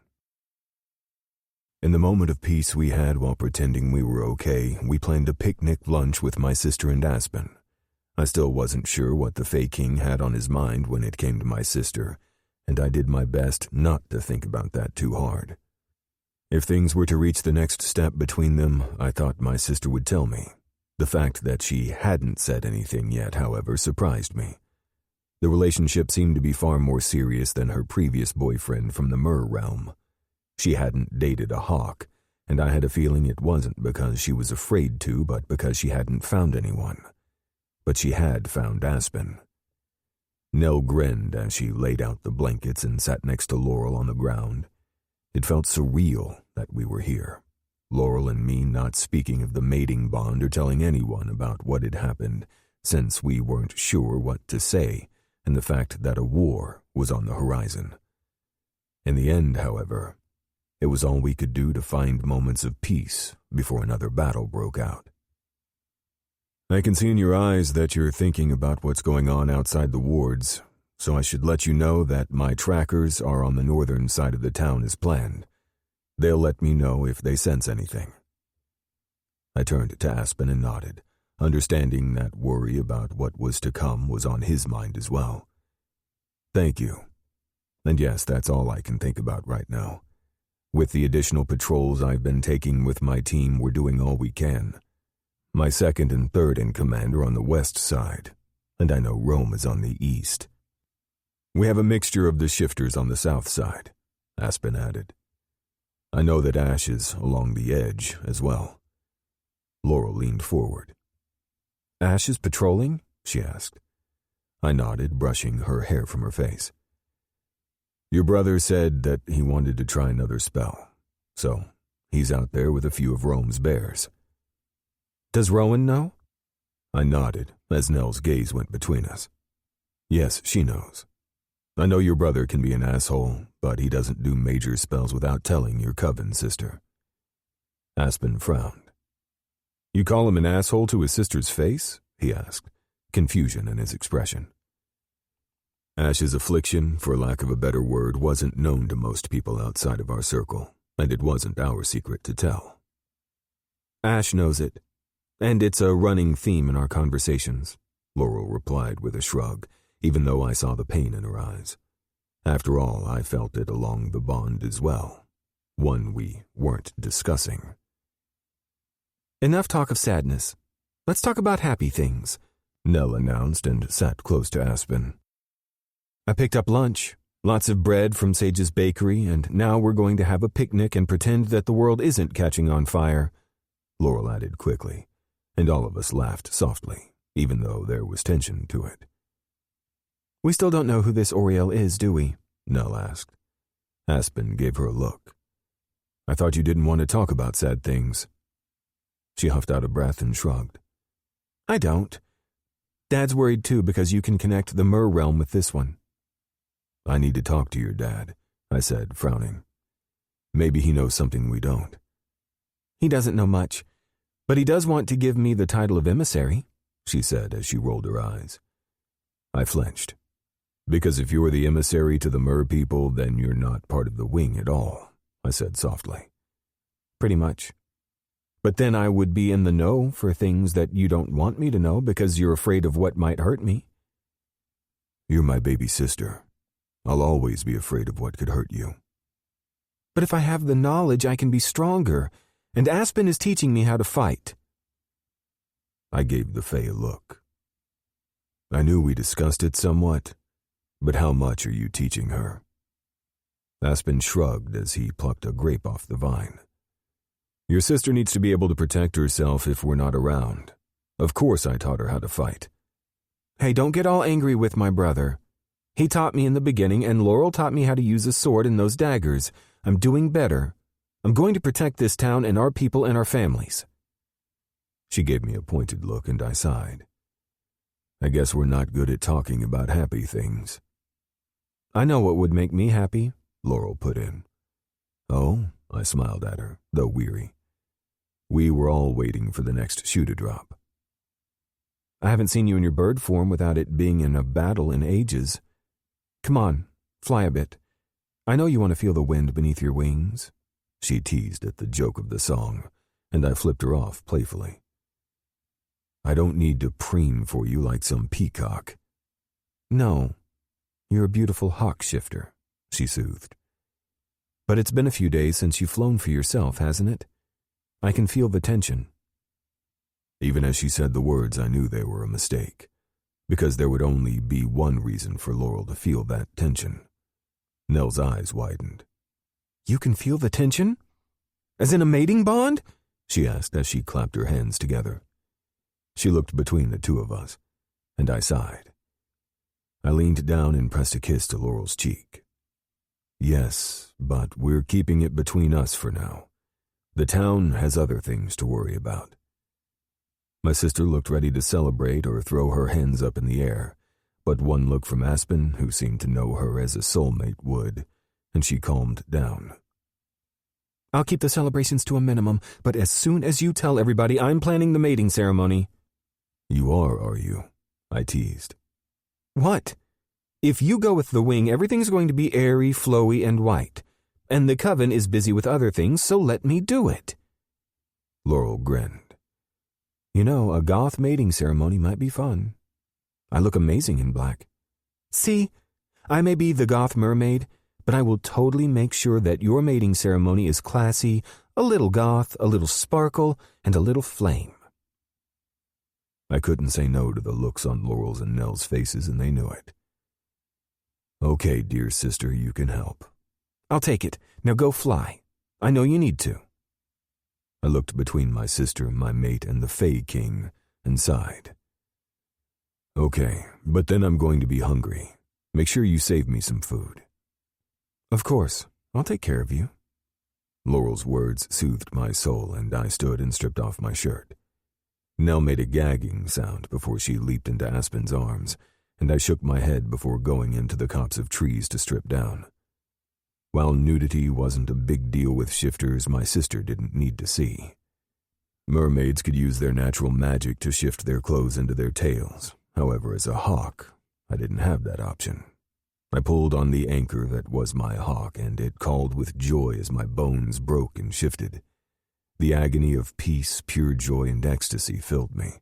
In the moment of peace we had while pretending we were okay, we planned a picnic lunch with my sister and Aspen. I still wasn't sure what the Fae King had on his mind when it came to my sister, and I did my best not to think about that too hard. If things were to reach the next step between them, I thought my sister would tell me. The fact that she hadn't said anything yet, however, surprised me. The relationship seemed to be far more serious than her previous boyfriend from the Myrrh realm. She hadn't dated a hawk, and I had a feeling it wasn't because she was afraid to, but because she hadn't found anyone. But she had found Aspen. Nell grinned as she laid out the blankets and sat next to Laurel on the ground. It felt surreal that we were here, Laurel and me not speaking of the mating bond or telling anyone about what had happened, since we weren't sure what to say, and the fact that a war was on the horizon. In the end, however, it was all we could do to find moments of peace before another battle broke out. I can see in your eyes that you're thinking about what's going on outside the wards, so I should let you know that my trackers are on the northern side of the town as planned. They'll let me know if they sense anything. I turned to Aspen and nodded, understanding that worry about what was to come was on his mind as well. Thank you. And yes, that's all I can think about right now. With the additional patrols I've been taking with my team, we're doing all we can. My second and third in command are on the west side, and I know Rome is on the east. We have a mixture of the shifters on the south side, Aspen added. I know that Ash is along the edge as well. Laurel leaned forward. Ash is patrolling? She asked. I nodded, brushing her hair from her face. Your brother said that he wanted to try another spell, so he's out there with a few of Rome's bears. Does Rowan know? I nodded as Nell's gaze went between us. Yes, she knows. I know your brother can be an asshole, but he doesn't do major spells without telling your Coven sister. Aspen frowned. You call him an asshole to his sister's face? He asked, confusion in his expression. Ash's affliction, for lack of a better word, wasn't known to most people outside of our circle, and it wasn't our secret to tell. Ash knows it, and it's a running theme in our conversations, Laurel replied with a shrug, even though I saw the pain in her eyes. After all, I felt it along the bond as well, one we weren't discussing. Enough talk of sadness. Let's talk about happy things, Nell announced and sat close to Aspen. I picked up lunch, lots of bread from Sage's bakery, and now we're going to have a picnic and pretend that the world isn't catching on fire, Laurel added quickly, and all of us laughed softly, even though there was tension to it. We still don't know who this Oriel is, do we? Nell asked. Aspen gave her a look. I thought you didn't want to talk about sad things. She huffed out a breath and shrugged. I don't. Dad's worried too because you can connect the Mer realm with this one. I need to talk to your dad, I said, frowning. Maybe he knows something we don't. He doesn't know much, but he does want to give me the title of emissary, she said as she rolled her eyes. I flinched. Because if you're the emissary to the Mer people, then you're not part of the wing at all, I said softly. Pretty much. But then I would be in the know for things that you don't want me to know because you're afraid of what might hurt me. You're my baby sister. I'll always be afraid of what could hurt you. But if I have the knowledge, I can be stronger, and Aspen is teaching me how to fight. I gave the Fae a look. I knew we discussed it somewhat, but how much are you teaching her? Aspen shrugged as he plucked a grape off the vine. Your sister needs to be able to protect herself if we're not around. Of course I taught her how to fight. Hey, don't get all angry with my brother. He taught me in the beginning, and Laurel taught me how to use a sword and those daggers. I'm doing better. I'm going to protect this town and our people and our families. She gave me a pointed look and I sighed. I guess we're not good at talking about happy things. I know what would make me happy, Laurel put in. Oh, I smiled at her, though weary. We were all waiting for the next shoe to drop. I haven't seen you in your bird form without it being in a battle in ages. Come on, fly a bit. I know you want to feel the wind beneath your wings. She teased at the joke of the song, and I flipped her off playfully. I don't need to preen for you like some peacock. No, you're a beautiful hawk shifter, she soothed. But it's been a few days since you've flown for yourself, hasn't it? I can feel the tension. Even as she said the words, I knew they were a mistake, because there would only be one reason for Laurel to feel that tension. Nell's eyes widened. You can feel the tension? As in a mating bond? She asked as she clapped her hands together. She looked between the two of us, and I sighed. I leaned down and pressed a kiss to Laurel's cheek. Yes, but we're keeping it between us for now. The town has other things to worry about. My sister looked ready to celebrate or throw her hands up in the air, but one look from Aspen, who seemed to know her as a soulmate, would, and she calmed down. I'll keep the celebrations to a minimum, but as soon as you tell everybody I'm planning the mating ceremony. You are you? I teased. What? If you go with the wing, everything's going to be airy, flowy, and white. And the Coven is busy with other things, so let me do it. Laurel grinned. You know, a goth mating ceremony might be fun. I look amazing in black. See, I may be the goth mermaid, but I will totally make sure that your mating ceremony is classy, a little goth, a little sparkle, and a little flame. I couldn't say no to the looks on Laurel's and Nell's faces, and they knew it. Okay, dear sister, you can help. I'll take it. Now go fly. I know you need to. I looked between my sister, my mate, and the Fae King, and sighed. Okay, but then I'm going to be hungry. Make sure you save me some food. Of course. I'll take care of you. Laurel's words soothed my soul, and I stood and stripped off my shirt. Nell made a gagging sound before she leaped into Aspen's arms, and I shook my head before going into the copse of trees to strip down. While nudity wasn't a big deal with shifters, my sister didn't need to see. Mermaids could use their natural magic to shift their clothes into their tails. However, as a hawk, I didn't have that option. I pulled on the anchor that was my hawk, and it called with joy as my bones broke and shifted. The agony of peace, pure joy, and ecstasy filled me.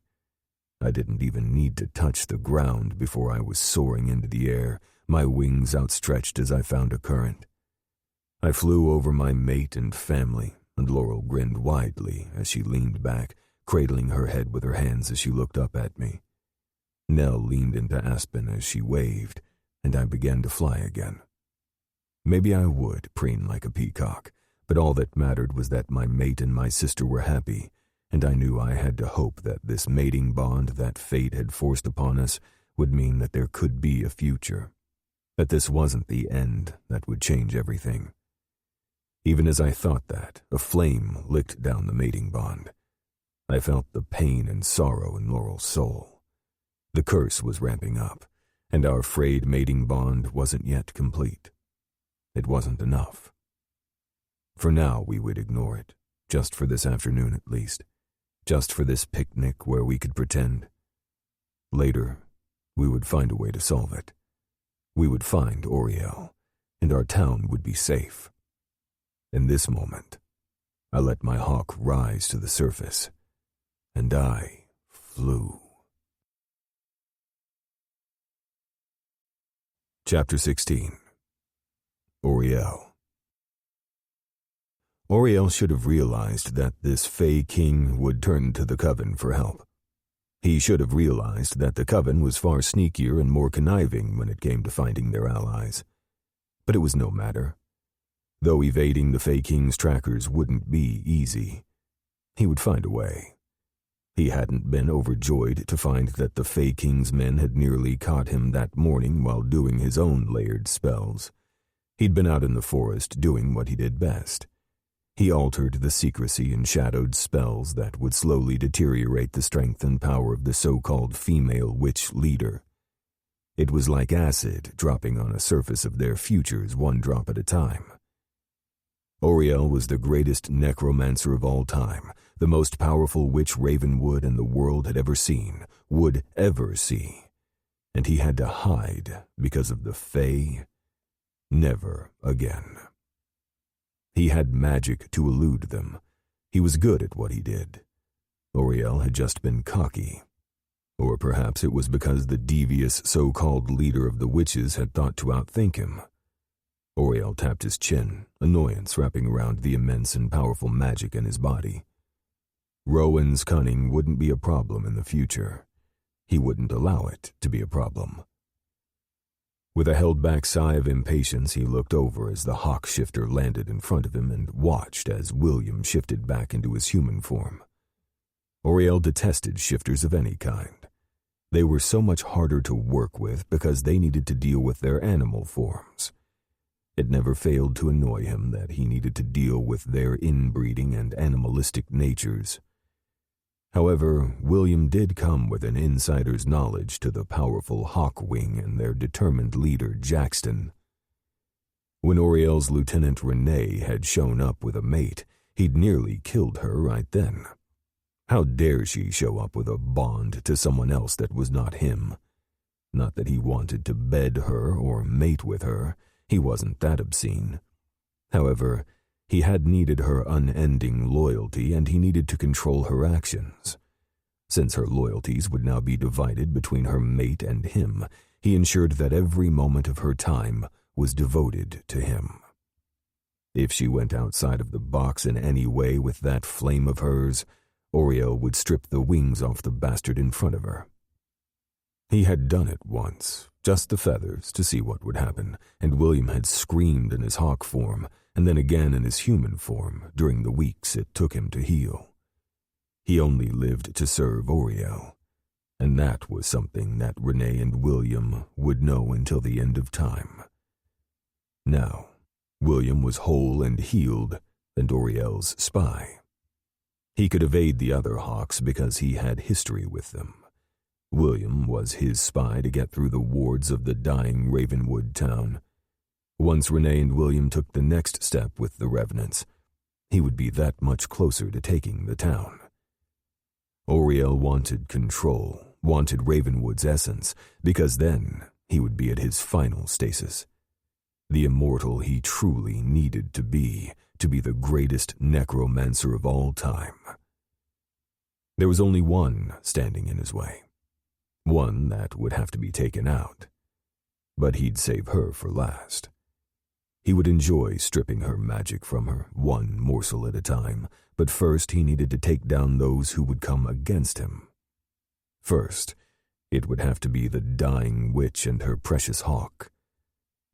I didn't even need to touch the ground before I was soaring into the air, my wings outstretched as I found a current. I flew over my mate and family, and Laurel grinned widely as she leaned back, cradling her head with her hands as she looked up at me. Nell leaned into Aspen as she waved, and I began to fly again. Maybe I would preen like a peacock, but all that mattered was that my mate and my sister were happy, and I knew I had to hope that this mating bond that fate had forced upon us would mean that there could be a future, that this wasn't the end that would change everything. Even as I thought that, a flame licked down the mating bond. I felt the pain and sorrow in Laurel's soul. The curse was ramping up, and our frayed mating bond wasn't yet complete. It wasn't enough. For now, we would ignore it, just for this afternoon at least, just for this picnic where we could pretend. Later, we would find a way to solve it. We would find Oriel, and our town would be safe. In this moment, I let my hawk rise to the surface, and I flew. Chapter 16. Oriel. Oriel should have realized that this Fey King would turn to the Coven for help. He should have realized that the Coven was far sneakier and more conniving when it came to finding their allies. But it was no matter. Though evading the Fey King's trackers wouldn't be easy, he would find a way. He hadn't been overjoyed to find that the Fey King's men had nearly caught him that morning while doing his own layered spells. He'd been out in the forest doing what he did best. He altered the secrecy and shadowed spells that would slowly deteriorate the strength and power of the so-called female witch leader. It was like acid dropping on a surface of their futures one drop at a time. Oriel was the greatest necromancer of all time, the most powerful witch Ravenwood and the world had ever seen, would ever see. And he had to hide because of the Fae. Never again. He had magic to elude them. He was good at what he did. Oriel had just been cocky. Or perhaps it was because the devious so-called leader of the witches had thought to outthink him. Oriel tapped his chin, annoyance wrapping around the immense and powerful magic in his body. Rowan's cunning wouldn't be a problem in the future. He wouldn't allow it to be a problem. With a held-back sigh of impatience, he looked over as the hawk shifter landed in front of him and watched as William shifted back into his human form. Oriel detested shifters of any kind. They were so much harder to work with because they needed to deal with their animal forms. It never failed to annoy him that he needed to deal with their inbreeding and animalistic natures. However, William did come with an insider's knowledge to the powerful Hawkwing and their determined leader, Jackson. When Oriel's Lieutenant Renee had shown up with a mate, he'd nearly killed her right then. How dare she show up with a bond to someone else that was not him? Not that he wanted to bed her or mate with her. He wasn't that obscene. However, he had needed her unending loyalty, and he needed to control her actions. Since her loyalties would now be divided between her mate and him, he ensured that every moment of her time was devoted to him. If she went outside of the box in any way with that flame of hers, Oriel would strip the wings off the bastard in front of her. He had done it once, just the feathers, to see what would happen, and William had screamed in his hawk form, and then again in his human form during the weeks it took him to heal. He only lived to serve Oriel, and that was something that Renee and William would know until the end of time. Now, William was whole and healed, and Oriel's spy. He could evade the other hawks because he had history with them. William was his spy to get through the wards of the dying Ravenwood town. Once Renee and William took the next step with the revenants, he would be that much closer to taking the town. Oriel wanted control, wanted Ravenwood's essence, because then he would be at his final stasis. The immortal he truly needed to be the greatest necromancer of all time. There was only one standing in his way. One that would have to be taken out. But he'd save her for last. He would enjoy stripping her magic from her, one morsel at a time, but first he needed to take down those who would come against him. First, it would have to be the dying witch and her precious hawk.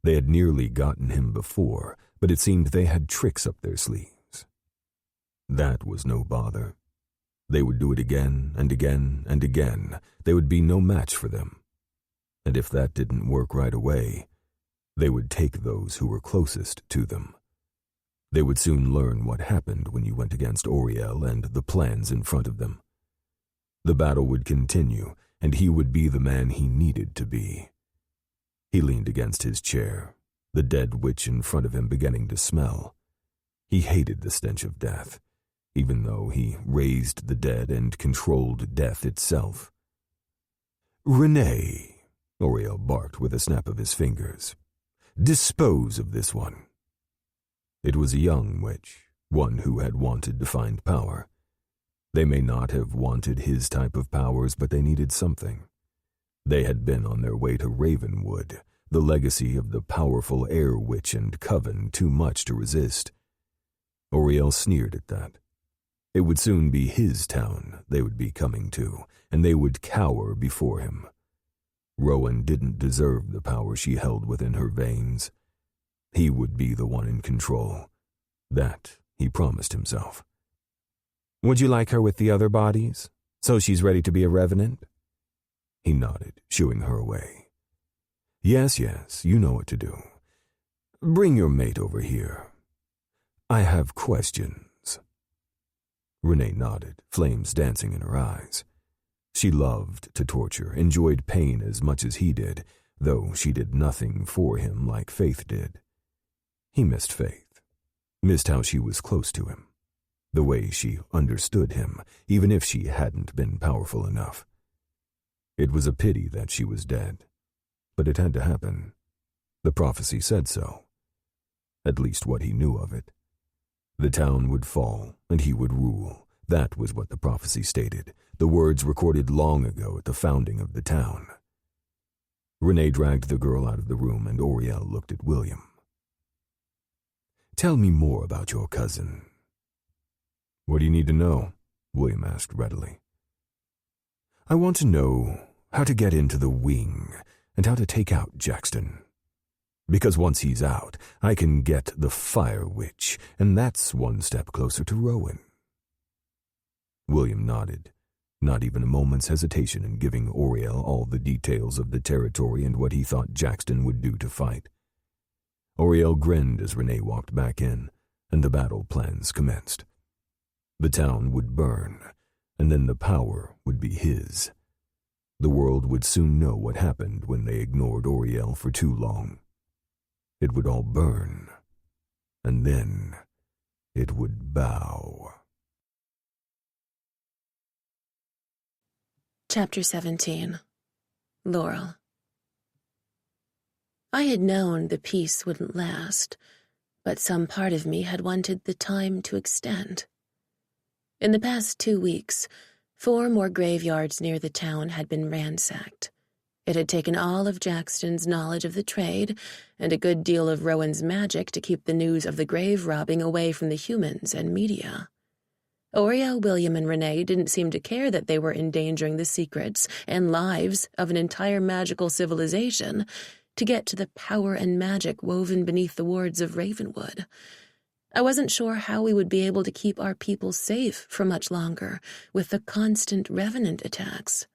They had nearly gotten him before, but it seemed they had tricks up their sleeves. That was no bother. They would do it again and again and again. They would be no match for them. And if that didn't work right away, they would take those who were closest to them. They would soon learn what happened when you went against Oriel and the plans in front of them. The battle would continue, and he would be the man he needed to be. He leaned against his chair, the dead witch in front of him beginning to smell. He hated the stench of death, even though he raised the dead and controlled death itself. "Renee," Oriel barked with a snap of his fingers. "Dispose of this one." It was a young witch, one who had wanted to find power. They may not have wanted his type of powers, but they needed something. They had been on their way to Ravenwood, the legacy of the powerful air witch and Coven, too much to resist. Oriel sneered at that. It would soon be his town they would be coming to, and they would cower before him. Rowan didn't deserve the power she held within her veins. He would be the one in control. That he promised himself. "Would you like her with the other bodies, so she's ready to be a revenant?" He nodded, shooing her away. Yes, you know what to do. Bring your mate over here. I have questions." Renee nodded, flames dancing in her eyes. She loved to torture, enjoyed pain as much as he did, though she did nothing for him like Faith did. He missed Faith, missed how she was close to him, the way she understood him, even if she hadn't been powerful enough. It was a pity that she was dead, but it had to happen. The prophecy said so. At least what he knew of it. The town would fall, and he would rule. That was what the prophecy stated, the words recorded long ago at the founding of the town. Renee dragged the girl out of the room, and Oriel looked at William. "Tell me more about your cousin." "What do you need to know?" William asked readily. "I want to know how to get into the wing and how to take out Jackson. Because once he's out, I can get the Fire Witch, and that's one step closer to Rowan." William nodded, not even a moment's hesitation in giving Oriel all the details of the territory and what he thought Jackson would do to fight. Oriel grinned as Renee walked back in, and the battle plans commenced. The town would burn, and then the power would be his. The world would soon know what happened when they ignored Oriel for too long. It would all burn, and then it would bow. Chapter 17. Laurel. I had known the peace wouldn't last, but some part of me had wanted the time to extend. In the past 2 weeks, 4 more graveyards near the town had been ransacked. It had taken all of Jackson's knowledge of the trade and a good deal of Rowan's magic to keep the news of the grave robbing away from the humans and media. Oriel, William, and Renee didn't seem to care that they were endangering the secrets and lives of an entire magical civilization to get to the power and magic woven beneath the wards of Ravenwood. I wasn't sure how we would be able to keep our people safe for much longer with the constant revenant attacks.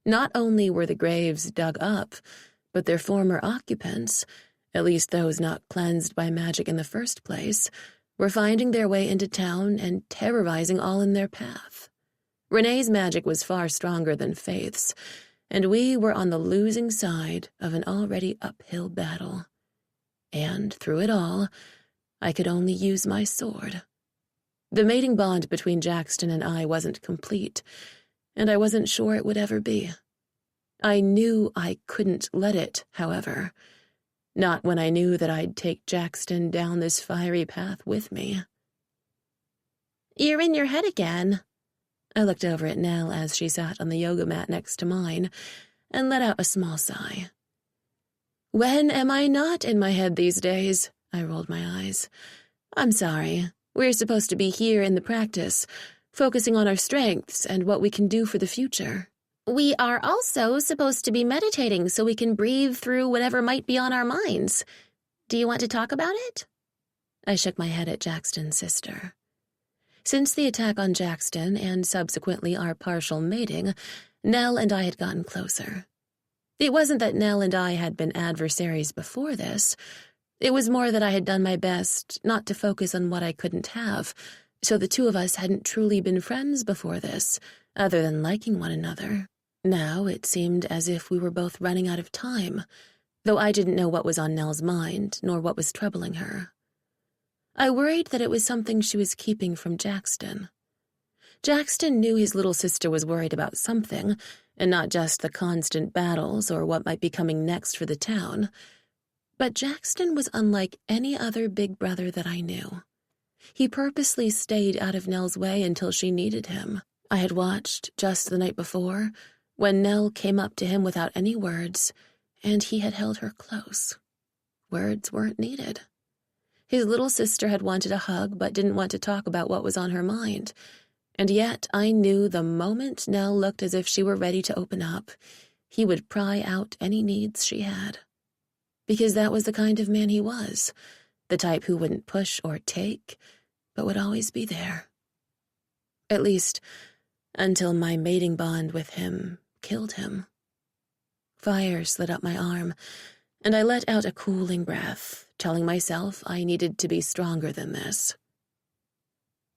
Not only were the graves dug up, but their former occupants, at least those not cleansed by magic in the first place, were finding their way into town and terrorizing all in their path. Renee's magic was far stronger than Faith's, and we were on the losing side of an already uphill battle. And through it all, I could only use my sword. The mating bond between Jackson and I wasn't complete, and I wasn't sure it would ever be. I knew I couldn't let it, however. Not when I knew that I'd take Jackson down this fiery path with me. "You're in your head again." I looked over at Nell as she sat on the yoga mat next to mine and let out a small sigh. "When am I not in my head these days?" I rolled my eyes. "I'm sorry. We're supposed to be here in the practice, focusing on our strengths and what we can do for the future." "We are also supposed to be meditating so we can breathe through whatever might be on our minds. Do you want to talk about it?" I shook my head at Jackson's sister. Since the attack on Jackson and subsequently our partial mating, Nell and I had gotten closer. It wasn't that Nell and I had been adversaries before this. It was more that I had done my best not to focus on what I couldn't have, so the two of us hadn't truly been friends before this, other than liking one another. Now it seemed as if we were both running out of time, though I didn't know what was on Nell's mind, nor what was troubling her. I worried that it was something she was keeping from Jackson. Jackson knew his little sister was worried about something, and not just the constant battles or what might be coming next for the town. But Jackson was unlike any other big brother that I knew. He purposely stayed out of Nell's way until she needed him. I had watched, just the night before, when Nell came up to him without any words, and he had held her close. Words weren't needed. His little sister had wanted a hug but didn't want to talk about what was on her mind, and yet I knew the moment Nell looked as if she were ready to open up, he would pry out any needs she had. Because that was the kind of man he was, the type who wouldn't push or take, but would always be there. At least, until my mating bond with him killed him. Fire slid up my arm, and I let out a cooling breath, telling myself I needed to be stronger than this.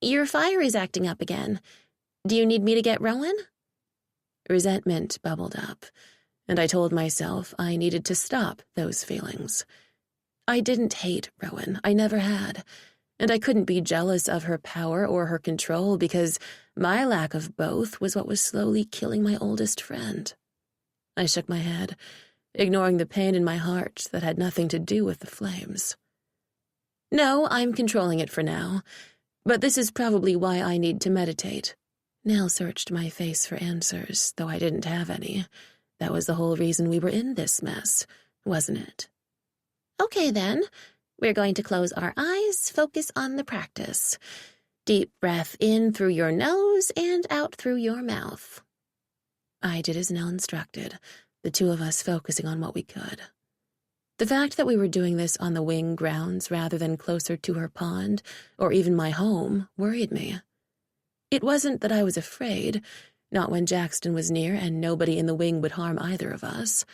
Your fire is acting up again. Do you need me to get Rowan? Resentment bubbled up, and I told myself I needed to stop those feelings. I didn't hate Rowan, I never had, and I couldn't be jealous of her power or her control because my lack of both was what was slowly killing my oldest friend. I shook my head, ignoring the pain in my heart that had nothing to do with the flames. No, I'm controlling it for now, but this is probably why I need to meditate. Nell searched my face for answers, though I didn't have any. That was the whole reason we were in this mess, wasn't it? Okay, then. We're going to close our eyes, focus on the practice. Deep breath in through your nose and out through your mouth. I did as Nell instructed, the two of us focusing on what we could. The fact that we were doing this on the wing grounds rather than closer to her pond, or even my home, worried me. It wasn't that I was afraid, not when Jackson was near and nobody in the wing would harm either of us.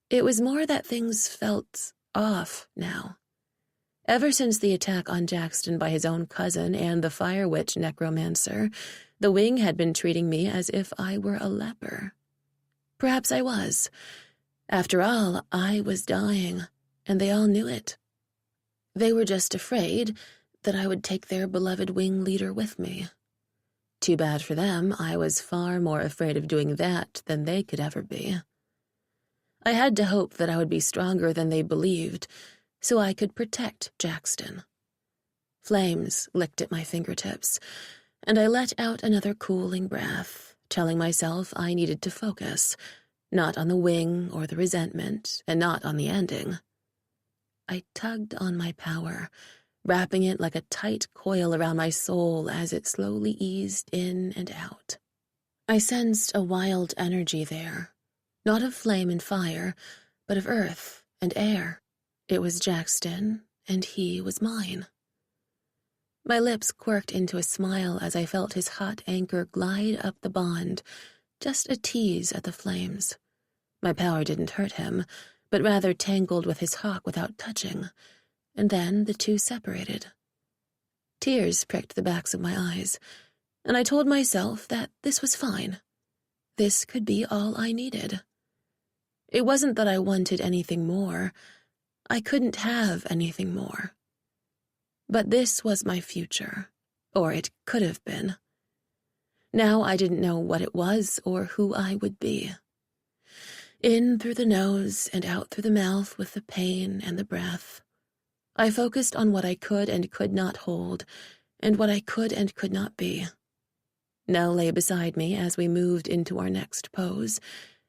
It was more that things felt off now. Ever since the attack on Jackson by his own cousin and the fire witch necromancer, the wing had been treating me as if I were a leper. Perhaps I was. After all, I was dying, and they all knew it. They were just afraid that I would take their beloved wing leader with me. Too bad for them, I was far more afraid of doing that than they could ever be. I had to hope that I would be stronger than they believed, so I could protect Jackson. Flames licked at my fingertips, and I let out another cooling breath, telling myself I needed to focus, not on the wing or the resentment, and not on the ending. I tugged on my power, wrapping it like a tight coil around my soul as it slowly eased in and out. I sensed a wild energy there, not of flame and fire, but of earth and air. It was Jackson, and he was mine. My lips quirked into a smile as I felt his hot anchor glide up the bond, just a tease at the flames. My power didn't hurt him, but rather tangled with his hawk without touching, and then the two separated. Tears pricked the backs of my eyes, and I told myself that this was fine. This could be all I needed. It wasn't that I wanted anything more. I couldn't have anything more. But this was my future, or it could have been. Now I didn't know what it was or who I would be. In through the nose and out through the mouth with the pain and the breath. I focused on what I could and could not hold, and what I could and could not be. Nell lay beside me as we moved into our next pose,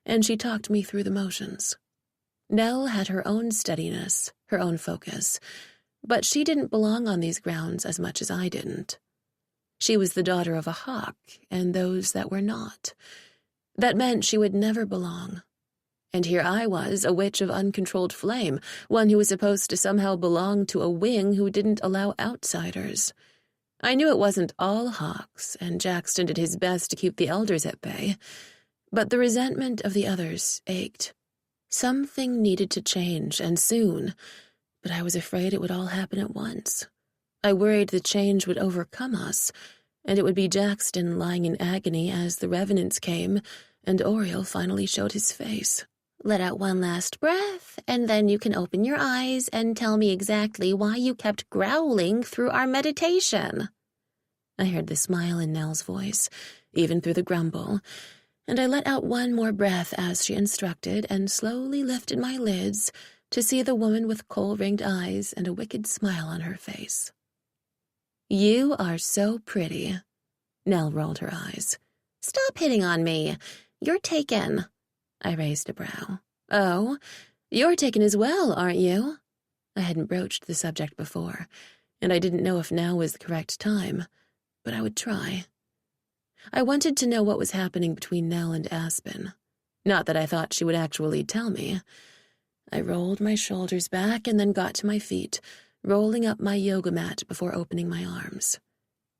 and she talked me through the motions. Nell had her own steadiness, her own focus, but she didn't belong on these grounds as much as I didn't. She was the daughter of a hawk, and those that were not. That meant she would never belong. And here I was, a witch of uncontrolled flame, one who was supposed to somehow belong to a wing who didn't allow outsiders. I knew it wasn't all hawks, and Jackson did his best to keep the elders at bay, but the resentment of the others ached. Something needed to change, and soon, but I was afraid it would all happen at once. I worried the change would overcome us, and it would be Jackson lying in agony as the revenants came and Oriel finally showed his face. Let out one last breath, and then you can open your eyes and tell me exactly why you kept growling through our meditation. I heard the smile in Nell's voice, even through the grumble, and I let out one more breath as she instructed and slowly lifted my lids to see the woman with kohl-ringed eyes and a wicked smile on her face. "You are so pretty." Nell rolled her eyes. "Stop hitting on me. You're taken." I raised a brow. "Oh, you're taken as well, aren't you?" I hadn't broached the subject before, and I didn't know if now was the correct time, but I would try. I wanted to know what was happening between Nell and Aspen. Not that I thought she would actually tell me. I rolled my shoulders back and then got to my feet, rolling up my yoga mat before opening my arms.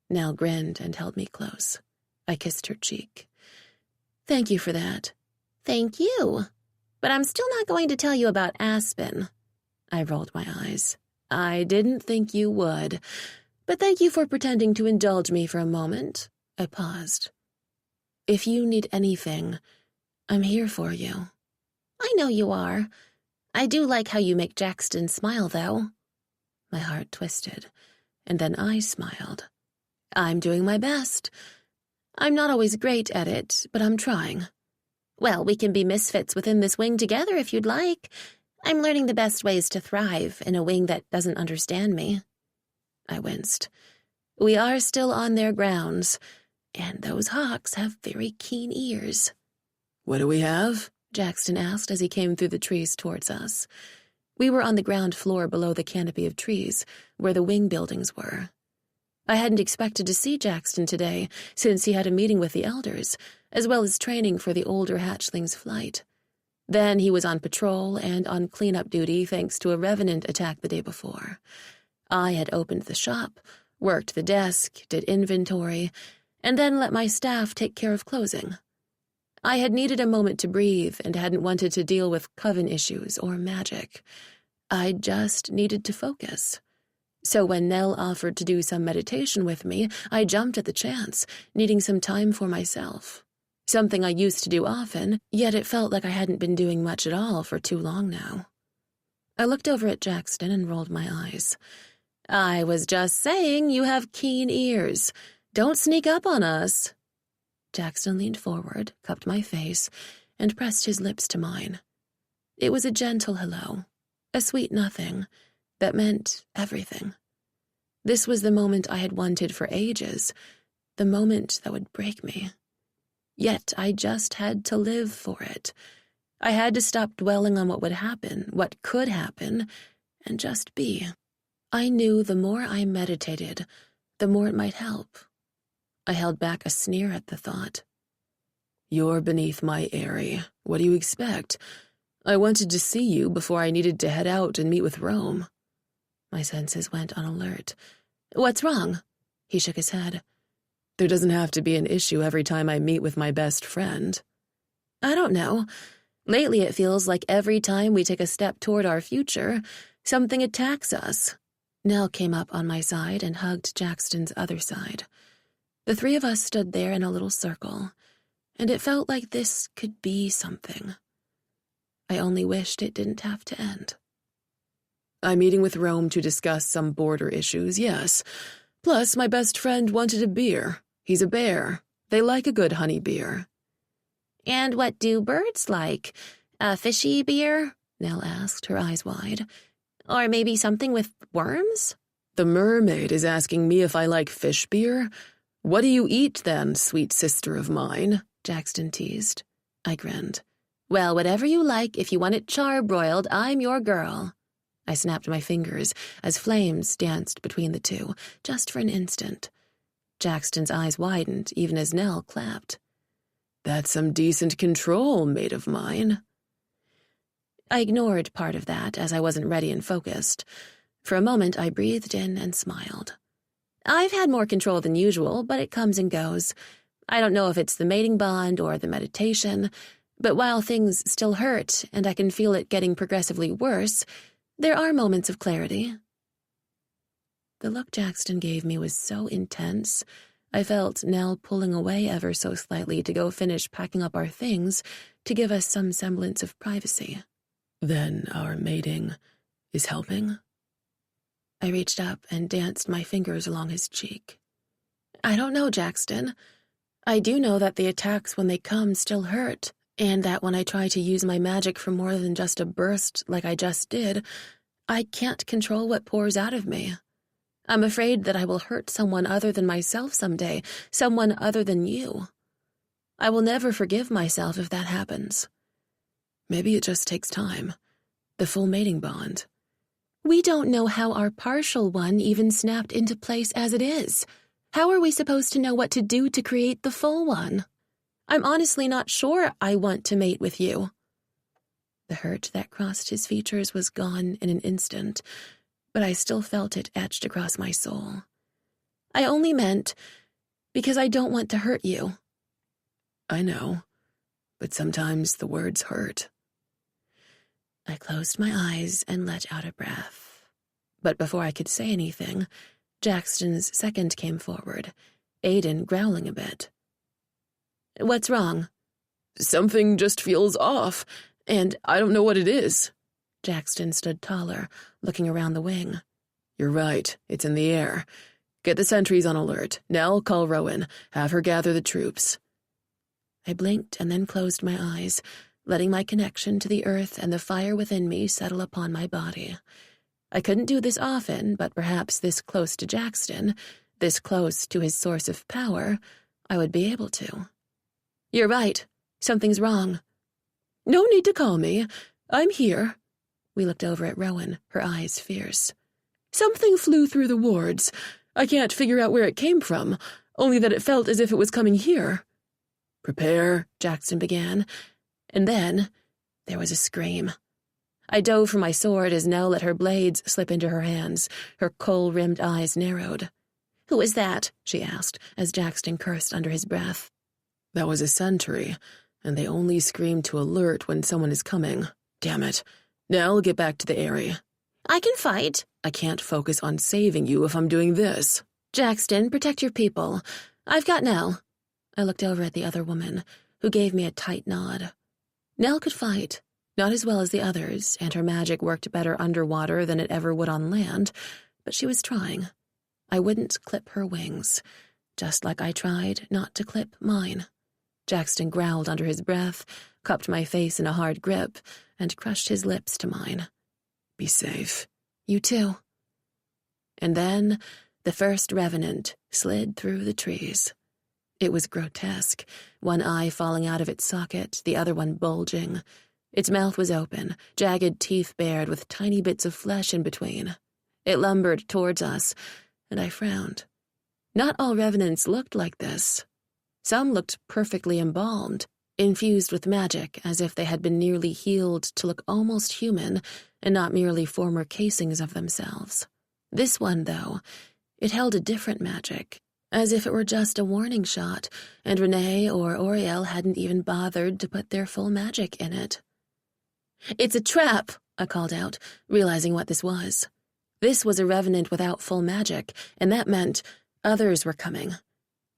Nell grinned and held me close. I kissed her cheek. "Thank you for that." "Thank you. But I'm still not going to tell you about Aspen." I rolled my eyes. "I didn't think you would, but thank you for pretending to indulge me for a moment." I paused. "If you need anything, I'm here for you." "I know you are. I do like how you make Jackson smile, though." My heart twisted, and then I smiled. "I'm doing my best. I'm not always great at it, but I'm trying." "Well, we can be misfits within this wing together if you'd like. I'm learning the best ways to thrive in a wing that doesn't understand me." I winced. We are still on their grounds, and those hawks have very keen ears. "What do we have?" Jackson asked as he came through the trees towards us. We were on the ground floor below the canopy of trees, where the wing buildings were. I hadn't expected to see Jackson today, since he had a meeting with the elders, as well as training for the older hatchling's flight. Then he was on patrol and on cleanup duty thanks to a revenant attack the day before. I had opened the shop, worked the desk, did inventory, and then let my staff take care of closing. I had needed a moment to breathe and hadn't wanted to deal with coven issues or magic. I just needed to focus. So when Nell offered to do some meditation with me, I jumped at the chance, needing some time for myself. Something I used to do often, yet it felt like I hadn't been doing much at all for too long now. I looked over at Jackson and rolled my eyes. "I was just saying you have keen ears. Don't sneak up on us." Jackson leaned forward, cupped my face, and pressed his lips to mine. It was a gentle hello, a sweet nothing, that meant everything. This was the moment I had wanted for ages, the moment that would break me. Yet I just had to live for it. I had to stop dwelling on what would happen, what could happen, and just be. I knew the more I meditated, the more it might help. I held back a sneer at the thought. "You're beneath my eyrie. What do you expect? I wanted to see you before I needed to head out and meet with Rome." My senses went on alert. "What's wrong?" He shook his head. "There doesn't have to be an issue every time I meet with my best friend." "I don't know. Lately it feels like every time we take a step toward our future, something attacks us." Nell came up on my side and hugged Jackson's other side. The three of us stood there in a little circle, and it felt like this could be something. I only wished it didn't have to end. "I'm meeting with Rome to discuss some border issues, yes. Plus, my best friend wanted a beer. He's a bear. They like a good honey beer." "And what do birds like? A fishy beer?" Nell asked, her eyes wide. "Or maybe something with worms?" "The mermaid is asking me if I like fish beer. What do you eat, then, sweet sister of mine?" Jackson teased. I grinned. "Well, whatever you like, if you want it charbroiled, I'm your girl." I snapped my fingers as flames danced between the two, just for an instant. Jackson's eyes widened, even as Nell clapped. "That's some decent control, mate of mine." I ignored part of that, as I wasn't ready and focused. For a moment, I breathed in and smiled. "I've had more control than usual, but it comes and goes. I don't know if it's the mating bond or the meditation, but while things still hurt and I can feel it getting progressively worse, There are moments of clarity. The look Jackson gave me was so intense, I felt Nell pulling away ever so slightly to go finish packing up our things to give us some semblance of privacy. Then our mating is helping? I reached up and danced my fingers along his cheek. I don't know, Jackson. I do know that the attacks when they come still hurt, and that when I try to use my magic for more than just a burst like I just did, I can't control what pours out of me. I'm afraid that I will hurt someone other than myself someday, someone other than you. I will never forgive myself if that happens. Maybe it just takes time. The full mating bond. We don't know how our partial one even snapped into place as it is. How are we supposed to know what to do to create the full one? I'm honestly not sure I want to mate with you. The hurt that crossed his features was gone in an instant, but I still felt it etched across my soul. I only meant because I don't want to hurt you. I know, but sometimes the words hurt. I closed my eyes and let out a breath. But before I could say anything, Jackson's second came forward, Aiden growling a bit. What's wrong? Something just feels off, and I don't know what it is. Jackson stood taller, looking around the wing. You're right, it's in the air. Get the sentries on alert. Nell, call Rowan. Have her gather the troops. I blinked and then closed my eyes, letting my connection to the earth and the fire within me settle upon my body. I couldn't do this often, but perhaps this close to Jackson, this close to his source of power, I would be able to. You're right. Something's wrong. No need to call me. I'm here. We looked over at Rowan, her eyes fierce. Something flew through the wards. I can't figure out where it came from, only that it felt as if it was coming here. Prepare, Jackson began, and then there was a scream. I dove for my sword as Nell let her blades slip into her hands, her kohl-rimmed eyes narrowed. Who was that? She asked, as Jackson cursed under his breath. That was a sentry, and they only scream to alert when someone is coming. Damn it. Nell, get back to the area. I can fight. I can't focus on saving you if I'm doing this. Jackson, protect your people. I've got Nell. I looked over at the other woman, who gave me a tight nod. Nell could fight, not as well as the others, and her magic worked better underwater than it ever would on land, but she was trying. I wouldn't clip her wings, just like I tried not to clip mine. Jackson growled under his breath, cupped my face in a hard grip, and crushed his lips to mine. Be safe. You too. And then the first revenant slid through the trees. It was grotesque, one eye falling out of its socket, the other one bulging. Its mouth was open, jagged teeth bared with tiny bits of flesh in between. It lumbered towards us, and I frowned. Not all revenants looked like this. Some looked perfectly embalmed, infused with magic as if they had been nearly healed to look almost human and not merely former casings of themselves. This one, though, it held a different magic, as if it were just a warning shot, and Renee or Oriel hadn't even bothered to put their full magic in it. It's a trap, I called out, realizing what this was. This was a revenant without full magic, and that meant others were coming.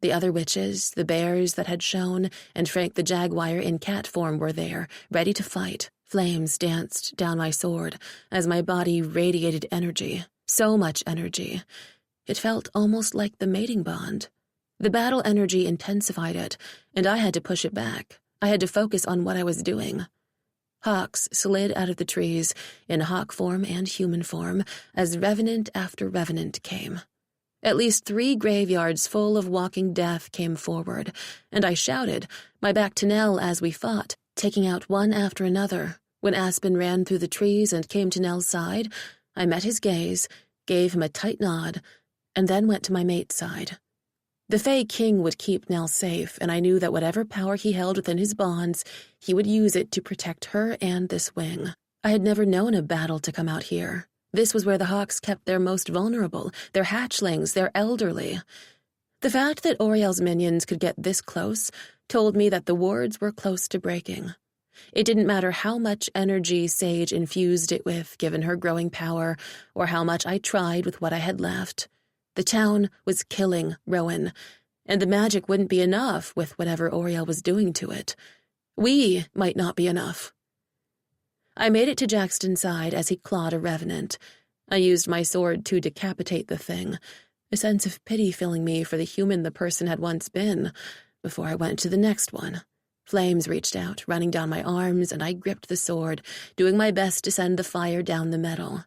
The other witches, the bears that had shown, and Frank the Jaguar in cat form were there, ready to fight. Flames danced down my sword as my body radiated energy, so much energy. It felt almost like the mating bond. The battle energy intensified it, and I had to push it back. I had to focus on what I was doing. Hawks slid out of the trees, in hawk form and human form, as revenant after revenant came. At least 3 graveyards full of walking death came forward, and I shouted, my back to Nell as we fought, taking out one after another. When Aspen ran through the trees and came to Nell's side, I met his gaze, gave him a tight nod, and then went to my mate's side. The Fae King would keep Nell safe, and I knew that whatever power he held within his bonds, he would use it to protect her and this wing. I had never known a battle to come out here. This was where the Hawks kept their most vulnerable, their hatchlings, their elderly. The fact that Oriel's minions could get this close told me that the wards were close to breaking. It didn't matter how much energy Sage infused it with, given her growing power, or how much I tried with what I had left. The town was killing Rowan, and the magic wouldn't be enough with whatever Oriel was doing to it. We might not be enough. I made it to Jackson's side as he clawed a revenant. I used my sword to decapitate the thing, a sense of pity filling me for the human the person had once been, before I went to the next one. Flames reached out, running down my arms, and I gripped the sword, doing my best to send the fire down the metal.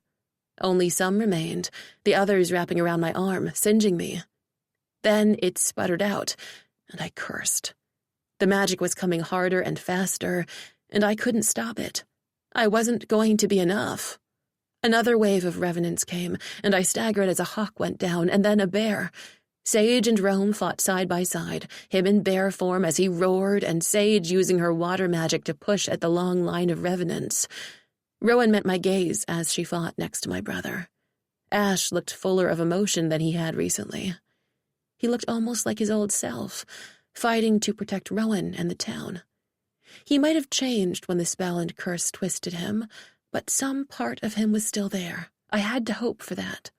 Only some remained, the others wrapping around my arm, singeing me. Then it sputtered out, and I cursed. The magic was coming harder and faster, and I couldn't stop it. I wasn't going to be enough. Another wave of revenants came, and I staggered as a hawk went down, and then a bear. Sage and Rome fought side by side, him in bear form as he roared, and Sage using her water magic to push at the long line of revenants. Rowan met my gaze as she fought next to my brother. Ash looked fuller of emotion than he had recently. He looked almost like his old self, fighting to protect Rowan and the town. He might have changed when the spell and curse twisted him, but some part of him was still there. I had to hope for that.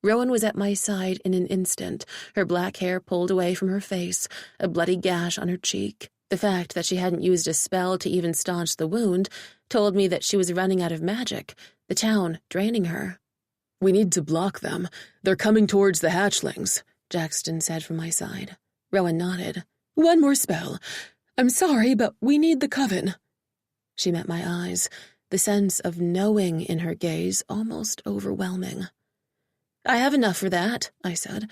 Rowan was at my side in an instant, her black hair pulled away from her face, a bloody gash on her cheek. The fact that she hadn't used a spell to even staunch the wound told me that she was running out of magic, the town draining her. "We need to block them. They're coming towards the hatchlings," Jackson said from my side. Rowan nodded. "One more spell. I'm sorry, but we need the Coven." She met my eyes, the sense of knowing in her gaze almost overwhelming. "I have enough for that," I said,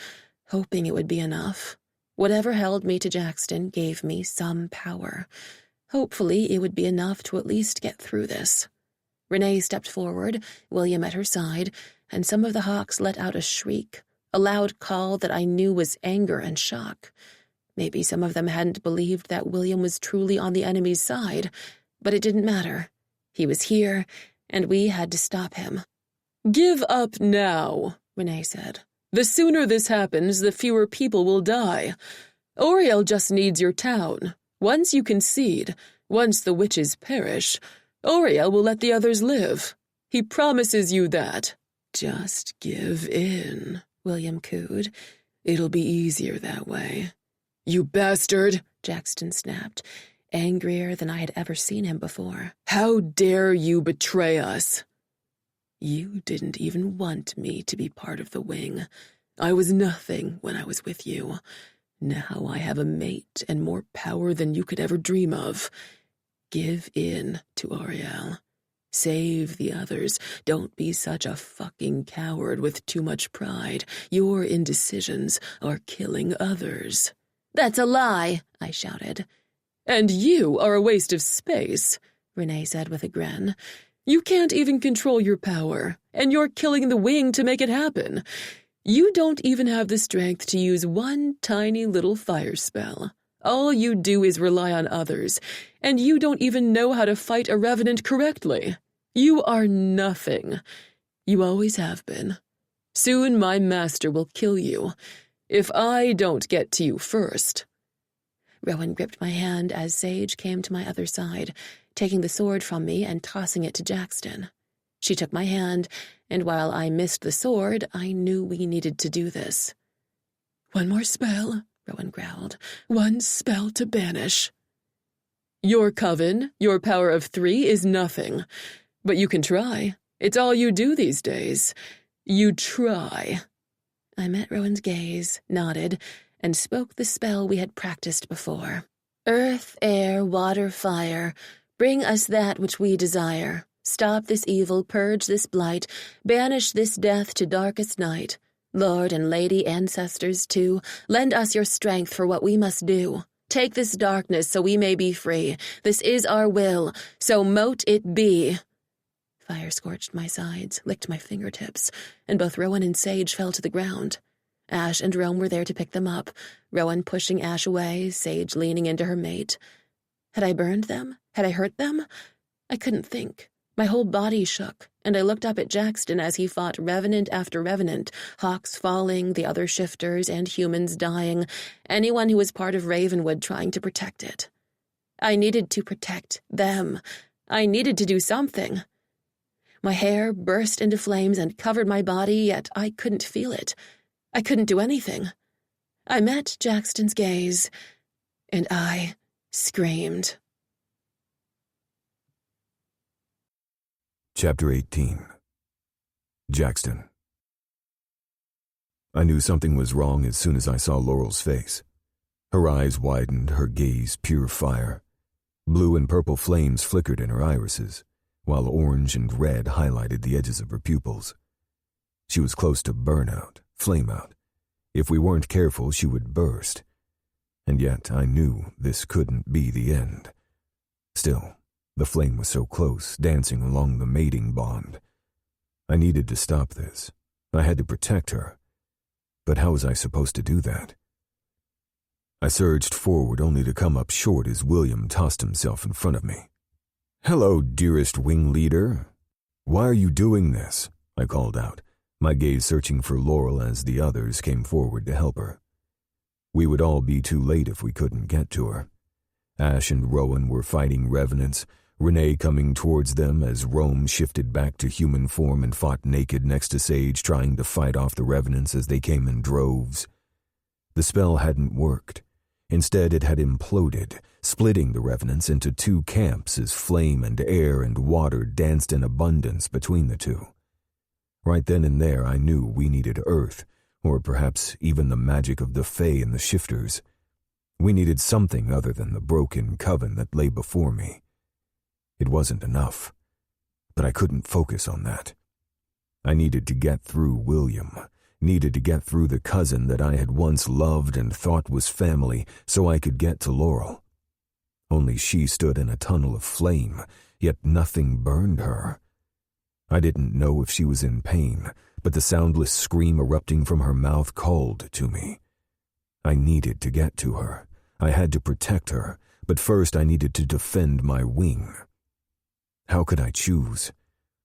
hoping it would be enough. Whatever held me to Jackson gave me some power. Hopefully it would be enough to at least get through this. Renee stepped forward, William at her side, and some of the hawks let out a shriek, a loud call that I knew was anger and shock. Maybe some of them hadn't believed that William was truly on the enemy's side, but it didn't matter. He was here, and we had to stop him. "Give up now," Renee said. "The sooner this happens, the fewer people will die. Oriel just needs your town. Once you concede, once the witches perish, Oriel will let the others live. He promises you that." "Just give in," William cooed. "It'll be easier that way." "You bastard," Jackson snapped, angrier than I had ever seen him before. "How dare you betray us?" "You didn't even want me to be part of the wing. I was nothing when I was with you. Now I have a mate and more power than you could ever dream of. Give in to Oriel. Save the others. Don't be such a fucking coward with too much pride. Your indecisions are killing others." "That's a lie," I shouted. "And you are a waste of space," Renee said with a grin. "You can't even control your power, and you're killing the wing to make it happen. You don't even have the strength to use one tiny little fire spell. All you do is rely on others, and you don't even know how to fight a revenant correctly. You are nothing. You always have been. Soon my master will kill you, if I don't get to you first." Rowan gripped my hand as Sage came to my other side, taking the sword from me and tossing it to Jackson. She took my hand, and while I missed the sword, I knew we needed to do this. "One more spell," Rowan growled. "One spell to banish. Your coven, your power of 3 is nothing. But you can try. It's all you do these days. You try." I met Rowan's gaze, nodded, and spoke the spell we had practiced before. "Earth, air, water, fire, bring us that which we desire. Stop this evil, purge this blight, banish this death to darkest night. Lord and Lady ancestors too, lend us your strength for what we must do. Take this darkness so we may be free. This is our will, so mote it be." Fire scorched my sides, licked my fingertips, and both Rowan and Sage fell to the ground. Ash and Rome were there to pick them up, Rowan pushing Ash away, Sage leaning into her mate. Had I burned them? Had I hurt them? I couldn't think. My whole body shook, and I looked up at Jackson as he fought revenant after revenant, hawks falling, the other shifters and humans dying, anyone who was part of Ravenwood trying to protect it. I needed to protect them. I needed to do something. My hair burst into flames and covered my body, yet I couldn't feel it. I couldn't do anything. I met Jackson's gaze, and I screamed. Chapter 18. Jackson. I knew something was wrong as soon as I saw Laurel's face. Her eyes widened, her gaze pure fire. Blue and purple flames flickered in her irises, while orange and red highlighted the edges of her pupils. She was close to burnout, flameout. If we weren't careful, she would burst. And yet I knew this couldn't be the end. Still, the flame was so close, dancing along the mating bond. I needed to stop this. I had to protect her. But how was I supposed to do that? I surged forward only to come up short as William tossed himself in front of me. "Hello, dearest wing leader. Why are you doing this?" I called out, my gaze searching for Laurel as the others came forward to help her. We would all be too late if we couldn't get to her. Ash and Rowan were fighting revenants, Renee coming towards them as Rome shifted back to human form and fought naked next to Sage, trying to fight off the revenants as they came in droves. The spell hadn't worked. Instead, it had imploded, splitting the revenants into two camps as flame and air and water danced in abundance between the two. Right then and there, I knew we needed earth, or perhaps even the magic of the Fae and the Shifters. We needed something other than the broken coven that lay before me. It wasn't enough, but I couldn't focus on that. I needed to get through William, needed to get through the cousin that I had once loved and thought was family so I could get to Laurel. Only she stood in a tunnel of flame, yet nothing burned her. I didn't know if she was in pain, but the soundless scream erupting from her mouth called to me. I needed to get to her. I had to protect her, but first I needed to defend my wing. How could I choose?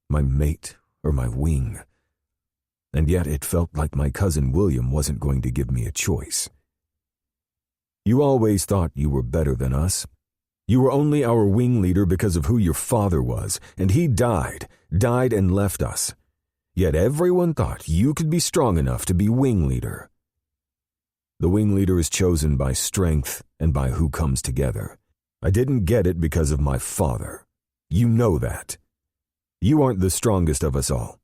My mate or my wing? And yet it felt like my cousin William wasn't going to give me a choice. "You always thought you were better than us. You were only our wing leader because of who your father was, and he died and left us. Yet everyone thought you could be strong enough to be wing leader. The wing leader is chosen by strength and by who comes together. I didn't get it because of my father. You know that. You aren't the strongest of us all.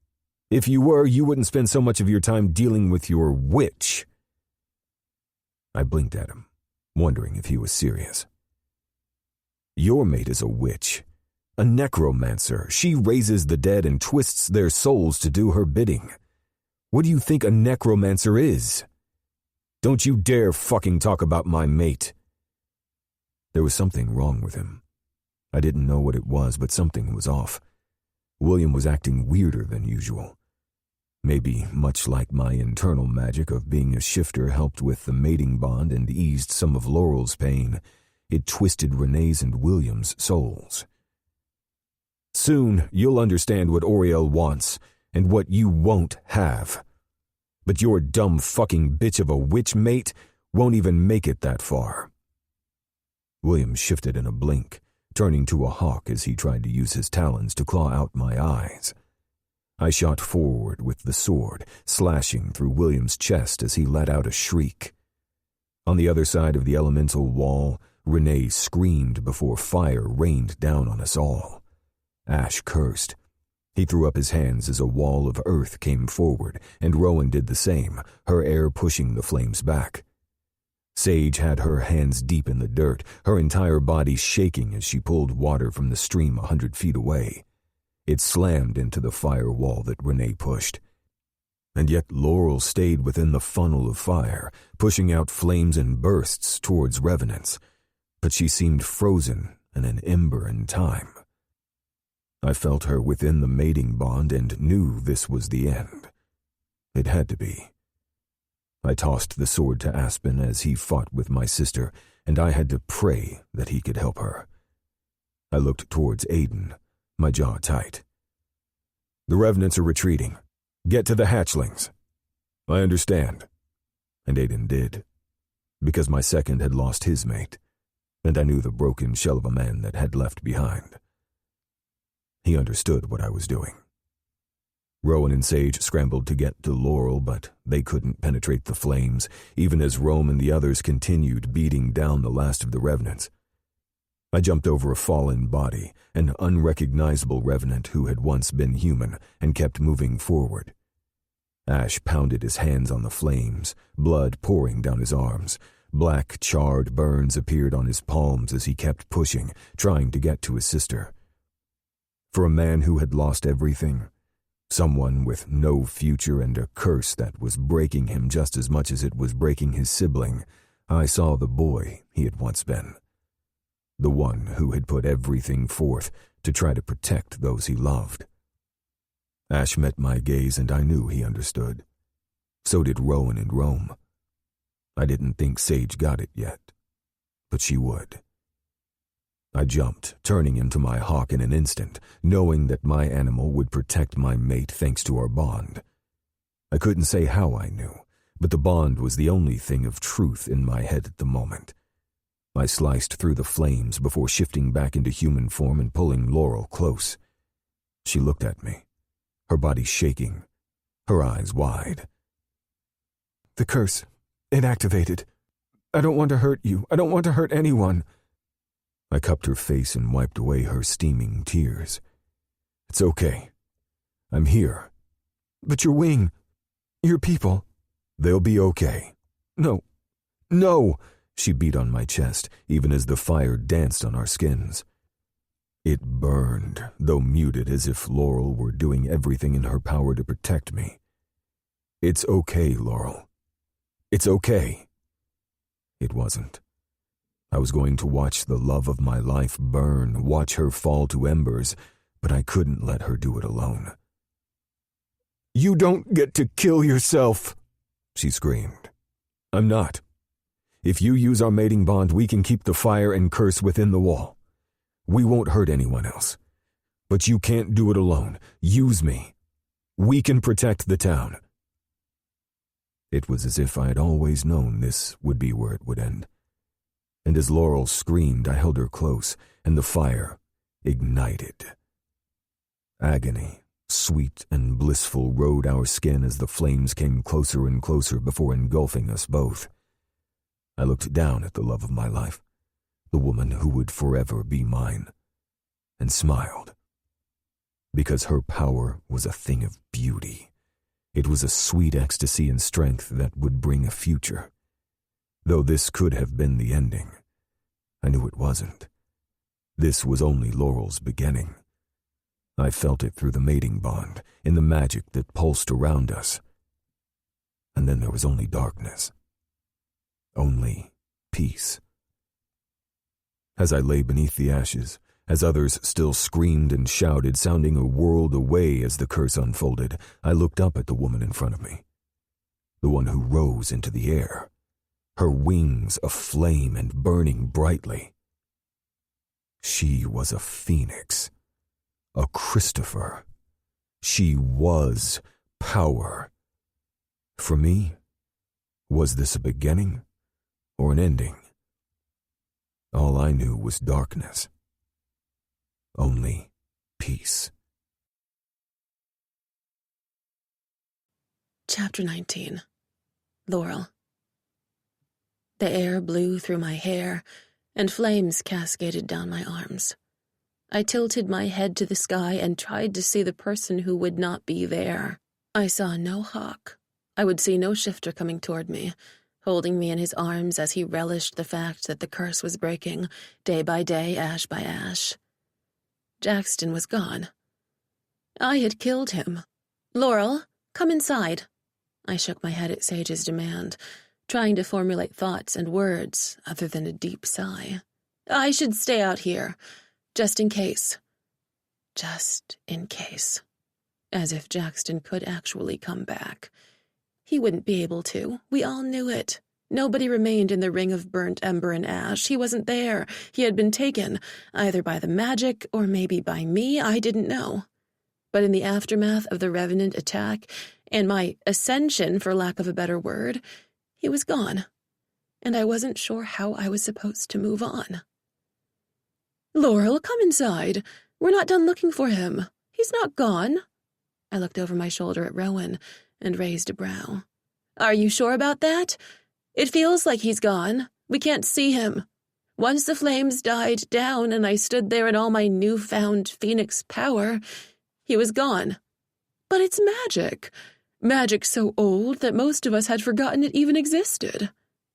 If you were, you wouldn't spend so much of your time dealing with your witch." I blinked at him, wondering if he was serious. "Your mate is a witch, a necromancer. She raises the dead and twists their souls to do her bidding. What do you think a necromancer is? Don't you dare fucking talk about my mate." There was something wrong with him. I didn't know what it was, but something was off. William was acting weirder than usual. Maybe much like my internal magic of being a shifter helped with the mating bond and eased some of Laurel's pain, it twisted Renee's and William's souls. "Soon you'll understand what Oriel wants and what you won't have. But your dumb fucking bitch of a witch mate won't even make it that far." William shifted in a blink, turning to a hawk as he tried to use his talons to claw out my eyes. I shot forward with the sword, slashing through William's chest as he let out a shriek. On the other side of the elemental wall, Renee screamed before fire rained down on us all. Ash cursed. He threw up his hands as a wall of earth came forward, and Rowan did the same, her air pushing the flames back. Sage had her hands deep in the dirt, her entire body shaking as she pulled water from the stream 100 feet away. It slammed into the firewall that Renee pushed. And yet Laurel stayed within the funnel of fire, pushing out flames in bursts towards revenants, but she seemed frozen in an ember in time. I felt her within the mating bond and knew this was the end. It had to be. I tossed the sword to Aspen as he fought with my sister, and I had to pray that he could help her. I looked towards Aiden, my jaw tight. "The revenants are retreating. Get to the hatchlings." "I understand." And Aiden did, because my second had lost his mate. and I knew the broken shell of a man that had left behind. He understood what I was doing. Rowan and Sage scrambled to get to Laurel, but they couldn't penetrate the flames, even as Rome and the others continued beating down the last of the revenants. I jumped over a fallen body, an unrecognizable revenant who had once been human, and kept moving forward. Ash pounded his hands on the flames, blood pouring down his arms. Black, charred burns appeared on his palms as he kept pushing, trying to get to his sister. For a man who had lost everything, someone with no future and a curse that was breaking him just as much as it was breaking his sibling, I saw the boy he had once been. The one who had put everything forth to try to protect those he loved. Ash met my gaze and I knew he understood. So did Rowan and Rome. I didn't think Sage got it yet, but she would. I jumped, turning into my hawk in an instant, knowing that my animal would protect my mate thanks to our bond. I couldn't say how I knew, but the bond was the only thing of truth in my head at the moment. I sliced through the flames before shifting back into human form and pulling Laurel close. She looked at me, her body shaking, her eyes wide. The curse. It activated. I don't want to hurt you. I don't want to hurt anyone. I cupped her face and wiped away her steaming tears. It's okay. I'm here. But your wing, your people. They'll be okay. No. No! She beat on my chest, even as the fire danced on our skins. It burned, though muted as if Laurel were doing everything in her power to protect me. It's okay, Laurel. It's okay. It wasn't. I was going to watch the love of my life burn, watch her fall to embers, but I couldn't let her do it alone. You don't get to kill yourself, she screamed. I'm not. If you use our mating bond, we can keep the fire and curse within the wall. We won't hurt anyone else. But you can't do it alone. Use me. We can protect the town. It was as if I had always known this would be where it would end. And as Laurel screamed, I held her close, and the fire ignited. Agony, sweet and blissful, rode our skin as the flames came closer and closer before engulfing us both. I looked down at the love of my life, the woman who would forever be mine, and smiled. Because her power was a thing of beauty. It was a sweet ecstasy and strength that would bring a future. Though this could have been the ending, I knew it wasn't. This was only Laurel's beginning. I felt it through the mating bond, in the magic that pulsed around us. And then there was only darkness. Only peace. As I lay beneath the ashes, as others still screamed and shouted, sounding a world away as the curse unfolded, I looked up at the woman in front of me. The one who rose into the air, her wings aflame and burning brightly. She was a phoenix, a Christopher. She was power. For me, was this a beginning or an ending? All I knew was darkness. Only peace. Chapter 19. Laurel. The air blew through my hair, and flames cascaded down my arms. I tilted my head to the sky and tried to see the person who would not be there. I saw no hawk. I would see no shifter coming toward me, holding me in his arms as he relished the fact that the curse was breaking, day by day, ash by ash. Jackson was gone. I had killed him. Laurel, come inside. I shook my head at Sage's demand, trying to formulate thoughts and words other than a deep sigh. I should stay out here, just in case. Just in case. As if Jackson could actually come back. He wouldn't be able to. We all knew it. Nobody remained in the ring of burnt ember and ash. He wasn't there. He had been taken, either by the magic or maybe by me. I didn't know. But in the aftermath of the Revenant attack, and my ascension, for lack of a better word, he was gone. And I wasn't sure how I was supposed to move on. Laurel, come inside. We're not done looking for him. He's not gone. I looked over my shoulder at Rowan and raised a brow. Are you sure about that? It feels like he's gone. We can't see him. Once the flames died down and I stood there in all my newfound phoenix power, he was gone. But it's magic. Magic so old that most of us had forgotten it even existed.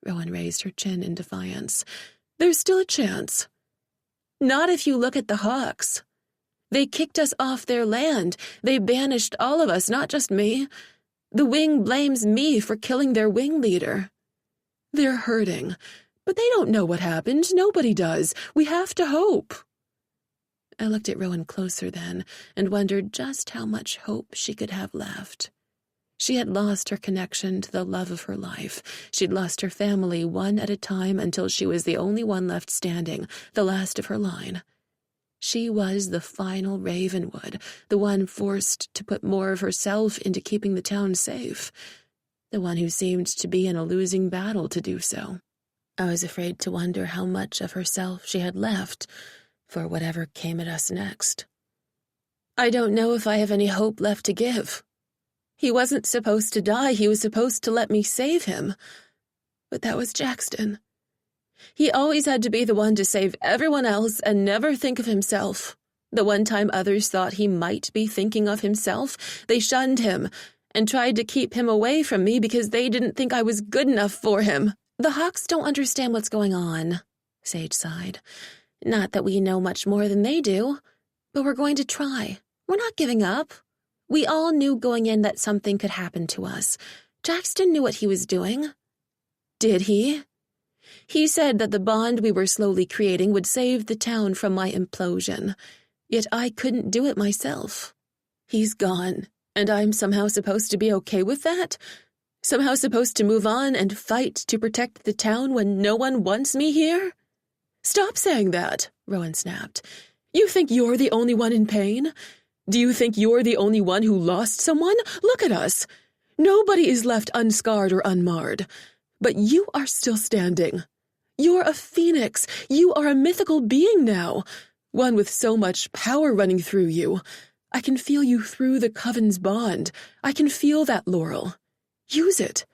Rowan raised her chin in defiance. There's still a chance. Not if you look at the Hawks. They kicked us off their land. They banished all of us, not just me. The wing blames me for killing their wing leader. They're hurting, but they don't know what happened. Nobody does. We have to hope. I looked at Rowan closer then and wondered just how much hope she could have left. She had lost her connection to the love of her life. She'd lost her family one at a time until she was the only one left standing, the last of her line. She was the final Ravenwood, the one forced to put more of herself into keeping the town safe, the one who seemed to be in a losing battle to do so. I was afraid to wonder how much of herself she had left for whatever came at us next. I don't know if I have any hope left to give. He wasn't supposed to die. He was supposed to let me save him. But that was Jackson. He always had to be the one to save everyone else and never think of himself. The one time others thought he might be thinking of himself, they shunned him and tried to keep him away from me because they didn't think I was good enough for him. The Hawks don't understand what's going on, Sage sighed. Not that we know much more than they do, but we're going to try. We're not giving up. We all knew going in that something could happen to us. Jackson knew what he was doing. Did he? He said that the bond we were slowly creating would save the town from my implosion. Yet I couldn't do it myself. He's gone, and I'm somehow supposed to be okay with that? Somehow supposed to move on and fight to protect the town when no one wants me here? Stop saying that, Rowan snapped. You think you're the only one in pain? Do you think you're the only one who lost someone? Look at us. Nobody is left unscarred or unmarred. But you are still standing. You're a phoenix. You are a mythical being now, one with so much power running through you. I can feel you through the Coven's bond. I can feel that, Laurel. Use it.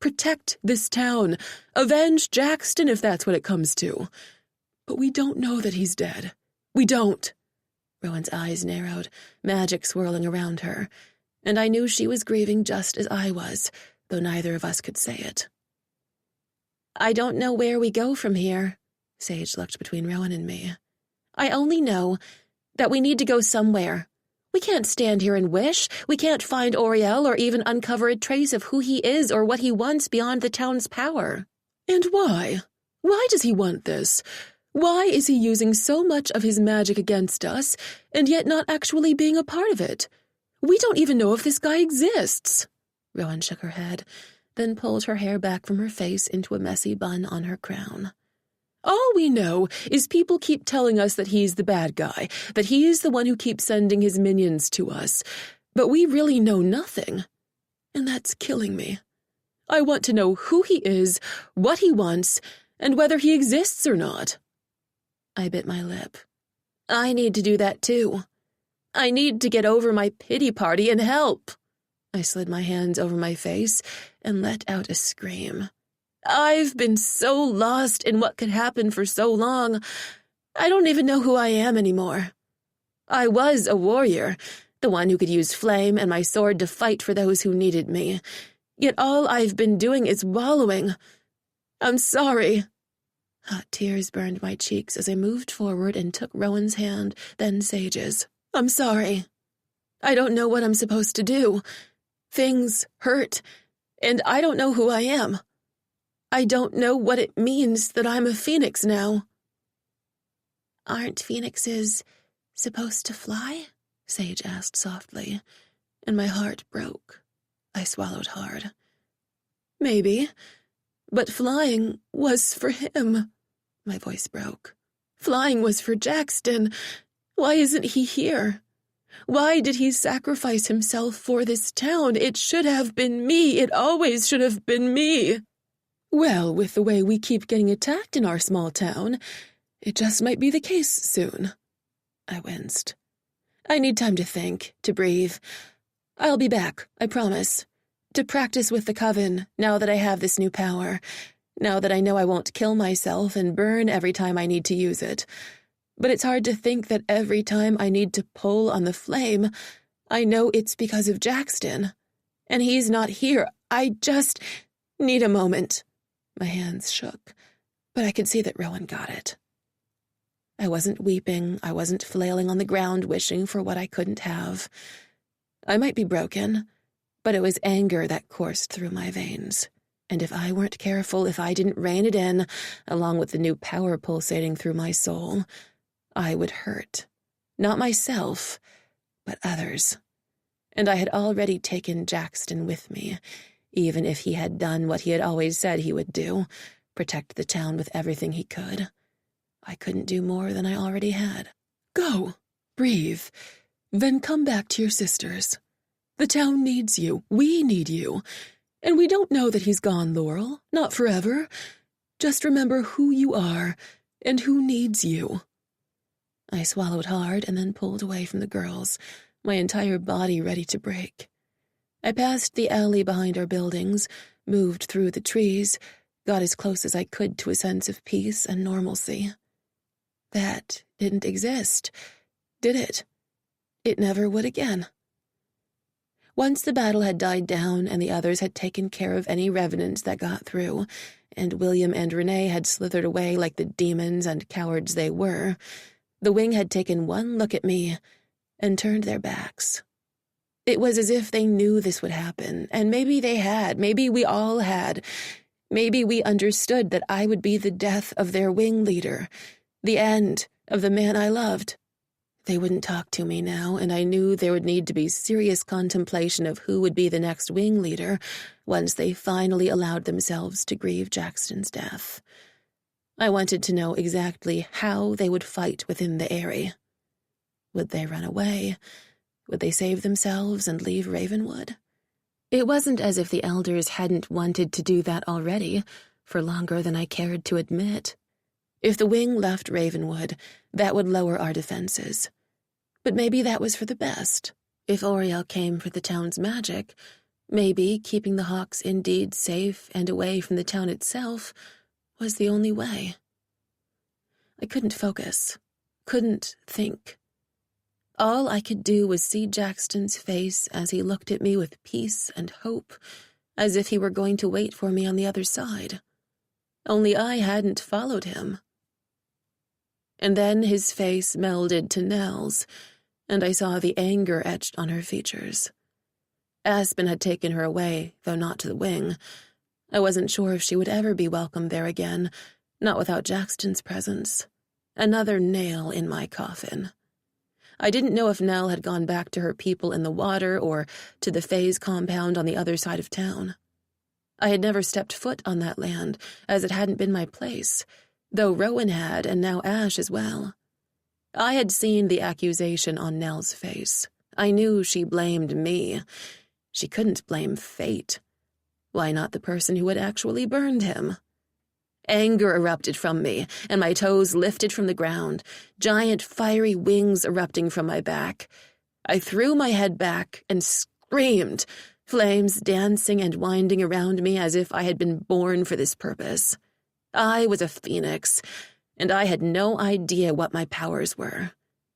Protect this town. Avenge Jackson if that's what it comes to. But we don't know that he's dead. We don't. Rowan's eyes narrowed, magic swirling around her, and I knew she was grieving just as I was, though neither of us could say it. I don't know where we go from here, Sage looked between Rowan and me. I only know that we need to go somewhere. We can't stand here and wish. We can't find Oriel or even uncover a trace of who he is or what he wants beyond the town's power. And why? Why does he want this? Why is he using so much of his magic against us, and yet not actually being a part of it? We don't even know if this guy exists. Rowan shook her head, then pulled her hair back from her face into a messy bun on her crown. All we know is people keep telling us that he's the bad guy, that he's the one who keeps sending his minions to us, but we really know nothing. And that's killing me. I want to know who he is, what he wants, and whether he exists or not. I bit my lip. I need to do that too. I need to get over my pity party and help. I slid my hands over my face and let out a scream. I've been so lost in what could happen for so long, I don't even know who I am anymore. I was a warrior, the one who could use flame and my sword to fight for those who needed me. Yet all I've been doing is wallowing. I'm sorry. Hot tears burned my cheeks as I moved forward and took Rowan's hand, then Sage's. I'm sorry. I don't know what I'm supposed to do. Things hurt, and I don't know who I am. I don't know what it means that I'm a phoenix now. Aren't phoenixes supposed to fly? Sage asked softly, and my heart broke. I swallowed hard. Maybe. But flying was for him. My voice broke. Flying was for Jackson. Why isn't he here? Why did he sacrifice himself for this town? It should have been me. It always should have been me. Well, with the way we keep getting attacked in our small town, It just might be the case soon. I winced. I need time to think, to breathe. I'll be back, I promise. To practice with the Coven, now that I have this new power. Now that I know I won't kill myself and burn every time I need to use it. But it's hard to think that every time I need to pull on the flame, I know it's because of Jackson. And he's not here. I just need a moment. My hands shook, but I could see that Rowan got it. I wasn't weeping. I wasn't flailing on the ground wishing for what I couldn't have. I might be broken, but it was anger that coursed through my veins. And if I weren't careful, if I didn't rein it in, along with the new power pulsating through my soul, I would hurt. Not myself, but others. And I had already taken Jackson with me, even if he had done what he had always said he would do, protect the town with everything he could. I couldn't do more than I already had. Go, breathe, then come back to your sisters. The town needs you, we need you. And we don't know that he's gone, Laurel, not forever. Just remember who you are and who needs you. I swallowed hard and then pulled away from the girls, my entire body ready to break. I passed the alley behind our buildings, moved through the trees, got as close as I could to a sense of peace and normalcy. That didn't exist, did it? It never would again. Once the battle had died down and the others had taken care of any revenants that got through, and William and Renee had slithered away like the demons and cowards they were, the wing had taken one look at me and turned their backs. It was as if they knew this would happen, and maybe they had, maybe we all had. Maybe we understood that I would be the death of their wing leader, the end of the man I loved. They wouldn't talk to me now, and I knew there would need to be serious contemplation of who would be the next wing leader once they finally allowed themselves to grieve Jackson's death. I wanted to know exactly how they would fight within the area. Would they run away? Would they save themselves and leave Ravenwood? It wasn't as if the elders hadn't wanted to do that already, for longer than I cared to admit. If the wing left Ravenwood, that would lower our defenses. But maybe that was for the best. If Oriel came for the town's magic, maybe keeping the Hawks indeed safe and away from the town itself was the only way. I couldn't focus, couldn't think. All I could do was see Jackson's face as he looked at me with peace and hope, as if he were going to wait for me on the other side. Only I hadn't followed him. And then his face melded to Nell's, and I saw the anger etched on her features. Aspen had taken her away, though not to the wing. I wasn't sure if she would ever be welcome there again, not without Jackson's presence. Another nail in my coffin. I didn't know if Nell had gone back to her people in the water or to the Faze compound on the other side of town. I had never stepped foot on that land, as it hadn't been my place, though Rowan had, and now Ash as well. I had seen the accusation on Nell's face. I knew she blamed me. She couldn't blame fate. Why not the person who had actually burned him? Anger erupted from me, and my toes lifted from the ground, giant fiery wings erupting from my back. I threw my head back and screamed, flames dancing and winding around me as if I had been born for this purpose. I was a phoenix, and I had no idea what my powers were.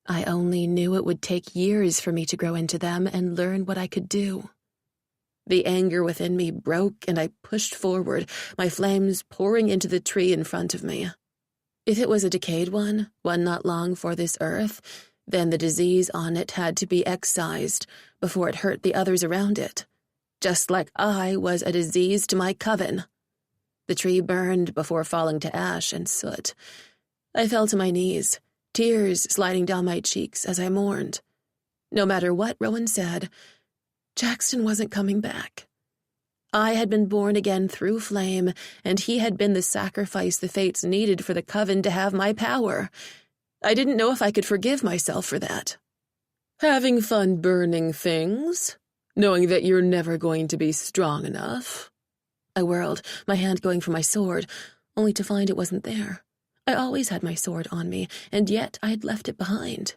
I only knew it would take years for me to grow into them and learn what I could do. The anger within me broke, and I pushed forward, my flames pouring into the tree in front of me. If it was a decayed one not long for this earth, then the disease on it had to be excised before it hurt the others around it, just like I was a disease to my coven. The tree burned before falling to ash and soot. I fell to my knees, tears sliding down my cheeks as I mourned. No matter what Rowan said, Jackson wasn't coming back. I had been born again through flame, and he had been the sacrifice the fates needed for the Coven to have my power. I didn't know if I could forgive myself for that. Having fun burning things, knowing that you're never going to be strong enough. I whirled, my hand going for my sword, only to find it wasn't there. I always had my sword on me, and yet I had left it behind.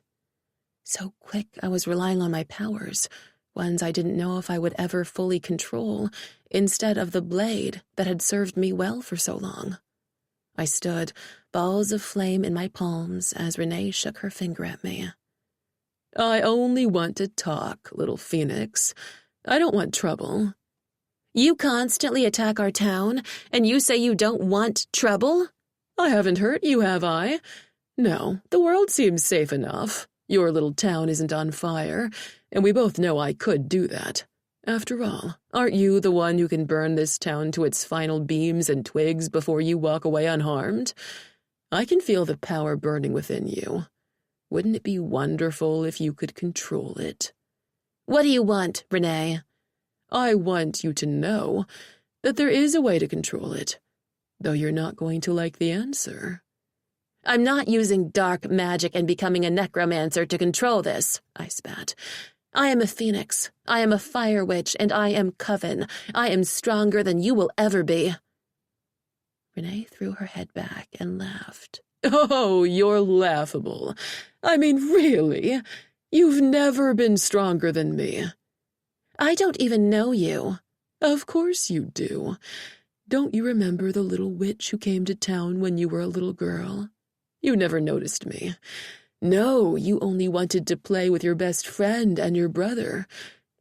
So quick I was relying on my powers, ones I didn't know if I would ever fully control, instead of the blade that had served me well for so long. I stood, balls of flame in my palms, as Renee shook her finger at me. I only want to talk, little phoenix. I don't want trouble. You constantly attack our town, and you say you don't want trouble? I haven't hurt you, have I? No, the world seems safe enough. Your little town isn't on fire, and we both know I could do that. After all, aren't you the one who can burn this town to its final beams and twigs before you walk away unharmed? I can feel the power burning within you. Wouldn't it be wonderful if you could control it? What do you want, Renee? I want you to know that there is a way to control it, though you're not going to like the answer. I'm not using dark magic and becoming a necromancer to control this, I spat. I am a phoenix, I am a fire witch, and I am Coven. I am stronger than you will ever be. Renee threw her head back and laughed. Oh, you're laughable. I mean, really? You've never been stronger than me. I don't even know you. Of course you do. Don't you remember the little witch who came to town when you were a little girl? You never noticed me. No, you only wanted to play with your best friend and your brother.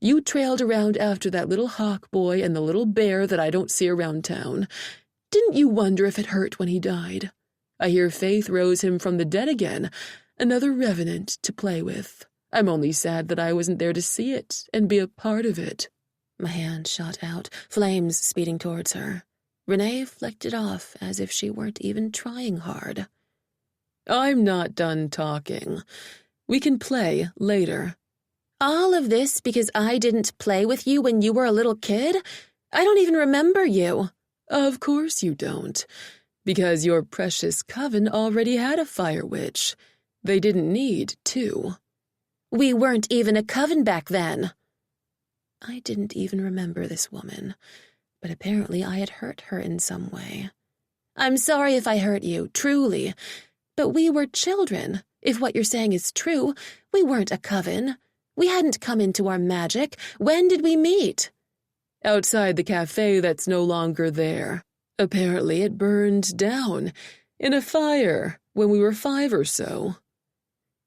You trailed around after that little hawk boy and the little bear that I don't see around town. Didn't you wonder if it hurt when he died? I hear Faith rose him from the dead again, another revenant to play with. I'm only sad that I wasn't there to see it and be a part of it. My hand shot out, flames speeding towards her. Renee flicked it off as if she weren't even trying hard. I'm not done talking. We can play later. All of this because I didn't play with you when you were a little kid? I don't even remember you. Of course you don't, because your precious coven already had a fire witch. They didn't need two. We weren't even a coven back then. I didn't even remember this woman, but apparently I had hurt her in some way. I'm sorry if I hurt you, truly. But we were children. If what you're saying is true, we weren't a coven. We hadn't come into our magic. When did we meet? Outside the cafe that's no longer there. Apparently it burned down in a fire when we were 5 or so.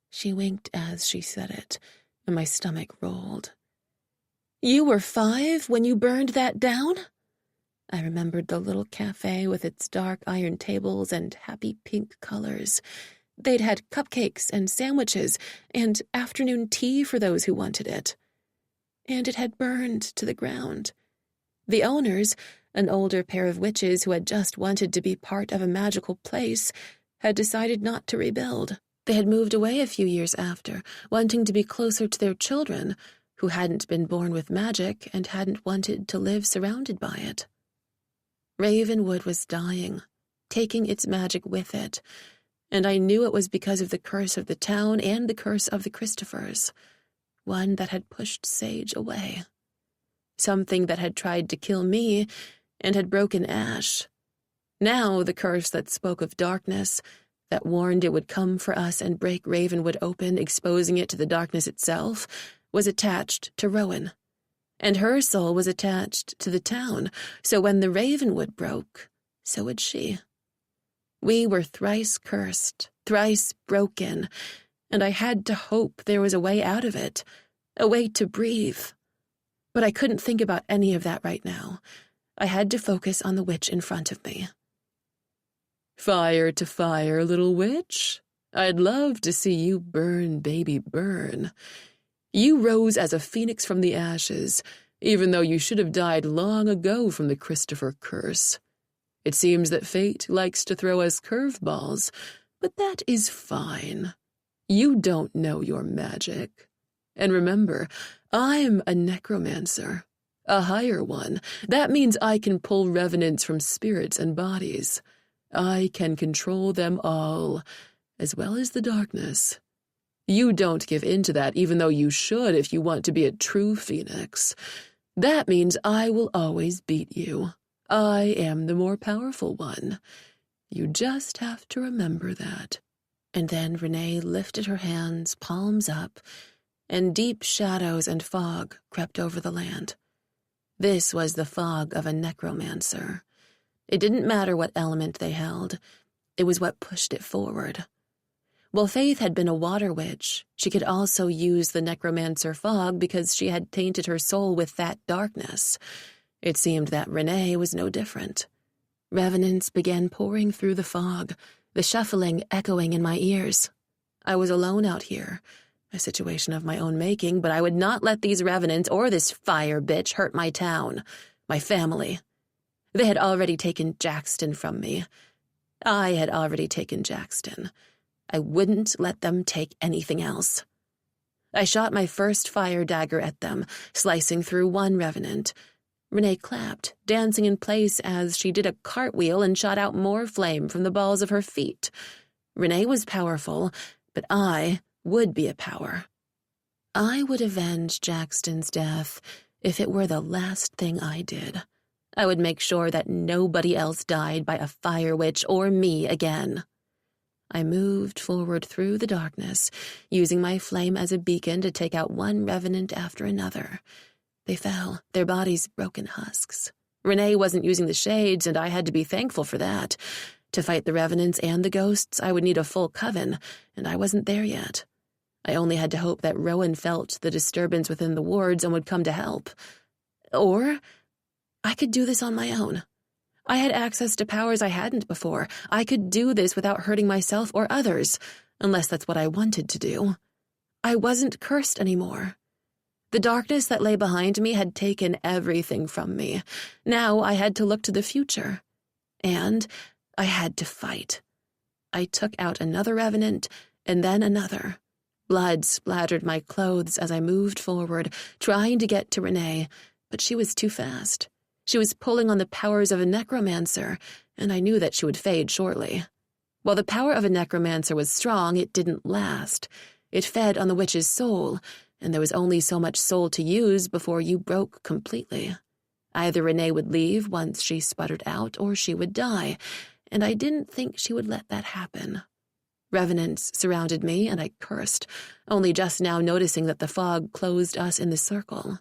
She winked as she said it, and my stomach rolled. You were 5 when you burned that down? I remembered the little cafe with its dark iron tables and happy pink colors. They'd had cupcakes and sandwiches and afternoon tea for those who wanted it. And it had burned to the ground. The owners, an older pair of witches who had just wanted to be part of a magical place, had decided not to rebuild. They had moved away a few years after, wanting to be closer to their children, who hadn't been born with magic and hadn't wanted to live surrounded by it. Ravenwood was dying, taking its magic with it, and I knew it was because of the curse of the town and the curse of the Christophers, one that had pushed Sage away. Something that had tried to kill me and had broken Ash. Now the curse that spoke of darkness, that warned it would come for us and break Ravenwood open, exposing it to the darkness itself, was attached to Rowan. And her soul was attached to the town, so when the Ravenwood broke, so would she. We were thrice cursed, thrice broken, and I had to hope there was a way out of it, a way to breathe. But I couldn't think about any of that right now. I had to focus on the witch in front of me. Fire to fire, little witch. I'd love to see you burn, baby, burn. You rose as a phoenix from the ashes, even though you should have died long ago from the Christopher curse. It seems that fate likes to throw us curveballs, but that is fine. You don't know your magic. And remember, I'm a necromancer, a higher one. That means I can pull revenants from spirits and bodies. I can control them all, as well as the darkness. You don't give in to that, even though you should if you want to be a true phoenix. That means I will always beat you. I am the more powerful one. You just have to remember that." And then Renee lifted her hands, palms up, and deep shadows and fog crept over the land. This was the fog of a necromancer. It didn't matter what element they held. It was what pushed it forward. While Faith had been a water witch, she could also use the necromancer fog because she had tainted her soul with that darkness. It seemed that Renee was no different. Revenants began pouring through the fog, the shuffling echoing in my ears. I was alone out here, a situation of my own making, but I would not let these revenants or this fire bitch hurt my town, my family. They had already taken Jackson from me. I had already taken Jackson. I wouldn't let them take anything else. I shot my first fire dagger at them, slicing through one revenant. Renee clapped, dancing in place as she did a cartwheel and shot out more flame from the balls of her feet. Renee was powerful, but I would be a power. I would avenge Jackson's death if it were the last thing I did. I would make sure that nobody else died by a fire witch or me again. I moved forward through the darkness, using my flame as a beacon to take out one revenant after another. They fell, their bodies broken husks. Renee wasn't using the shades, and I had to be thankful for that. To fight the revenants and the ghosts, I would need a full coven, and I wasn't there yet. I only had to hope that Rowan felt the disturbance within the wards and would come to help. Or I could do this on my own. I had access to powers I hadn't before. I could do this without hurting myself or others, unless that's what I wanted to do. I wasn't cursed anymore. The darkness that lay behind me had taken everything from me. Now I had to look to the future. And I had to fight. I took out another revenant, and then another. Blood splattered my clothes as I moved forward, trying to get to Renee, but she was too fast. She was pulling on the powers of a necromancer, and I knew that she would fade shortly. While the power of a necromancer was strong, it didn't last. It fed on the witch's soul, and there was only so much soul to use before you broke completely. Either Renee would leave once she sputtered out, or she would die, and I didn't think she would let that happen. Revenants surrounded me, and I cursed, only just now noticing that the fog closed us in the circle.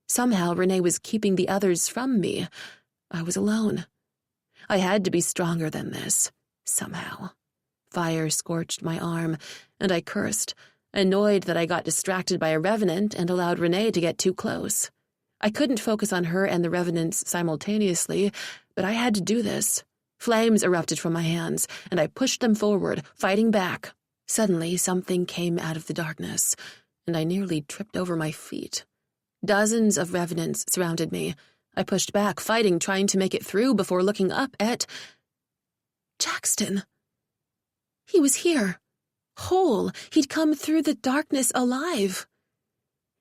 Somehow Renee was keeping the others from me. I was alone. I had to be stronger than this, somehow. Fire scorched my arm, and I cursed, annoyed that I got distracted by a revenant and allowed Renee to get too close. I couldn't focus on her and the revenants simultaneously, but I had to do this. Flames erupted from my hands, and I pushed them forward, fighting back. Suddenly, something came out of the darkness, and I nearly tripped over my feet. Dozens of revenants surrounded me. I pushed back, fighting, trying to make it through before looking up at Jackson. He was here. Whole. He'd come through the darkness alive.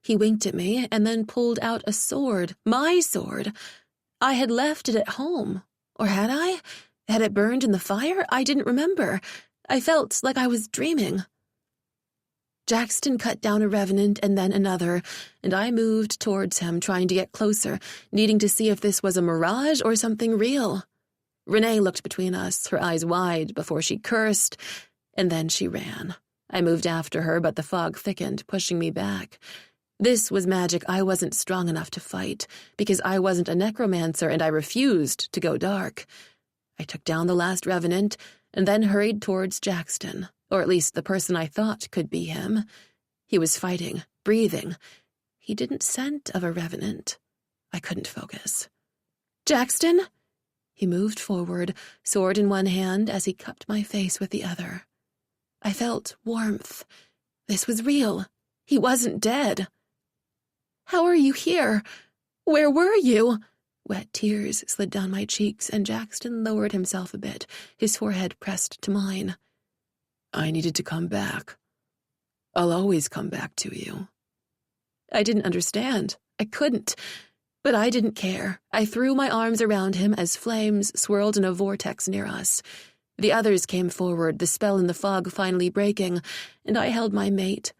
He winked at me and then pulled out a sword, my sword. I had left it at home. Or had I? Had it burned in the fire? I didn't remember. I felt like I was dreaming. Jackson cut down a revenant and then another, and I moved towards him, trying to get closer, needing to see if this was a mirage or something real. Renee looked between us, her eyes wide, before she cursed, and then she ran. I moved after her, but the fog thickened, pushing me back. This was magic I wasn't strong enough to fight, because I wasn't a necromancer and I refused to go dark. I took down the last revenant, and then hurried towards Jackson, or at least the person I thought could be him. He was fighting, breathing. He didn't scent of a revenant. I couldn't focus. Jackson? He moved forward, sword in one hand, as he cupped my face with the other. I felt warmth. This was real. He wasn't dead. How are you here? Where were you? Wet tears slid down my cheeks, and Jackson lowered himself a bit, his forehead pressed to mine. I needed to come back. I'll always come back to you. I didn't understand. I couldn't. But I didn't care. I threw my arms around him as flames swirled in a vortex near us. The others came forward, the spell in the fog finally breaking, and I held my mate,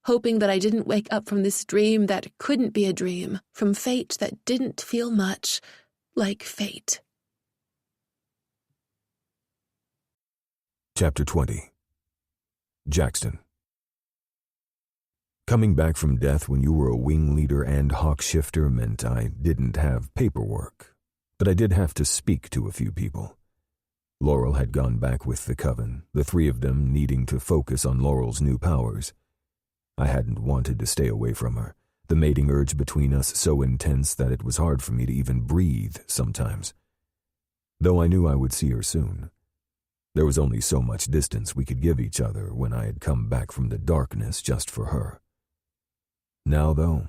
hoping that I didn't wake up from this dream that couldn't be a dream, from fate that didn't feel much like fate. Chapter 20. Jackson. Coming back from death when you were a wing leader and hawk shifter meant I didn't have paperwork, but I did have to speak to a few people. Laurel had gone back with the Coven, the three of them needing to focus on Laurel's new powers. I hadn't wanted to stay away from her, the mating urge between us so intense that it was hard for me to even breathe sometimes. Though I knew I would see her soon. There was only so much distance we could give each other when I had come back from the darkness just for her. Now, though,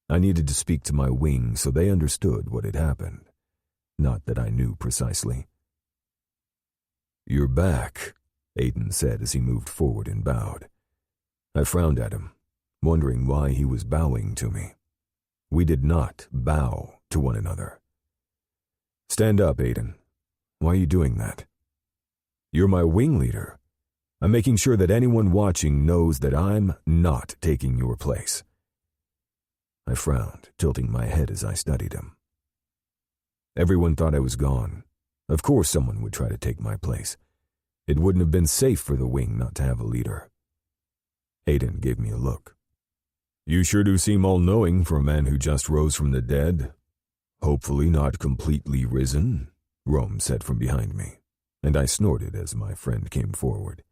I needed to speak to my wing so they understood what had happened. Not that I knew precisely. "You're back," Aiden said as he moved forward and bowed. I frowned at him, wondering why he was bowing to me. We did not bow to one another. "Stand up, Aiden. Why are you doing that?" "You're my wing leader. I'm making sure that anyone watching knows that I'm not taking your place." I frowned, tilting my head as I studied him. Everyone thought I was gone. Of course someone would try to take my place. It wouldn't have been safe for the wing not to have a leader. Aiden gave me a look. "You sure do seem all-knowing for a man who just rose from the dead. Hopefully not completely risen," Rome said from behind me, and I snorted as my friend came forward.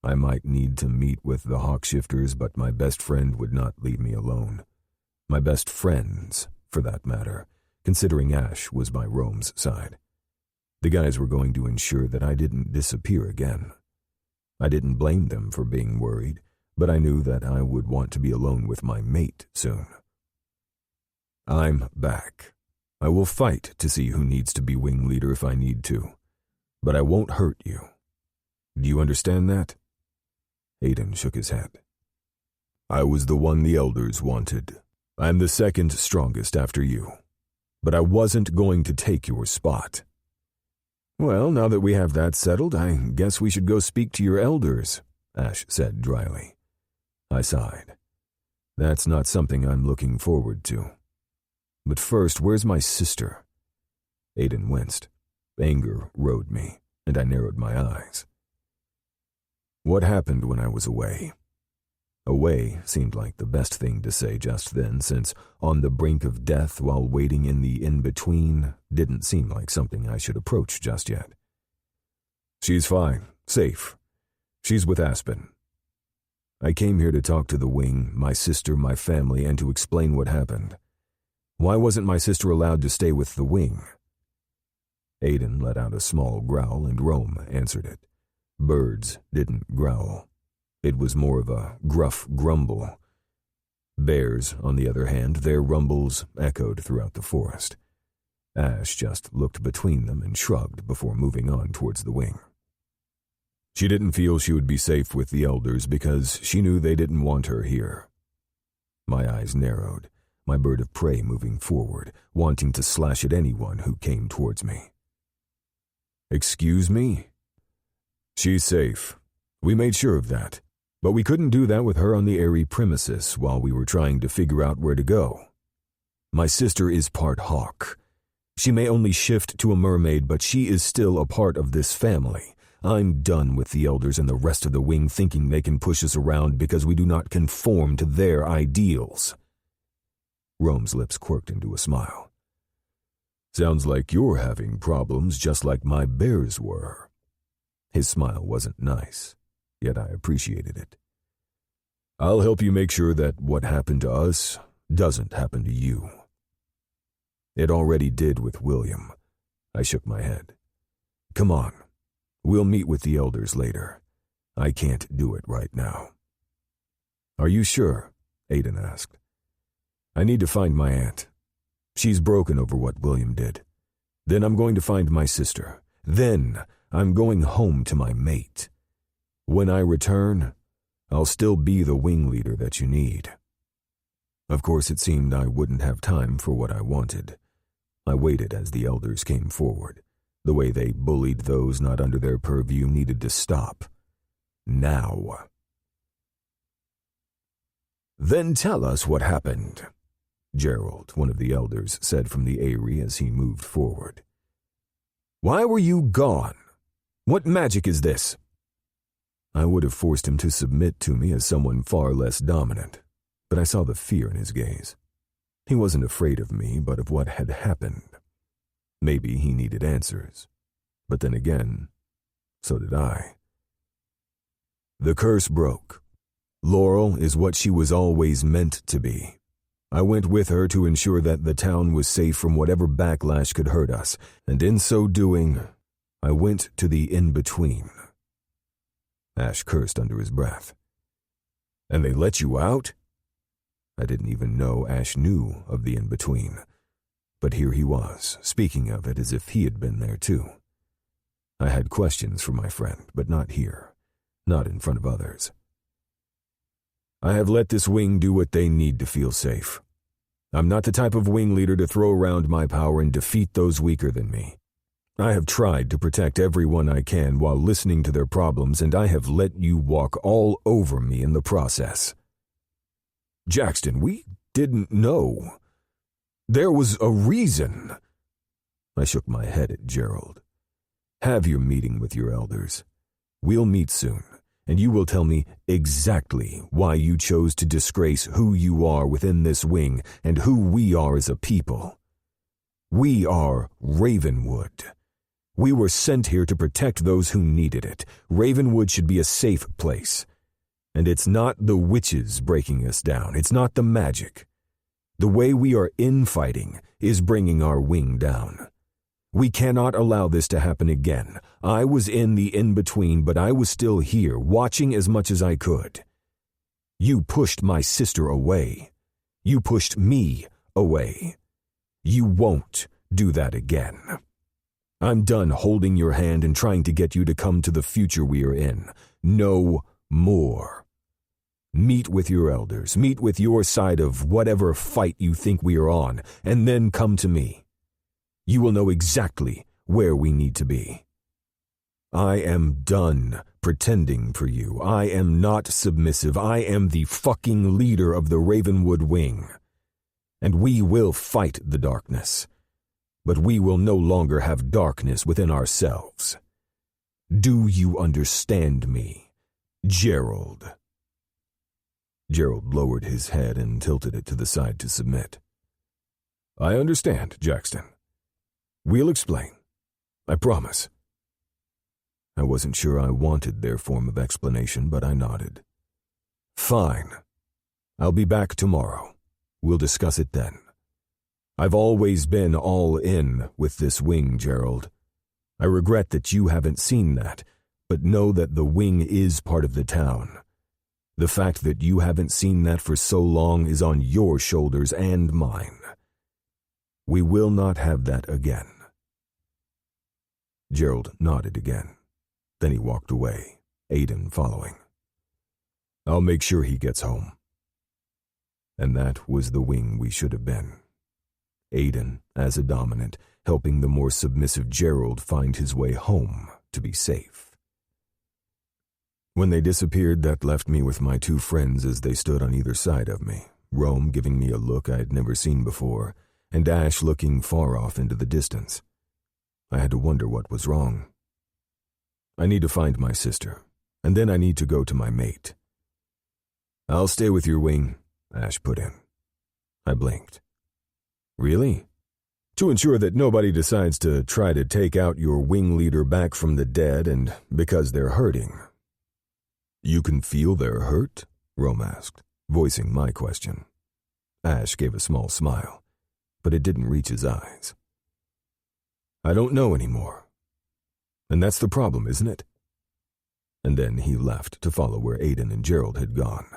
I might need to meet with the hawkshifters, but my best friend would not leave me alone. My best friends, for that matter, considering Ash was by Rome's side. The guys were going to ensure that I didn't disappear again. I didn't blame them for being worried, but I knew that I would want to be alone with my mate soon. "I'm back. I will fight to see who needs to be wing leader if I need to, but I won't hurt you. Do you understand that?" Aiden shook his head. "I was the one the elders wanted. I'm the second strongest after you, but I wasn't going to take your spot." "Well, now that we have that settled, I guess we should go speak to your elders," Ash said dryly. I sighed. That's not something I'm looking forward to. But first, where's my sister? Aiden winced. Anger rode me, and I narrowed my eyes. What happened when I was away? Away seemed like the best thing to say just then, since on the brink of death while waiting in the in-between didn't seem like something I should approach just yet. "She's fine, safe. She's with Aspen. I came here to talk to the wing, my sister, my family, and to explain what happened. Why wasn't my sister allowed to stay with the wing?" Aiden let out a small growl and Rome answered it. Birds didn't growl. It was more of a gruff grumble. Bears, on the other hand, their rumbles echoed throughout the forest. Ash just looked between them and shrugged before moving on towards the wing. She didn't feel she would be safe with the elders because she knew they didn't want her here. My eyes narrowed, my bird of prey moving forward, wanting to slash at anyone who came towards me. "Excuse me?" "She's safe. We made sure of that. But we couldn't do that with her on the airy premises while we were trying to figure out where to go. My sister is part hawk. She may only shift to a mermaid, but she is still a part of this family. I'm done with the elders and the rest of the wing thinking they can push us around because we do not conform to their ideals." Rome's lips quirked into a smile. "Sounds like you're having problems just like my bears were." His smile wasn't nice, yet I appreciated it. "I'll help you make sure that what happened to us doesn't happen to you." It already did with William. I shook my head. "Come on. We'll meet with the elders later. I can't do it right now." "Are you sure?" Aiden asked. "I need to find my aunt. She's broken over what William did. Then I'm going to find my sister. Then I'm going home to my mate. When I return, I'll still be the wing leader that you need." Of course, it seemed I wouldn't have time for what I wanted. I waited as the elders came forward. The way they bullied those not under their purview needed to stop. Now. "Then tell us what happened," Gerald, one of the elders, said from the eyrie as he moved forward. "Why were you gone? What magic is this? I would have forced him to submit to me as someone far less dominant, but I saw the fear in his gaze. He wasn't afraid of me, but of what had happened. Maybe he needed answers, but then again, so did I. The curse broke. Laurel is what she was always meant to be. I went with her to ensure that the town was safe from whatever backlash could hurt us, and in so doing, I went to the in-between. Ash cursed under his breath. And they let you out? I didn't even know Ash knew of the in-between, but here he was, speaking of it as if he had been there too. I had questions for my friend, but not here, not in front of others. I have let this wing do what they need to feel safe. I'm not the type of wing leader to throw around my power and defeat those weaker than me. I have tried to protect everyone I can while listening to their problems, and I have let you walk all over me in the process. Jackson, we didn't know. There was a reason. I shook my head at Gerald. Have your meeting with your elders. We'll meet soon, and you will tell me exactly why you chose to disgrace who you are within this wing and who we are as a people. We are Ravenwood. We were sent here to protect those who needed it. Ravenwood should be a safe place. And it's not the witches breaking us down. It's not the magic. The way we are infighting is bringing our wing down. We cannot allow this to happen again. I was in the in-between, but I was still here, watching as much as I could. You pushed my sister away. You pushed me away. You won't do that again. I'm done holding your hand and trying to get you to come to the future we are in. No more. Meet with your elders, meet with your side of whatever fight you think we are on, and then come to me. You will know exactly where we need to be. I am done pretending for you. I am not submissive. I am the fucking leader of the Ravenwood wing. And we will fight the darkness. But we will no longer have darkness within ourselves. Do you understand me, Gerald? Gerald lowered his head and tilted it to the side to submit. I understand, Jackson. We'll explain. I promise. I wasn't sure I wanted their form of explanation, but I nodded. Fine. I'll be back tomorrow. We'll discuss it then. I've always been all in with this wing, Gerald. I regret that you haven't seen that, but know that the wing is part of the town. The fact that you haven't seen that for so long is on your shoulders and mine. We will not have that again. Gerald nodded again. Then he walked away, Aiden following. I'll make sure he gets home. And that was the wing we should have been. Aiden, as a dominant, helping the more submissive Gerald find his way home to be safe. When they disappeared, that left me with my two friends as they stood on either side of me, Rome giving me a look I had never seen before, and Ash looking far off into the distance. I had to wonder what was wrong. I need to find my sister, and then I need to go to my mate. I'll stay with your wing, Ash put in. I blinked. Really? To ensure that nobody decides to try to take out your wing leader back from the dead and because they're hurting. You can feel they're hurt? Rome asked, voicing my question. Ash gave a small smile, but it didn't reach his eyes. I don't know anymore. And that's the problem, isn't it? And then he left to follow where Aiden and Gerald had gone,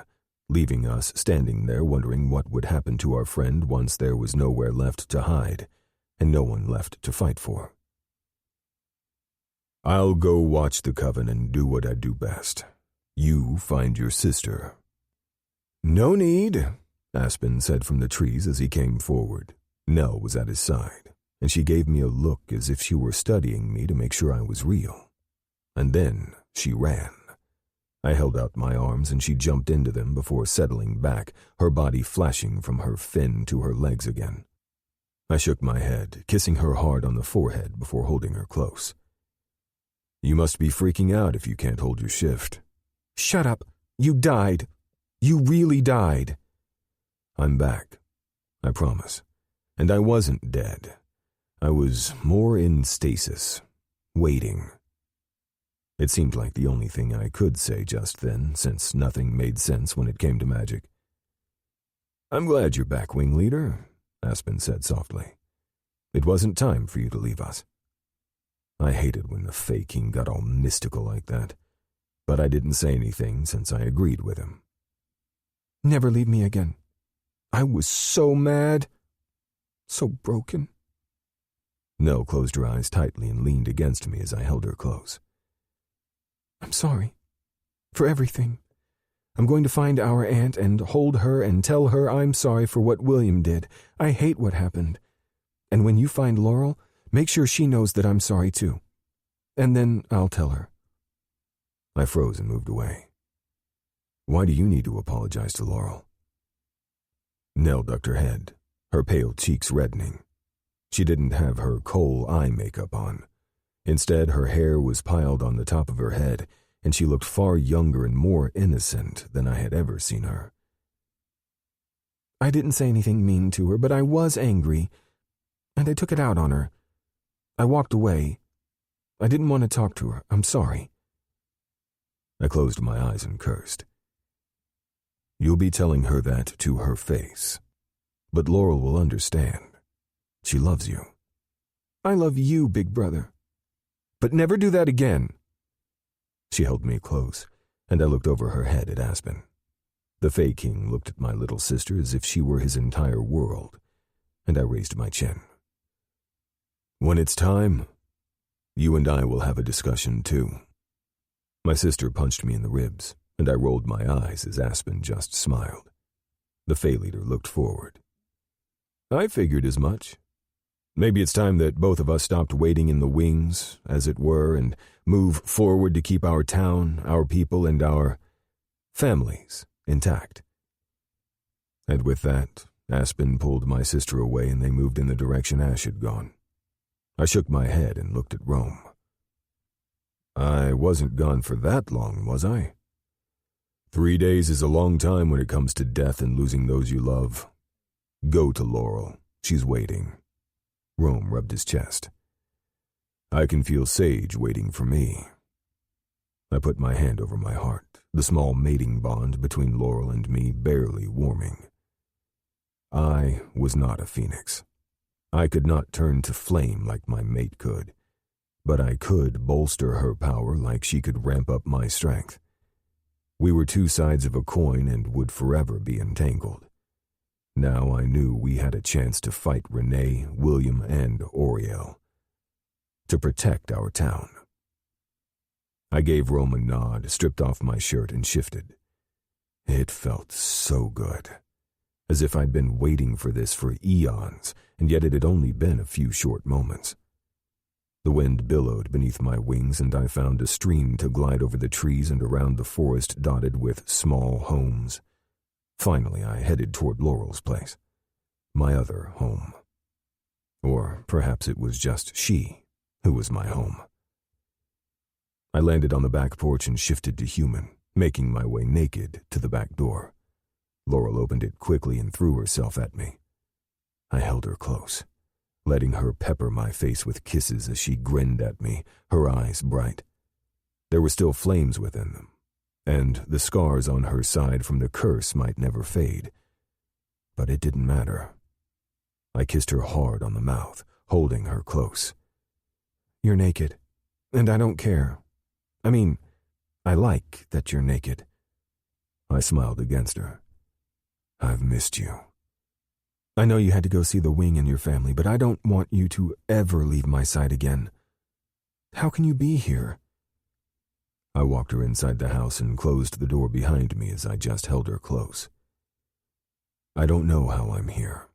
leaving us standing there wondering what would happen to our friend once there was nowhere left to hide and no one left to fight for. I'll go watch the Coven and do what I do best. You find your sister. No need, Aspen said from the trees as he came forward. Nell was at his side, and she gave me a look as if she were studying me to make sure I was real. And then she ran. I held out my arms and she jumped into them before settling back, her body flashing from her fin to her legs again. I shook my head, kissing her hard on the forehead before holding her close. You must be freaking out if you can't hold your shift, Shut up. You died. You really died. I'm back, I promise. And I wasn't dead. I was more in stasis, waiting. It seemed like the only thing I could say just then, since nothing made sense when it came to magic. I'm glad you're back, Wing Leader, Aspen said softly. It wasn't time for you to leave us. I hated when the Fey King got all mystical like that, but I didn't say anything since I agreed with him. Never leave me again. I was so mad. So broken. Nell closed her eyes tightly and leaned against me as I held her close. I'm sorry. For everything. I'm going to find our aunt and hold her and tell her I'm sorry for what William did. I hate what happened. And when you find Laurel, make sure she knows that I'm sorry too. And then I'll tell her. I froze and moved away. Why do you need to apologize to Laurel? Nell ducked her head, her pale cheeks reddening. She didn't have her coal eye makeup on. Instead, her hair was piled on the top of her head, and she looked far younger and more innocent than I had ever seen her. I didn't say anything mean to her, but I was angry, and I took it out on her. I walked away. I didn't want to talk to her. I'm sorry. I closed my eyes and cursed. You'll be telling her that to her face. But Laurel will understand. She loves you. I love you, big brother. But never do that again. She held me close, and I looked over her head at Aspen. The Fey King looked at my little sister as if she were his entire world, and I raised my chin. When it's time, you and I will have a discussion too. My sister punched me in the ribs, and I rolled my eyes as Aspen just smiled. The Fey Leader looked forward. I figured as much. Maybe it's time that both of us stopped waiting in the wings, as it were, and move forward to keep our town, our people, and our families intact. And with that, Aspen pulled my sister away and they moved in the direction Ash had gone. I shook my head and looked at Rome. I wasn't gone for that long, was I? 3 days is a long time when it comes to death and losing those you love. Go to Laurel. She's waiting. Rome rubbed his chest. I can feel Sage waiting for me. I put my hand over my heart, the small mating bond between Laurel and me barely warming. I was not a phoenix. I could not turn to flame like my mate could, but I could bolster her power like she could ramp up my strength. We were two sides of a coin and would forever be entangled. Now I knew we had a chance to fight Renee, William, and Oriel. To protect our town. I gave Rome a nod, stripped off my shirt, and shifted. It felt so good. As if I'd been waiting for this for eons, and yet it had only been a few short moments. The wind billowed beneath my wings, and I found a stream to glide over the trees and around the forest dotted with small homes. Finally, I headed toward Laurel's place, my other home. Or perhaps it was just she who was my home. I landed on the back porch and shifted to human, making my way naked to the back door. Laurel opened it quickly and threw herself at me. I held her close, letting her pepper my face with kisses as she grinned at me, her eyes bright. There were still flames within them, and the scars on her side from the curse might never fade. But it didn't matter. I kissed her hard on the mouth, holding her close. You're naked, and I don't care. I mean, I like that you're naked. I smiled against her. I've missed you. I know you had to go see the wing and your family, but I don't want you to ever leave my side again. How can you be here? I walked her inside the house and closed the door behind me as I just held her close. I don't know how I'm here,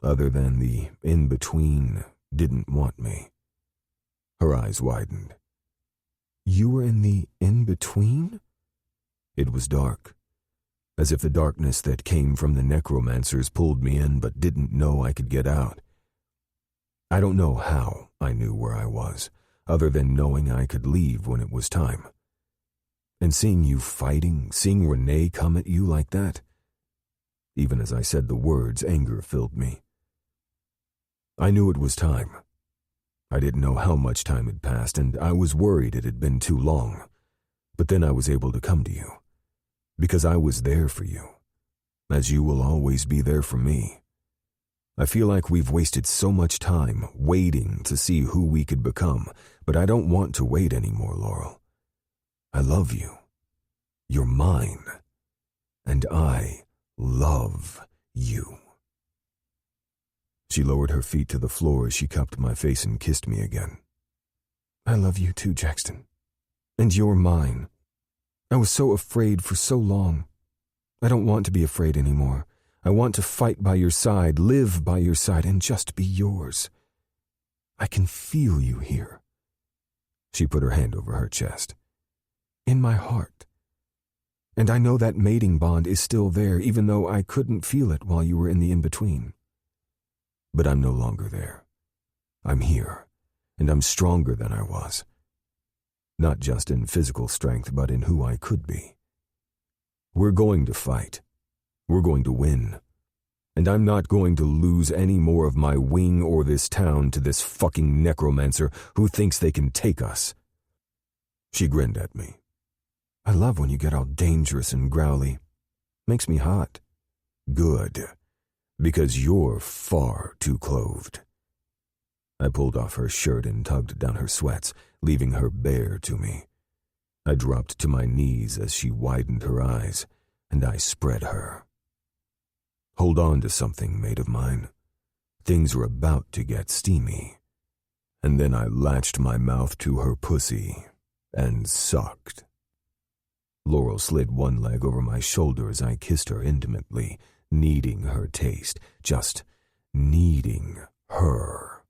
other than the in-between didn't want me. Her eyes widened. You were in the in-between? It was dark, as if the darkness that came from the necromancers pulled me in but didn't know I could get out. I don't know how I knew where I was, other than knowing I could leave when it was time. And seeing you fighting, seeing Renee come at you like that. Even as I said the words, anger filled me. I knew it was time. I didn't know how much time had passed, and I was worried it had been too long. But then I was able to come to you, because I was there for you, as you will always be there for me. I feel like we've wasted so much time waiting to see who we could become, but I don't want to wait anymore, Laurel. I love you. You're mine. And I love you. She lowered her feet to the floor as she cupped my face and kissed me again. I love you too, Jackson. And you're mine. I was so afraid for so long. I don't want to be afraid anymore. I want to fight by your side, live by your side, and just be yours. I can feel you here. She put her hand over her chest. In my heart. And I know that mating bond is still there, even though I couldn't feel it while you were in the in-between. But I'm no longer there. I'm here, and I'm stronger than I was. Not just in physical strength, but in who I could be. We're going to fight. We're going to win. And I'm not going to lose any more of my wing or this town to this fucking necromancer who thinks they can take us. She grinned at me. I love when you get all dangerous and growly. Makes me hot. Good. Because you're far too clothed. I pulled off her shirt and tugged down her sweats, leaving her bare to me. I dropped to my knees as she widened her eyes, and I spread her. Hold on to something, mate of mine. Things were about to get steamy. And then I latched my mouth to her pussy and sucked. Laurel slid one leg over my shoulder as I kissed her intimately, needing her taste, just needing her.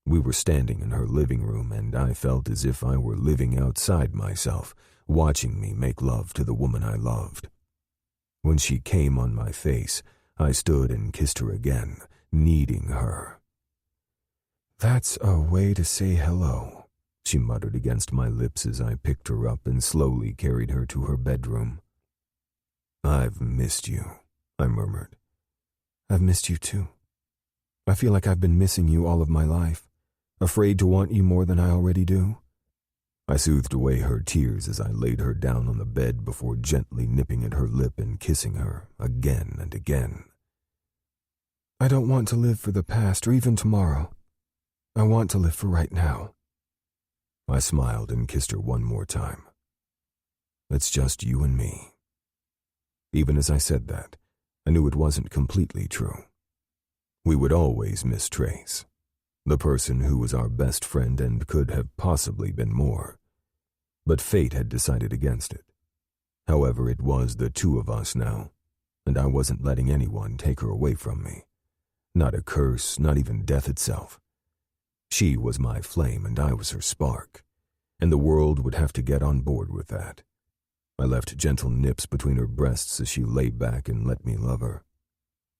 We were standing in her living room, and I felt as if I were living outside myself, watching me make love to the woman I loved. When she came on my face, I stood and kissed her again, needing her. That's a way to say hello, she muttered against my lips as I picked her up and slowly carried her to her bedroom. I've missed you, I murmured. I've missed you too. I feel like I've been missing you all of my life, afraid to want you more than I already do. I soothed away her tears as I laid her down on the bed before gently nipping at her lip and kissing her again and again. I don't want to live for the past or even tomorrow. I want to live for right now. I smiled and kissed her one more time. It's just you and me. Even as I said that, I knew it wasn't completely true. We would always miss Trace, the person who was our best friend and could have possibly been more. But fate had decided against it. However, it was the two of us now, and I wasn't letting anyone take her away from me. Not a curse, not even death itself. She was my flame and I was her spark, and the world would have to get on board with that. I left gentle nips between her breasts as she lay back and let me love her.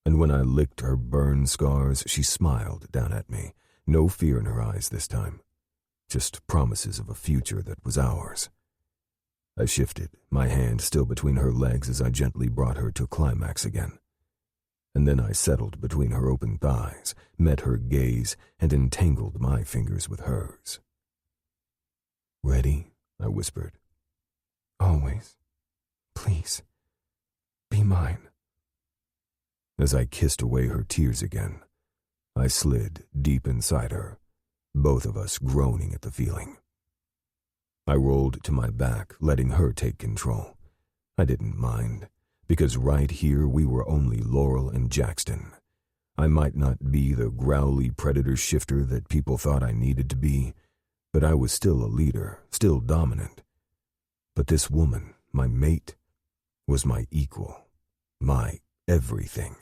And when I licked her burn scars, she smiled down at me, no fear in her eyes this time, just promises of a future that was ours. I shifted, my hand still between her legs as I gently brought her to climax again. And then I settled between her open thighs, met her gaze, and entangled my fingers with hers. Ready? I whispered. Always. Please. Be mine. As I kissed away her tears again, I slid deep inside her, both of us groaning at the feeling. I rolled to my back, letting her take control. I didn't mind, because right here we were only Laurel and Jackson. I might not be the growly predator shifter that people thought I needed to be, but I was still a leader, still dominant. But this woman, my mate, was my equal, my everything.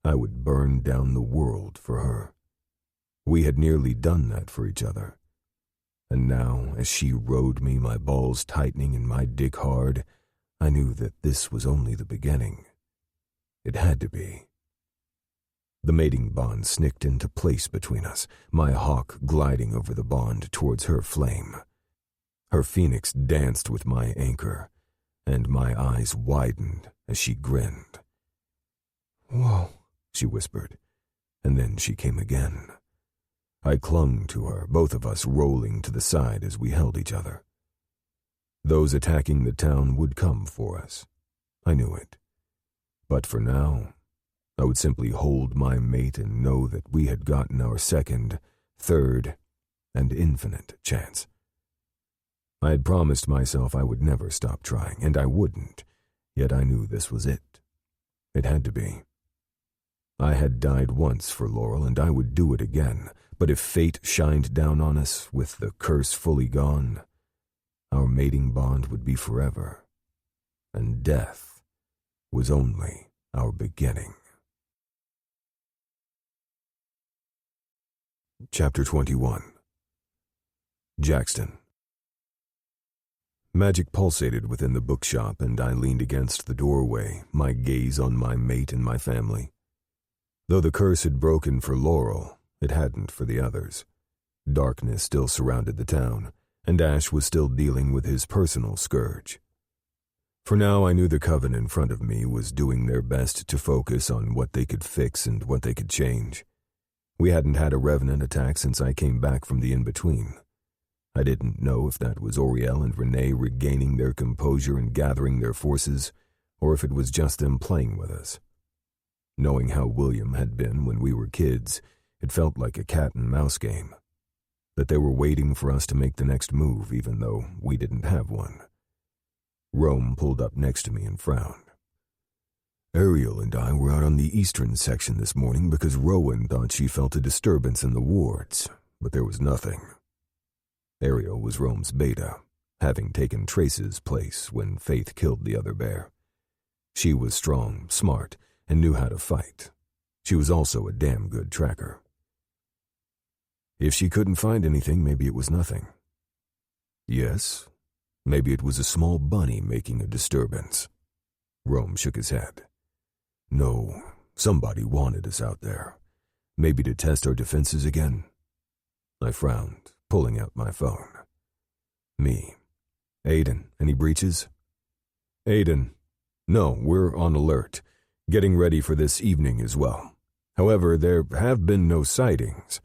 I would burn down the world for her. We had nearly done that for each other. And now, as she rode me, my balls tightening and my dick hard, I knew that this was only the beginning. It had to be. The mating bond snicked into place between us, my hawk gliding over the bond towards her flame. Her phoenix danced with my anchor, and my eyes widened as she grinned. "Whoa," she whispered, and then she came again. I clung to her, both of us rolling to the side as we held each other. Those attacking the town would come for us. I knew it. But for now, I would simply hold my mate and know that we had gotten our second, third, and infinite chance. I had promised myself I would never stop trying, and I wouldn't, yet I knew this was it. It had to be. I had died once for Laurel, and I would do it again, but if fate shined down on us with the curse fully gone, our mating bond would be forever, and death was only our beginning. Chapter 21. Jackson. Magic pulsated within the bookshop, and I leaned against the doorway, my gaze on my mate and my family. Though the curse had broken for Laurel, it hadn't for the others. Darkness still surrounded the town, and Ash was still dealing with his personal scourge. For now, I knew the Coven in front of me was doing their best to focus on what they could fix and what they could change. We hadn't had a revenant attack since I came back from the in-between. I didn't know if that was Oriel and Renee regaining their composure and gathering their forces, or if it was just them playing with us. Knowing how William had been when we were kids, it felt like a cat-and-mouse game. That they were waiting for us to make the next move, even though we didn't have one. Rome pulled up next to me and frowned. Ariel and I were out on the eastern section this morning because Rowan thought she felt a disturbance in the wards, but there was nothing. Ariel was Rome's beta, having taken Trace's place when Faith killed the other bear. She was strong, smart, and knew how to fight. She was also a damn good tracker. If she couldn't find anything, maybe it was nothing. Yes, maybe it was a small bunny making a disturbance. Rome shook his head. No, somebody wanted us out there. Maybe to test our defenses again. I frowned, pulling out my phone. Me. Aiden, any breaches? Aiden. No, we're on alert. Getting ready for this evening as well. However, there have been no sightings.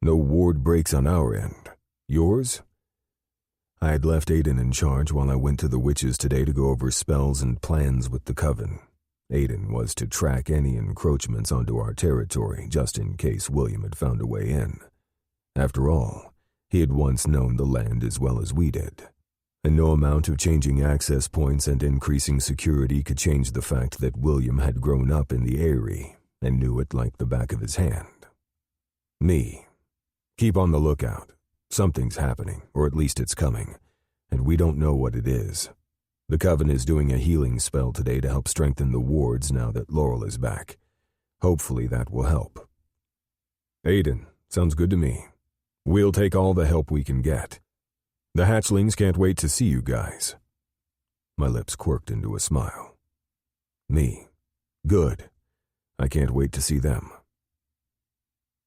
No ward breaks on our end. Yours? I had left Aiden in charge while I went to the witches today to go over spells and plans with the Coven. Aiden was to track any encroachments onto our territory, just in case William had found a way in. After all, he had once known the land as well as we did. And no amount of changing access points and increasing security could change the fact that William had grown up in the Eyrie and knew it like the back of his hand. Me. Keep on the lookout. Something's happening, or at least it's coming, and we don't know what it is. The Coven is doing a healing spell today to help strengthen the wards now that Laurel is back. Hopefully that will help. Aiden, sounds good to me. We'll take all the help we can get. The hatchlings can't wait to see you guys. My lips quirked into a smile. Me. Good. I can't wait to see them.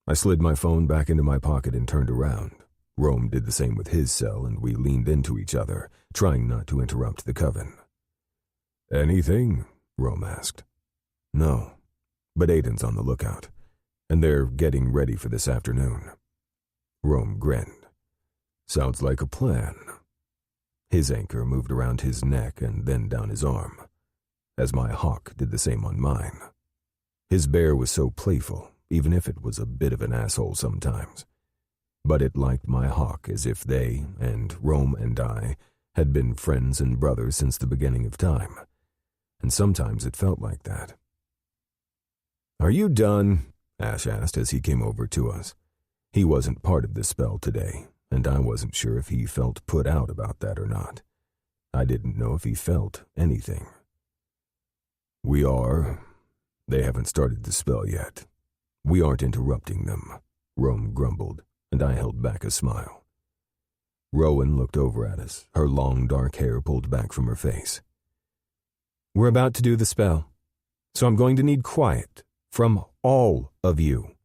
I slid my phone back into my pocket and turned around. Rome did the same with his cell, and we leaned into each other, trying not to interrupt the Coven. Anything? Rome asked. No, but Aiden's on the lookout, and they're getting ready for this afternoon. Rome grinned. Sounds like a plan. His anchor moved around his neck and then down his arm, as my hawk did the same on mine. His bear was so playful, even if it was a bit of an asshole sometimes. But it liked my hawk as if they, and Rome and I, had been friends and brothers since the beginning of time. And sometimes it felt like that. Are you done? Ash asked as he came over to us. He wasn't part of the spell today, and I wasn't sure if he felt put out about that or not. I didn't know if he felt anything. We are. They haven't started the spell yet. We aren't interrupting them, Rome grumbled, and I held back a smile. Rowan looked over at us, her long dark hair pulled back from her face. We're about to do the spell, so I'm going to need quiet from all of you.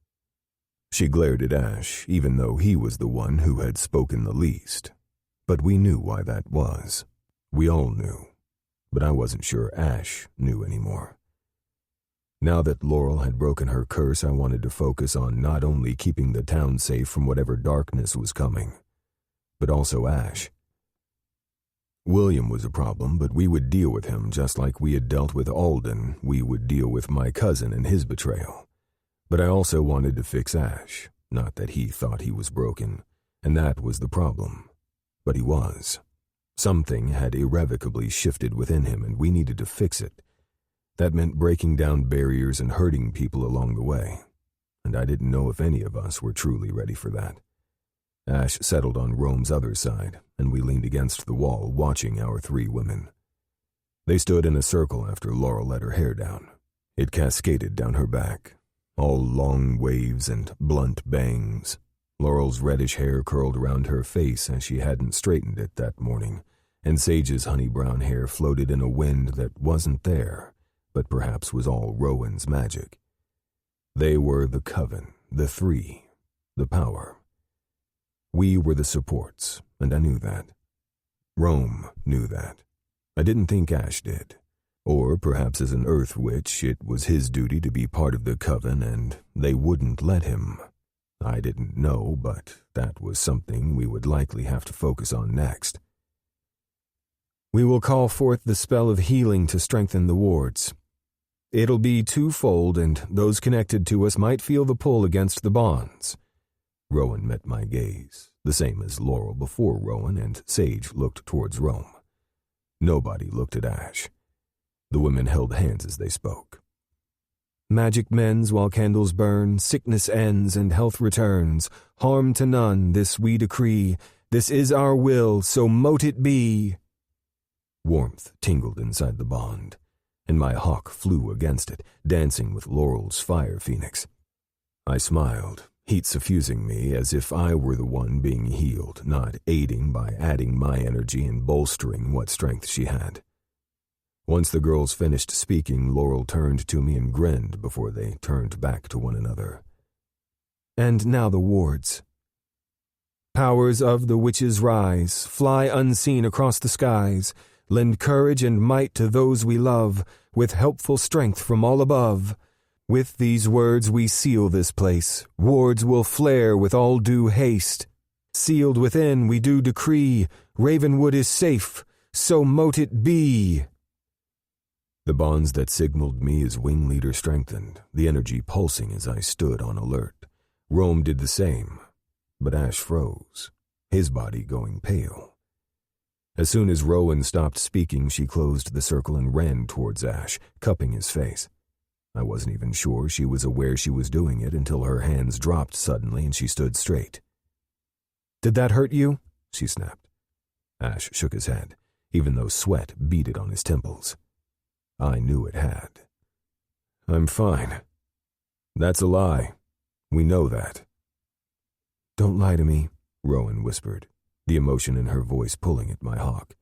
She glared at Ash, even though he was the one who had spoken the least. But we knew why that was. We all knew. But I wasn't sure Ash knew anymore. Now that Laurel had broken her curse, I wanted to focus on not only keeping the town safe from whatever darkness was coming, but also Ash. William was a problem, but we would deal with him just like we had dealt with Alden. We would deal with my cousin and his betrayal. But I also wanted to fix Ash, not that he thought he was broken, and that was the problem. But he was. Something had irrevocably shifted within him, and we needed to fix it. That meant breaking down barriers and hurting people along the way, and I didn't know if any of us were truly ready for that. Ash settled on Rome's other side, and we leaned against the wall, watching our three women. They stood in a circle after Laurel let her hair down. It cascaded down her back, all long waves and blunt bangs. Laurel's reddish hair curled around her face as she hadn't straightened it that morning, and Sage's honey-brown hair floated in a wind that wasn't there, but perhaps was all Rowan's magic. They were the Coven, the three, the power. We were the supports, and I knew that. Rome knew that. I didn't think Ash did. Or perhaps as an Earth Witch, it was his duty to be part of the Coven, and they wouldn't let him. I didn't know, but that was something we would likely have to focus on next. We will call forth the spell of healing to strengthen the wards. It'll be twofold, and those connected to us might feel the pull against the bonds. Rowan met my gaze, the same as Laurel before Rowan, and Sage looked towards Rome. Nobody looked at Ash. The women held hands as they spoke. Magic mends while candles burn, sickness ends and health returns. Harm to none, this we decree. This is our will, so mote it be. Warmth tingled inside the bond, and my hawk flew against it, dancing with Laurel's fire phoenix. I smiled, heat suffusing me as if I were the one being healed, not aiding by adding my energy and bolstering what strength she had. Once the girls finished speaking, Laurel turned to me and grinned before they turned back to one another. And now the wards. Powers of the witches rise, fly unseen across the skies, lend courage and might to those we love, with helpful strength from all above. With these words we seal this place, wards will flare with all due haste. Sealed within we do decree, Ravenwood is safe, so mote it be. The bonds that signaled me as wing leader strengthened, the energy pulsing as I stood on alert. Rome did the same, but Ash froze, his body going pale. As soon as Rowan stopped speaking, she closed the circle and ran towards Ash, cupping his face. I wasn't even sure she was aware she was doing it until her hands dropped suddenly and she stood straight. "Did that hurt you?" she snapped. Ash shook his head, even though sweat beaded on his temples. I knew it had. "I'm fine." "That's a lie. We know that." "Don't lie to me," Rowan whispered, the emotion in her voice pulling at my hawk.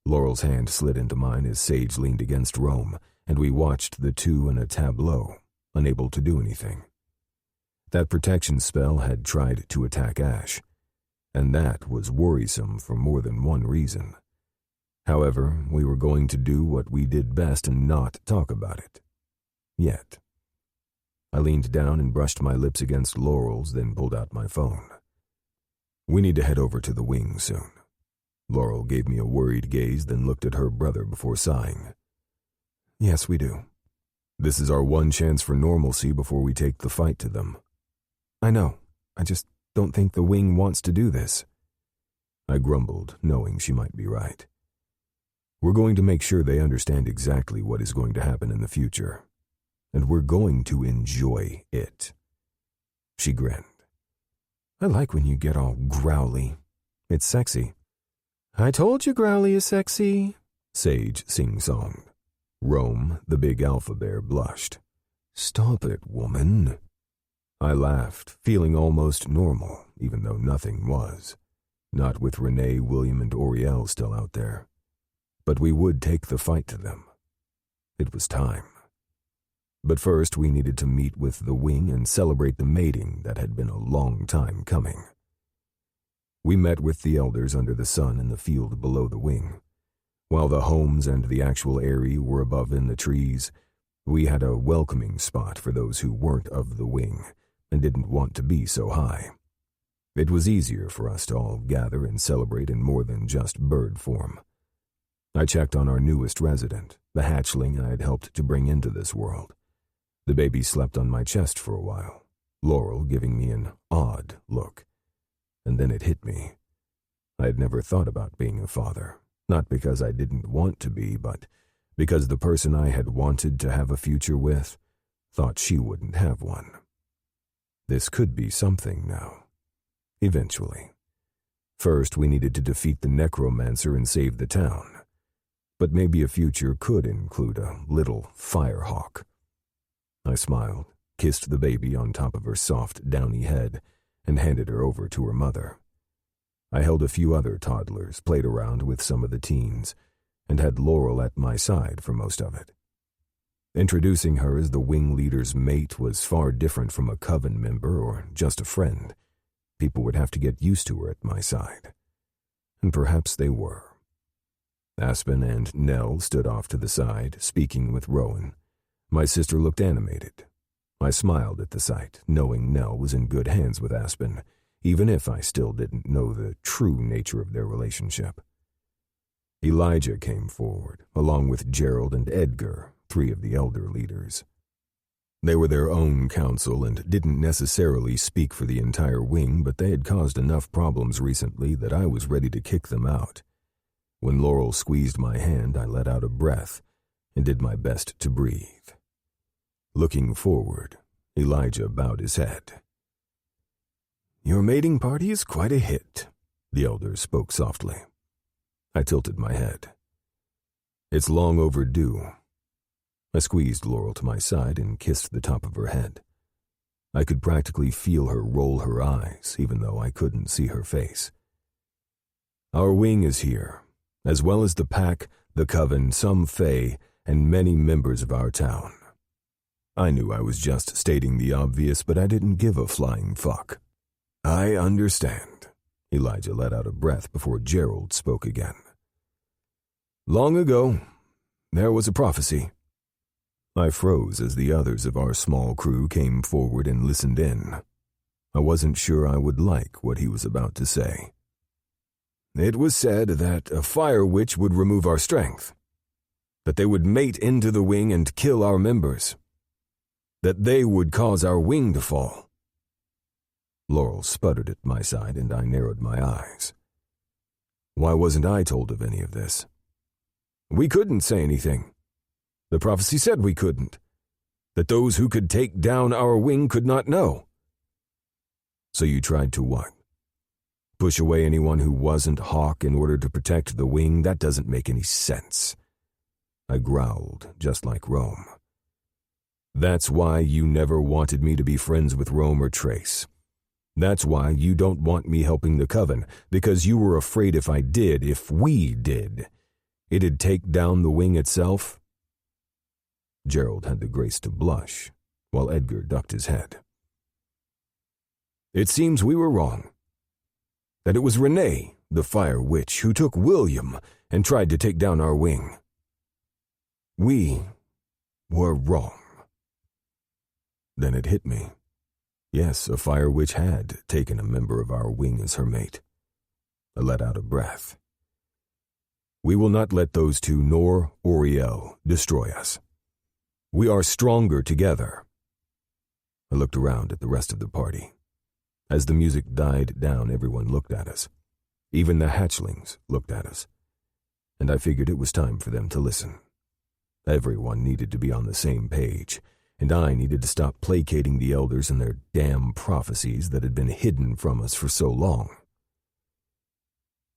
Laurel's hand slid into mine as Sage leaned against Rome, and we watched the two in a tableau, unable to do anything. That protection spell had tried to attack Ash, and that was worrisome for more than one reason. However, we were going to do what we did best and not talk about it. Yet. I leaned down and brushed my lips against Laurel's, then pulled out my phone. "We need to head over to the wing soon." Laurel gave me a worried gaze, then looked at her brother before sighing. "Yes, we do. This is our one chance for normalcy before we take the fight to them." "I know. I just don't think the wing wants to do this." I grumbled, knowing she might be right. "We're going to make sure they understand exactly what is going to happen in the future. And we're going to enjoy it." She grinned. "I like when you get all growly. It's sexy." "I told you growly is sexy," Sage sing-songed. Rome, the big alpha bear, blushed. "Stop it, woman." I laughed, feeling almost normal, even though nothing was. Not with Renee, William, and Oriel still out there. But we would take the fight to them. It was time. But first we needed to meet with the wing and celebrate the mating that had been a long time coming. We met with the elders under the sun in the field below the wing. While the homes and the actual eyrie were above in the trees, we had a welcoming spot for those who weren't of the wing and didn't want to be so high. It was easier for us to all gather and celebrate in more than just bird form. I checked on our newest resident, the hatchling I had helped to bring into this world. The baby slept on my chest for a while, Laurel giving me an odd look. And then it hit me. I had never thought about being a father, not because I didn't want to be, but because the person I had wanted to have a future with thought she wouldn't have one. This could be something now. Eventually. First, we needed to defeat the necromancer and save the town. But maybe a future could include a little firehawk. I smiled, kissed the baby on top of her soft, downy head, and handed her over to her mother. I held a few other toddlers, played around with some of the teens, and had Laurel at my side for most of it. Introducing her as the wing leader's mate was far different from a Coven member or just a friend. People would have to get used to her at my side. And perhaps they were. Aspen and Nell stood off to the side, speaking with Rowan. My sister looked animated. I smiled at the sight, knowing Nell was in good hands with Aspen, even if I still didn't know the true nature of their relationship. Elijah came forward, along with Gerald and Edgar, 3 of the elder leaders. They were their own council and didn't necessarily speak for the entire wing, but they had caused enough problems recently that I was ready to kick them out. When Laurel squeezed my hand, I let out a breath and did my best to breathe. Looking forward, Elijah bowed his head. "Your mating party is quite a hit," the elder spoke softly. I tilted my head. "It's long overdue." I squeezed Laurel to my side and kissed the top of her head. I could practically feel her roll her eyes, even though I couldn't see her face. "Our wing is here, as well as the pack, the coven, some fae, and many members of our town." I knew I was just stating the obvious, but I didn't give a flying fuck. "I understand." Elijah let out a breath before Gerald spoke again. "Long ago, there was a prophecy." I froze as the others of our small crew came forward and listened in. I wasn't sure I would like what he was about to say. "It was said that a fire witch would remove our strength, that they would mate into the wing and kill our members, that they would cause our wing to fall." Laurel sputtered at my side and I narrowed my eyes. Why wasn't I told of any of this? "We couldn't say anything. The prophecy said we couldn't, that those who could take down our wing could not know." "So you tried to what? Push away anyone who wasn't Hawk in order to protect the wing? That doesn't make any sense." I growled, just like Rome. "That's why you never wanted me to be friends with Rome or Trace. That's why you don't want me helping the Coven, because you were afraid if we did, it'd take down the wing itself?" Gerald had the grace to blush, while Edgar ducked his head. "It seems we were wrong. That it was Renee, the fire witch, who took William and tried to take down our wing. We were wrong." Then it hit me. Yes, a fire witch had taken a member of our wing as her mate. I let out a breath. "We will not let those two nor Oriel destroy us. We are stronger together." I looked around at the rest of the party. As the music died down, everyone looked at us. Even the hatchlings looked at us. And I figured it was time for them to listen. Everyone needed to be on the same page, and I needed to stop placating the elders and their damn prophecies that had been hidden from us for so long.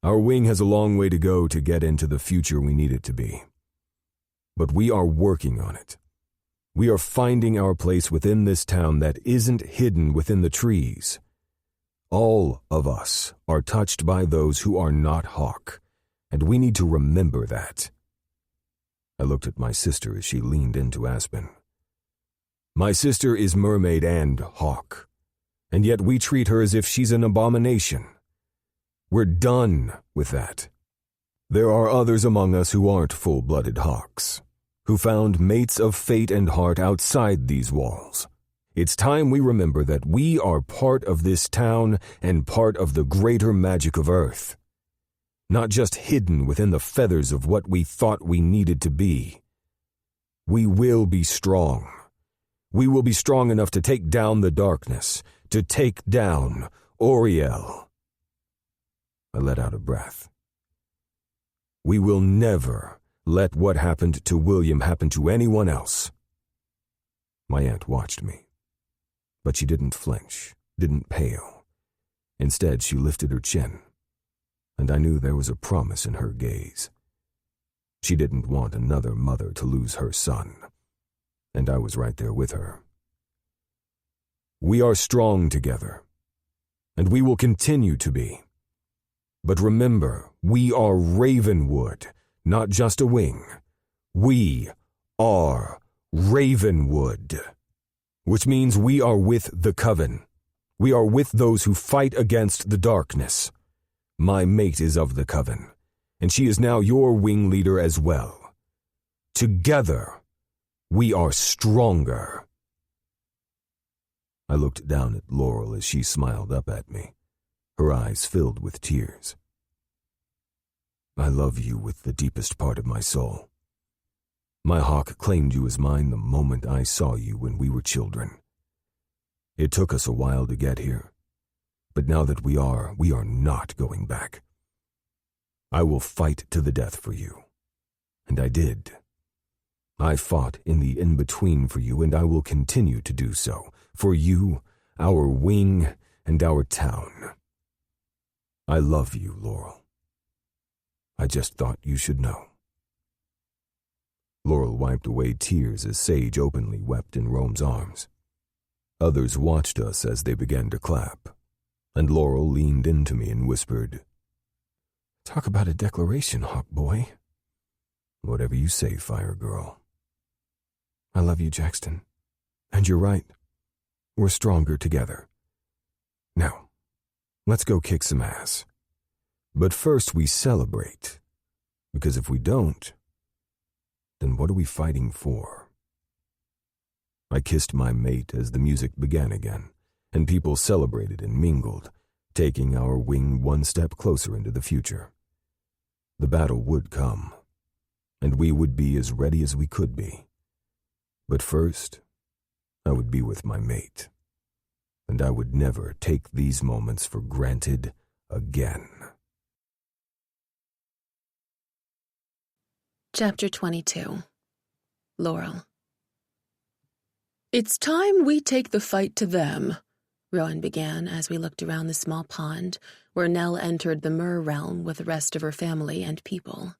Our wing has a long way to go to get into the future we need it to be. But we are working on it. We are finding our place within this town that isn't hidden within the trees. All of us are touched by those who are not Hawk, and we need to remember that. I looked at my sister as she leaned into Aspen. My sister is mermaid and Hawk, and yet we treat her as if she's an abomination. We're done with that. There are others among us who aren't full-blooded hawks, who found mates of fate and heart outside these walls. It's time we remember that we are part of this town and part of the greater magic of Earth. Not just hidden within the feathers of what we thought we needed to be. We will be strong. We will be strong enough to take down the darkness, to take down Auriel. I let out a breath. We will never let what happened to William happen to anyone else. My aunt watched me, but she didn't flinch, didn't pale. Instead, she lifted her chin, and I knew there was a promise in her gaze. She didn't want another mother to lose her son, and I was right there with her. We are strong together, and we will continue to be. But remember, we are Ravenwood, not just a wing. We are Ravenwood, which means we are with the Coven. We are with those who fight against the darkness. My mate is of the Coven, and she is now your wing leader as well. Together, we are stronger. I looked down at Laurel as she smiled up at me, her eyes filled with tears. I love you with the deepest part of my soul. My hawk claimed you as mine the moment I saw you when we were children. It took us a while to get here, but now that we are not going back. I will fight to the death for you, and I did. I fought in the in-between for you, and I will continue to do so, for you, our wing, and our town. I love you, Laurel. I just thought you should know. Laurel wiped away tears as Sage openly wept in Rome's arms. Others watched us as they began to clap, and Laurel leaned into me and whispered, "Talk about a declaration, Hawk Boy." "Whatever you say, Fire Girl." "I love you, Jackson. And you're right. We're stronger together. Now, let's go kick some ass. But first we celebrate, because if we don't, then what are we fighting for?" I kissed my mate as the music began again, and people celebrated and mingled, taking our wing one step closer into the future. The battle would come, and we would be as ready as we could be. But first, I would be with my mate, and I would never take these moments for granted again. Chapter 22. Laurel. "It's time we take the fight to them," Rowan began as we looked around the small pond where Nell entered the Myrrh realm with the rest of her family and people.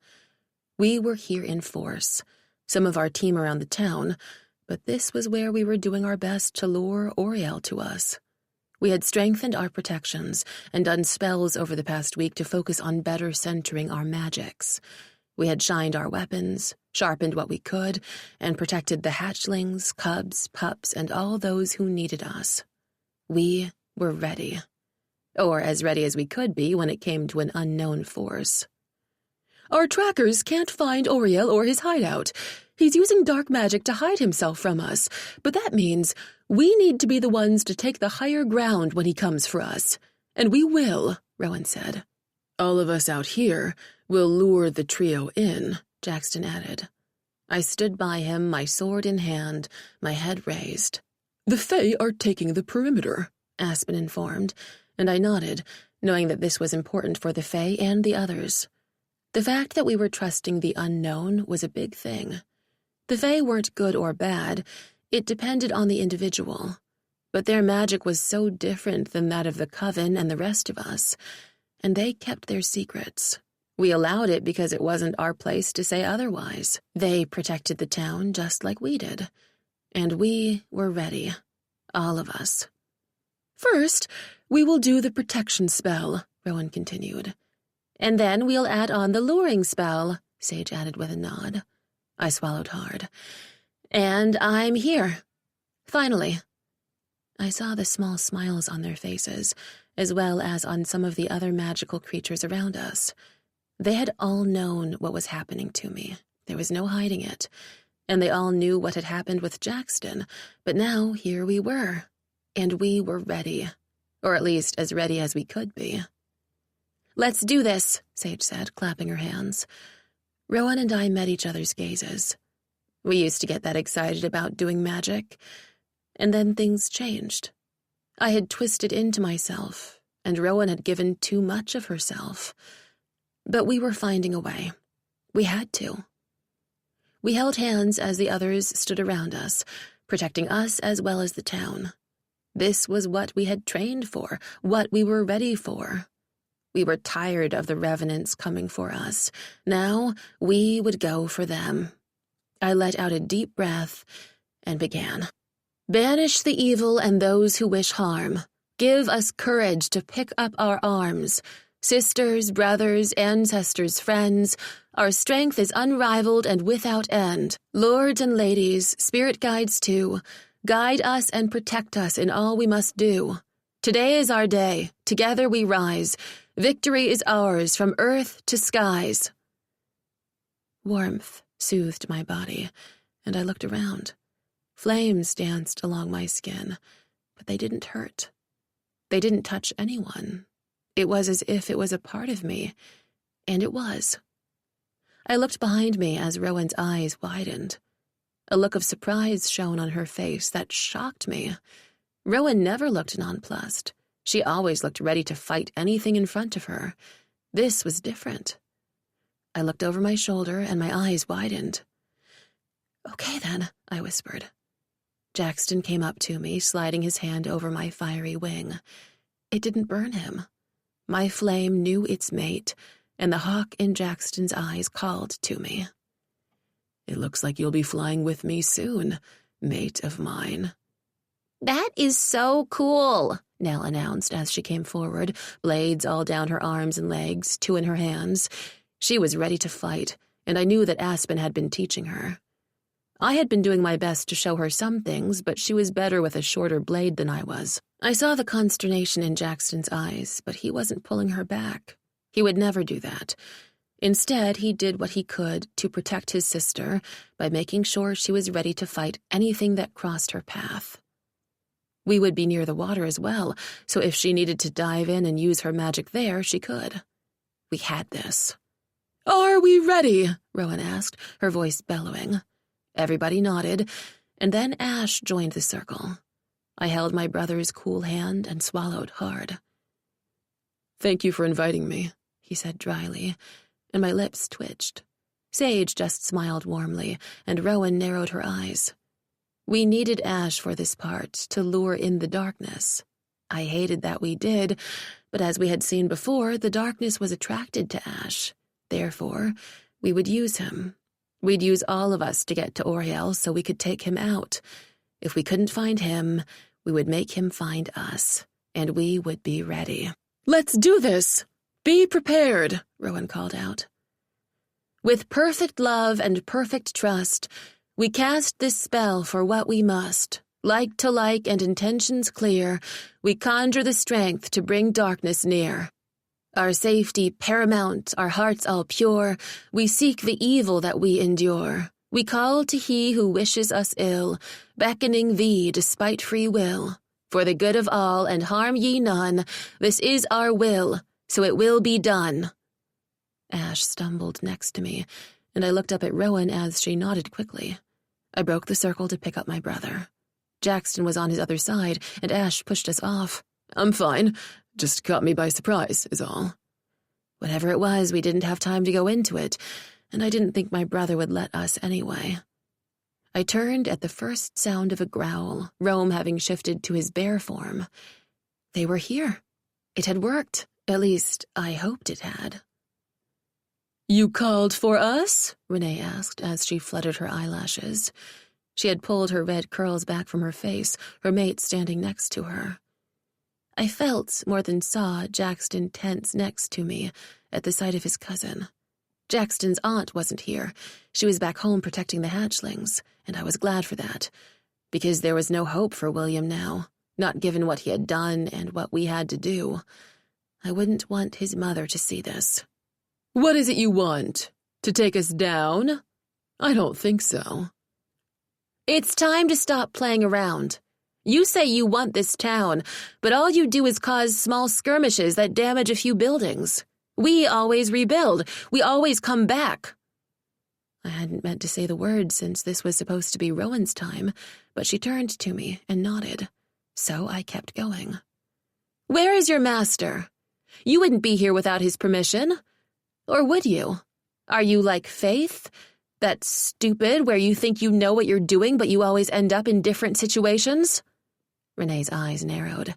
We were here in force, some of our team around the town, but this was where we were doing our best to lure Auriel to us. We had strengthened our protections and done spells over the past week to focus on better centering our magics. We had shined our weapons, sharpened what we could, and protected the hatchlings, cubs, pups, and all those who needed us. We were ready. Or as ready as we could be when it came to an unknown force. Our trackers can't find Auriel or his hideout. He's using dark magic to hide himself from us, but that means we need to be the ones to take the higher ground when he comes for us. And we will, Rowan said. All of us out here will lure the trio in, Jackson added. I stood by him, my sword in hand, my head raised. The Fae are taking the perimeter, Aspen informed, and I nodded, knowing that this was important for the Fae and the others. The fact that we were trusting the unknown was a big thing. The Fae weren't good or bad, it depended on the individual. But their magic was so different than that of the Coven and the rest of us, and they kept their secrets. We allowed it because it wasn't our place to say otherwise. They protected the town just like we did. And we were ready. All of us. First, we will do the protection spell, Rowan continued. And then we'll add on the luring spell, Sage added with a nod. I swallowed hard. And I'm here. Finally. I saw the small smiles on their faces, as well as on some of the other magical creatures around us. They had all known what was happening to me. There was no hiding it. And they all knew what had happened with Jackson, but now here we were. And we were ready. Or at least as ready as we could be. "Let's do this," Sage said, clapping her hands. Rowan and I met each other's gazes. We used to get that excited about doing magic, and then things changed. I had twisted into myself, and Rowan had given too much of herself. But we were finding a way. We had to. We held hands as the others stood around us, protecting us as well as the town. This was what we had trained for, what we were ready for. We were tired of the revenants coming for us. Now we would go for them. I let out a deep breath and began. "Banish the evil and those who wish harm. Give us courage to pick up our arms. Sisters, brothers, ancestors, friends, our strength is unrivaled and without end. Lords and ladies, spirit guides too, guide us and protect us in all we must do. Today is our day. Together we rise. Victory is ours from earth to skies." Warmth soothed my body, and I looked around. Flames danced along my skin, but they didn't hurt. They didn't touch anyone. It was as if it was a part of me, and it was. I looked behind me as Rowan's eyes widened. A look of surprise shone on her face that shocked me. Rowan never looked nonplussed. She always looked ready to fight anything in front of her. This was different. I looked over my shoulder and my eyes widened. "Okay then," I whispered. Jackson came up to me, sliding his hand over my fiery wing. It didn't burn him. My flame knew its mate, and the hawk in Jackson's eyes called to me. "It looks like you'll be flying with me soon, mate of mine." "That is so cool," Nell announced as she came forward, blades all down her arms and legs, two in her hands. She was ready to fight, and I knew that Aspen had been teaching her. I had been doing my best to show her some things, but she was better with a shorter blade than I was. I saw the consternation in Jackson's eyes, but he wasn't pulling her back. He would never do that. Instead, he did what he could to protect his sister by making sure she was ready to fight anything that crossed her path. We would be near the water as well, so if she needed to dive in and use her magic there, she could. We had this. "Are we ready?" Rowan asked, her voice bellowing. Everybody nodded, and then Ash joined the circle. I held my brother's cool hand and swallowed hard. "Thank you for inviting me," he said dryly, and my lips twitched. Sage just smiled warmly, and Rowan narrowed her eyes. We needed Ash for this part, to lure in the darkness. I hated that we did, but as we had seen before, the darkness was attracted to Ash. Therefore, we would use him. We'd use all of us to get to Oriel so we could take him out. If we couldn't find him, we would make him find us, and we would be ready. "Let's do this! Be prepared," Rowan called out. With perfect love and perfect trust, we cast this spell for what we must. Like to like and intentions clear, we conjure the strength to bring darkness near. Our safety paramount, our hearts all pure, we seek the evil that we endure. We call to he who wishes us ill, beckoning thee despite free will. For the good of all and harm ye none, this is our will, so it will be done. Ash stumbled next to me, and I looked up at Rowan as she nodded quickly. I broke the circle to pick up my brother. Jackson was on his other side, and Ash pushed us off. "I'm fine. Just caught me by surprise, is all." Whatever it was, we didn't have time to go into it, and I didn't think my brother would let us anyway. I turned at the first sound of a growl, Rome having shifted to his bear form. They were here. It had worked. At least, I hoped it had. "You called for us?" Renee asked as she fluttered her eyelashes. She had pulled her red curls back from her face, her mate standing next to her. I felt, more than saw, Jackson tense next to me at the sight of his cousin. Jackson's aunt wasn't here. She was back home protecting the hatchlings, and I was glad for that, because there was no hope for William now. not given what he had done and what we had to do. I wouldn't want his mother to see this. What is it you want? To take us down? I don't think so. It's time to stop playing around. You say you want this town, but all you do is cause small skirmishes that damage a few buildings. We always rebuild. We always come back. I hadn't meant to say the words since this was supposed to be Rowan's time, but she turned to me and nodded. So I kept going. Where is your master? You wouldn't be here without his permission. Or would you? Are you like Faith? That stupid where you think you know what you're doing, but you always end up in different situations? Renee's eyes narrowed.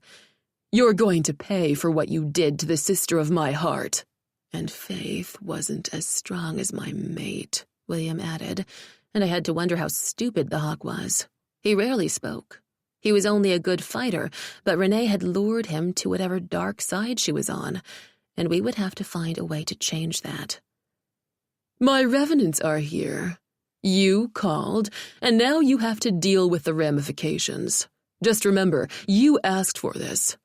You're going to pay for what you did to the sister of my heart. And Faith wasn't as strong as my mate, William added, and I had to wonder how stupid the hawk was. He rarely spoke. He was only a good fighter, but Renee had lured him to whatever dark side she was on, and we would have to find a way to change that. My revenants are here. You called, and now you have to deal with the ramifications. Just remember, you asked for this.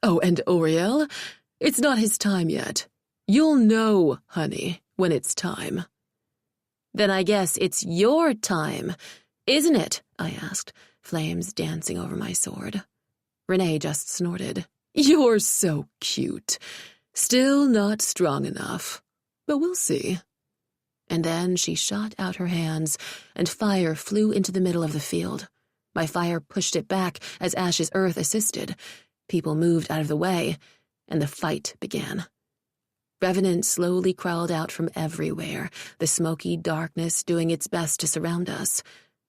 Oh, and Oriel, it's not his time yet. You'll know, honey, when it's time. Then I guess it's your time, isn't it? I asked, flames dancing over my sword. Renee just snorted. You're so cute. Still not strong enough, but we'll see. And then she shot out her hands, and fire flew into the middle of the field. My fire pushed it back as Ash's earth assisted. People moved out of the way, and the fight began. Revenants slowly crawled out from everywhere, the smoky darkness doing its best to surround us.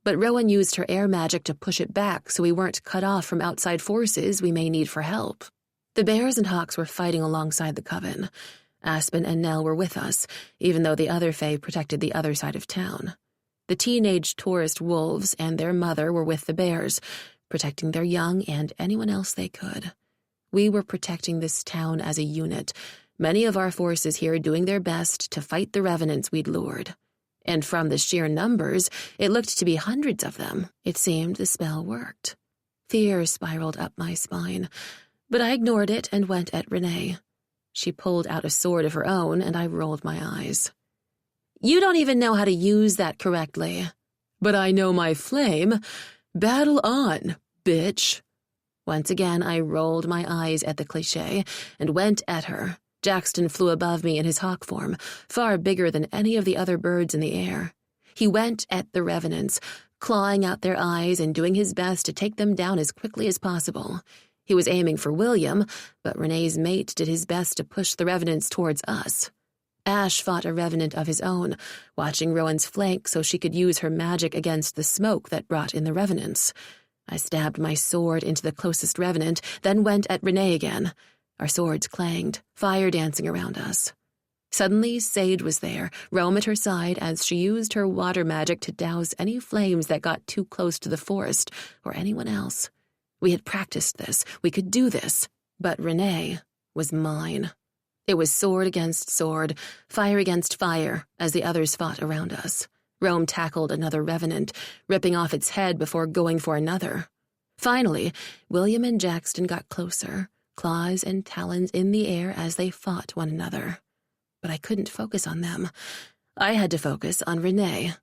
But Rowan used her air magic to push it back so we weren't cut off from outside forces we may need for help. The bears and hawks were fighting alongside the Coven. Aspen and Nell were with us, even though the other Fae protected the other side of town. The teenage tourist wolves and their mother were with the bears, protecting their young and anyone else they could. We were protecting this town as a unit, many of our forces here doing their best to fight the revenants we'd lured. And from the sheer numbers, it looked to be hundreds of them. It seemed the spell worked. Fear spiraled up my spine, but I ignored it and went at Renee. She pulled out a sword of her own, and I rolled my eyes. You don't even know how to use that correctly. But I know my flame. Battle on, bitch. Once again, I rolled my eyes at the cliché and went at her. Jackson flew above me in his hawk form, far bigger than any of the other birds in the air. He went at the revenants, clawing out their eyes and doing his best to take them down as quickly as possible. He was aiming for William, but Renee's mate did his best to push the revenants towards us. Ash fought a revenant of his own, watching Rowan's flank so she could use her magic against the smoke that brought in the revenants. I stabbed my sword into the closest revenant, then went at Renee again. Our swords clanged, fire dancing around us. Suddenly, Sage was there, Rome at her side as she used her water magic to douse any flames that got too close to the forest or anyone else. We had practiced this. We could do this. But Renee was mine. It was sword against sword, fire against fire, as the others fought around us. Rome tackled another revenant, ripping off its head before going for another. Finally, William and Jackson got closer, claws and talons in the air as they fought one another. But I couldn't focus on them. I had to focus on Renee.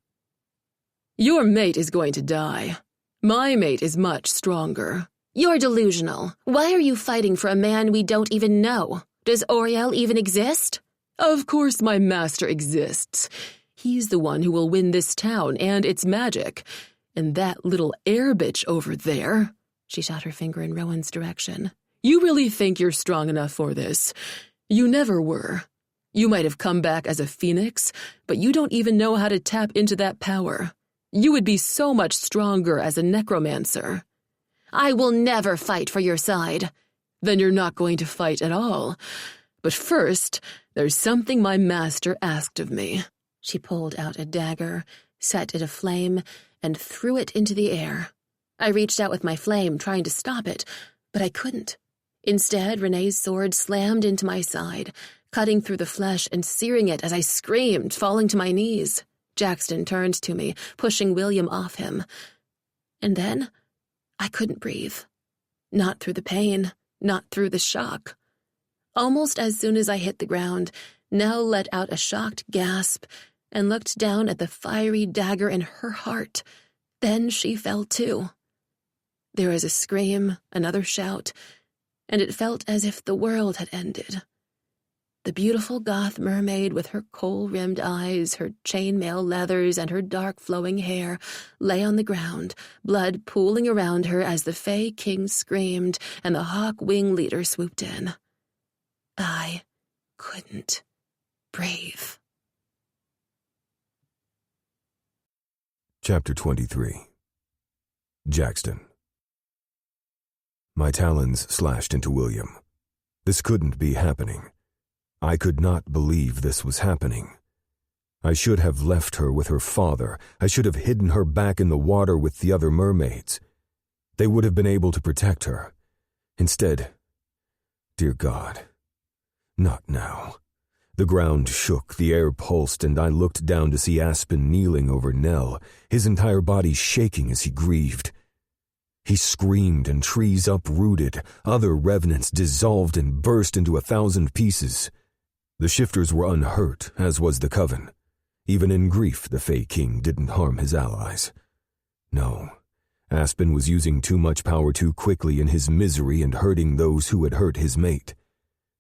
Your mate is going to die. My mate is much stronger. You're delusional. Why are you fighting for a man we don't even know? Does Oriel even exist? Of course my master exists. He's the one who will win this town and its magic. And that little air bitch over there, she shot her finger in Rowan's direction. You really think you're strong enough for this? You never were. You might have come back as a phoenix, but you don't even know how to tap into that power. You would be so much stronger as a necromancer. I will never fight for your side. Then you're not going to fight at all. But first, there's something my master asked of me. She pulled out a dagger, set it aflame, and threw it into the air. I reached out with my flame, trying to stop it, but I couldn't. Instead, Renee's sword slammed into my side, cutting through the flesh and searing it as I screamed, falling to my knees. Jackson turned to me, pushing William off him. And then, I couldn't breathe. Not through the pain, not through the shock. Almost as soon as I hit the ground, Nell let out a shocked gasp and looked down at the fiery dagger in her heart. Then she fell too. There was a scream, another shout, and it felt as if the world had ended. The beautiful goth mermaid with her kohl-rimmed eyes, her chainmail leathers, and her dark flowing hair lay on the ground, blood pooling around her as the Fae King screamed and the Hawk Wing leader swooped in. I couldn't breathe. Chapter 23. Jackson. My talons slashed into William. This couldn't be happening. I could not believe this was happening. I should have left her with her father. I should have hidden her back in the water with the other mermaids. They would have been able to protect her. Instead, dear God, not now. The ground shook, the air pulsed, and I looked down to see Aspen kneeling over Nell, his entire body shaking as he grieved. He screamed and trees uprooted, other revenants dissolved and burst into 1,000 pieces. The shifters were unhurt, as was the Coven. Even in grief, the Fae King didn't harm his allies. No, Aspen was using too much power too quickly in his misery and hurting those who had hurt his mate.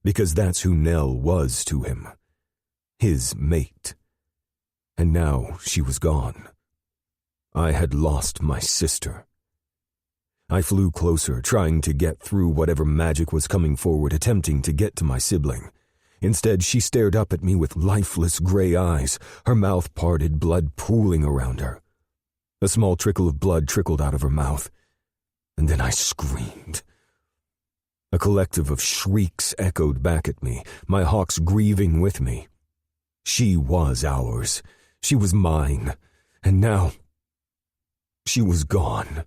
Because that's who Nell was to him. His mate. And now she was gone. I had lost my sister. I flew closer, trying to get through whatever magic was coming forward, attempting to get to my sibling. Instead, she stared up at me with lifeless gray eyes, her mouth parted, blood pooling around her. A small trickle of blood trickled out of her mouth, and then I screamed. A collective of shrieks echoed back at me, my hawks grieving with me. She was ours. She was mine. And now, she was gone.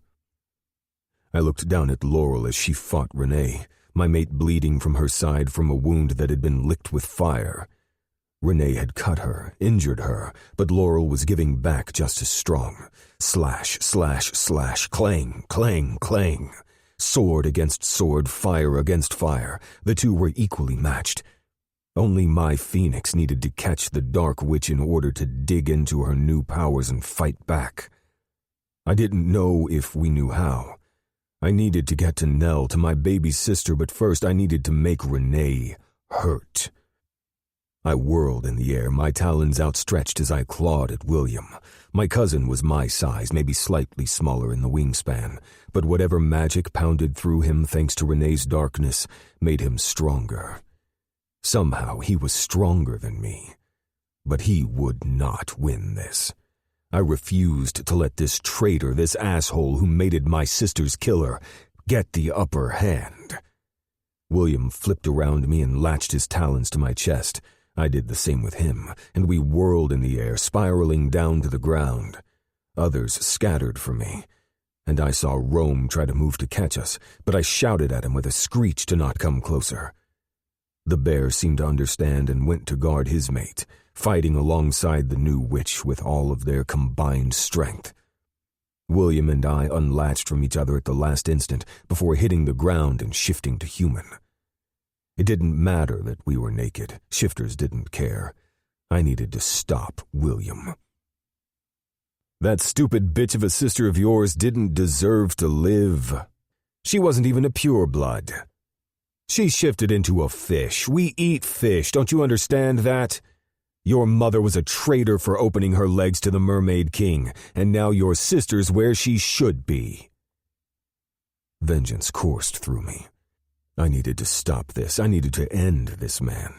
I looked down at Laurel as she fought Renee, my mate bleeding from her side from a wound that had been licked with fire. Renee had cut her, injured her, but Laurel was giving back just as strong. Slash, slash, slash, clang, clang, clang. Sword against sword, fire against fire. The two were equally matched. Only my phoenix needed to catch the Dark Witch in order to dig into her new powers and fight back. I didn't know if we knew how. I needed to get to Nell, to my baby sister, but first I needed to make Renee hurt. I whirled in the air, my talons outstretched as I clawed at William. My cousin was my size, maybe slightly smaller in the wingspan, but whatever magic pounded through him thanks to Renee's darkness made him stronger. Somehow he was stronger than me, but he would not win this. I refused to let this traitor, this asshole who mated my sister's killer, get the upper hand. William flipped around me and latched his talons to my chest. I did the same with him, and we whirled in the air, spiraling down to the ground. Others scattered for me, and I saw Rome try to move to catch us, but I shouted at him with a screech to not come closer. The bear seemed to understand and went to guard his mate, fighting alongside the new witch with all of their combined strength. William and I unlatched from each other at the last instant before hitting the ground and shifting to human. It didn't matter that we were naked. Shifters didn't care. I needed to stop William. That stupid bitch of a sister of yours didn't deserve to live. She wasn't even a pureblood. She shifted into a fish. We eat fish, don't you understand that? Your mother was a traitor for opening her legs to the Mermaid King, and now your sister's where she should be. Vengeance coursed through me. I needed to stop this. I needed to end this man.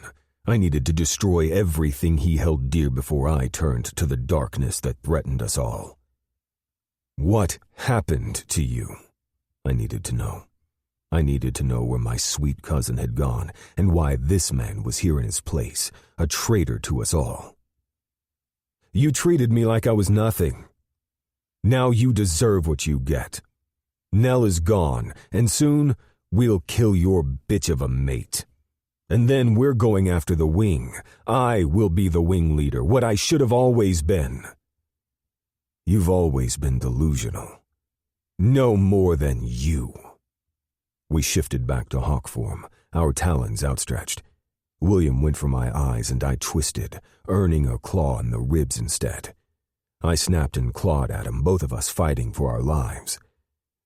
I needed to destroy everything he held dear before I turned to the darkness that threatened us all. What happened to you? I needed to know. I needed to know where my sweet cousin had gone and why this man was here in his place, a traitor to us all. You treated me like I was nothing. Now you deserve what you get. Nell is gone, and soon we'll kill your bitch of a mate. And then we're going after the wing. I will be the wing leader, what I should have always been. You've always been delusional. No more than you. We shifted back to hawk form, our talons outstretched. William went for my eyes and I twisted, earning a claw in the ribs instead. I snapped and clawed at him, both of us fighting for our lives.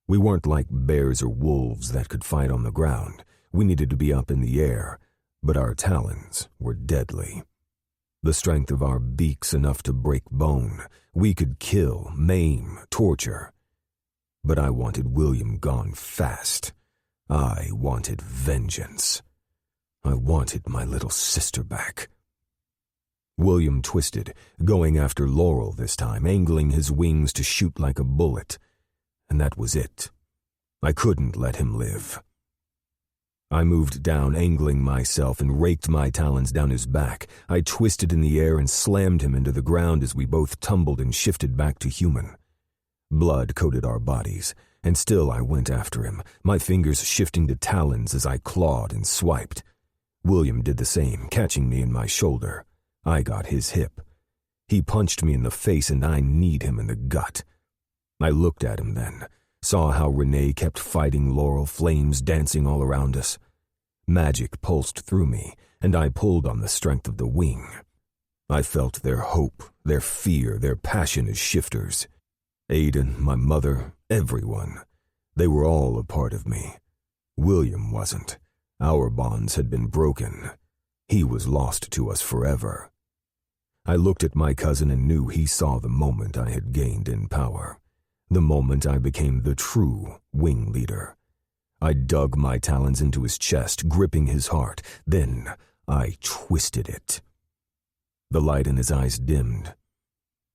We weren't like bears or wolves that could fight on the ground. We needed to be up in the air, but our talons were deadly. The strength of our beaks enough to break bone. We could kill, maim, torture. But I wanted William gone fast. I wanted vengeance. I wanted my little sister back. William twisted, going after Laurel this time, angling his wings to shoot like a bullet. And that was it. I couldn't let him live. I moved down, angling myself, and raked my talons down his back. I twisted in the air and slammed him into the ground as we both tumbled and shifted back to human. Blood coated our bodies, and still I went after him, my fingers shifting to talons as I clawed and swiped. William did the same, catching me in my shoulder. I got his hip. He punched me in the face and I kneed him in the gut. I looked at him then, saw how Renee kept fighting Laurel, flames dancing all around us. Magic pulsed through me, and I pulled on the strength of the wing. I felt their hope, their fear, their passion as shifters. Aiden, my mother, everyone. They were all a part of me. William wasn't. Our bonds had been broken. He was lost to us forever. I looked at my cousin and knew he saw the moment I had gained in power. The moment I became the true wing leader. I dug my talons into his chest, gripping his heart. Then I twisted it. The light in his eyes dimmed,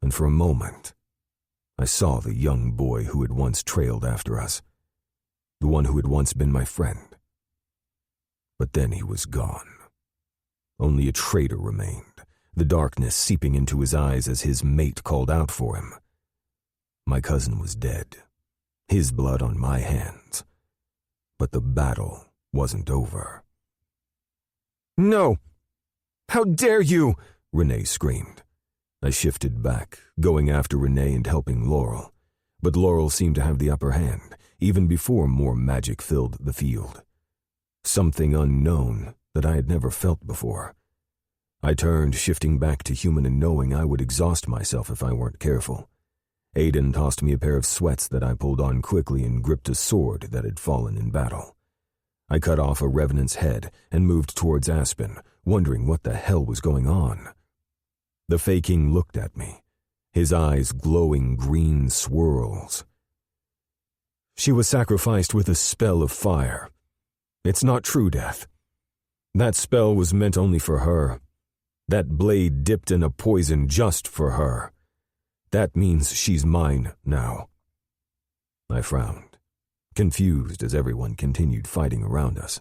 and for a moment, I saw the young boy who had once trailed after us, the one who had once been my friend. But then he was gone. Only a traitor remained, the darkness seeping into his eyes as his mate called out for him. My cousin was dead, his blood on my hands. But the battle wasn't over. "No! How dare you!" Renee screamed. I shifted back, going after Renee and helping Laurel. But Laurel seemed to have the upper hand, even before more magic filled the field. Something unknown that I had never felt before. I turned, shifting back to human and knowing I would exhaust myself if I weren't careful. Aiden tossed me a pair of sweats that I pulled on quickly and gripped a sword that had fallen in battle. I cut off a revenant's head and moved towards Aspen, wondering what the hell was going on. The Fey King looked at me, his eyes glowing green swirls. "She was sacrificed with a spell of fire. It's not true death. That spell was meant only for her. That blade dipped in a poison just for her. That means she's mine now." I frowned, confused as everyone continued fighting around us.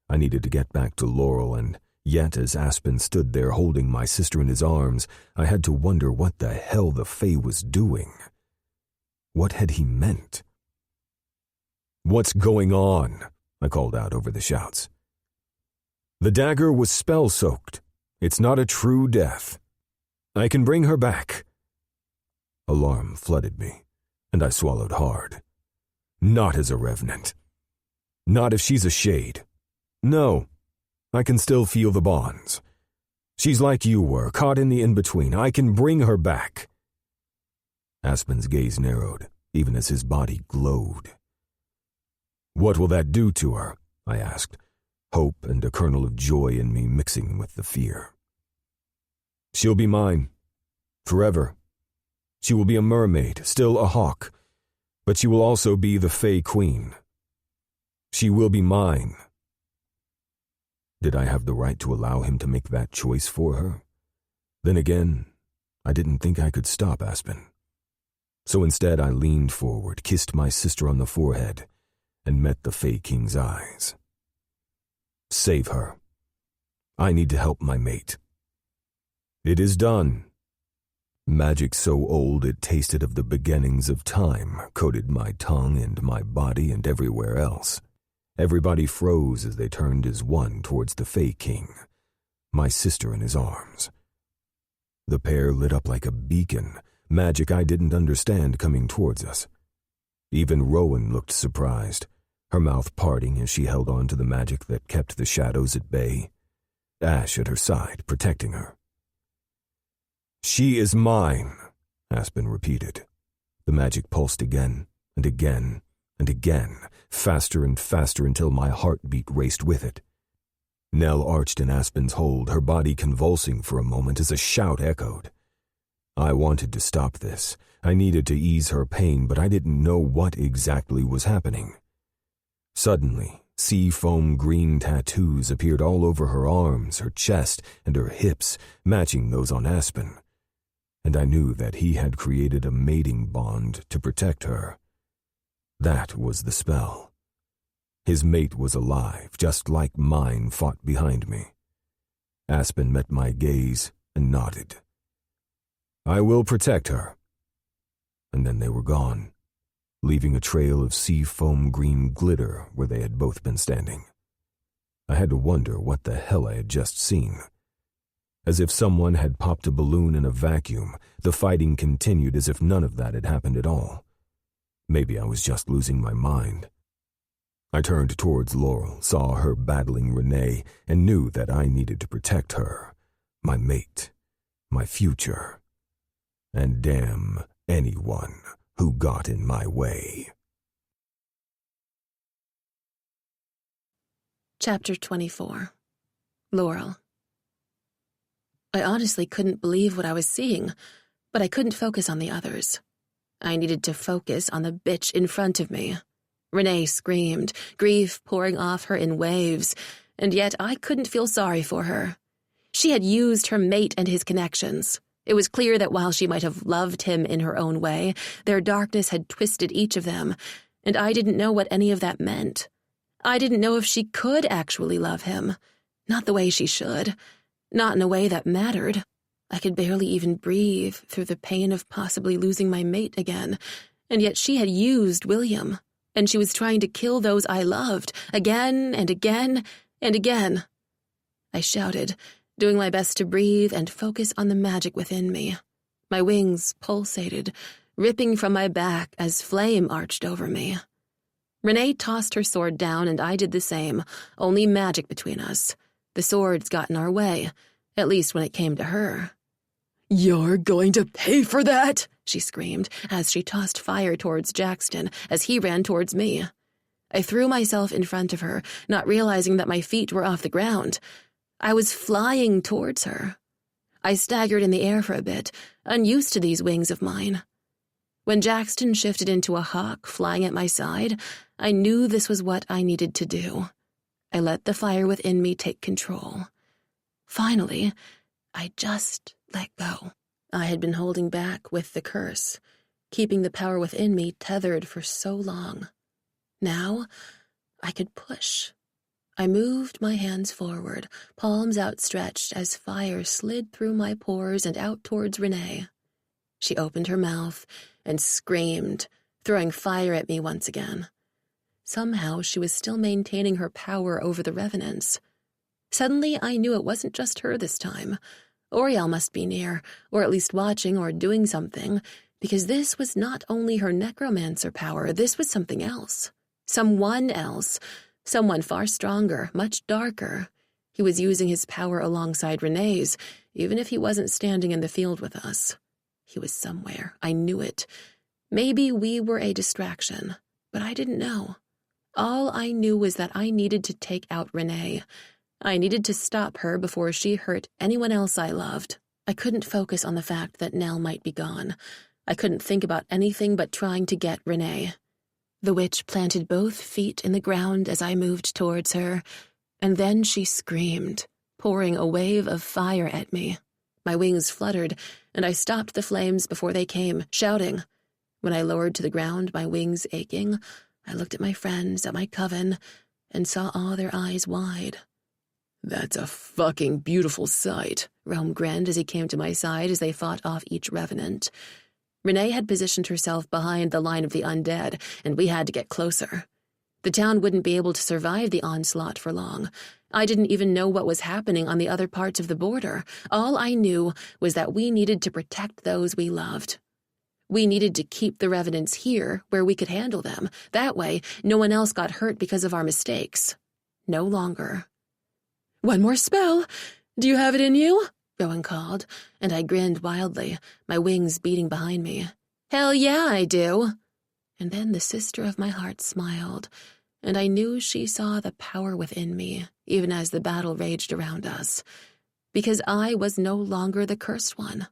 I needed to get back to Laurel, and yet as Aspen stood there holding my sister in his arms, I had to wonder what the hell the Fae was doing. What had he meant? "What's going on?" I called out over the shouts. "The dagger was spell-soaked. It's not a true death. I can bring her back." Alarm flooded me, and I swallowed hard. "Not as a revenant. Not if she's a shade. No, I can still feel the bonds. She's like you were, caught in the in-between. I can bring her back." Aspen's gaze narrowed, even as his body glowed. "What will that do to her?" I asked, hope and a kernel of joy in me mixing with the fear. "She'll be mine. Forever. She will be a mermaid, still a hawk, but she will also be the Fey Queen. She will be mine." Did I have the right to allow him to make that choice for her? Then again, I didn't think I could stop Aspen. So instead I leaned forward, kissed my sister on the forehead, and met the Fey King's eyes. "Save her. I need to help my mate." "It is done." Magic so old it tasted of the beginnings of time coated my tongue and my body and everywhere else. Everybody froze as they turned as one towards the Fey King, my sister in his arms. The pair lit up like a beacon, magic I didn't understand coming towards us. Even Rowan looked surprised, her mouth parting as she held on to the magic that kept the shadows at bay. Ash at her side, protecting her. "She is mine," Aspen repeated. The magic pulsed again, and again, and again, faster and faster until my heartbeat raced with it. Nell arched in Aspen's hold, her body convulsing for a moment as a shout echoed. I wanted to stop this. I needed to ease her pain, but I didn't know what exactly was happening. Suddenly, sea foam green tattoos appeared all over her arms, her chest, and her hips, matching those on Aspen. And I knew that he had created a mating bond to protect her. That was the spell. His mate was alive, just like mine fought behind me. Aspen met my gaze and nodded. "I will protect her." And then they were gone, leaving a trail of sea foam green glitter where they had both been standing. I had to wonder what the hell I had just seen. As if someone had popped a balloon in a vacuum, the fighting continued as if none of that had happened at all. Maybe I was just losing my mind. I turned towards Laurel, saw her battling Renee, and knew that I needed to protect her, my mate, my future, and damn anyone who got in my way. Chapter 24. Laurel. I honestly couldn't believe what I was seeing, but I couldn't focus on the others. I needed to focus on the bitch in front of me. Renee screamed, grief pouring off her in waves, and yet I couldn't feel sorry for her. She had used her mate and his connections. It was clear that while she might have loved him in her own way, their darkness had twisted each of them, and I didn't know what any of that meant. I didn't know if she could actually love him. Not the way she should. Not in a way that mattered. I could barely even breathe through the pain of possibly losing my mate again, and yet she had used William, and she was trying to kill those I loved, again and again and again. I shouted, doing my best to breathe and focus on the magic within me. My wings pulsated, ripping from my back as flame arched over me. Renee tossed her sword down, and I did the same, only magic between us. The swords got in our way, at least when it came to her. "You're going to pay for that!" she screamed, as she tossed fire towards Jackson as he ran towards me. I threw myself in front of her, not realizing that my feet were off the ground. I was flying towards her. I staggered in the air for a bit, unused to these wings of mine. When Jackson shifted into a hawk flying at my side, I knew this was what I needed to do. I let the fire within me take control. Finally, I just let go. I had been holding back with the curse, keeping the power within me tethered for so long. Now, I could push. I moved my hands forward, palms outstretched as fire slid through my pores and out towards Renee. She opened her mouth and screamed, throwing fire at me once again. Somehow she was still maintaining her power over the revenants. Suddenly I knew it wasn't just her this time. Oriel must be near, or at least watching or doing something, because this was not only her necromancer power, this was something else. Someone else. Someone far stronger, much darker. He was using his power alongside Renee's, even if he wasn't standing in the field with us. He was somewhere. I knew it. Maybe we were a distraction, but I didn't know. All I knew was that I needed to take out Renee. I needed to stop her before she hurt anyone else I loved. I couldn't focus on the fact that Nell might be gone. I couldn't think about anything but trying to get Renee. The witch planted both feet in the ground as I moved towards her, and then she screamed, pouring a wave of fire at me. My wings fluttered, and I stopped the flames before they came, shouting. When I lowered to the ground, my wings aching, I looked at my friends, at my coven, and saw all their eyes wide. "That's a fucking beautiful sight," Rome grinned as he came to my side as they fought off each revenant. Renee had positioned herself behind the line of the undead, and we had to get closer. The town wouldn't be able to survive the onslaught for long. I didn't even know what was happening on the other parts of the border. All I knew was that we needed to protect those we loved. We needed to keep the revenants here where we could handle them. That way, no one else got hurt because of our mistakes. No longer. "One more spell. Do you have it in you?" Rowan called, and I grinned wildly, my wings beating behind me. "Hell yeah, I do." And then the sister of my heart smiled, and I knew she saw the power within me, even as the battle raged around us. Because I was no longer the cursed one.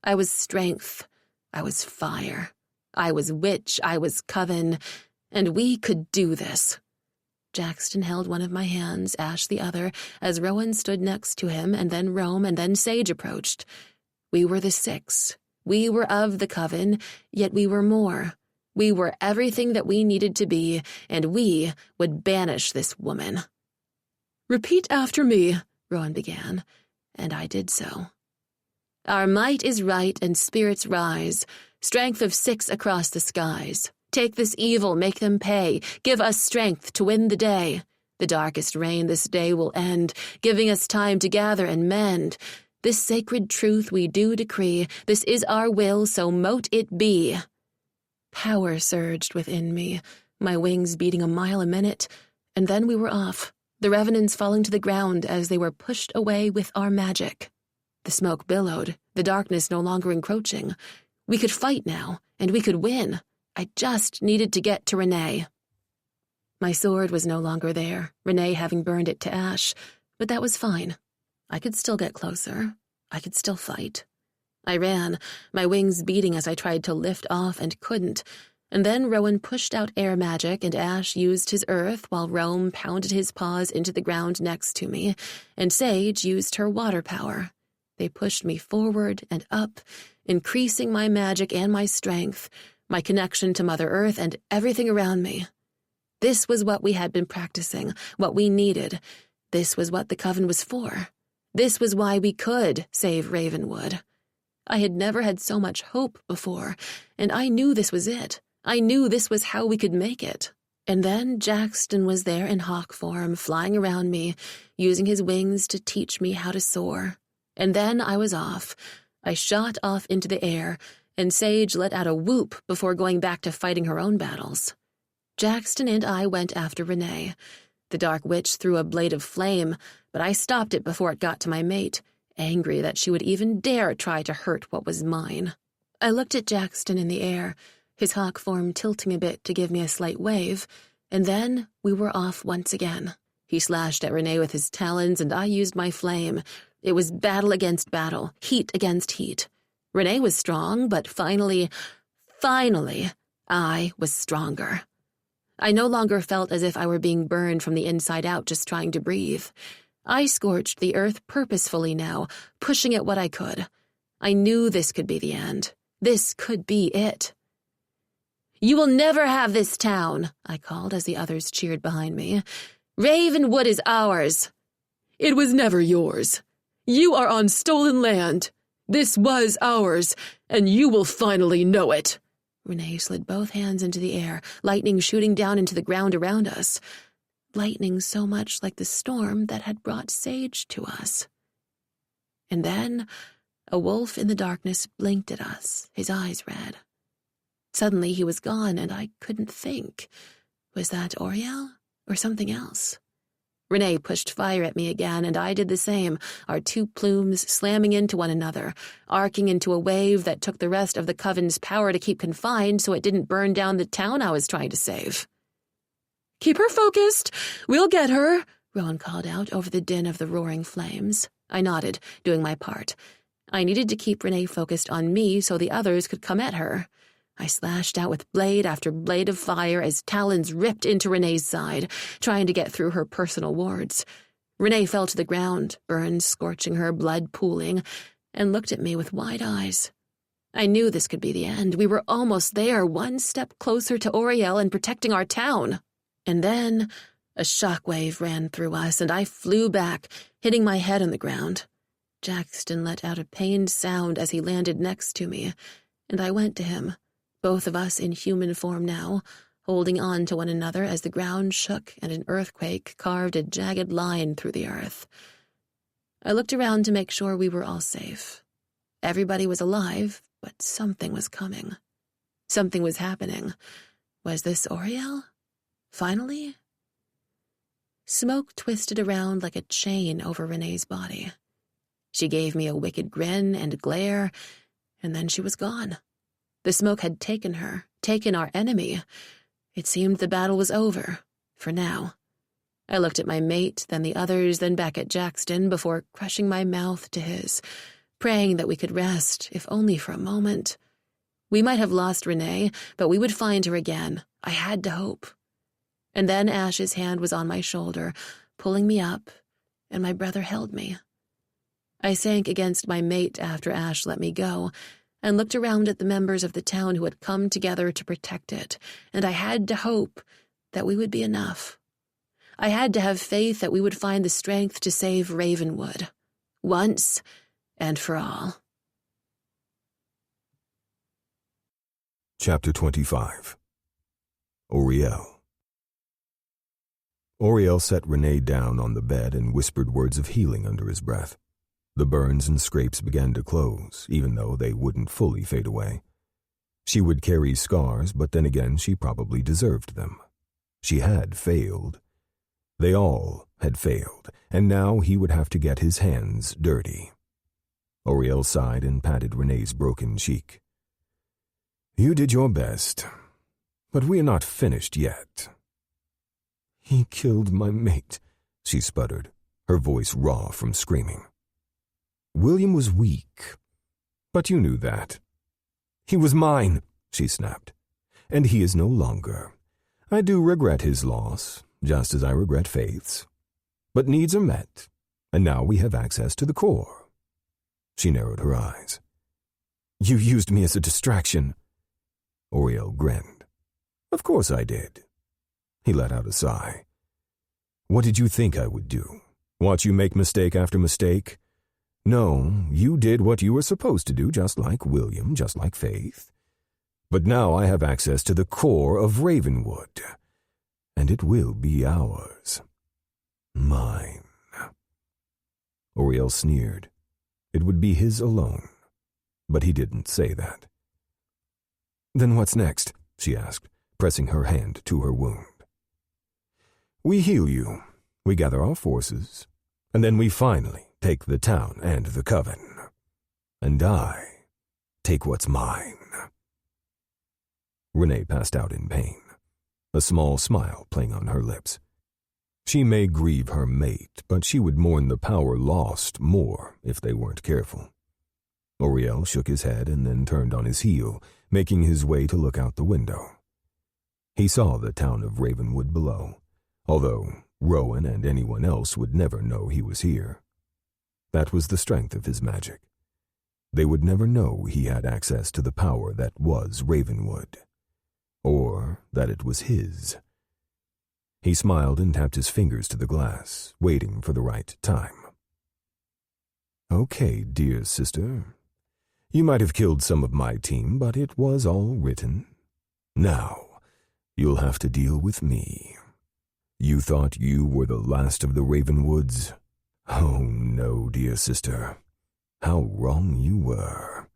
I was strength. I was fire. I was witch. I was coven. And we could do this. Jackson held one of my hands, Ash the other, as Rowan stood next to him, and then Rome, and then Sage approached. We were the six. We were of the coven, yet we were more. We were everything that we needed to be, and we would banish this woman. "Repeat after me," Rowan began, and I did so. Our might is right and spirits rise, strength of 6 across the skies. Take this evil, make them pay, give us strength to win the day. The darkest reign this day will end, giving us time to gather and mend. This sacred truth we do decree, this is our will, so mote it be. Power surged within me, my wings beating a mile a minute, and then we were off, the revenants falling to the ground as they were pushed away with our magic. The smoke billowed, the darkness no longer encroaching. We could fight now, and we could win. I just needed to get to Renee. My sword was no longer there, Renee having burned it to ash, but that was fine. I could still get closer. I could still fight. I ran, my wings beating as I tried to lift off and couldn't, and then Rowan pushed out air magic and Ash used his earth while Rome pounded his paws into the ground next to me, and Sage used her water power. They pushed me forward and up, increasing my magic and my strength, my connection to Mother Earth and everything around me. This was what we had been practicing, what we needed. This was what the Coven was for. This was why we could save Ravenwood. I had never had so much hope before, and I knew this was it. I knew this was how we could make it. And then Jackson was there in hawk form, flying around me, using his wings to teach me how to soar. And then I was off. I shot off into the air, and Sage let out a whoop before going back to fighting her own battles. Jackson and I went after Renee. The Dark Witch threw a blade of flame, but I stopped it before it got to my mate, angry that she would even dare try to hurt what was mine. I looked at Jackson in the air, his hawk form tilting a bit to give me a slight wave, and then we were off once again. He slashed at Renee with his talons, and I used my flame. It was battle against battle, heat against heat. Renee was strong, but finally, I was stronger. I no longer felt as if I were being burned from the inside out just trying to breathe. I scorched the earth purposefully now, pushing at what I could. I knew this could be the end. This could be it. "You will never have this town," I called as the others cheered behind me. "Ravenwood is ours." "It was never yours. You are on stolen land. This was ours, and you will finally know it." Renee slid both hands into the air, lightning shooting down into the ground around us. Lightning so much like the storm that had brought Sage to us. And then a wolf in the darkness blinked at us, his eyes red. Suddenly he was gone, and I couldn't think. Was that Oriel or something else? Renee pushed fire at me again, and I did the same, our two plumes slamming into one another, arcing into a wave that took the rest of the Coven's power to keep confined so it didn't burn down the town I was trying to save. "Keep her focused. We'll get her," Rowan called out over the din of the roaring flames. I nodded, doing my part. I needed to keep Renee focused on me so the others could come at her. I slashed out with blade after blade of fire as talons ripped into Renee's side, trying to get through her personal wards. Renee fell to the ground, burns scorching her, blood pooling, and looked at me with wide eyes. I knew this could be the end. We were almost there, one step closer to Oriel and protecting our town. And then a shockwave ran through us, and I flew back, hitting my head on the ground. Jackson let out a pained sound as he landed next to me, and I went to him. Both of us in human form now, holding on to one another as the ground shook and an earthquake carved a jagged line through the earth. I looked around to make sure we were all safe. Everybody was alive, but something was coming. Something was happening. Was this Oriel? Finally? Smoke twisted around like a chain over Renee's body. She gave me a wicked grin and glare, and then she was gone. The smoke had taken her, taken our enemy. It seemed the battle was over, for now. I looked at my mate, then the others, then back at Jackson before crushing my mouth to his, praying that we could rest, if only for a moment. We might have lost Renee, but we would find her again. I had to hope. And then Ash's hand was on my shoulder, pulling me up, and my brother held me. I sank against my mate after Ash let me go, and looked around at the members of the town who had come together to protect it, and I had to hope that we would be enough. I had to have faith that we would find the strength to save Ravenwood, once and for all. Chapter 25. Oriel. Oriel set Renee down on the bed and whispered words of healing under his breath. The burns and scrapes began to close, even though they wouldn't fully fade away. She would carry scars, but then again she probably deserved them. She had failed. They all had failed, and now he would have to get his hands dirty. Oriel sighed and patted Renee's broken cheek. "You did your best, but we are not finished yet." "He killed my mate," she sputtered, her voice raw from screaming. "William was weak, but you knew that." "He was mine," she snapped, "and he is no longer. I do regret his loss, just as I regret Faith's. But needs are met, and now we have access to the core." She narrowed her eyes. "You used me as a distraction." Oriel grinned. "Of course I did." He let out a sigh. "What did you think I would do? Watch you make mistake after mistake? No, you did what you were supposed to do, just like William, just like Faith. But now I have access to the core of Ravenwood, and it will be ours. Mine." Oriel sneered. It would be his alone, but he didn't say that. "Then what's next?" she asked, pressing her hand to her wound. "We heal you, we gather our forces, and then we finally take the town and the Coven. And I take what's mine." Renee passed out in pain, a small smile playing on her lips. She may grieve her mate, but she would mourn the power lost more if they weren't careful. Oriel shook his head and then turned on his heel, making his way to look out the window. He saw the town of Ravenwood below, although Rowan and anyone else would never know he was here. That was the strength of his magic. They would never know he had access to the power that was Ravenwood, or that it was his. He smiled and tapped his fingers to the glass, waiting for the right time. "Okay, dear sister. You might have killed some of my team, but it was all written. Now, you'll have to deal with me. You thought you were the last of the Ravenwoods? Oh no, dear sister. How wrong you were.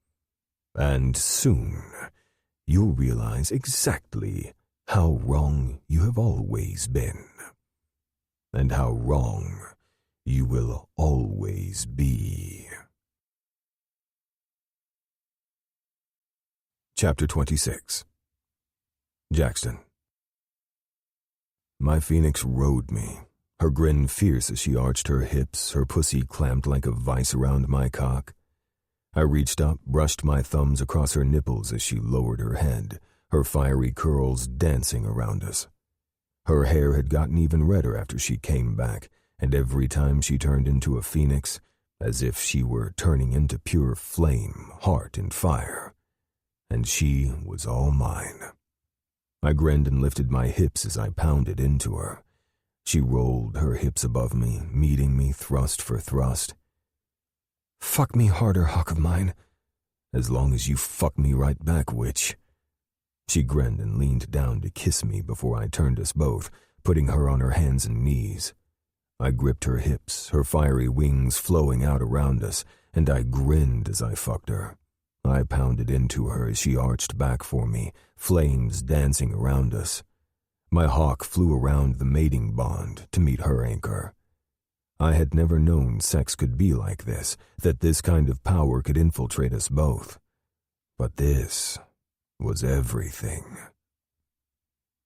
And soon, you'll realize exactly how wrong you have always been. And how wrong you will always be." Chapter 26. Jackson. My phoenix rode me, her grin fierce as she arched her hips, her pussy clamped like a vice around my cock. I reached up, brushed my thumbs across her nipples as she lowered her head, her fiery curls dancing around us. Her hair had gotten even redder after she came back, and every time she turned into a phoenix, as if she were turning into pure flame, heart, and fire. And she was all mine. I grinned and lifted my hips as I pounded into her. She rolled her hips above me, meeting me thrust for thrust. "Fuck me harder, hawk of mine. As long as you fuck me right back, witch." She grinned and leaned down to kiss me before I turned us both, putting her on her hands and knees. I gripped her hips, her fiery wings flowing out around us, and I grinned as I fucked her. I pounded into her as she arched back for me, flames dancing around us. My hawk flew around the mating bond to meet her anchor. I had never known sex could be like this, that this kind of power could infiltrate us both. But this was everything.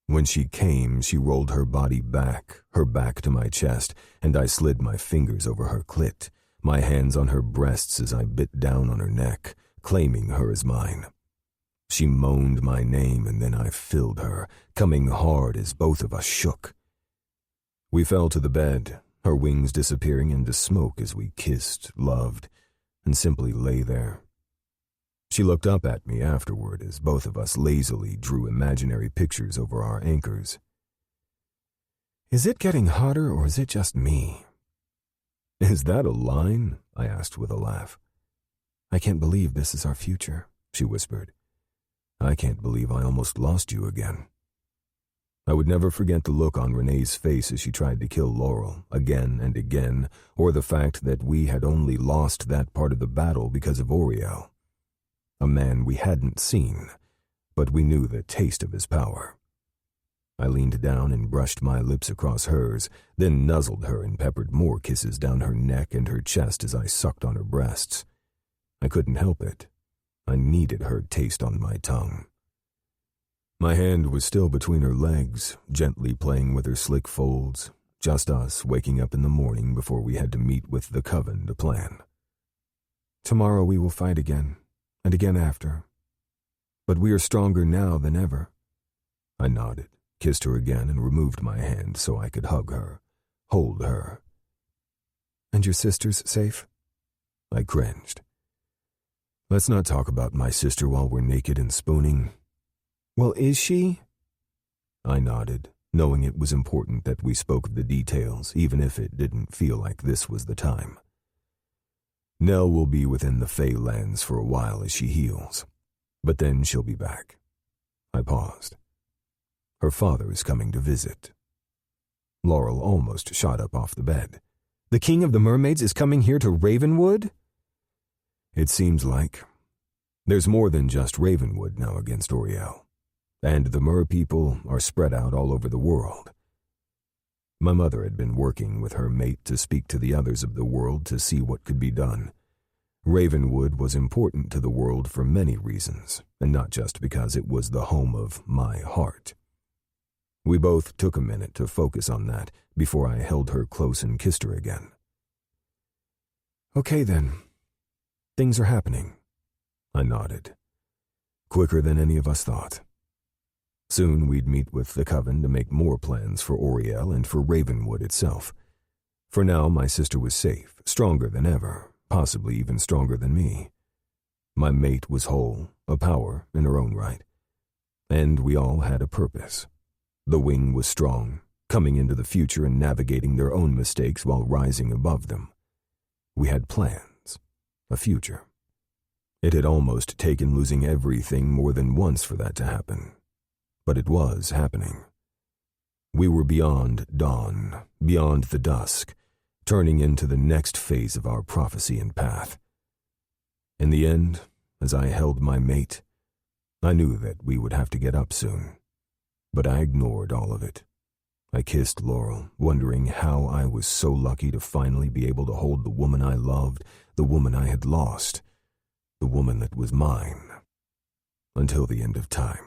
When she came, she rolled her body back, her back to my chest, and I slid my fingers over her clit, my hands on her breasts as I bit down on her neck, claiming her as mine. She moaned my name, and then I filled her, coming hard as both of us shook. We fell to the bed, her wings disappearing into smoke as we kissed, loved, and simply lay there. She looked up at me afterward as both of us lazily drew imaginary pictures over our anchors. "Is it getting hotter, or is it just me?" "Is that a line?" I asked with a laugh. "I can't believe this is our future," she whispered. "I can't believe I almost lost you again." I would never forget the look on Renee's face as she tried to kill Laurel, again and again, or the fact that we had only lost that part of the battle because of Oriel. A man we hadn't seen, but we knew the taste of his power. I leaned down and brushed my lips across hers, then nuzzled her and peppered more kisses down her neck and her chest as I sucked on her breasts. I couldn't help it. I needed her taste on my tongue. My hand was still between her legs, gently playing with her slick folds, just us waking up in the morning before we had to meet with the Coven to plan. "Tomorrow we will fight again. And again after. But we are stronger now than ever." I nodded, kissed her again, and removed my hand so I could hug her, hold her. "And your sister's safe?" I cringed. "Let's not talk about my sister while we're naked and spooning." "Well, is she?" I nodded, knowing it was important that we spoke of the details, even if it didn't feel like this was the time. "Nell will be within the Fey lands for a while as she heals, but then she'll be back." I paused. "Her father is coming to visit." Laurel almost shot up off the bed. "The King of the Mermaids is coming here to Ravenwood?" "It seems like. There's more than just Ravenwood now against Oriel, and the Mer people are spread out all over the world." My mother had been working with her mate to speak to the others of the world to see what could be done. Ravenwood was important to the world for many reasons, and not just because it was the home of my heart. We both took a minute to focus on that before I held her close and kissed her again. "Okay then. Things are happening." I nodded. "Quicker than any of us thought." Soon we'd meet with the Coven to make more plans for Oriel and for Ravenwood itself. For now, my sister was safe, stronger than ever, possibly even stronger than me. My mate was whole, a power in her own right. And we all had a purpose. The wing was strong, coming into the future and navigating their own mistakes while rising above them. We had plans, a future. It had almost taken losing everything more than once for that to happen. But it was happening. We were beyond dawn, beyond the dusk, turning into the next phase of our prophecy and path. In the end, as I held my mate, I knew that we would have to get up soon. But I ignored all of it. I kissed Laurel, wondering how I was so lucky to finally be able to hold the woman I loved, the woman I had lost, the woman that was mine, until the end of time.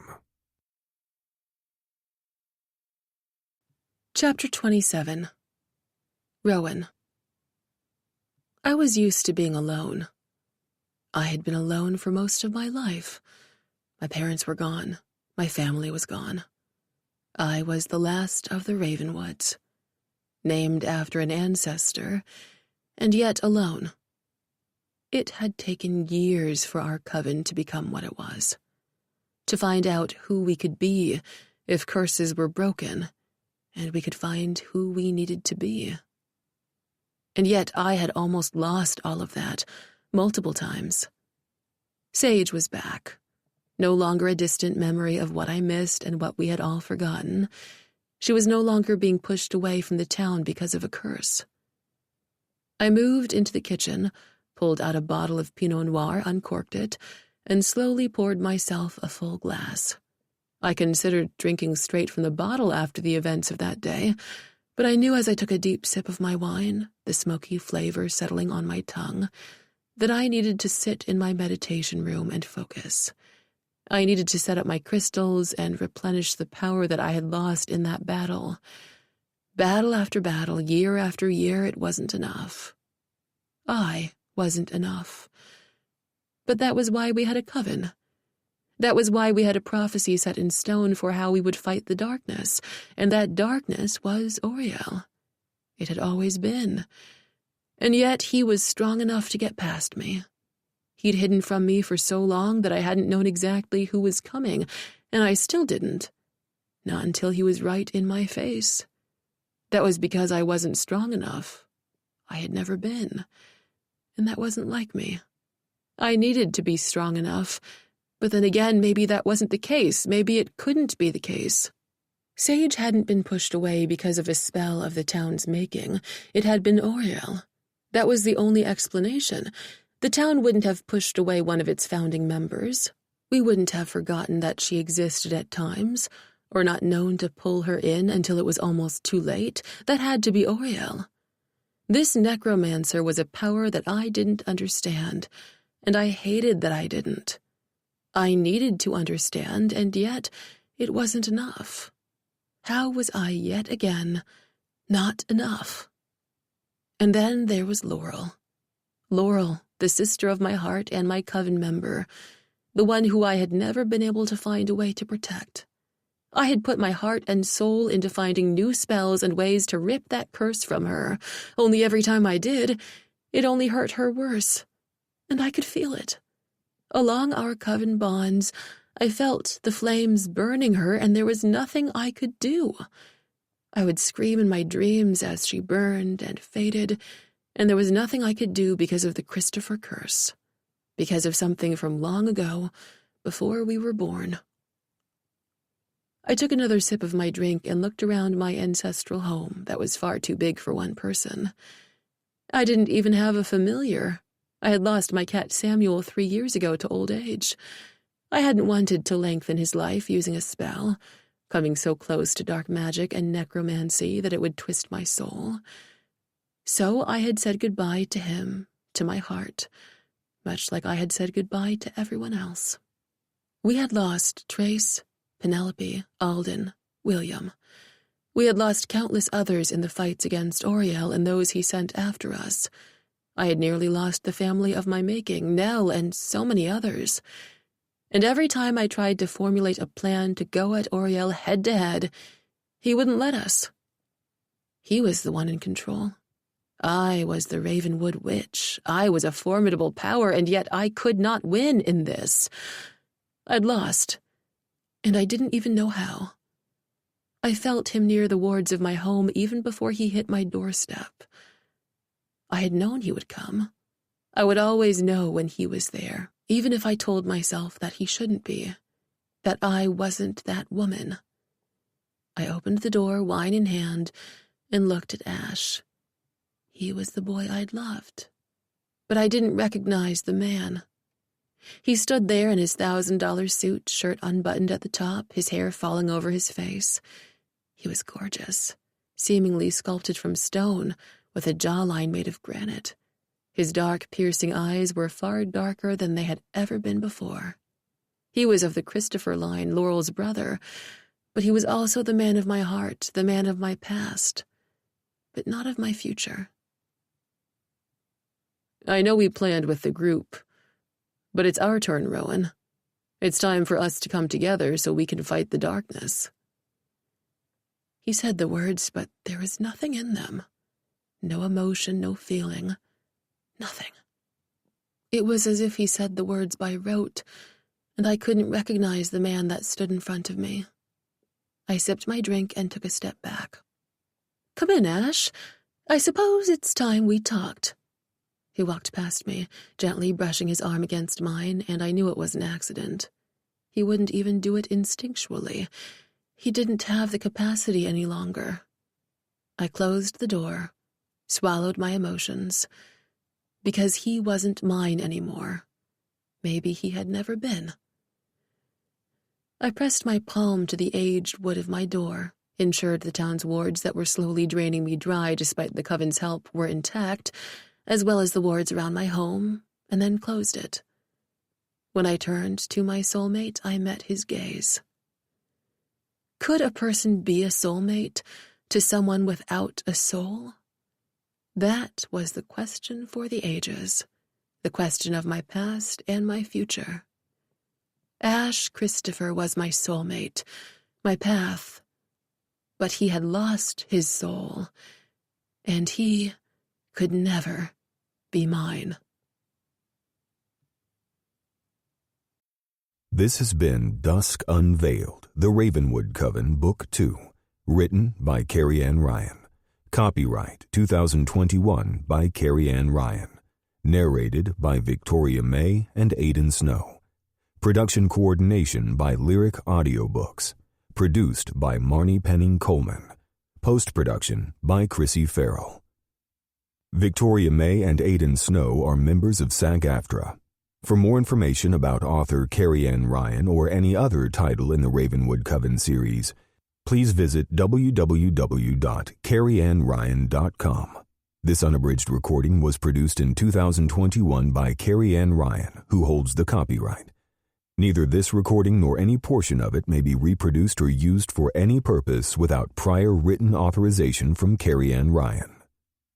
Chapter 27. Rowan. I was used to being alone. I had been alone for most of my life. My parents were gone. My family was gone. I was the last of the Ravenwoods, named after an ancestor, and yet alone. It had taken years for our coven to become what it was, to find out who we could be if curses were broken, and we could find who we needed to be. And yet I had almost lost all of that, multiple times. Sage was back, no longer a distant memory of what I missed and what we had all forgotten. She was no longer being pushed away from the town because of a curse. I moved into the kitchen, pulled out a bottle of Pinot Noir, uncorked it, and slowly poured myself a full glass. I considered drinking straight from the bottle after the events of that day, but I knew as I took a deep sip of my wine, the smoky flavor settling on my tongue, that I needed to sit in my meditation room and focus. I needed to set up my crystals and replenish the power that I had lost in that battle. Battle after battle, year after year, it wasn't enough. I wasn't enough. But that was why we had a coven. That was why we had a prophecy set in stone for how we would fight the darkness, and that darkness was Oriel. It had always been. And yet he was strong enough to get past me. He'd hidden from me for so long that I hadn't known exactly who was coming, and I still didn't. Not until he was right in my face. That was because I wasn't strong enough. I had never been. And that wasn't like me. I needed to be strong enough, but then again, maybe that wasn't the case. Maybe it couldn't be the case. Sage hadn't been pushed away because of a spell of the town's making. It had been Oriel. That was the only explanation. The town wouldn't have pushed away one of its founding members. We wouldn't have forgotten that she existed at times, or not known to pull her in until it was almost too late. That had to be Oriel. This necromancer was a power that I didn't understand, and I hated that I didn't. I needed to understand, and yet it wasn't enough. How was I yet again not enough? And then there was Laurel. Laurel, the sister of my heart and my coven member, the one who I had never been able to find a way to protect. I had put my heart and soul into finding new spells and ways to rip that curse from her, only every time I did, it only hurt her worse. And I could feel it. Along our coven bonds, I felt the flames burning her, and there was nothing I could do. I would scream in my dreams as she burned and faded, and there was nothing I could do because of the Christopher curse, because of something from long ago, before we were born. I took another sip of my drink and looked around my ancestral home that was far too big for one person. I didn't even have a familiar. I had lost my cat Samuel 3 years ago to old age. I hadn't wanted to lengthen his life using a spell, coming so close to dark magic and necromancy that it would twist my soul. So I had said goodbye to him, to my heart, much like I had said goodbye to everyone else. We had lost Trace, Penelope, Alden, William. We had lost countless others in the fights against Oriel and those he sent after us. I had nearly lost the family of my making, Nell, and so many others. And every time I tried to formulate a plan to go at Oriel head-to-head, he wouldn't let us. He was the one in control. I was the Ravenwood Witch. I was a formidable power, and yet I could not win in this. I'd lost, and I didn't even know how. I felt him near the wards of my home even before he hit my doorstep. I had known he would come. I would always know when he was there, even if I told myself that he shouldn't be, that I wasn't that woman. I opened the door, wine in hand, and looked at Ash. He was the boy I'd loved, but I didn't recognize the man. He stood there in his $1,000 suit, shirt unbuttoned at the top, his hair falling over his face. He was gorgeous, seemingly sculpted from stone, with a jawline made of granite. His dark, piercing eyes were far darker than they had ever been before. He was of the Christopher line, Laurel's brother, but he was also the man of my heart, the man of my past, but not of my future. I know we planned with the group, but it's our turn, Rowan. It's time for us to come together so we can fight the darkness. He said the words, but there was nothing in them. No emotion, no feeling. Nothing. It was as if he said the words by rote, and I couldn't recognize the man that stood in front of me. I sipped my drink and took a step back. Come in, Ash. I suppose it's time we talked. He walked past me, gently brushing his arm against mine, and I knew it was an accident. He wouldn't even do it instinctually. He didn't have the capacity any longer. I closed the door, swallowed my emotions, because he wasn't mine anymore. maybe he had never been. I pressed my palm to the aged wood of my door, ensured the town's wards that were slowly draining me dry despite the Coven's help were intact, as well as the wards around my home, and then closed it. When I turned to my soulmate, I met his gaze. Could a person be a soulmate to someone without a soul? That was the question for the ages, the question of my past and my future. Ash Christopher was my soulmate, my path, but he had lost his soul, and he could never be mine. This has been Dusk Unveiled, The Ravenwood Coven, Book 2, written by Carrie Ann Ryan. Copyright 2021 by Carrie Ann Ryan. Narrated by Victoria May and Aidan Snow. Production coordination by Lyric Audiobooks. Produced by Marnie Penning Coleman. Post-production by Chrissy Farrell. Victoria May and Aidan Snow are members of SAG-AFTRA. For more information about author Carrie Ann Ryan or any other title in the Ravenwood Coven series, please visit www.carrieannryan.com. This unabridged recording was produced in 2021 by Carrie Ann Ryan, who holds the copyright. Neither this recording nor any portion of it may be reproduced or used for any purpose without prior written authorization from Carrie Ann Ryan.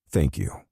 Thank you.